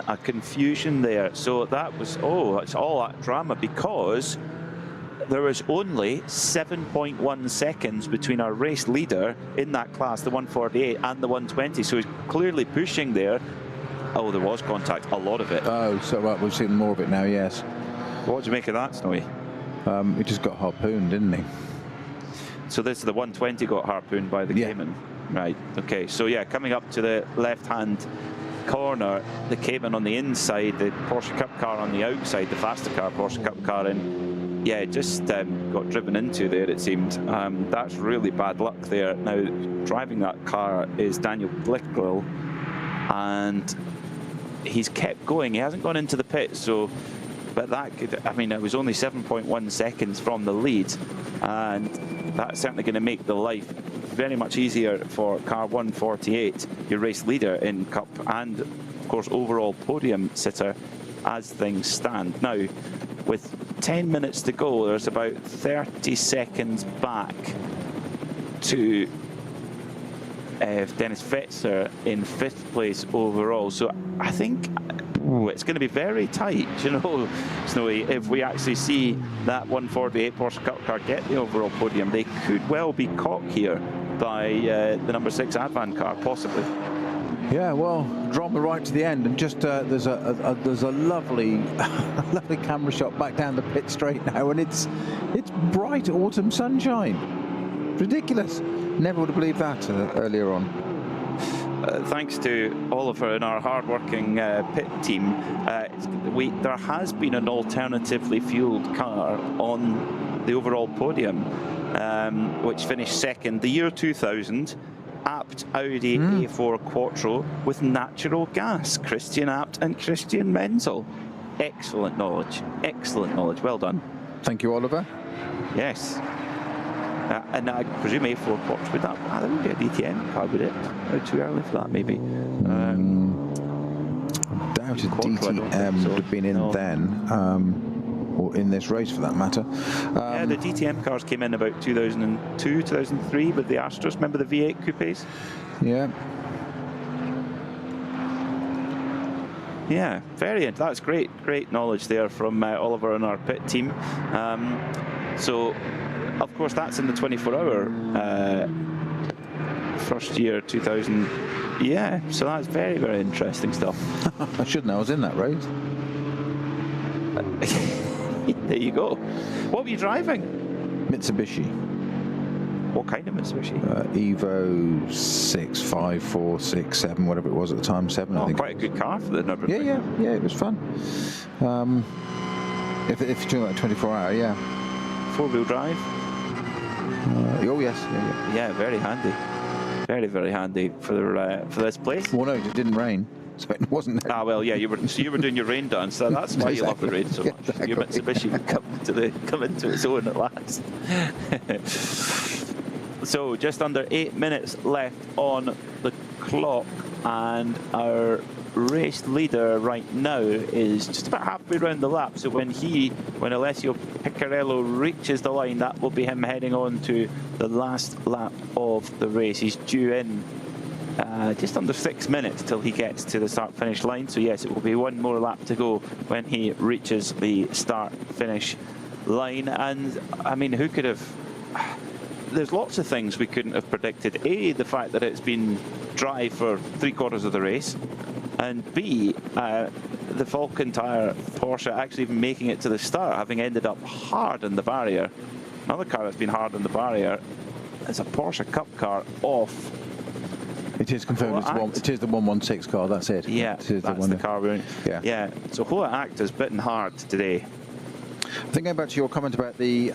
Speaker 6: a confusion there. So that was, it's all that drama because there was only 7.1 seconds between our race leader in that class, the 148 and the 120. So he's clearly pushing there. Oh, there was contact, a lot of it.
Speaker 5: Oh, so right, we've seen more of it now, yes.
Speaker 6: What do you make of that, Snowy?
Speaker 5: He just got harpooned, didn't he?
Speaker 6: So this is the 120 got harpooned by the Cayman. Right, okay, so yeah, coming up to the left-hand corner, the Cayman on the inside, the Porsche Cup car on the outside, the faster car, Porsche Cup car, and yeah, it just got driven into there, it seemed. That's really bad luck there. Now, driving that car is Daniel Blickgrill, and he's kept going. He hasn't gone into the pit, so, but that could, I mean, it was only 7.1 seconds from the lead, and that's certainly going to make the life very much easier for car 148, your race leader in Cup, and of course overall podium sitter as things stand. Now, with 10 minutes to go, there's about 30 seconds back to Dennis Fetzer in 5th place overall. So I think it's going to be very tight, you know, Snowy. If we actually see that 148 Porsche Cup car get the overall podium, they could well be caught here by the number 6 Advan car, possibly.
Speaker 5: Yeah, well, drama right to the end, and just there's a lovely, lovely camera shot back down the pit straight now, and it's bright autumn sunshine. Ridiculous. Never would have believed that earlier on.
Speaker 6: Thanks to Oliver and our hard-working pit team, there has been an alternatively fueled car on the overall podium, which finished 2nd, the year 2000, Abt Audi A4 Quattro with natural gas. Christian Abt and Christian Menzel. Excellent knowledge. Excellent knowledge. Well done.
Speaker 5: Thank you, Oliver.
Speaker 6: Yes. And I presume A4 Quattro, would that would be a DTM car, would it? Or too early for that, maybe?
Speaker 5: I doubted DTM would have been in then. Or in this race for that matter.
Speaker 6: Yeah, the DTM cars came in about 2002, 2003 with the Astros. Remember the V8 coupes?
Speaker 5: Yeah.
Speaker 6: Yeah, that's great knowledge there from Oliver and our pit team. So, of course, that's in the 24-hour first year 2000. Yeah, so that's very, very interesting stuff.
Speaker 5: I should know, I was in that race.
Speaker 6: There you go. What were you driving?
Speaker 5: Mitsubishi.
Speaker 6: What kind of Mitsubishi?
Speaker 5: Evo 6, 5, 4, 6, 7, whatever it was at the time. 7, I think.
Speaker 6: Quite a good car for the Nürburgring.
Speaker 5: Yeah, it was fun. If you're doing like 24-hour, yeah.
Speaker 6: 4-wheel drive?
Speaker 5: Oh yes,
Speaker 6: Yeah, very handy. Very, very handy for this place.
Speaker 5: Well, no, it didn't rain. So it wasn't there.
Speaker 6: Ah, well, yeah, you were doing your rain dance, so that's why you love the rain so much.
Speaker 5: Exactly.
Speaker 6: Your Mitsubishi would come into its own at last. So just under 8 minutes left on the clock, and our race leader right now is just about halfway around the lap. So when Alessio Piccarello reaches the line, that will be him heading on to the last lap of the race. He's due in just under 6 minutes till he gets to the start-finish line. So yes, it will be one more lap to go when he reaches the start-finish line. And I mean, who could have... There's lots of things we couldn't have predicted. A, the fact that it's been dry for 3/4 of the race, and B, the Falcon Tire Porsche actually even making it to the start, having ended up hard on the barrier. Another car that's been hard on the barrier is a Porsche Cup car off.
Speaker 5: It is confirmed. It is the 116 car. That's it.
Speaker 6: Yeah, that's the car we're in. Yeah. So Hoa Act has bitten hard today.
Speaker 5: I think going back to your comment about the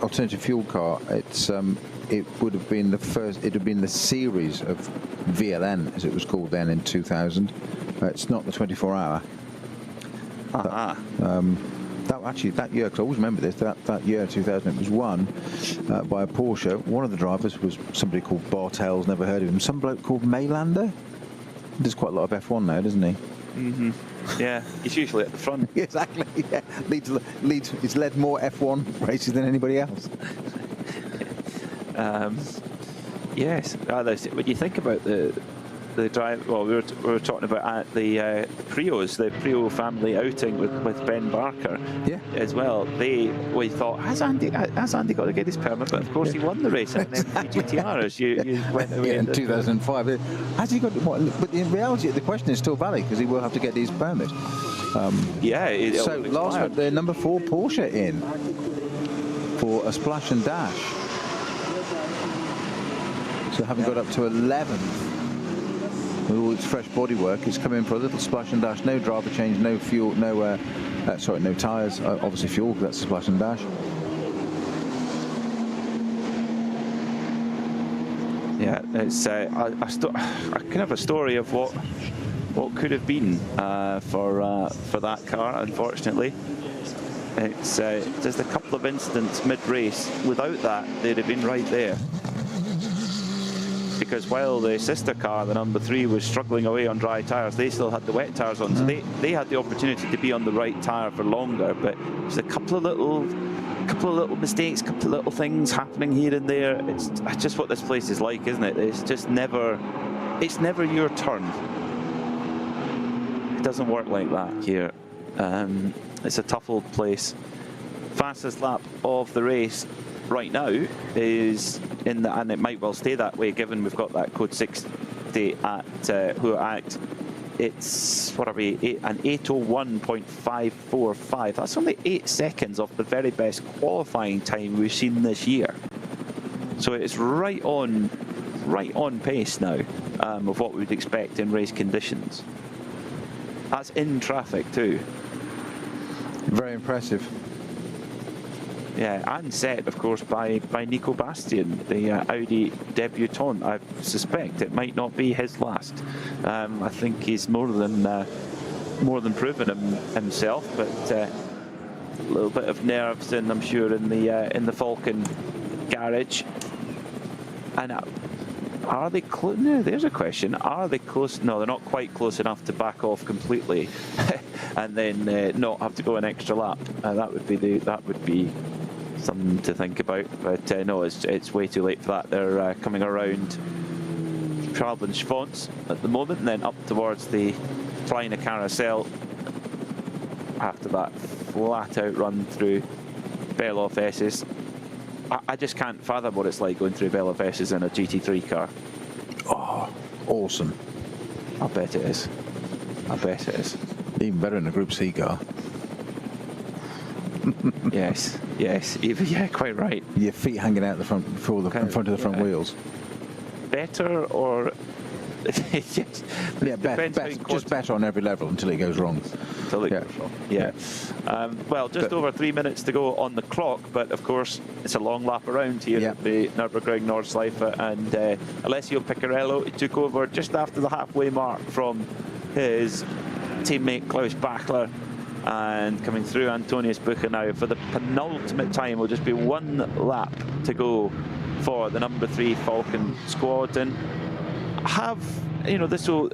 Speaker 5: alternative fuel car, it would have been the first. It would have been the series of VLN, as it was called then in 2000. It's not the 24-hour. That year, because I always remember this, that year 2000, it was won by a Porsche. One of the drivers was somebody called Bartels, never heard of him. Some bloke called Maylander. He does quite a lot of F1 now, doesn't he?
Speaker 6: Mm-hmm. Yeah, he's usually at the front.
Speaker 5: Exactly. Yeah, he's led more F1 races than anybody else.
Speaker 6: Yes, when you think about the drive, well, we were talking about at the Prios, the Prio family outing with Ben Barker, as well. We thought, has Andy got to get his permit? But of course, he won the race at GTR as you went away
Speaker 5: in 2005. Has he got? But in reality, the question is still valid because he will have to get his permit.
Speaker 6: So
Speaker 5: last one, the number 4 Porsche in for a splash and dash. So having got up to 11th. With all its fresh bodywork, it's come in for a little splash and dash. No driver change, no fuel, no tyres. Obviously fuel, because that's a splash and dash.
Speaker 6: Yeah, it's I kind of a story of what could have been for that car. Unfortunately, it's just a couple of incidents mid-race. Without that, they'd have been right there. Because while the sister car, the number 3, was struggling away on dry tyres, they still had the wet tyres on. So they had the opportunity to be on the right tyre for longer. But there's a couple of little mistakes, couple of little things happening here and there. It's just what this place is like, isn't it? It's just never your turn. It doesn't work like that here. It's a tough old place. Fastest lap of the race right now is and it might well stay that way given we've got that code 60 at Hoa Act. It's, what are we, an 8:01.545. That's only 8 seconds off the very best qualifying time we've seen this year. So it's right on pace now of what we would expect in race conditions. That's in traffic too.
Speaker 5: Very impressive.
Speaker 6: Yeah, and set, of course, by Nico Bastian, the Audi debutant. I suspect it might not be his last. I think he's more than proven himself, but a little bit of nerves, and I'm sure in the Falcon garage. And are they close? No, there's a question. Are they close? No, they're not quite close enough to back off completely, and then not have to go an extra lap. That would be something to think about. But no, it's way too late for that. They're coming around Travelling Schwanz at the moment, and then up towards the Kleine Carousel after that flat-out run through Beloff S's. I just can't fathom what it's like going through Beloff S's in a GT3 car.
Speaker 5: Oh, awesome.
Speaker 6: I bet it is. I bet it is.
Speaker 5: Even better in a Group C car.
Speaker 6: Yes, yeah, quite right.
Speaker 5: Your feet hanging out the front, in front of the front wheels.
Speaker 6: Better or
Speaker 5: just better on every level until it goes wrong.
Speaker 6: Well, just over 3 minutes to go on the clock, but of course it's a long lap around here at the Nürburgring Nordschleife, and Alessio Piccarello took over just after the halfway mark from his teammate Klaus Bachler, and coming through Antonius Bucher now for the penultimate time. Will just be one lap to go for the number 3 Falcon squad, and this will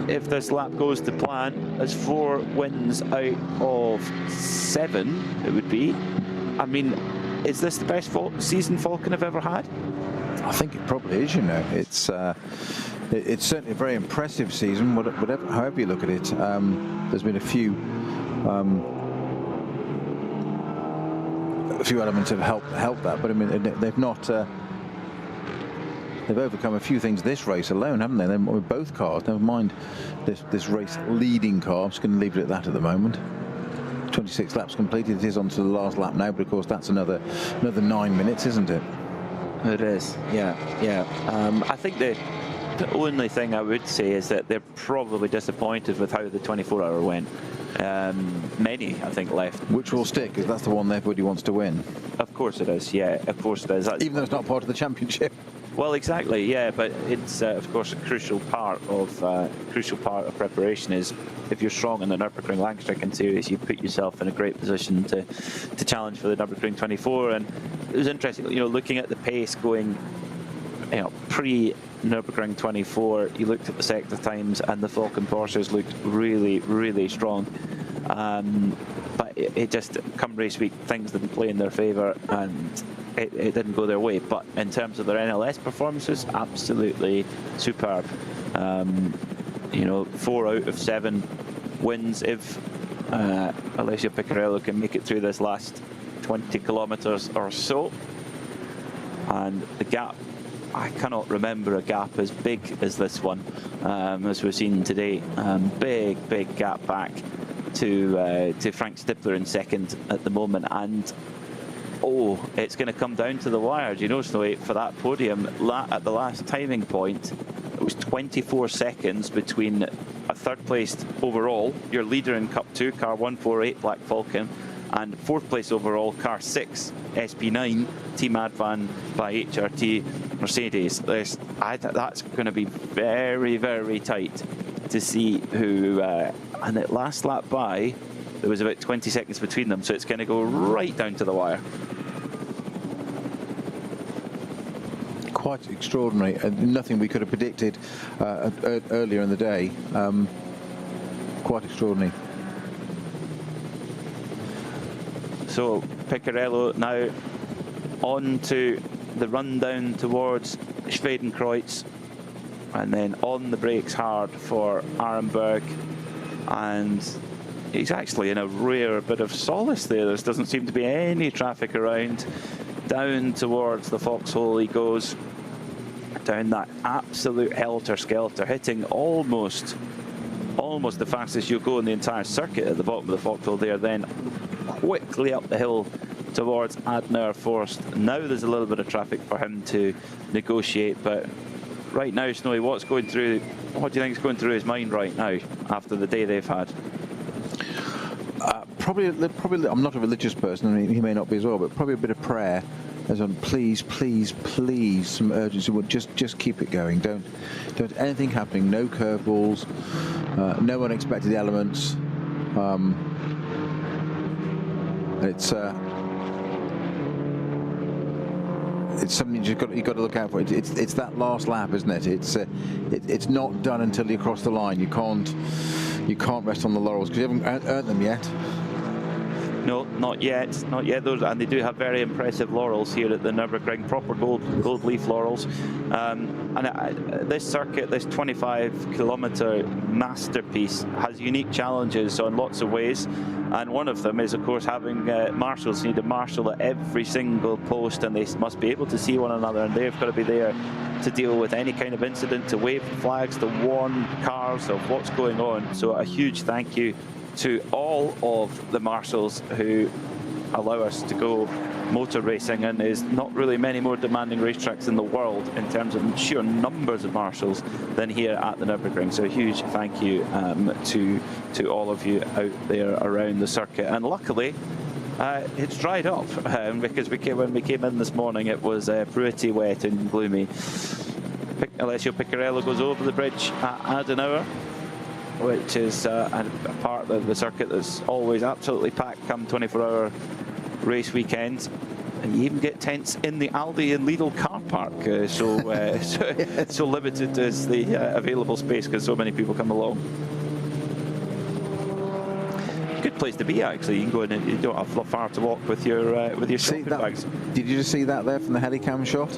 Speaker 6: if this lap goes to plan, as 4 wins out of 7, it would be. I mean, is this the best season Falcon have ever had?
Speaker 5: I think it probably is, you know. It's certainly a very impressive season, whatever, however you look at it. There's been a few elements that have helped that, but I mean, they've not. They've overcome a few things this race alone, haven't they? With both cars. Never mind this race leading car. I'm just going to leave it at that at the moment. 26 laps completed. It is on to the last lap now, but of course that's another 9 minutes, isn't it?
Speaker 6: It is. Yeah. I think the only thing I would say is that they're probably disappointed with how the 24-hour went. Many, I think, left. Which
Speaker 5: will stick, because that's the one everybody wants to win.
Speaker 6: Of course it is. Yeah, of course it is.
Speaker 5: Even though it's not part of the championship.
Speaker 6: Well, exactly, yeah, but it's of course a crucial part of preparation. Is if you're strong in the Nürburgring Langstrecken series, you put yourself in a great position to challenge for the Nürburgring 24. And it was interesting, you know, looking at the pace going, you know, pre Nürburgring 24. You looked at the sector times, and the Falcon Porsches looked really, really strong. But it just, come race week, things didn't play in their favour, and it didn't go their way. But in terms of their NLS performances, absolutely superb. You know, 4 out of 7 wins. If Alessio Piccarello can make it through this last 20 kilometres or so, and the gap, I cannot remember a gap as big as this one, as we've seen today. Big gap back to Frank Stippler in second at the moment, and it's going to come down to the wire. Do you know, Snowy, for that podium at the last timing point, it was 24 seconds between a third placed overall, your leader in Cup 2, car 148 Black Falcon, and fourth place overall, car 6 SP9 Team Advan by HRT Mercedes. That's going to be very, very tight to see who, and at last lap by, there was about 20 seconds between them, so it's going to go right down to the wire.
Speaker 5: Quite extraordinary, nothing we could have predicted earlier in the day. Quite extraordinary.
Speaker 6: So Piccarello now on to the run down towards Schwedenkreuz, and then on the brakes hard for Arenberg, and he's actually in a rare bit of solace there. There doesn't seem to be any traffic around. Down towards the foxhole he goes, down that absolute helter-skelter, hitting almost the fastest you'll go in the entire circuit at the bottom of the foxhole there, then quickly up the hill towards Adenauer Forest. Now there's a little bit of traffic for him to negotiate, but right now, Snowy, what do you think is going through his mind right now after the day they've had?
Speaker 5: Probably, I'm not a religious person, I mean, he may not be as well, but probably a bit of prayer, as on please, some urgency. Just keep it going. Don't anything happening. No curveballs, no unexpected elements. It's something you've got to look out for. It's that last lap, isn't it? It's not done until you cross the line. You can't rest on the laurels because you haven't earned them yet.
Speaker 6: No, not yet. And they do have very impressive laurels here at the Nürburgring, proper gold leaf laurels. This circuit, this 25-kilometre masterpiece, has unique challenges in lots of ways. And one of them is, of course, having marshals. You need a marshal at every single post, and they must be able to see one another, and they've got to be there to deal with any kind of incident, to wave flags, to warn cars of what's going on. So a huge thank you to all of the marshals who allow us to go motor racing, and there's not really many more demanding racetracks in the world in terms of sheer numbers of marshals than here at the Nürburgring. So a huge thank you to all of you out there around the circuit. And luckily it's dried up because when we came in this morning it was pretty wet and gloomy. Alessio Piccarello goes over the bridge at Adenauer, which is a part of the circuit that's always absolutely packed come 24-hour race weekends. And you even get tents in the Aldi and Lidl car park, so limited is the available space because so many people come along. Good place to be, actually. You can go in and you don't have far to walk with your shopping bags.
Speaker 5: Did you just see that there from the helicam shot?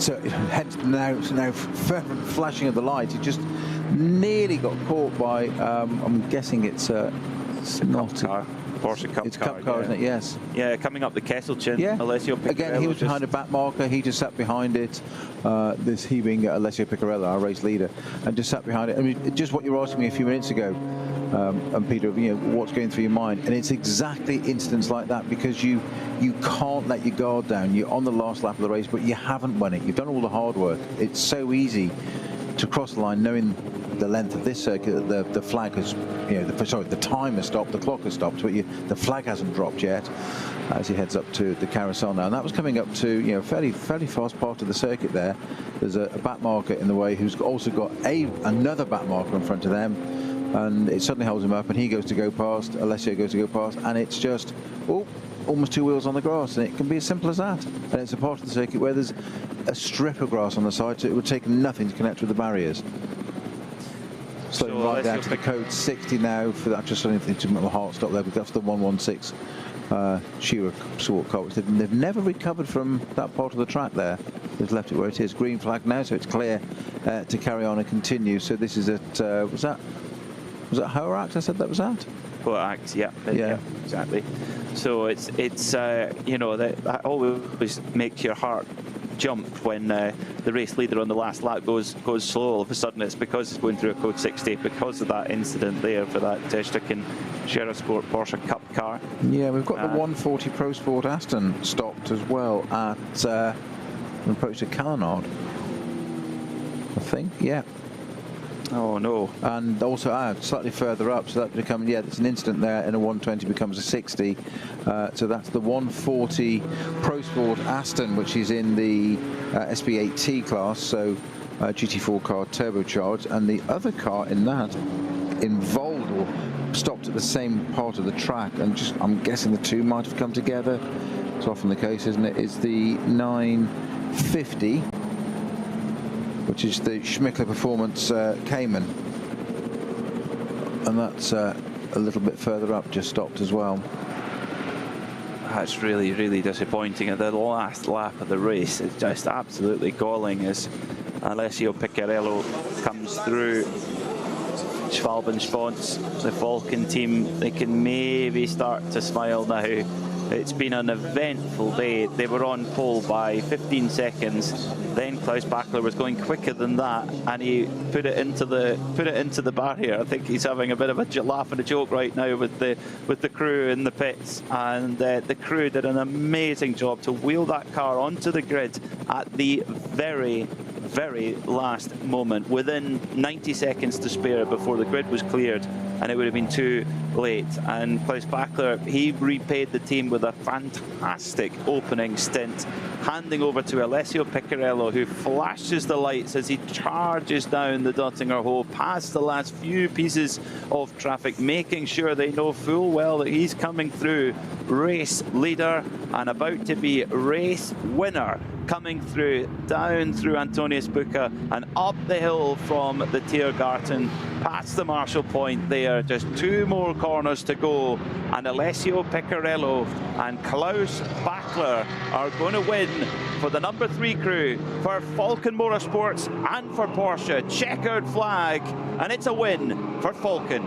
Speaker 5: So hence now flashing of the lights, he just nearly got caught by. I'm guessing it's not
Speaker 6: car. Porsche Cup
Speaker 5: it's
Speaker 6: car,
Speaker 5: Cup car, isn't it? Yes.
Speaker 6: Yeah, coming up the Kesselchen.
Speaker 5: Yeah.
Speaker 6: Alessio Piccarello.
Speaker 5: Again, he was behind a back marker. He just sat behind it. He being Alessio Piccarello, our race leader, and just sat behind it. I mean, just what you were asking me a few minutes ago, and Peter, what's going through your mind? And it's exactly incidents like that, because you can't let your guard down. You're on the last lap of the race, but you haven't won it. You've done all the hard work. It's so easy to cross the line, knowing the length of this circuit. The flag has, the time has stopped, the clock has stopped, but the flag hasn't dropped yet as he heads up to the carousel now. And that was coming up to fairly fast part of the circuit there. There's a back marker in the way who's also got another back marker in front of them, and it suddenly holds him up, and he goes to go past, Alessio goes to go past, and it's just almost two wheels on the grass, and it can be as simple as that. And it's a part of the circuit where there's a strip of grass on the side, so it would take nothing to connect with the barriers. So right down to the code 60 now for that. Just something to my heart stop there, but that's the 116 Shearer sort car, which they've never recovered from that part of the track there. They've left it where it is. Green flag now, so it's clear to carry on and continue. So this is at was that Hoeract? I said that was at
Speaker 6: Hoeract, yeah, exactly. So it's that always makes your heart jump when the race leader on the last lap goes slow. All of a sudden it's because it's going through a code 60 because of that incident there for that stricken Shearer Sport Porsche Cup car. Yeah, we've got the 140 Pro Sport Aston stopped as well at an approach to Callanard, I think. Yeah. Oh no. And also slightly further up, so that becomes, there's an incident there, and a 120 becomes a 60. So that's the 140 Pro Sport Aston, which is in the SB8T class, so GT4 car turbocharged, and the other car in that involved or stopped at the same part of the track, and I'm guessing the two might have come together. It's often the case, isn't it? It's the 950. Which is the Schmickler Performance Cayman, and that's a little bit further up, just stopped as well. That's really, really disappointing. At the last lap of the race, it's just absolutely galling as Alessio Piccarello comes through. Schwalbenspons, the Falcon team, they can maybe start to smile now. It's been an eventful day. They were on pole by 15 seconds. Then Klaus Bachler was going quicker than that, and he put it into the barrier. I think he's having a bit of a laugh and a joke right now with the crew in the pits, and the crew did an amazing job to wheel that car onto the grid at the very last moment, within 90 seconds to spare before the grid was cleared, and it would have been too late. And Klaus Bachler, he repaid the team with a fantastic opening stint, handing over to Alessio Piccarello, who flashes the lights as he charges down the Dottinger Hole past the last few pieces of traffic, making sure they know full well that he's coming through race leader and about to be race winner, coming through, down through Antonius Bucca and up the hill from the Tiergarten, past the Marshall Point there. Just two more corners to go, and Alessio Piccarello and Klaus Bachler are going to win for the number 3 crew, for Falcon Motorsports and for Porsche. Checkered flag, and it's a win for Falcon.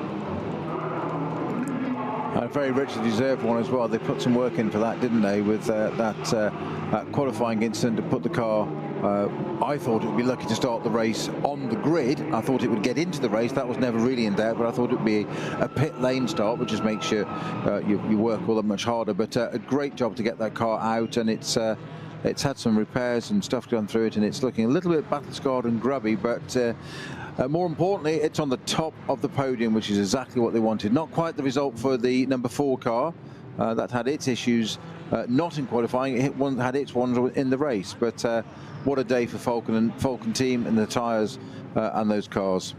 Speaker 6: A very richly deserved one as well. They put some work in for that, didn't they, with that qualifying incident to put the car. I thought it would be lucky to start the race on the grid. I thought it would get into the race. That was never really in doubt, but I thought it would be a pit lane start, which just makes you work all that much harder. But a great job to get that car out, and it's had some repairs and stuff gone through it, and it's looking a little bit battle-scarred and grubby, but more importantly, it's on the top of the podium, which is exactly what they wanted. Not quite the result for the number 4 car. That had its issues, not in qualifying. It had its ones in the race, but what a day for Falcon team and the tyres and those cars.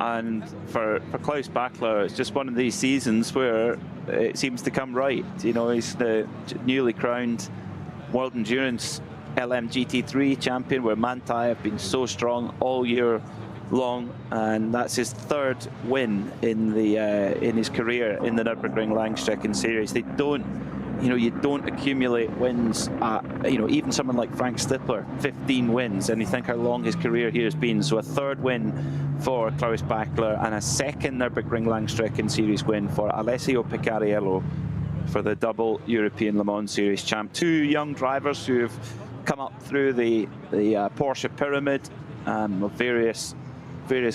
Speaker 6: And for Klaus Bachler, it's just one of these seasons where it seems to come right. You know, he's the newly crowned World Endurance LM GT3 champion, where Manthey have been so strong all year long, and that's his third win in his career in the Nürburgring Langstrecken-Series. They don't, you know, you don't accumulate wins at, you know, even someone like Frank Stippler, 15 wins, and you think how long his career here has been. So a third win for Klaus Bachler and a second Nürburgring Langstrecken-Series win for Alessio Picariello for the double European Le Mans Series champ. Two young drivers who have come up through the Porsche pyramid of various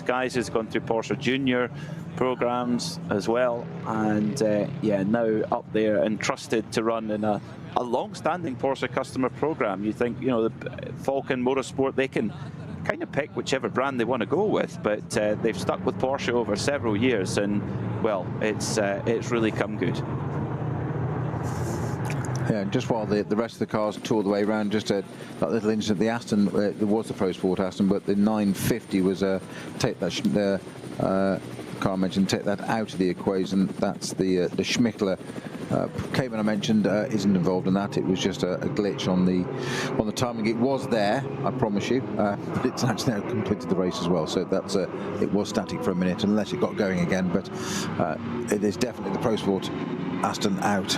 Speaker 6: guises, gone through Porsche Junior programs as well, and yeah, now up there and trusted to run in a long-standing Porsche customer program. You think, you know, the Falken Motorsport, they can kind of pick whichever brand they want to go with, but they've stuck with Porsche over several years, and well, it's really come good.
Speaker 5: Yeah, just while the rest of the cars tour the way around, just that little incident, the Aston, there was the Pro Sport Aston, but the 950 was take that car mentioned, take that out of the equation. That's the Schmickler Cayman I mentioned isn't involved in that. It was just a glitch on the timing. It was there, I promise you, but it's actually now completed the race as well. So that's it was static for a minute unless it got going again. But it is definitely the Pro Sport Aston out.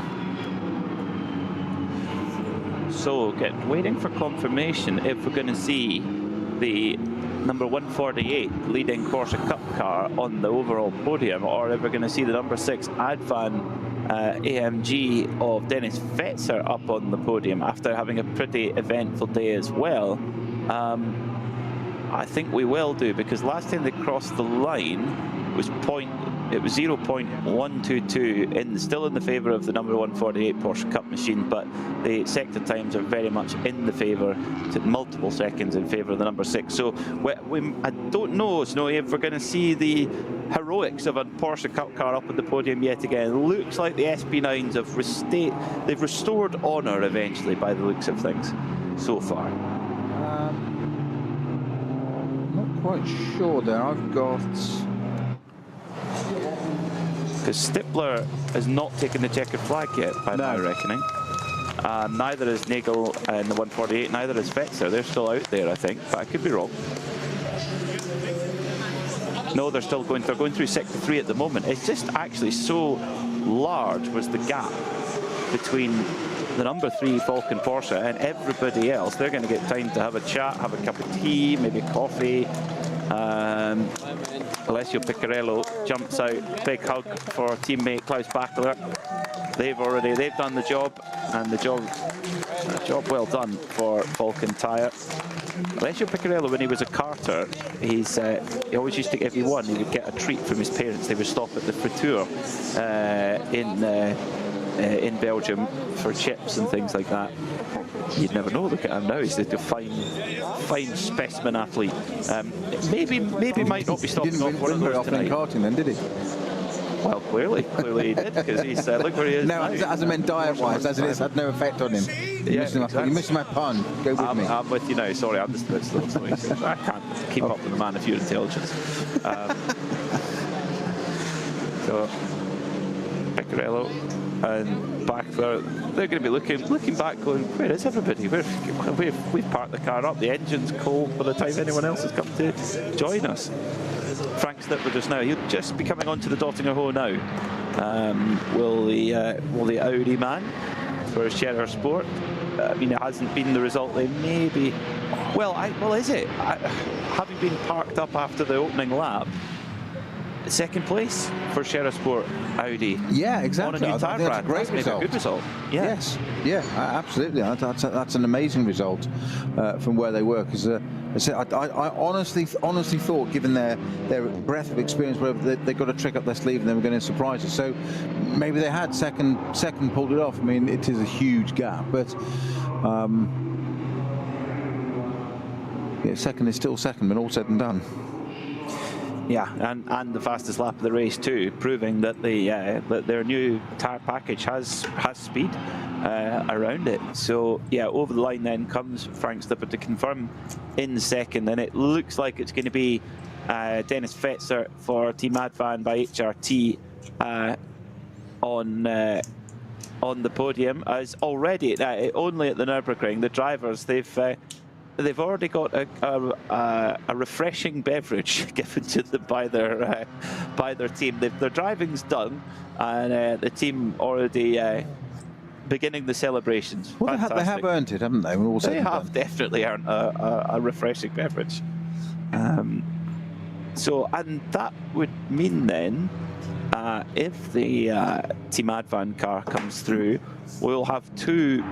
Speaker 6: So, waiting for confirmation if we're going to see the number 148 leading Porsche Cup car on the overall podium, or if we're going to see the number 6 Advan AMG of Dennis Fetzer up on the podium after having a pretty eventful day as well. I think we will do, because last time they crossed the line was 0.122, still in the favour of the number 148 Porsche Cup machine, but the sector times are very much in the favour, multiple seconds in favour of the number 6. So I don't know, Snowy, if we're going to see the heroics of a Porsche Cup car up on the podium yet again. It looks like the SP9s have they've restored honour eventually, by the looks of things so far.
Speaker 5: Not quite sure there. I've got...
Speaker 6: Because Stippler has not taken the checkered flag yet, by my reckoning. Neither is Nagel in the 148, neither is Fetzer. They're still out there, I think, but I could be wrong. No, they're still going. They're going through sector 3 at the moment. It's just actually so large was the gap between the number 3 Falken Porsche and everybody else. They're going to get time to have a chat, have a cup of tea, maybe a coffee. Alessio Picariello jumps out, big hug for teammate Klaus Bachler. They've done the job, and the job well done for Falken Tyre. Alessio Picariello, when he was a karter, he always used to, if he won, he would get a treat from his parents. They would stop at the Friture in Belgium for chips and things like that. You'd never know. Look at him now. He's a fine specimen athlete. Maybe might not be stopping off one of those tonight.
Speaker 5: Karting then, did he?
Speaker 6: Well, clearly he did, because he's look where he is now.
Speaker 5: As I meant diet-wise, as it is, had no effect on him. You're missing my pun. Go with me.
Speaker 6: I'm with you now. Sorry, I'm just I can't keep up with the man of your intelligence. So Picariello and Bachler, they're going to be looking back, going, where is everybody? We've parked the car up. The engine's cold by the time anyone else has come to join us. Frank Stippler just now, he'll just be coming onto the Dottinger Ho now. Will the Audi man for Scherer Sport? I mean, it hasn't been the result they maybe. Well, is it? Having been parked up after the opening lap, second place for Scherer Sport Audi.
Speaker 5: Yeah, exactly.
Speaker 6: On a new tyre brand.
Speaker 5: That's a
Speaker 6: good result. Yeah.
Speaker 5: Yes, yeah, absolutely. That's an amazing result from where they were. Because I honestly thought, given their breadth of experience, whether they got a trick up their sleeve and they were going to surprise us. So maybe they had second pulled it off. I mean, it is a huge gap, but yeah, second is still second when all said and done.
Speaker 6: Yeah, and the fastest lap of the race too, proving that that their new tyre package has speed around it. So yeah, over the line then comes Frank Stipper to confirm in second, and it looks like it's going to be Dennis Fetzer for Team Advan by HRT on the podium. As already only at the Nürburgring, the drivers they've already got a refreshing beverage given to them by their team. Their driving's done, and the team already beginning the celebrations.
Speaker 5: Well, they have earned it, haven't they?
Speaker 6: They have definitely earned a refreshing beverage. So, and that would mean then, if the Team Advan car comes through, we'll have two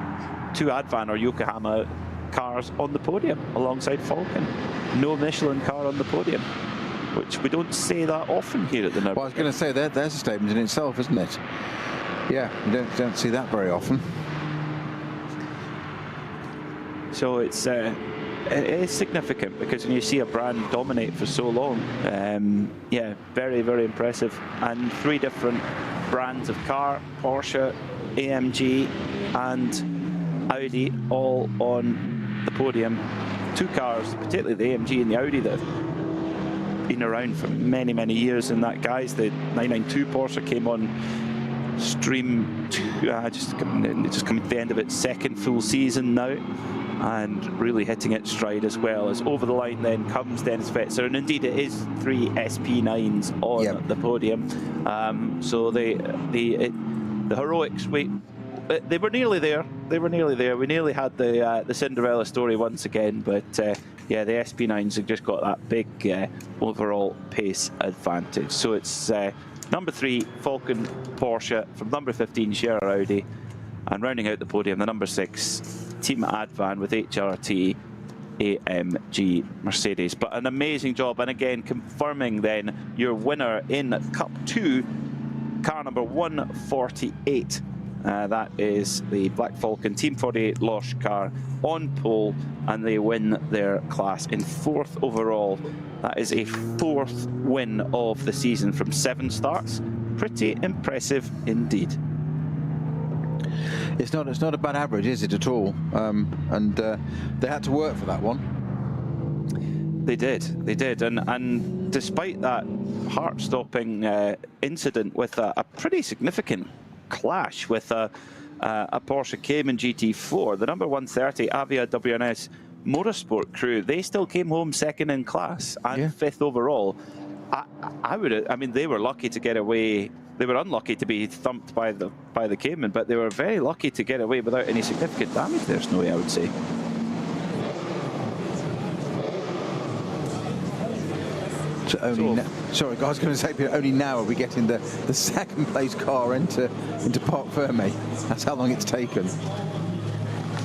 Speaker 6: Advan or Yokohama cars on the podium alongside Falcon. No Michelin car on the podium, which we don't say that often here at the Nürburgring.
Speaker 5: Well, I was going to say there's a statement in itself, isn't it? Yeah, you don't see that very often.
Speaker 6: So it is significant, because when you see a brand dominate for so long, yeah, very, very impressive. And 3 different brands of car, Porsche, AMG and Audi, all on the podium. 2 cars, particularly the AMG and the Audi, that have been around for many, many years. And that, guys, the 992 Porsche came on stream just coming to the end of its 2nd full season now, and really hitting its stride, as well as over the line then comes Dennis Fetzer, and indeed it is 3 SP9s on the podium. So the heroics, they were nearly there. We nearly had the Cinderella story once again, but yeah, the SP9s have just got that big overall pace advantage. So it's number 3 Falcon Porsche from number 15 Scherer Audi, and rounding out the podium, the number 6 Team Advan with HRT AMG Mercedes. But an amazing job, and again confirming then your winner in Cup 2, car number 148. That is the Black Falcon Team 48 Losh car on pole, and they win their class in 4th overall. That is a 4th win of the season from 7 starts. Pretty impressive indeed.
Speaker 5: It's not a bad average, is it, at all? And they had to work for that one.
Speaker 6: They did, and despite that heart-stopping incident with a pretty significant clash with a Porsche Cayman GT4, the number 130 Avia WNS Motorsport crew, they still came home 2nd in class and 5th overall. I mean, they were lucky to get away. They were unlucky to be thumped by the Cayman, but they were very lucky to get away without any significant damage there, Snowy, I would say.
Speaker 5: Sorry, I was going to say, but only now are we getting the 2nd place car into Parc Fermé. That's how long it's taken.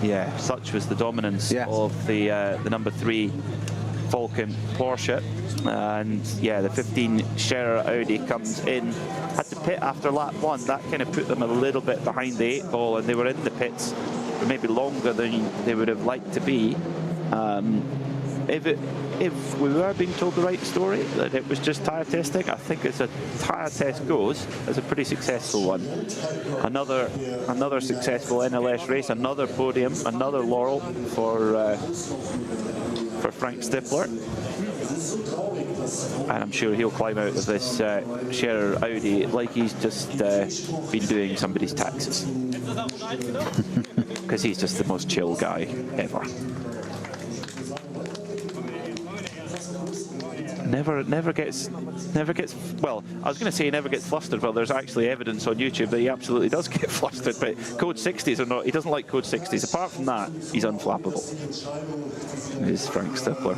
Speaker 6: Yeah, such was the dominance of the number 3 Falcon Porsche. And yeah, the 15 Scherer Audi comes in, had to pit after lap 1. That kind of put them a little bit behind the 8 ball, and they were in the pits for maybe longer than they would have liked to be. If we were being told the right story, that it was just tyre testing, I think as a tyre test goes, it's a pretty successful one. Another successful NLS race, another podium, another laurel for Frank Stippler. And I'm sure he'll climb out of this Scherer Audi like he's just been doing somebody's taxes. Because he's just the most chill guy ever. Never gets, well, I was going to say he never gets flustered. Well, there's actually evidence on YouTube that he absolutely does get flustered, but code 60s or not, he doesn't like code 60s. Apart from that, he's unflappable. Is Frank Stippler.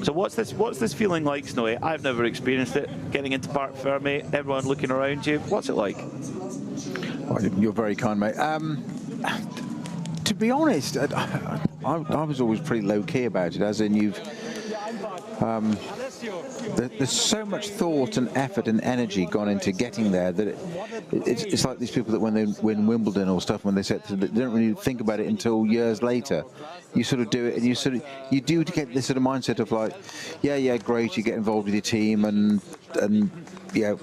Speaker 6: So what's this feeling like, Snowy? I've never experienced it. Getting into Parc Fermé, everyone looking around you. What's it like?
Speaker 5: Well, you're very kind, mate. To be honest, I was always pretty low-key about it, as in there's so much thought and effort and energy gone into getting there that it's like these people that when they win Wimbledon or stuff, when they say they don't really think about it until years later. You sort of do it, and you do get this sort of mindset of like, yeah, great, you get involved with your team, and yeah,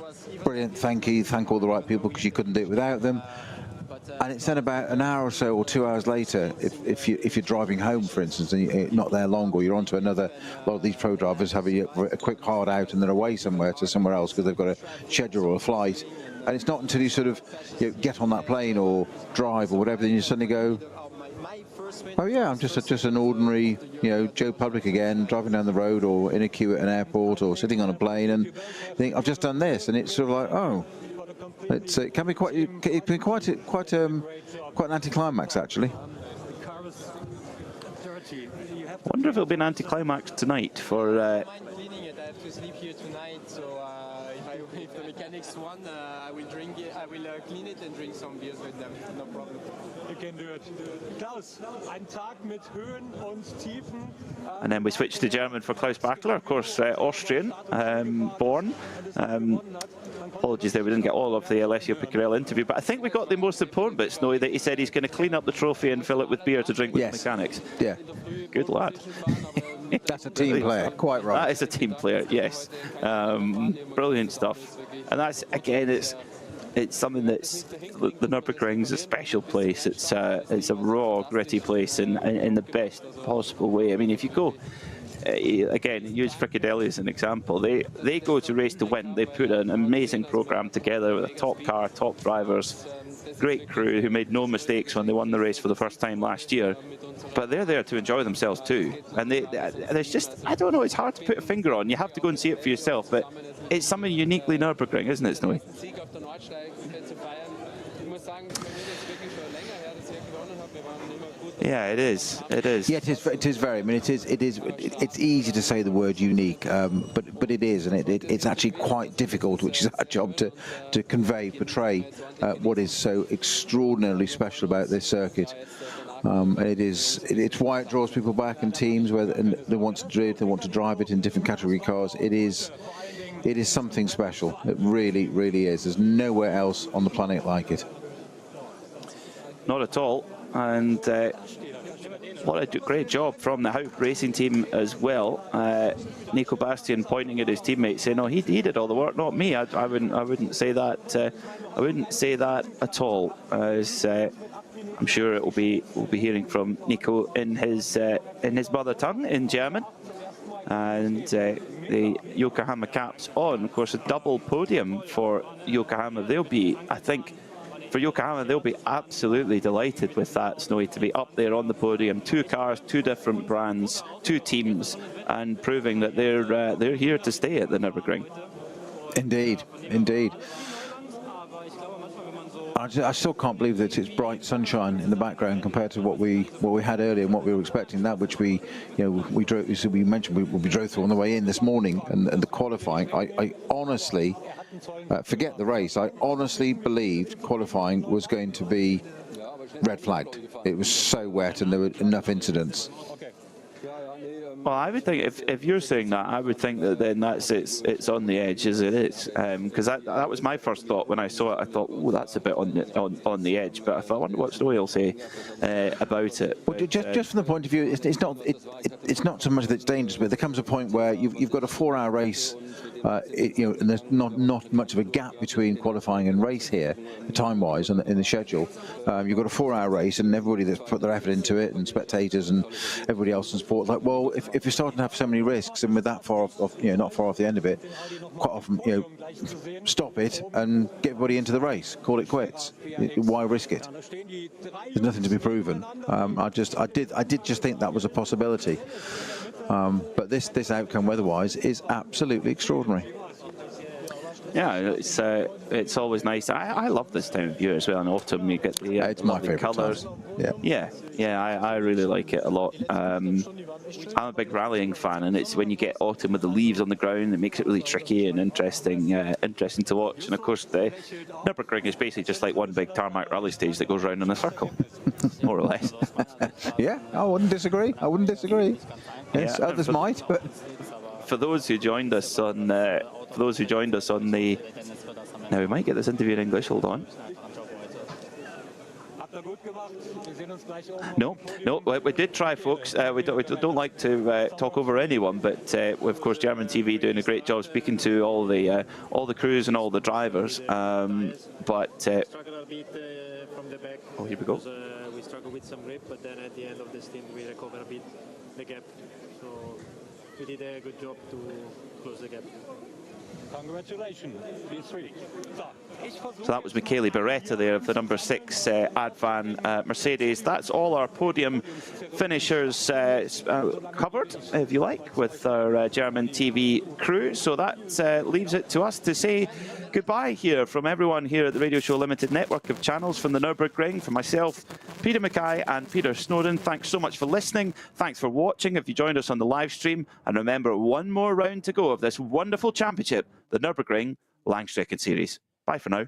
Speaker 5: brilliant, thank all the right people because you couldn't do it without them. And it's then about an hour or so or 2 hours later, if you're driving home, for instance, and you're not there long, or you're on to another. A lot of these pro drivers have a quick hard out and they're away somewhere else because they've got a schedule or a flight. And it's not until you sort of get on that plane or drive or whatever, then you suddenly go, oh yeah, I'm just an ordinary, Joe Public again, driving down the road or in a queue at an airport or sitting on a plane, and think I've just done this, and it's sort of like, oh. It can be quite an anticlimax, actually.
Speaker 6: I wonder if it'll be an anticlimax tonight for.
Speaker 10: I have to sleep here tonight, so if the mechanics won, I will drink it. I will clean it and drink some beers with them. No problem.
Speaker 2: You can do it. Klaus, ein Tag mit Höhen und Tiefen.
Speaker 6: And then we switch to German for Klaus Bachler, of course, Austrian born. Apologies there, we didn't get all of the Alessio Piccarello interview, but I think we got the most important bit, Snowy, that he said he's going to clean up the trophy and fill it with beer to drink with the mechanics.
Speaker 5: Yeah.
Speaker 6: Good lad.
Speaker 5: That's a team player, quite right.
Speaker 6: That is a team player, yes. Brilliant stuff. And that's, again, it's something that's, the Nürburgring's a special place. It's a raw, gritty place in the best possible way. I mean, if you go, again, use Frickadelli as an example. They go to race to win. They put an amazing program together with a top car, top drivers, great crew who made no mistakes when they won the race for the first time last year. But they're there to enjoy themselves too. And there's just, I don't know, it's hard to put a finger on. You have to go and see it for yourself. But it's something uniquely Nürburgring, isn't it, Snowy? Yeah, it is. It is.
Speaker 5: Yeah, it is very. I mean, it's easy to say the word unique, but it is, and it's actually quite difficult, which is our job to portray what is so extraordinarily special about this circuit. It's why it draws people back, and teams where they want to drive it in different category cars. It is something special. It really, really is. There's nowhere else on the planet like it.
Speaker 6: Not at all. And what a great job from the Haupt racing team as well. Nico Bastian pointing at his teammates, saying, "No, he did all the work, not me." I wouldn't say that. I wouldn't say that at all. As I'm sure we'll be hearing from Nico in his mother tongue, in German. And the Yokohama caps on. Of course, a double podium for Yokohama. They'll be, I think, for Yokohama, they'll be absolutely delighted with that, Snowy, to be up there on the podium. 2 cars, 2 different brands, 2 teams, and proving that they're here to stay at the Nürburgring.
Speaker 5: Indeed, indeed. I still can't believe that it's bright sunshine in the background compared to what we had earlier and what we were expecting. That which we drove, so we mentioned we drove through on the way in this morning, and the qualifying. I honestly forget the race. I honestly believed qualifying was going to be red flagged. It was so wet and there were enough incidents.
Speaker 6: Well, I would think if you're saying that, I would think that then it's on the edge as it is, because that was my first thought when I saw it. I thought, oh, that's a bit on the edge. But I wonder what Snowy will say about it. Well,
Speaker 5: but, just from the point of view, it's not so much that it's dangerous, but there comes a point where you've got a 4-hour race. And there's not much of a gap between qualifying and race here, time-wise, in the schedule. You've got a 4-hour race, and everybody that's put their effort into it, and spectators and everybody else in sport, like, well, if you're starting to have so many risks, and with that far off, not far off the end of it, quite often, stop it and get everybody into the race, call it quits. Why risk it? There's nothing to be proven. I did just think that was a possibility. But this outcome weather-wise is absolutely extraordinary.
Speaker 6: Yeah, it's always nice. I love this time of year as well. In autumn, you get the
Speaker 5: it's my favourite
Speaker 6: colours. Yeah. I really like it a lot. I'm a big rallying fan, and it's when you get autumn with the leaves on the ground, it makes it really tricky and interesting to watch. And of course, the Nürburgring is basically just like one big tarmac rally stage that goes round in a circle, more or less.
Speaker 5: Yeah, I wouldn't disagree. Yes, others might, but
Speaker 6: for those who joined us on the, now we might get this interview in English. Hold on. No, we did try, folks. We don't like to talk over anyone, but of course, German TV doing a great job speaking to all the crews and all the drivers. But
Speaker 12: from the back.
Speaker 6: oh, here we go.
Speaker 12: We struggle with some grip, but then at the end of the stint we recover a bit the gap. So we did a good job to close the gap.
Speaker 2: Congratulations, P3.
Speaker 6: So that was Michele Beretta there of the number 6 Advan Mercedes. That's all our podium finishers covered, if you like, with our German TV crew. So that leaves it to us to say goodbye here from everyone here at the Radio Show Limited network of channels from the Nürburgring. For myself, Peter Mackay and Peter Snowden, thanks so much for listening. Thanks for watching if you joined us on the live stream. And remember, one more round to go of this wonderful championship, the Nürburgring Langstrecken-Series. Bye for now.